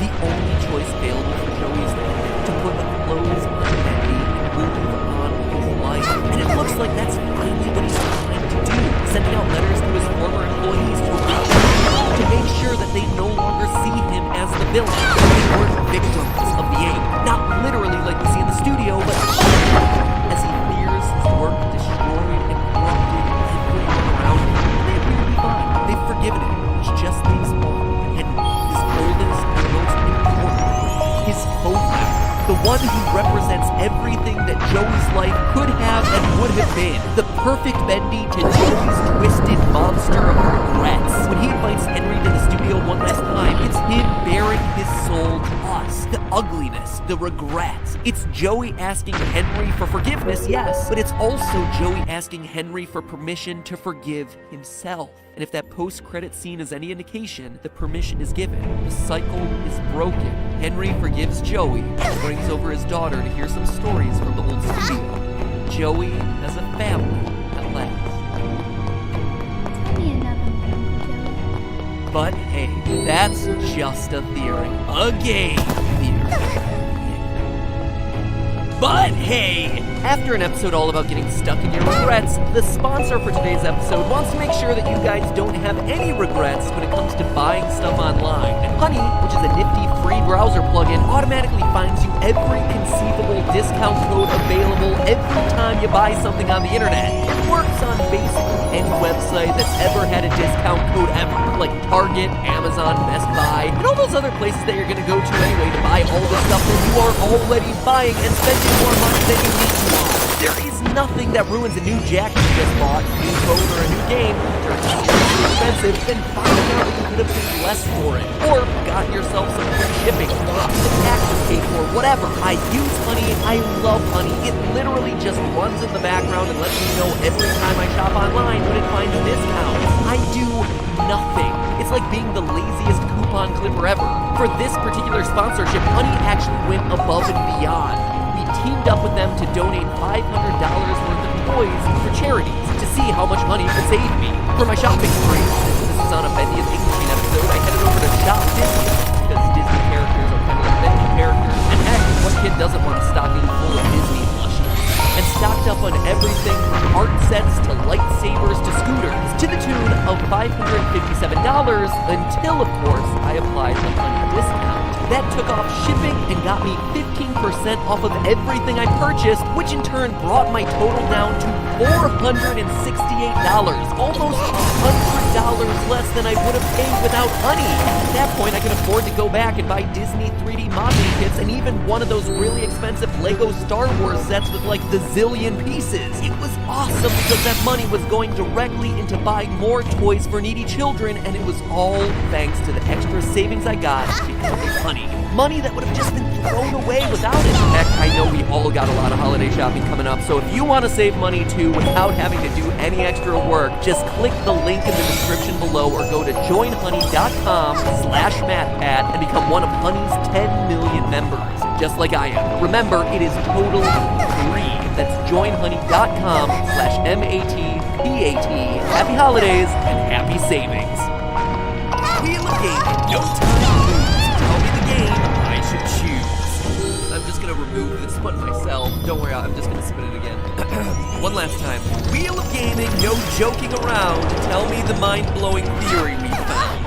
The only choice available for Joey is to put a close on Bendy and move on with his life. And it looks like that's finally what he's trying to do. Sending out letters to his former employees to make sure that they no longer see him as the villain. They weren't victims of the aim. Not literally like we see in the studio, but as he fears his work destroyed and corrupted everyone around him. They appear to be fine. They've forgiven him, which just leaves one. And his oldest and most important, his co-founder. The one who represents everything that Joey's life could have and would have been. The perfect Bendy to Joey's twisted monster of regrets. When he invites Henry to the studio one last time, it's him bearing his soul to us. The ugliness, the regrets. It's Joey asking Henry for forgiveness, yes, but it's also Joey asking Henry for permission to forgive himself. And if that post-credit scene is any indication, the permission is given. The cycle is broken. Henry forgives Joey and brings over his daughter to hear some stories from the old studio. Joey has a family at last. But hey, that's just a theory. A game theory. But hey, after an episode all about getting stuck in your regrets, the sponsor for today's episode wants to make sure that you guys don't have any regrets when it comes to buying stuff online. Honey, which is a nifty free browser plugin, automatically finds you every conceivable discount code available every time you buy something on the internet. It works on basically any website that's ever had a discount code ever, like Target, Amazon, Best Buy, and all those other places that you're gonna go to anyway to buy all the stuff that you are already buying and spending more money than you need to on. There is There's nothing that ruins a new jacket you just bought, new phone, or a new game. Sure, it's too expensive, then find out that you could have paid less for it. Or gotten yourself some free shipping, the tax was paid for, whatever. I use Honey, I love Honey. It literally just runs in the background and lets me know every time I shop online when it finds discounts. I do nothing. It's like being the laziest coupon clipper ever. For this particular sponsorship, Honey actually went above and beyond. We teamed up with them to donate $500 worth of toys for charities to see how much money it would save me. For my shopping spree, since this is on a Bendy and Ink Machine episode, I headed over to Shop Disney, because Disney characters are kind of like Bendy characters. And heck, what kid doesn't want a stocking full of Disney plushies? And stocked up on everything from art sets to lightsabers to scooters, to the tune of $557, until, of course, I applied the Honey discount. That took off shipping and got me 15% off of everything I purchased, which in turn brought my total down to $468, almost $100 less than I would have paid without Honey. At that point, I could afford to go back and buy Disney 3D modeling kits and even one of those really expensive Lego Star Wars sets with like the zillion pieces. It was awesome because that money was going directly into buying more toys for needy children, and it was all thanks to the extra savings I got because of Honey. Money that would have just been thrown away without it. Heck, I know we all got a lot of holiday shopping coming up, so if you want to save money too without having to do any extra work, just click the link in the description below or go to joinhoney.com/MattPat and become one of Honey's 10 million members, just like I am. Remember, it is totally free. That's joinhoney.com/MattPat. Happy holidays and happy savings. Wheel of Game in no time. Tell me the game I should choose. I'm just gonna remove this one myself. Don't worry, I'm just gonna spin it again. One last time. Wheel of Gaming, no joking around. Tell me the mind-blowing theory we found.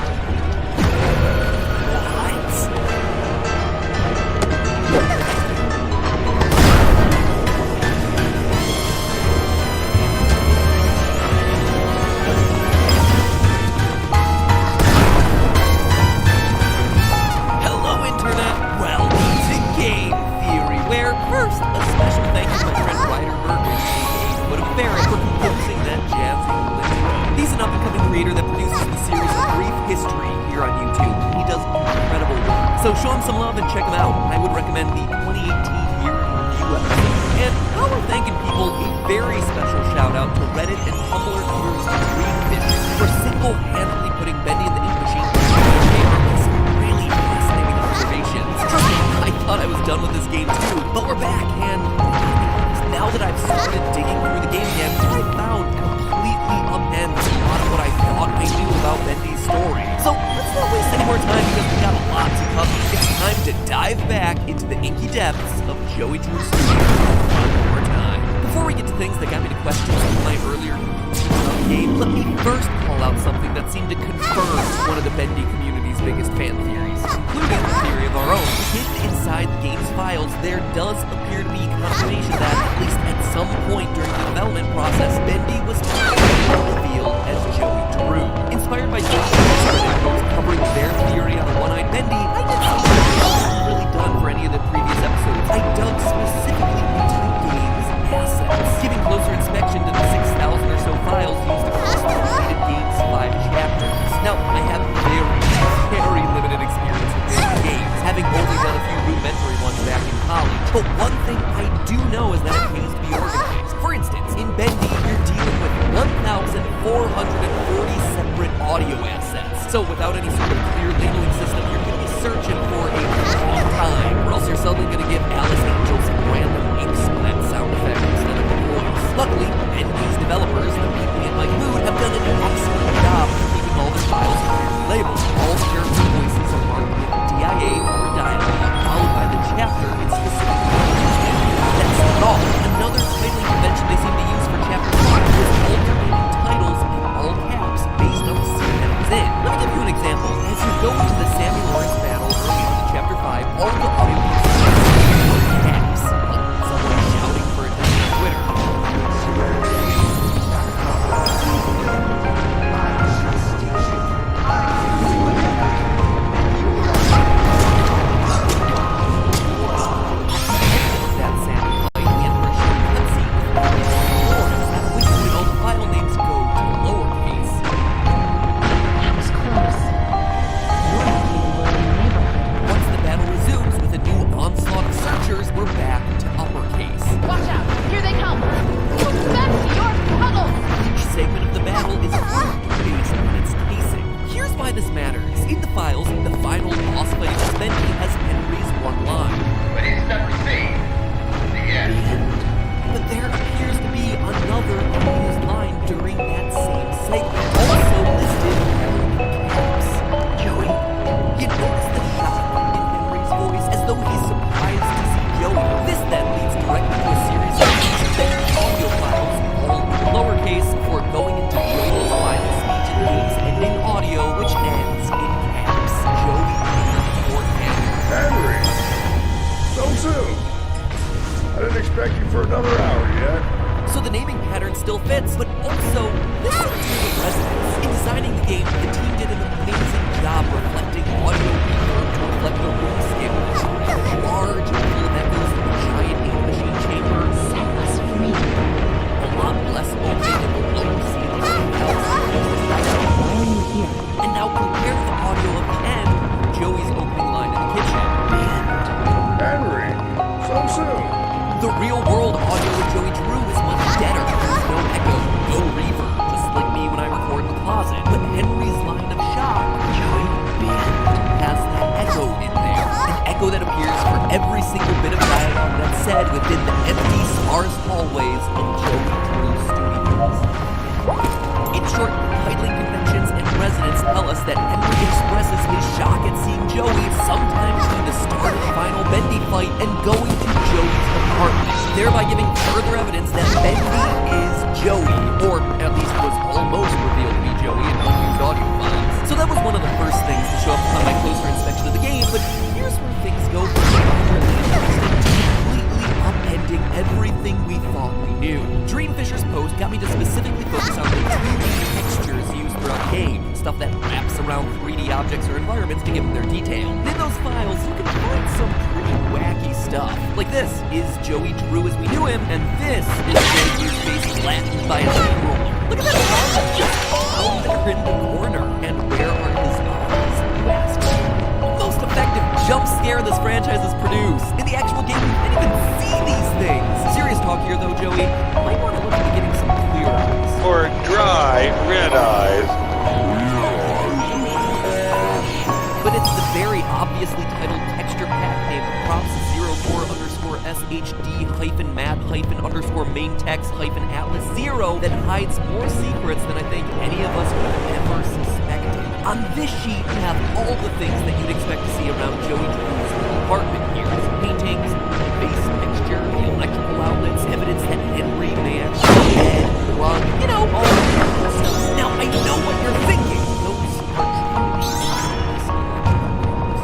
First, a special thank you to my friend Ryder Bergen, aka Foot of Ferret, for composing that jazzy intro. He's an up-and-coming creator that produces the series Brief History here on YouTube. He does incredible work. So show him some love and check him out. I would recommend the 2018 Year in Review episode. And while we're thanking people, a very special shout-out to Reddit and Tumblr heroes Greenfish for single-handedly putting Bendy in the Ink Machine with some really fascinating observations. Trust me, I thought I was done with this game too, but we're back, and now that I've started digging through the game again, I found completely upends a lot of what I thought I knew about Bendy's story. So let's not waste any more time because we got a lot to cover. It's time to dive back into the inky depths of Joey Drew's studio one more time. Before we get to things that got me to question some of my earlier game, let me first call out something that seemed to confirm one of the Bendy community's biggest fan theories, including the theory of our own. Hidden inside the game's files, there does appear to be confirmation that, at least at some point during the development process, Bendy was revealed as Joey Drew. Inspired by Joey's articles covering their theory on the one-eyed Bendy, I did something I hadn't really done for any of the previous episodes. I dug specifically into the game's assets, giving closer inspection to the 6,000 or so files used across the completed game's 5 chapters. Now, I have very limited experience with these games, having only done a few rudimentary ones back in college. But one thing I do know is that it pays to be organized. For instance, in Bendy, you're dealing with 1,440 separate audio assets. So without any sort of clear labeling system, you're going to be searching for a long time, or else you're suddenly going to give Alice Angel some random ink splat sound effect instead of a voice. Luckily, Bendy's developers, the people in my mood, have done an excellent job of keeping all their files clearly labeled. All character voices are marked with DIA or dialogue, followed by the chapter it's specifically used in. That's not all. Another titling convention they seem to use for chapter 5 is alternating titles in all caps based on the scene that it was in. Let me give you an example. final boss fight against Bendy has Henry's one line. But he's never seen the end. But there appears to be another unused line during that same segment, also listed in caps. Joey. You notice the shock in Henry's voice, as though he's surprised to see Joey. This then leads directly to a series of audio files, all lowercase, before going into Joey's final speech in the game's ending audio, which ends in caps. Joey or Henry! So soon! I didn't expect you for another hour yet. So the naming pattern still fits, but also this entertainment resonance. In designing the game, the team did an amazing job reflecting audio reverb to reflect the room scale. Large, full of echoes in the giant ink machine chamber. Sounds free. A lot less open in the low ceiling of the house. Why are you here? And now compare the audio of the end, Joey's opening line in the kitchen. Henry! So soon! The real-world audio of Joey Drew is much deader. There's no echo, no reverb, just like me when I record in the closet. But Henry's line of shock, Joey, has that echo in there. An echo that appears for every single bit of dialogue that's said within the empty, sparse hallways of Joey Drew Studios. In short, titling conventions and residents tell us that Henry expresses his shock at seeing Joey sometimes during the start of the final Bendy fight and going to Joey's apartment, thereby giving further evidence that Bendy is Joey, or at least was almost revealed to be Joey in unused audio files. So that was one of the first things to show up upon my closer inspection of the game, but here's where things go from completely upending everything we thought we knew. Dream Fisher's post got me to specifically focus on the 2D textures used throughout the game, stuff that wraps around 3D objects or environments to give them their detail. And in those files, you can find some pretty wacky stuff. Like this is Joey Drew as we knew him, and this is Joey's face flattened by a steamroller. Look at that arm just down there in the corner. And where are his eyes? Most effective jump scare this franchise has produced. In the actual game, you can't even see these things. Serious talk here, though, Joey. Might want to look into getting some clear eyes. Or dry red eyes. But it's the very obviously titled texture pack named props04_SHD-mad_main text-atlas 0 that hides more secrets than I think any of us would have ever suspected. On this sheet, we have all the things that you'd expect to see around Joey Drew's apartment here. His paintings, face texture, the electrical outlets, evidence that Henry may actually be dead, rug, you know, all of that stuff. Now, I know what you're thinking. Those are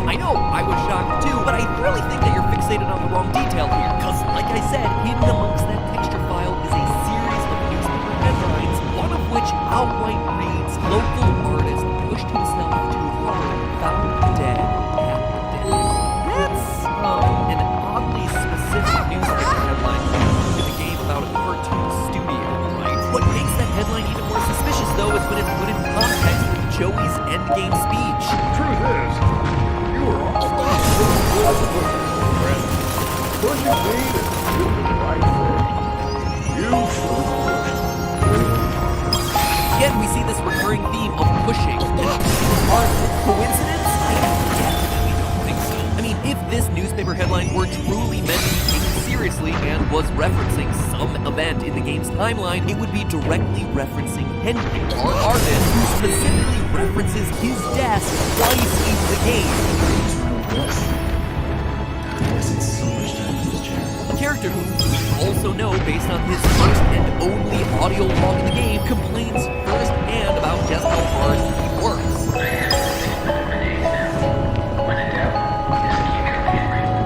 I know, I was shocked too, but I really think that you're fixated on the wrong detail here. Because, like I said, hidden amongst that texture file is a series of newspaper headlines, one of which outright reads, "Local artist pushed himself too hard, found dead at the desk." That's an oddly specific newspaper headline in a game about a cartoon studio, right? What makes that headline even more suspicious, though, is when it's put in context with Joey's endgame speech. Truth is, you were all pushing me to do the right thing. You should have pushed. Again, we see this recurring theme of pushing. Coincidence? I definitely don't think so. I mean, if this newspaper headline were truly meant to be taken seriously and was referencing some event in the game's timeline, it would be directly referencing Henry, our artist, who specifically references his death twice in the game. A character who we also know, based on his first and only audio log in the game, complains firsthand about just how hard he works.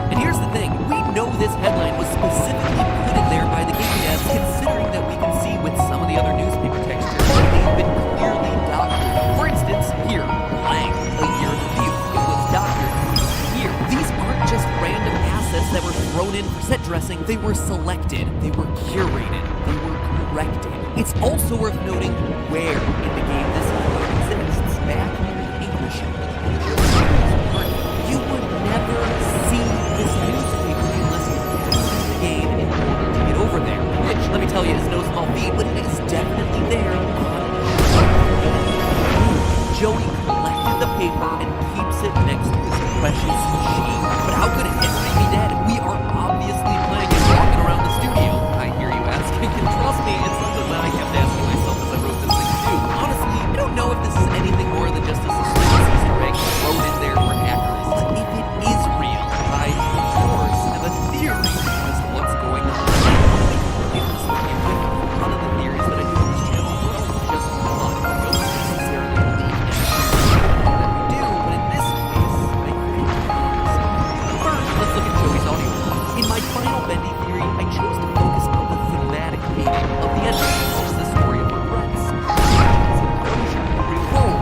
And here's the thing, we know this headline was specifically put in there by the game devs, considering that we can see with some of the other newspaper textures that they've been clearly doctored. For instance, here, blank, a year in review. It was doctored here. These aren't just random assets that were thrown in for set dressing. They were selected, they were curated, they were corrected. It's also worth noting where in the game this headline exists. Back in the English. You would never see this newspaper unless you passed the game in order to get over there. Which, let me tell you, is no small feat, but it is definitely there on Joey collected the paper and keeps it next to precious machine. But how could Henry be dead? We are obviously playing and walking around the studio. I hear you asking, and trust me, it's something that I kept asking myself as I wrote this thing too. Honestly, I don't know if this is anything more than just a suspicious Easter egg thrown in there for hackers. But if it is real, I, of course, have a theory as to what's going on. One of the theories that I do on this channel don't just fun. I don't necessarily believe in that we do, but in this case, I think first, let's look at Joey's audio. In my final Bendy theory, I chose to focus on the thematic meaning of the ending, which is the story of regrets.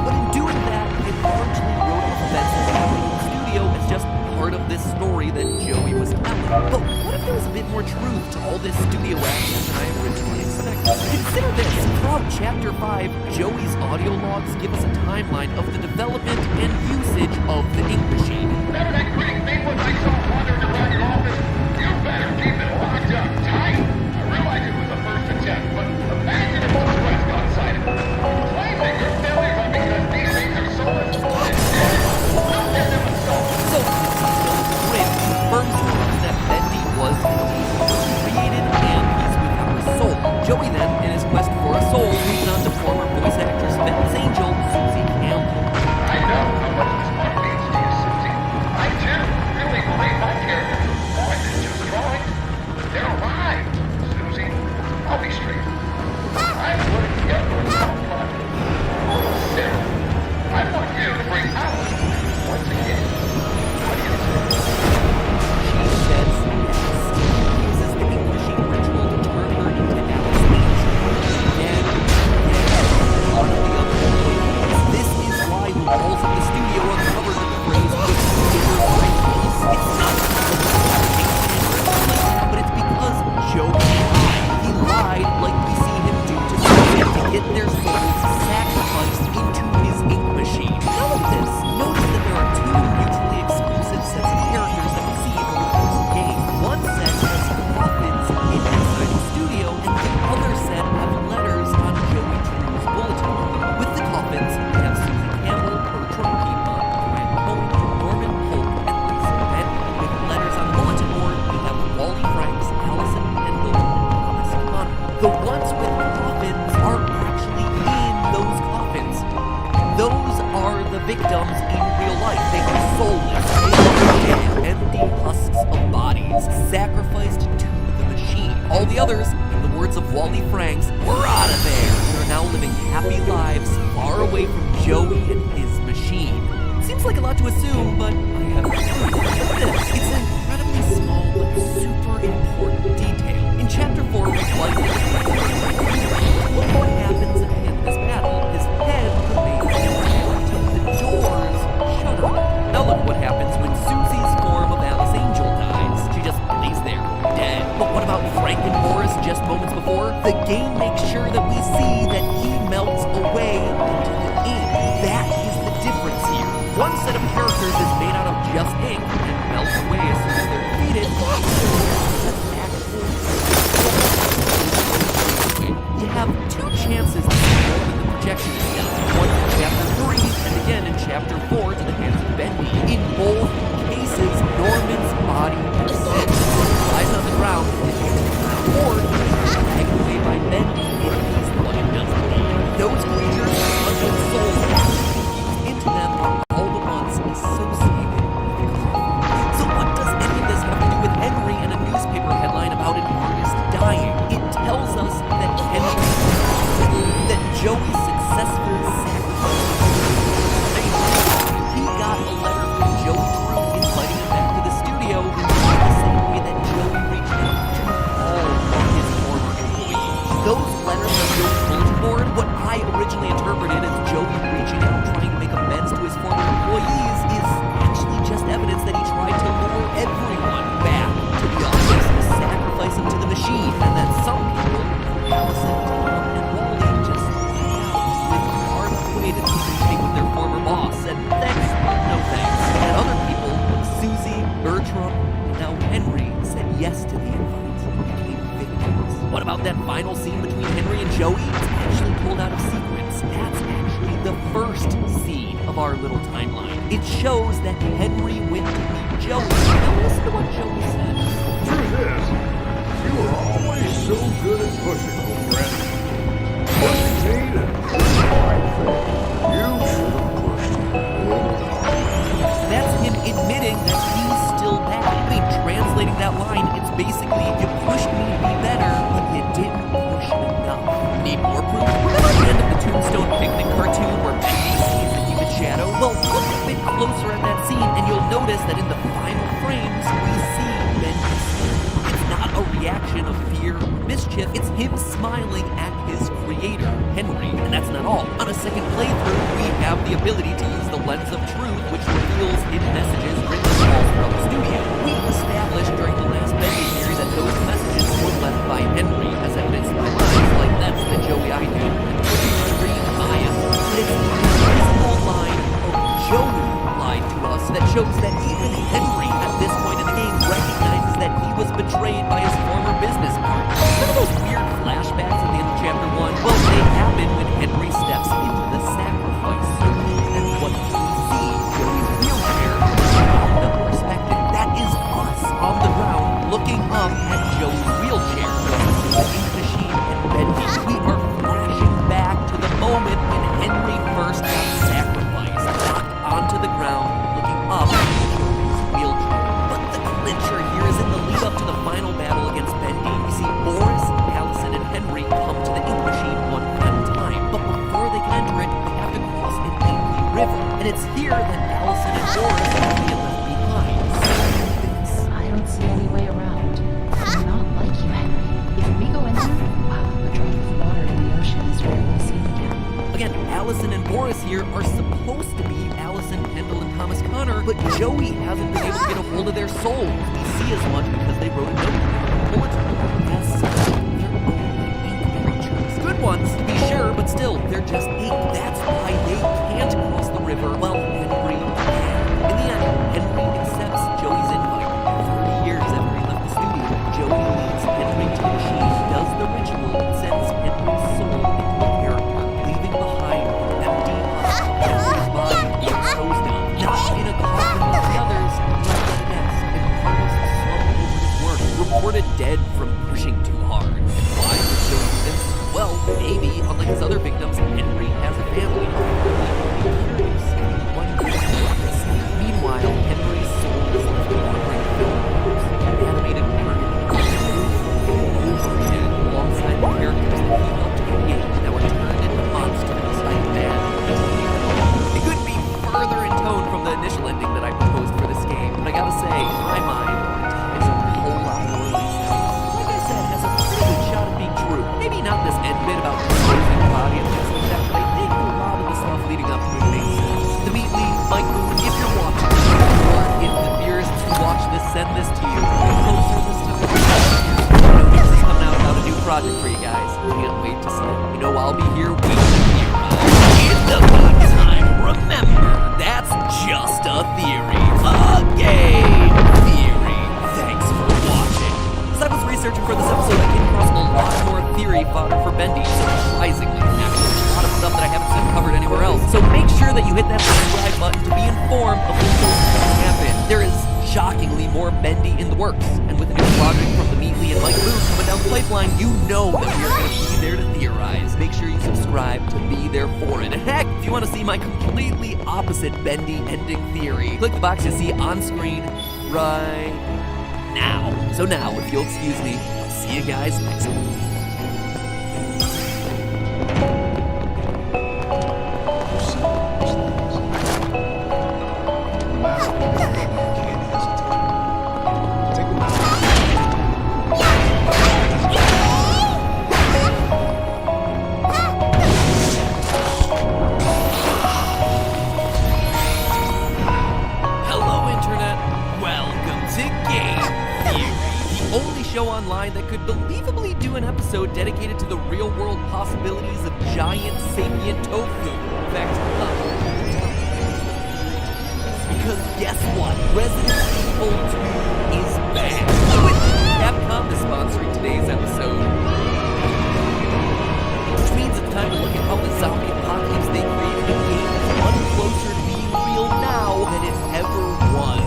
But in doing that, I largely wrote off events happening in the studio as just part of this story that Joey was telling. But what if there was a bit more truth to all this studio action than I originally expected? Consider this. Throughout Chapter 5, Joey's audio logs give us a timeline of the development and usage of the ink machine. Remember that great thing when I saw wandering around your office? You better keep it locked up tight. I realize it was the first attempt, but imagine if the rest got sighted. Claim that your failures are because these things are so important. Don't get them installed. So, Rick confirms to us that Bendy was indeed created and he's without a soul. Joey then, in his quest for a soul, moves on to former voice actress Ben's angel, Susie Campbell. I know how much this part means to you, Susie. I do really believe my characters are more than just drawings. They're alive, Susie. I'll be straight. I put together a small plot. Sarah, I want you to bring out once again. What do you say? She says yes. She uses the ink machine ritual to turn her into Alice Angel. Again, on the other hand, this is why the walls of the studio are covered with the phrase "put paper right piece." It's not but it's because Joey lied. He lied like we see him do to Susie to get their souls sacrificed into his ink machine. Note this. Notice that there are two mutually exclusive sets of characters that we see over the course of the game. One set has coffins inside the studio, and the other set have letters on Joey Drew's bulletin board. With the coffins, we have Susie Campbell, Bertram Piedmont, Grant Cohen, Norman Polk, and Lisa Benton. With letters on the bulletin board, we have Wally Franks, Allison Pendle, and Thomas Connor. The ones with coffins are actually in those coffins. Those are the victims in real life. They are soulless. They are empty husks of bodies, sacrificed to the machine. All the others, in the words of Wally Franks, we're out of there. They're now living happy lives far away from Joey and his machine. Seems like a lot to assume, but I have this. It's an incredibly small but super important detail. In Chapter 4, we fight look what happens at the end of this battle. His head remains intact. The doors shut on it. Now look what happens when Susie's form of Alice Angel dies. She just lays there, dead. But what about Frank and Morris just moments before? The game makes sure that we see that he melts away into the ink. That is the difference here. One set of characters is made out of just ink and melts away as soon as they're defeated. You have two chances to see when the projection is down. One in Chapter 3 and again in Chapter 4 to the hands of Bendy. In both cases, Norman's body persists. Lies on the ground or taken away by Bendy if he's the one who doesn't need. Those creatures have their souls into them are all the ones associated with coffins. So what does any of this have to do with Henry and a newspaper headline about an artist dying? It tells us that Joey successfully sacrificed. He got a letter from Joey Drew inviting him back to the studio in the same way that Joey reached out to all of his former employees. Those letters on Joey's bulletin board, what I originally interpreted as Joey reaching out trying to make amends to his former employees, is actually just evidence that he tried to lure everyone back to the office to sacrifice him to the machine, and that some people, Allison, Tom, and Wally, just to communicate with their former boss, and thanks, but no thanks. And other people, like Susie, Bertram, and now Henry, said yes to the invite and became victims. What about that final scene between Henry and Joey? It's actually pulled out of sequence. that scene, and you'll notice that in the final frames, we see Bendy smile. It's not a reaction of fear or mischief, it's him smiling at his creator, Henry. And that's not all. On a second playthrough, we have the ability to use the lens of truth, which reveals hidden messages written all throughout the studio. We established during the last Bendy series that those messages were left by Henry, as evidenced by lines like that's the Joey I knew, and Dream Maya. But it's the invisible line of Joey lied to us that shows that even Henry, at this point in the game, recognizes that he was betrayed by his former business partner. Some of those weird flashbacks at the end of Chapter 1, well, they happen when Henry steps into the sacrifice circle. And what we see, Joey's wheelchair, from the perspective, that is us on the ground looking up at Joey's wheelchair. The ink machine and Bendy, we are flashing back to the moment when Henry first got sacrificed, knocked onto the ground, looking up at Joey's wheelchair. But the clincher here is in the lead up to the final battle against Bendy. You see Boris, Allison, and Henry come to the ink machine one final time. But before they can enter it, they have to cross an angry river. And it's here that Allison and Boris will be left behind. I don't see any way around. I'm not like you, Henry. If we go in there, wow, a drop of water in the ocean is where we'll see again. Again, Allison and Boris here are supposed to be Allison, Kendall, and Thomas Connor, but Joey hasn't been able to get a hold of their souls. We see as much because they wrote a note in the bulletin board as such. They're only ink creatures. Good ones, to be sure, but still, they're just ink. That's why they can't cross the river. Well, Henry can. In the end, Henry accepts Joey's invite. 30 years after he left the studio, Joey leads Henry to the machine, does the ritual, and sends Henry's soul into a character, leaving behind an empty husk. Henry's body disposed of, not in a coffin with the others, but at a desk, and Carlos slumped over his work, reported dead from pushing too hard. And why would Joey do this? Well, maybe, unlike his other victims, Henry has a family. Curious, one meanwhile, Henry's soul is left wandering film rooms, animated alongside the characters that he helped create that were turned into monsters by bad. It couldn't be further in tone from the initial ending that I proposed for this game, but I gotta say, in my mind, it's a whole lot more loose. Like I said, has a pretty good shot at being true. Maybe not this end bit about disposing the body and things like that, but I think a lot of the stuff leading up to it makes sense. The Meatly, Mike Moon, if you're watching, or if the theorists who watch this send this to you, get closer this time. I know this is coming out without a new project for you guys. Can't wait to see it. You know I'll be here waiting for you. In the meantime, remember, that's just a theory. A game theory. Thanks for watching. As I was researching for this episode, I came across a lot more theory fodder for Bendy, surprisingly. Actually, a lot of stuff that I haven't seen covered anywhere else. So make sure that you hit that subscribe button to be informed of when those things happen. There is shockingly more Bendy in the works, and with a new project from the Meatly and Mike Moon coming down the pipeline, you know that we are going to be there to theorize. Make sure you subscribe to be there for it. And heck, if you want to see my completely opposite Bendy ending theory, click the box you see on screen right now. So now, if you'll excuse me, I'll see you guys next week. Online that could believably do an episode dedicated to the real-world possibilities of giant sapient tofu. In fact, because guess what? Resident Evil 2 is back. With Capcom is sponsoring today's episode. Which means it's time to look at how the zombie apocalypse they created in the game is much closer to being real now than it ever was.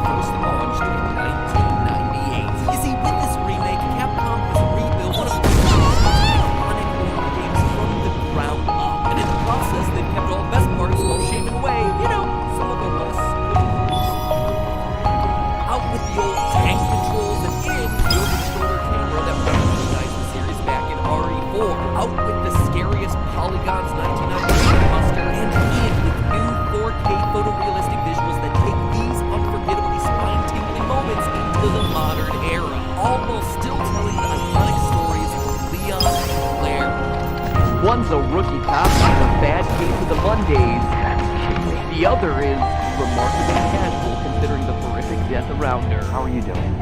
First launched in 1998. You see, with this remake, Capcom has rebuilt one of the iconic horror games from the ground up. And in the process, they've kept all the best parts while shaving away, you know, some of the less good ones. Out with the old tank controls and in the over-shoulder camera that revolutionized the series back in RE4. Out with the scariest polygon One's a rookie cop and a bad case of the Mondays. The other is remarkably casual considering the horrific death around her. How are you doing?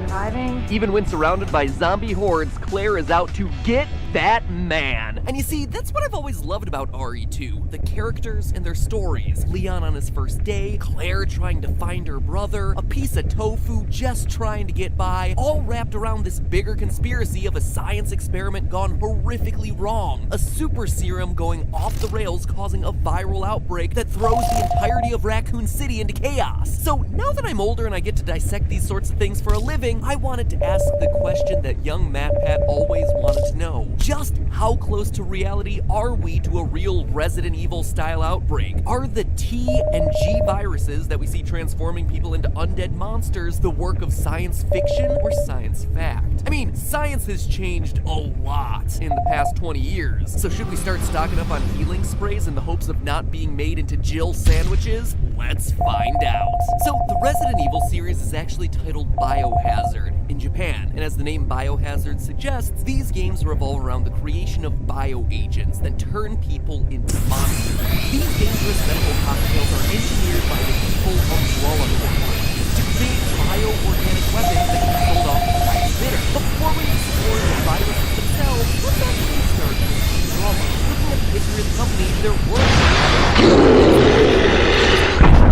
Surviving. Even when surrounded by zombie hordes, Claire is out to get that man. And you see, that's what I've always loved about RE2. The characters and their stories. Leon on his first day, Claire trying to find her brother, a piece of tofu just trying to get by, all wrapped around this bigger conspiracy of a science experiment gone horrifically wrong. A super serum going off the rails causing a viral outbreak that throws the entirety of Raccoon City into chaos. So now that I'm older and I get to dissect these sorts of things for a living, I wanted to ask the question that young MatPat always wanted to know. Just how close to reality are we to a real Resident Evil style outbreak? Are the T and G viruses that we see transforming people into undead monsters the work of science fiction or science fact? I mean, science has changed a lot in the past 20 years, so should we start stocking up on healing sprays in the hopes of not being made into Jill sandwiches? Let's find out. So the Resident Evil series is actually titled Biohazard in Japan, and as the name Biohazard suggests, these games revolve around the creation of bioagents that turn people into monsters. These dangerous medical cocktails are engineered by the evil Umbrella Corporation to create bioorganic weapons that can be sold off to the bitter. But before we explore the viruses themselves, let's actually start with Umbrella. Looking at the history of the company, there were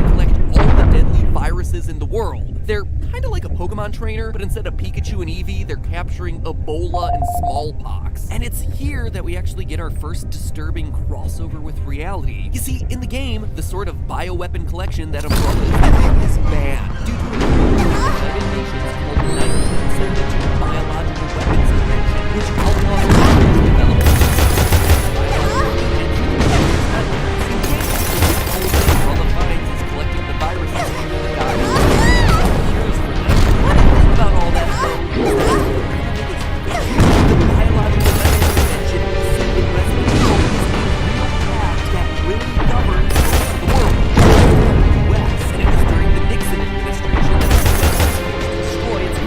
collect all the deadly viruses in the world. They're kind of like a Pokemon trainer, but instead of Pikachu and Eevee, they're capturing Ebola and smallpox. And it's here that we actually get our first disturbing crossover with reality. You see, in the game, the sort of bioweapon collection that Umbrella is doing is banned due to an United Nations called the 1972 Biological Weapons Convention, which outlaws development. Collecting the viruses from the guys. About all that, though, the biological weapons convention in Resident Evil is a real fact that really governs the world. The U.S., and it was during the Nixon administration that the U.S. was destroy its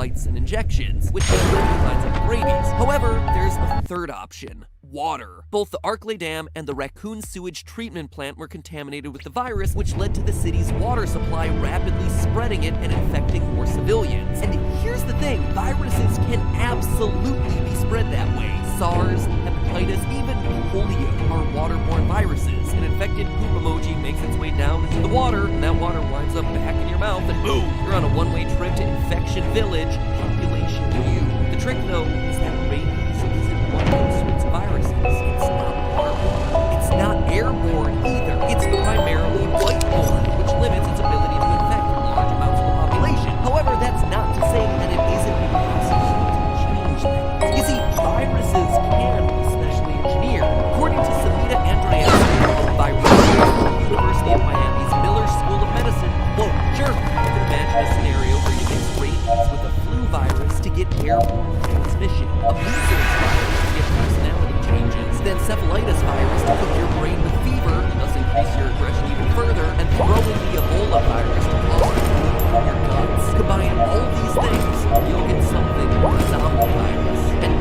bites and injections, which usually lines up rabies. However, there's a third option. Water. Both the Arklay Dam and the Raccoon Sewage Treatment Plant were contaminated with the virus, which led to the city's water supply rapidly spreading it and infecting more civilians. And here's the thing, viruses can absolutely be spread that way. SARS, hepatitis, even polio are waterborne viruses. An infected poop emoji makes its way down into the water, and that water winds up back in your mouth, and boom, you're on a one-way trip to Infection Village, population U. The trick, though, is that rabies isn't one of those sorts of viruses. It's not waterborne. It's not airborne either. It's primarily bloodborne, which limits its ability to infect large amounts of the population. However, that's not to say that it isn't possible to change things. You see, viruses can be specially engineered. According to Samita Andreassi of virology at the University of Miami's Miller School of Medicine, quote, sure, you can imagine a scenario where you mix rabies with a flu virus to get airborne transmission, a measles virus to get personality changes, then encephalitis virus to cook your brain with fever, thus increase your aggression even further, and throw in the Ebola virus to cause you to bleed from your guts. Combine all these things, you'll get something like a zombie virus. And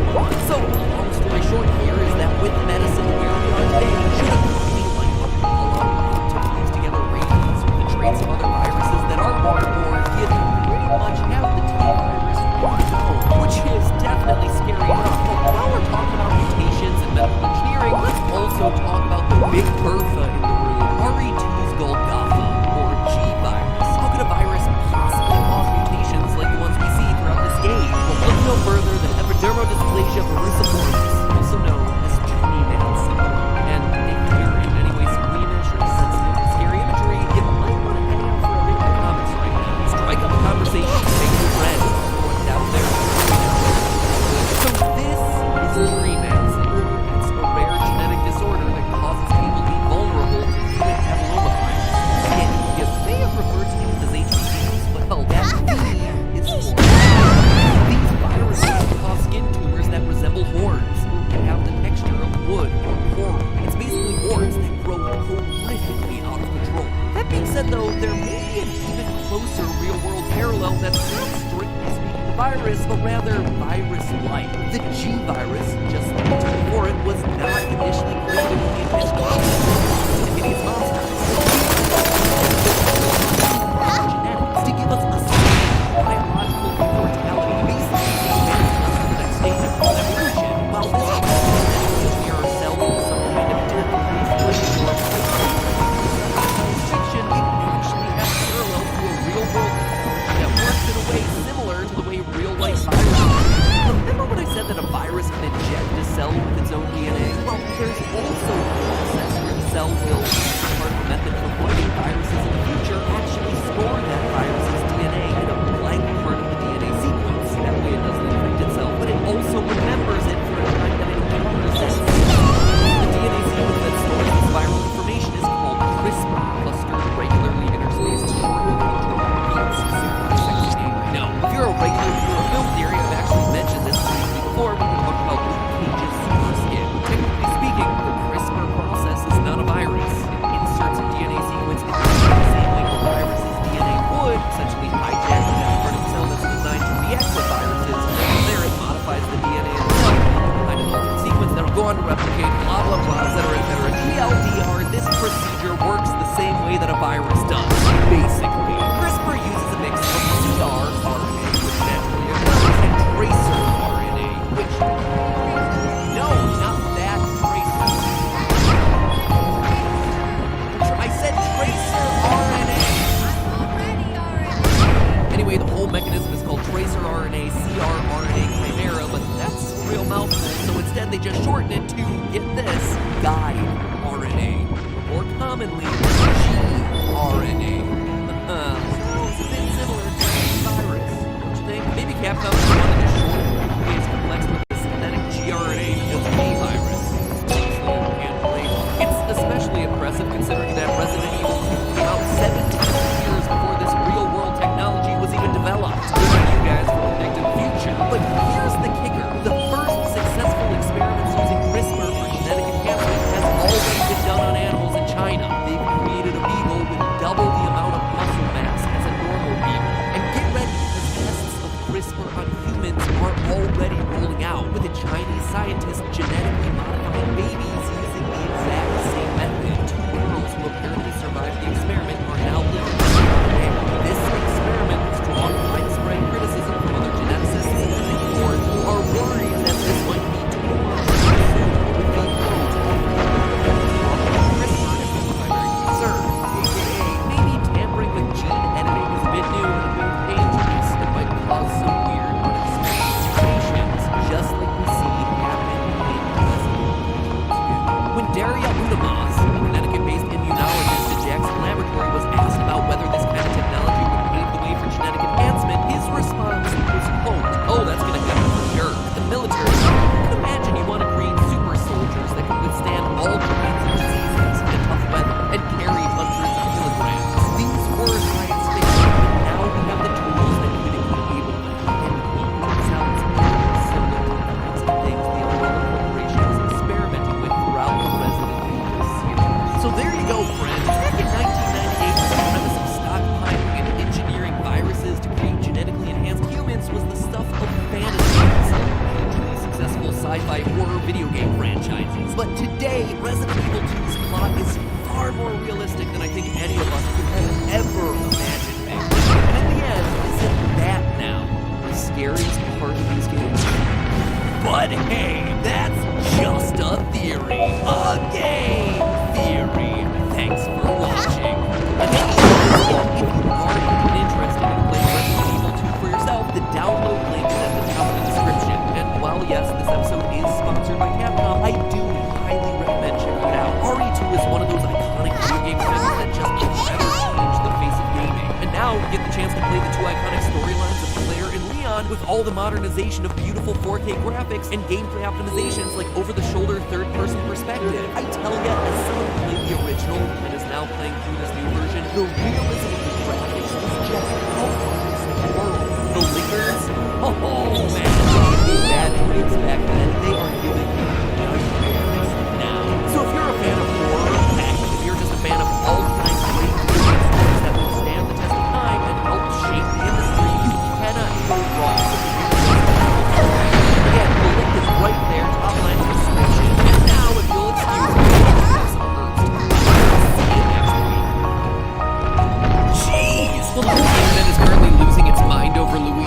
so, long story short here is that with medicine where we are today, should a company like Ebola want to fuse together rabies with the traits of other viruses that are waterborne, you'd pretty much have the T virus which is definitely scary enough. But while we're talking about mutations and medical engineering, let's also talk about the Big Bertha in the room, RE2's Golgotha, or G virus. How could a virus possibly cause mutations like the ones we see throughout this game? Well, look no further than epidermodysplasia verruciformis, also known as tree dancing. And if you're in any way squeamish or sensitive to scary imagery, you might want to head out for a bit of comics right now. Strike up a conversation, make your friend, what's out there. So this is tree dancing. It's a rare genetic disorder that causes people to be vulnerable to human papillomavirus. And you may have referred to these as HPVs, well, that V is for these viruses cause skin tumors that resemble horns, or have the texture of wood or coral. It's basically warts that grow horrifically out of control. That being said, though, there may be an even closer real-world parallel that's not strictly speaking the virus, but rather virus-like. The G virus, just like the term for it, was not initially created with the intention of hideous monsters. Genetics to give us a biological immortality, basically advancing us to the next stage of evolution. While this we are ourselves in some kind of death-based or fiction, it actually has parallels to a real-world that works in a way similar to the way real-life viruses. Remember when I said that a virus can inject a cell with its own DNA? Well, there's also a process where the cell will, as part of the method for fighting viruses in the future, actually store that virus's DNA in a blank part of the DNA sequence. That way it doesn't infect itself, but it also remembers it for a time that it encounters that sequence. The DNA sequence that stores this viral information is called CRISPR, clustered regularly interspaced short-controlled repeats. No, if you're a regular viewer of film theory, I've actually mentioned this briefly before when we talked about Luke Cage's super skin. Technically speaking, the CRISPR process is not a virus. It inserts a DNA sequence into the same way the virus's DNA would, essentially hijacking that part of the cell that's designed to react with viruses, and from there it modifies the DNA itself behind an altered sequence that will go on to replicate blah blah blah, etc. TLDR, this procedure works the same way that a virus does. Basically, CRISPR uses a mix of cRNA, which naturally occurs, and tracer RNA, which no, not that tracer. I said tracer RNA. Anyway, the whole mechanism is called tracer RNA, cRNA chimera, but that's a real mouthful, so instead they just shorten it to, get this, guide RNA, or commonly gRNA. So it's a bit similar to a virus, don't you think? Maybe Capcom just wanted to shorten the complex with a synthetic gRNA to just a virus. Can't blame them. It's especially impressive considering that Resident Evil 2 came out 17 years before this real-world technology was even developed. Good on you guys for predicting the future. But here's the kicker. The first successful experiments using CRISPR for genetic enhancement has already been done on animals in China. They've created a beagle with double the amount of muscle mass as a normal beagle. And get ready, because tests of CRISPR on scientists genetically modifying babies using the exact same method. Two girls who apparently survived the experiment are now living today. This experiment has drawn widespread criticism from other geneticists and the board who are worried that this might lead to more with the clones CRISPR is the primary concern, aka maybe tampering with gene editing is a bit new and a bit dangerous and might cause some weird unexpected mutations, just like we see happen in Resident Evil 2. When Daria Udamaz, a Connecticut-based immunologist at Jackson Laboratory, was asked about whether this kind of technology would pave the way for genetic enhancement, his response was, quote, "Oh, that's gonna happen for sure. At the military, you can imagine you want to create super soldiers that can withstand all kinds of diseases and tough weather and carry hundreds of kilograms. These were science fiction, but now we have the tools that could enable them." End quote. Sounds very similar to the kinds of things the Umbrella Corporation was experimenting with throughout the Resident Evil series. So there you go, friends. Back in 1998, the premise of stockpiling and engineering viruses to create genetically enhanced humans was the stuff of fantasies, hugely successful sci-fi horror video game franchises. But today, Resident Evil 2's plot is far more realistic than I think any of us could have ever imagined back then. And in the end, isn't that now the scariest part of these games? But hey, that's just a theory. A game theory. Thanks for watching. And hey, if you are interested in playing Resident Evil 2 for yourself, the download link is at the top of the description. And while yes, this episode is sponsored by Capcom, I do highly recommend checking it out. RE2 is one of those iconic video game series that just forever changed the face of gaming. And now you get the chance to play the two iconic storylines of Claire and Leon with all the modernization of beautiful 4K graphics and gameplay optimizations like over-the-shoulder third-person perspective. I tell ya, as someone who played the original and is now playing through this new version, the realism of the graphics is just outweighs the world. The leakers? Oh man, the bad traits back then, they are giving me nightmares now. So if you're a fan of horror, heck, if you're just a fan of all-time great video game stories that will stand the test of time and help shape the industry, you cannot go wrong with the Again, the link is right there, top line description. And now, if you'll excuse me, I'll have some herbs to see you next week. Jeez! Well, the whole internet is currently losing its mind over Luigi.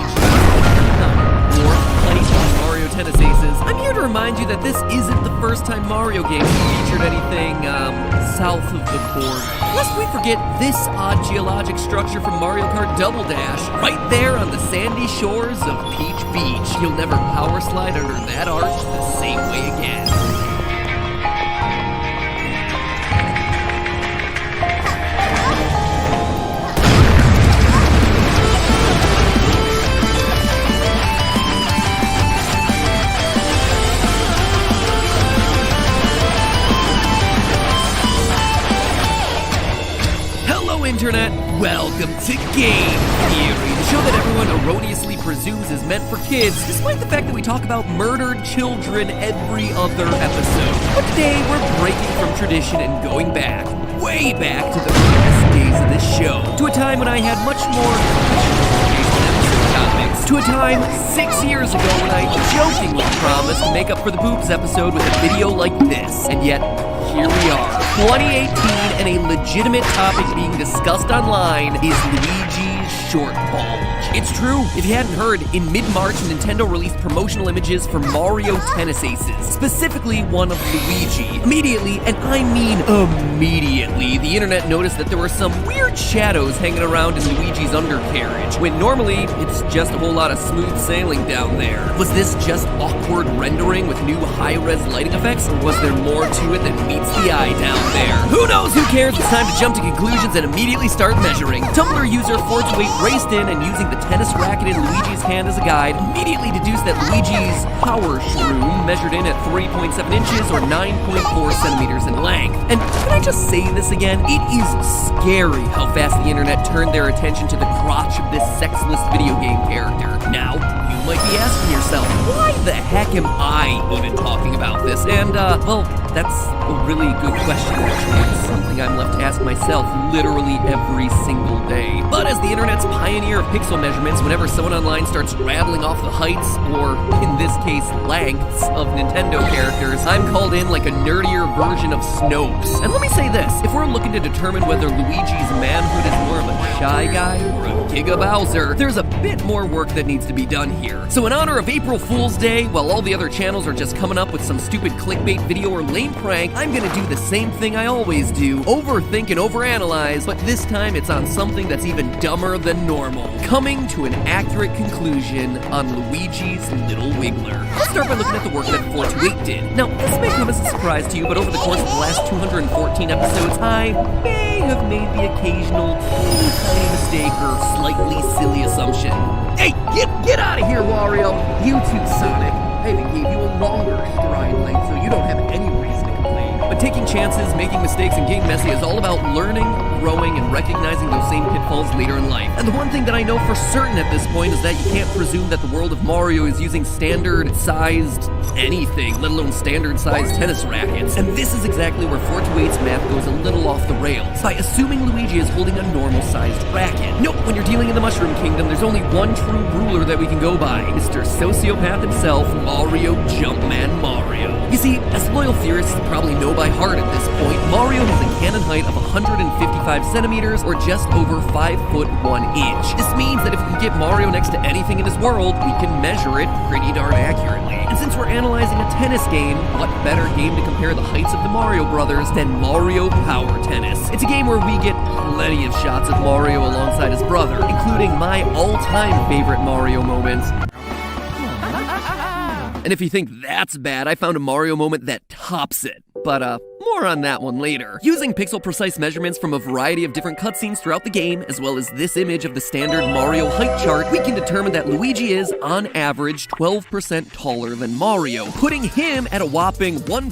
Or playing Mario Tennis Aces. I'm here to remind you that this isn't the first time Mario games featured anything, south of the cord. Lest we forget this odd geologic structure from Mario Kart Double Dash, right there on the sandy shores of Peach Beach. You'll never power slide under that arch the same way again. Internet, welcome to Game Theory, the show that everyone erroneously presumes is meant for kids, despite the fact that we talk about murdered children every other episode. But today, we're breaking from tradition and going back, way back to the best days of this show, to a time when I had much more episode topics, to a time 6 years ago when I jokingly promised to make up for the boobs episode with a video like this, and yet here we are, 2018, and a legitimate topic being discussed online is Luigi's short bulge. It's true, if you hadn't heard, in mid-March, Nintendo released promotional images for Mario Tennis Aces, specifically one of Luigi. Immediately, and I mean immediately, the internet noticed that there were some weird shadows hanging around in Luigi's undercarriage, when normally, it's just a whole lot of smooth sailing down there. Was this just awkward rendering with new high-res lighting effects, or was there more to it than meets the eye down there? Who knows, who cares, it's time to jump to conclusions and immediately start measuring. Tumblr user 428 raced in and using the tennis racket in Luigi's hand as a guide, immediately deduced that Luigi's power shroom measured in at 3.7 inches or 9.4 centimeters in length. And can I just say this again? It is scary how fast the internet turned their attention to the crotch of this sexless video game character. Now, you you might be asking yourself, why the heck am I even talking about this? And, well, that's a really good question, actually. It's something I'm left to ask myself literally every single day. But as the internet's pioneer of pixel measurements, whenever someone online starts rattling off the heights, or in this case, lengths of Nintendo characters, I'm called in like a nerdier version of Snopes. And let me say this, if we're looking to determine whether Luigi's manhood is more of a shy guy or a Giga Bowser, there's a bit more work that needs to be done here. So in honor of April Fool's Day, while all the other channels are just coming up with some stupid clickbait video or lame prank, I'm gonna do the same thing I always do, overthink and overanalyze, but this time it's on something that's even dumber than normal. Coming to an accurate conclusion on Luigi's Little Wiggler. Let's start by looking at the work that 428 did. Now, this may come as a surprise to you, but over the course of the last 214 episodes, I may have made the occasional teeny tiny mistake or slightly silly assumption. Hey, get out of here, Wario! You too, Sonic. I even gave you a longer stride length, so you don't have any reason to complain. But taking chances, making mistakes, and getting messy is all about learning, growing, and recognizing those same pitfalls later in life. And the one thing that I know for certain at this point is that you can't presume that the world of Mario is using standard-sized anything, let alone standard-sized tennis rackets. And this is exactly where 428's math goes a little off the rails, by assuming Luigi is holding a normal-sized racket. Nope, when you're dealing in the Mushroom Kingdom, there's only one true ruler that we can go by, Mr. Sociopath himself, Mario Jumpman Mario. You see, as loyal theorists probably know by heart at this point, Mario has a canon height of 155 centimeters, or just over 5 foot 1 inch. This means that if we get Mario next to anything in his world, we can measure it pretty darn accurately. And since we're analyzing a tennis game, what better game to compare the heights of the Mario brothers than Mario Power Tennis? It's a game where we get plenty of shots of Mario alongside his brother, including my all-time favorite Mario moments. And if you think that's bad, I found a Mario moment that tops it. But, more on that one later. Using pixel-precise measurements from a variety of different cutscenes throughout the game, as well as this image of the standard Mario height chart, we can determine that Luigi is, on average, 12% taller than Mario, putting him at a whopping 1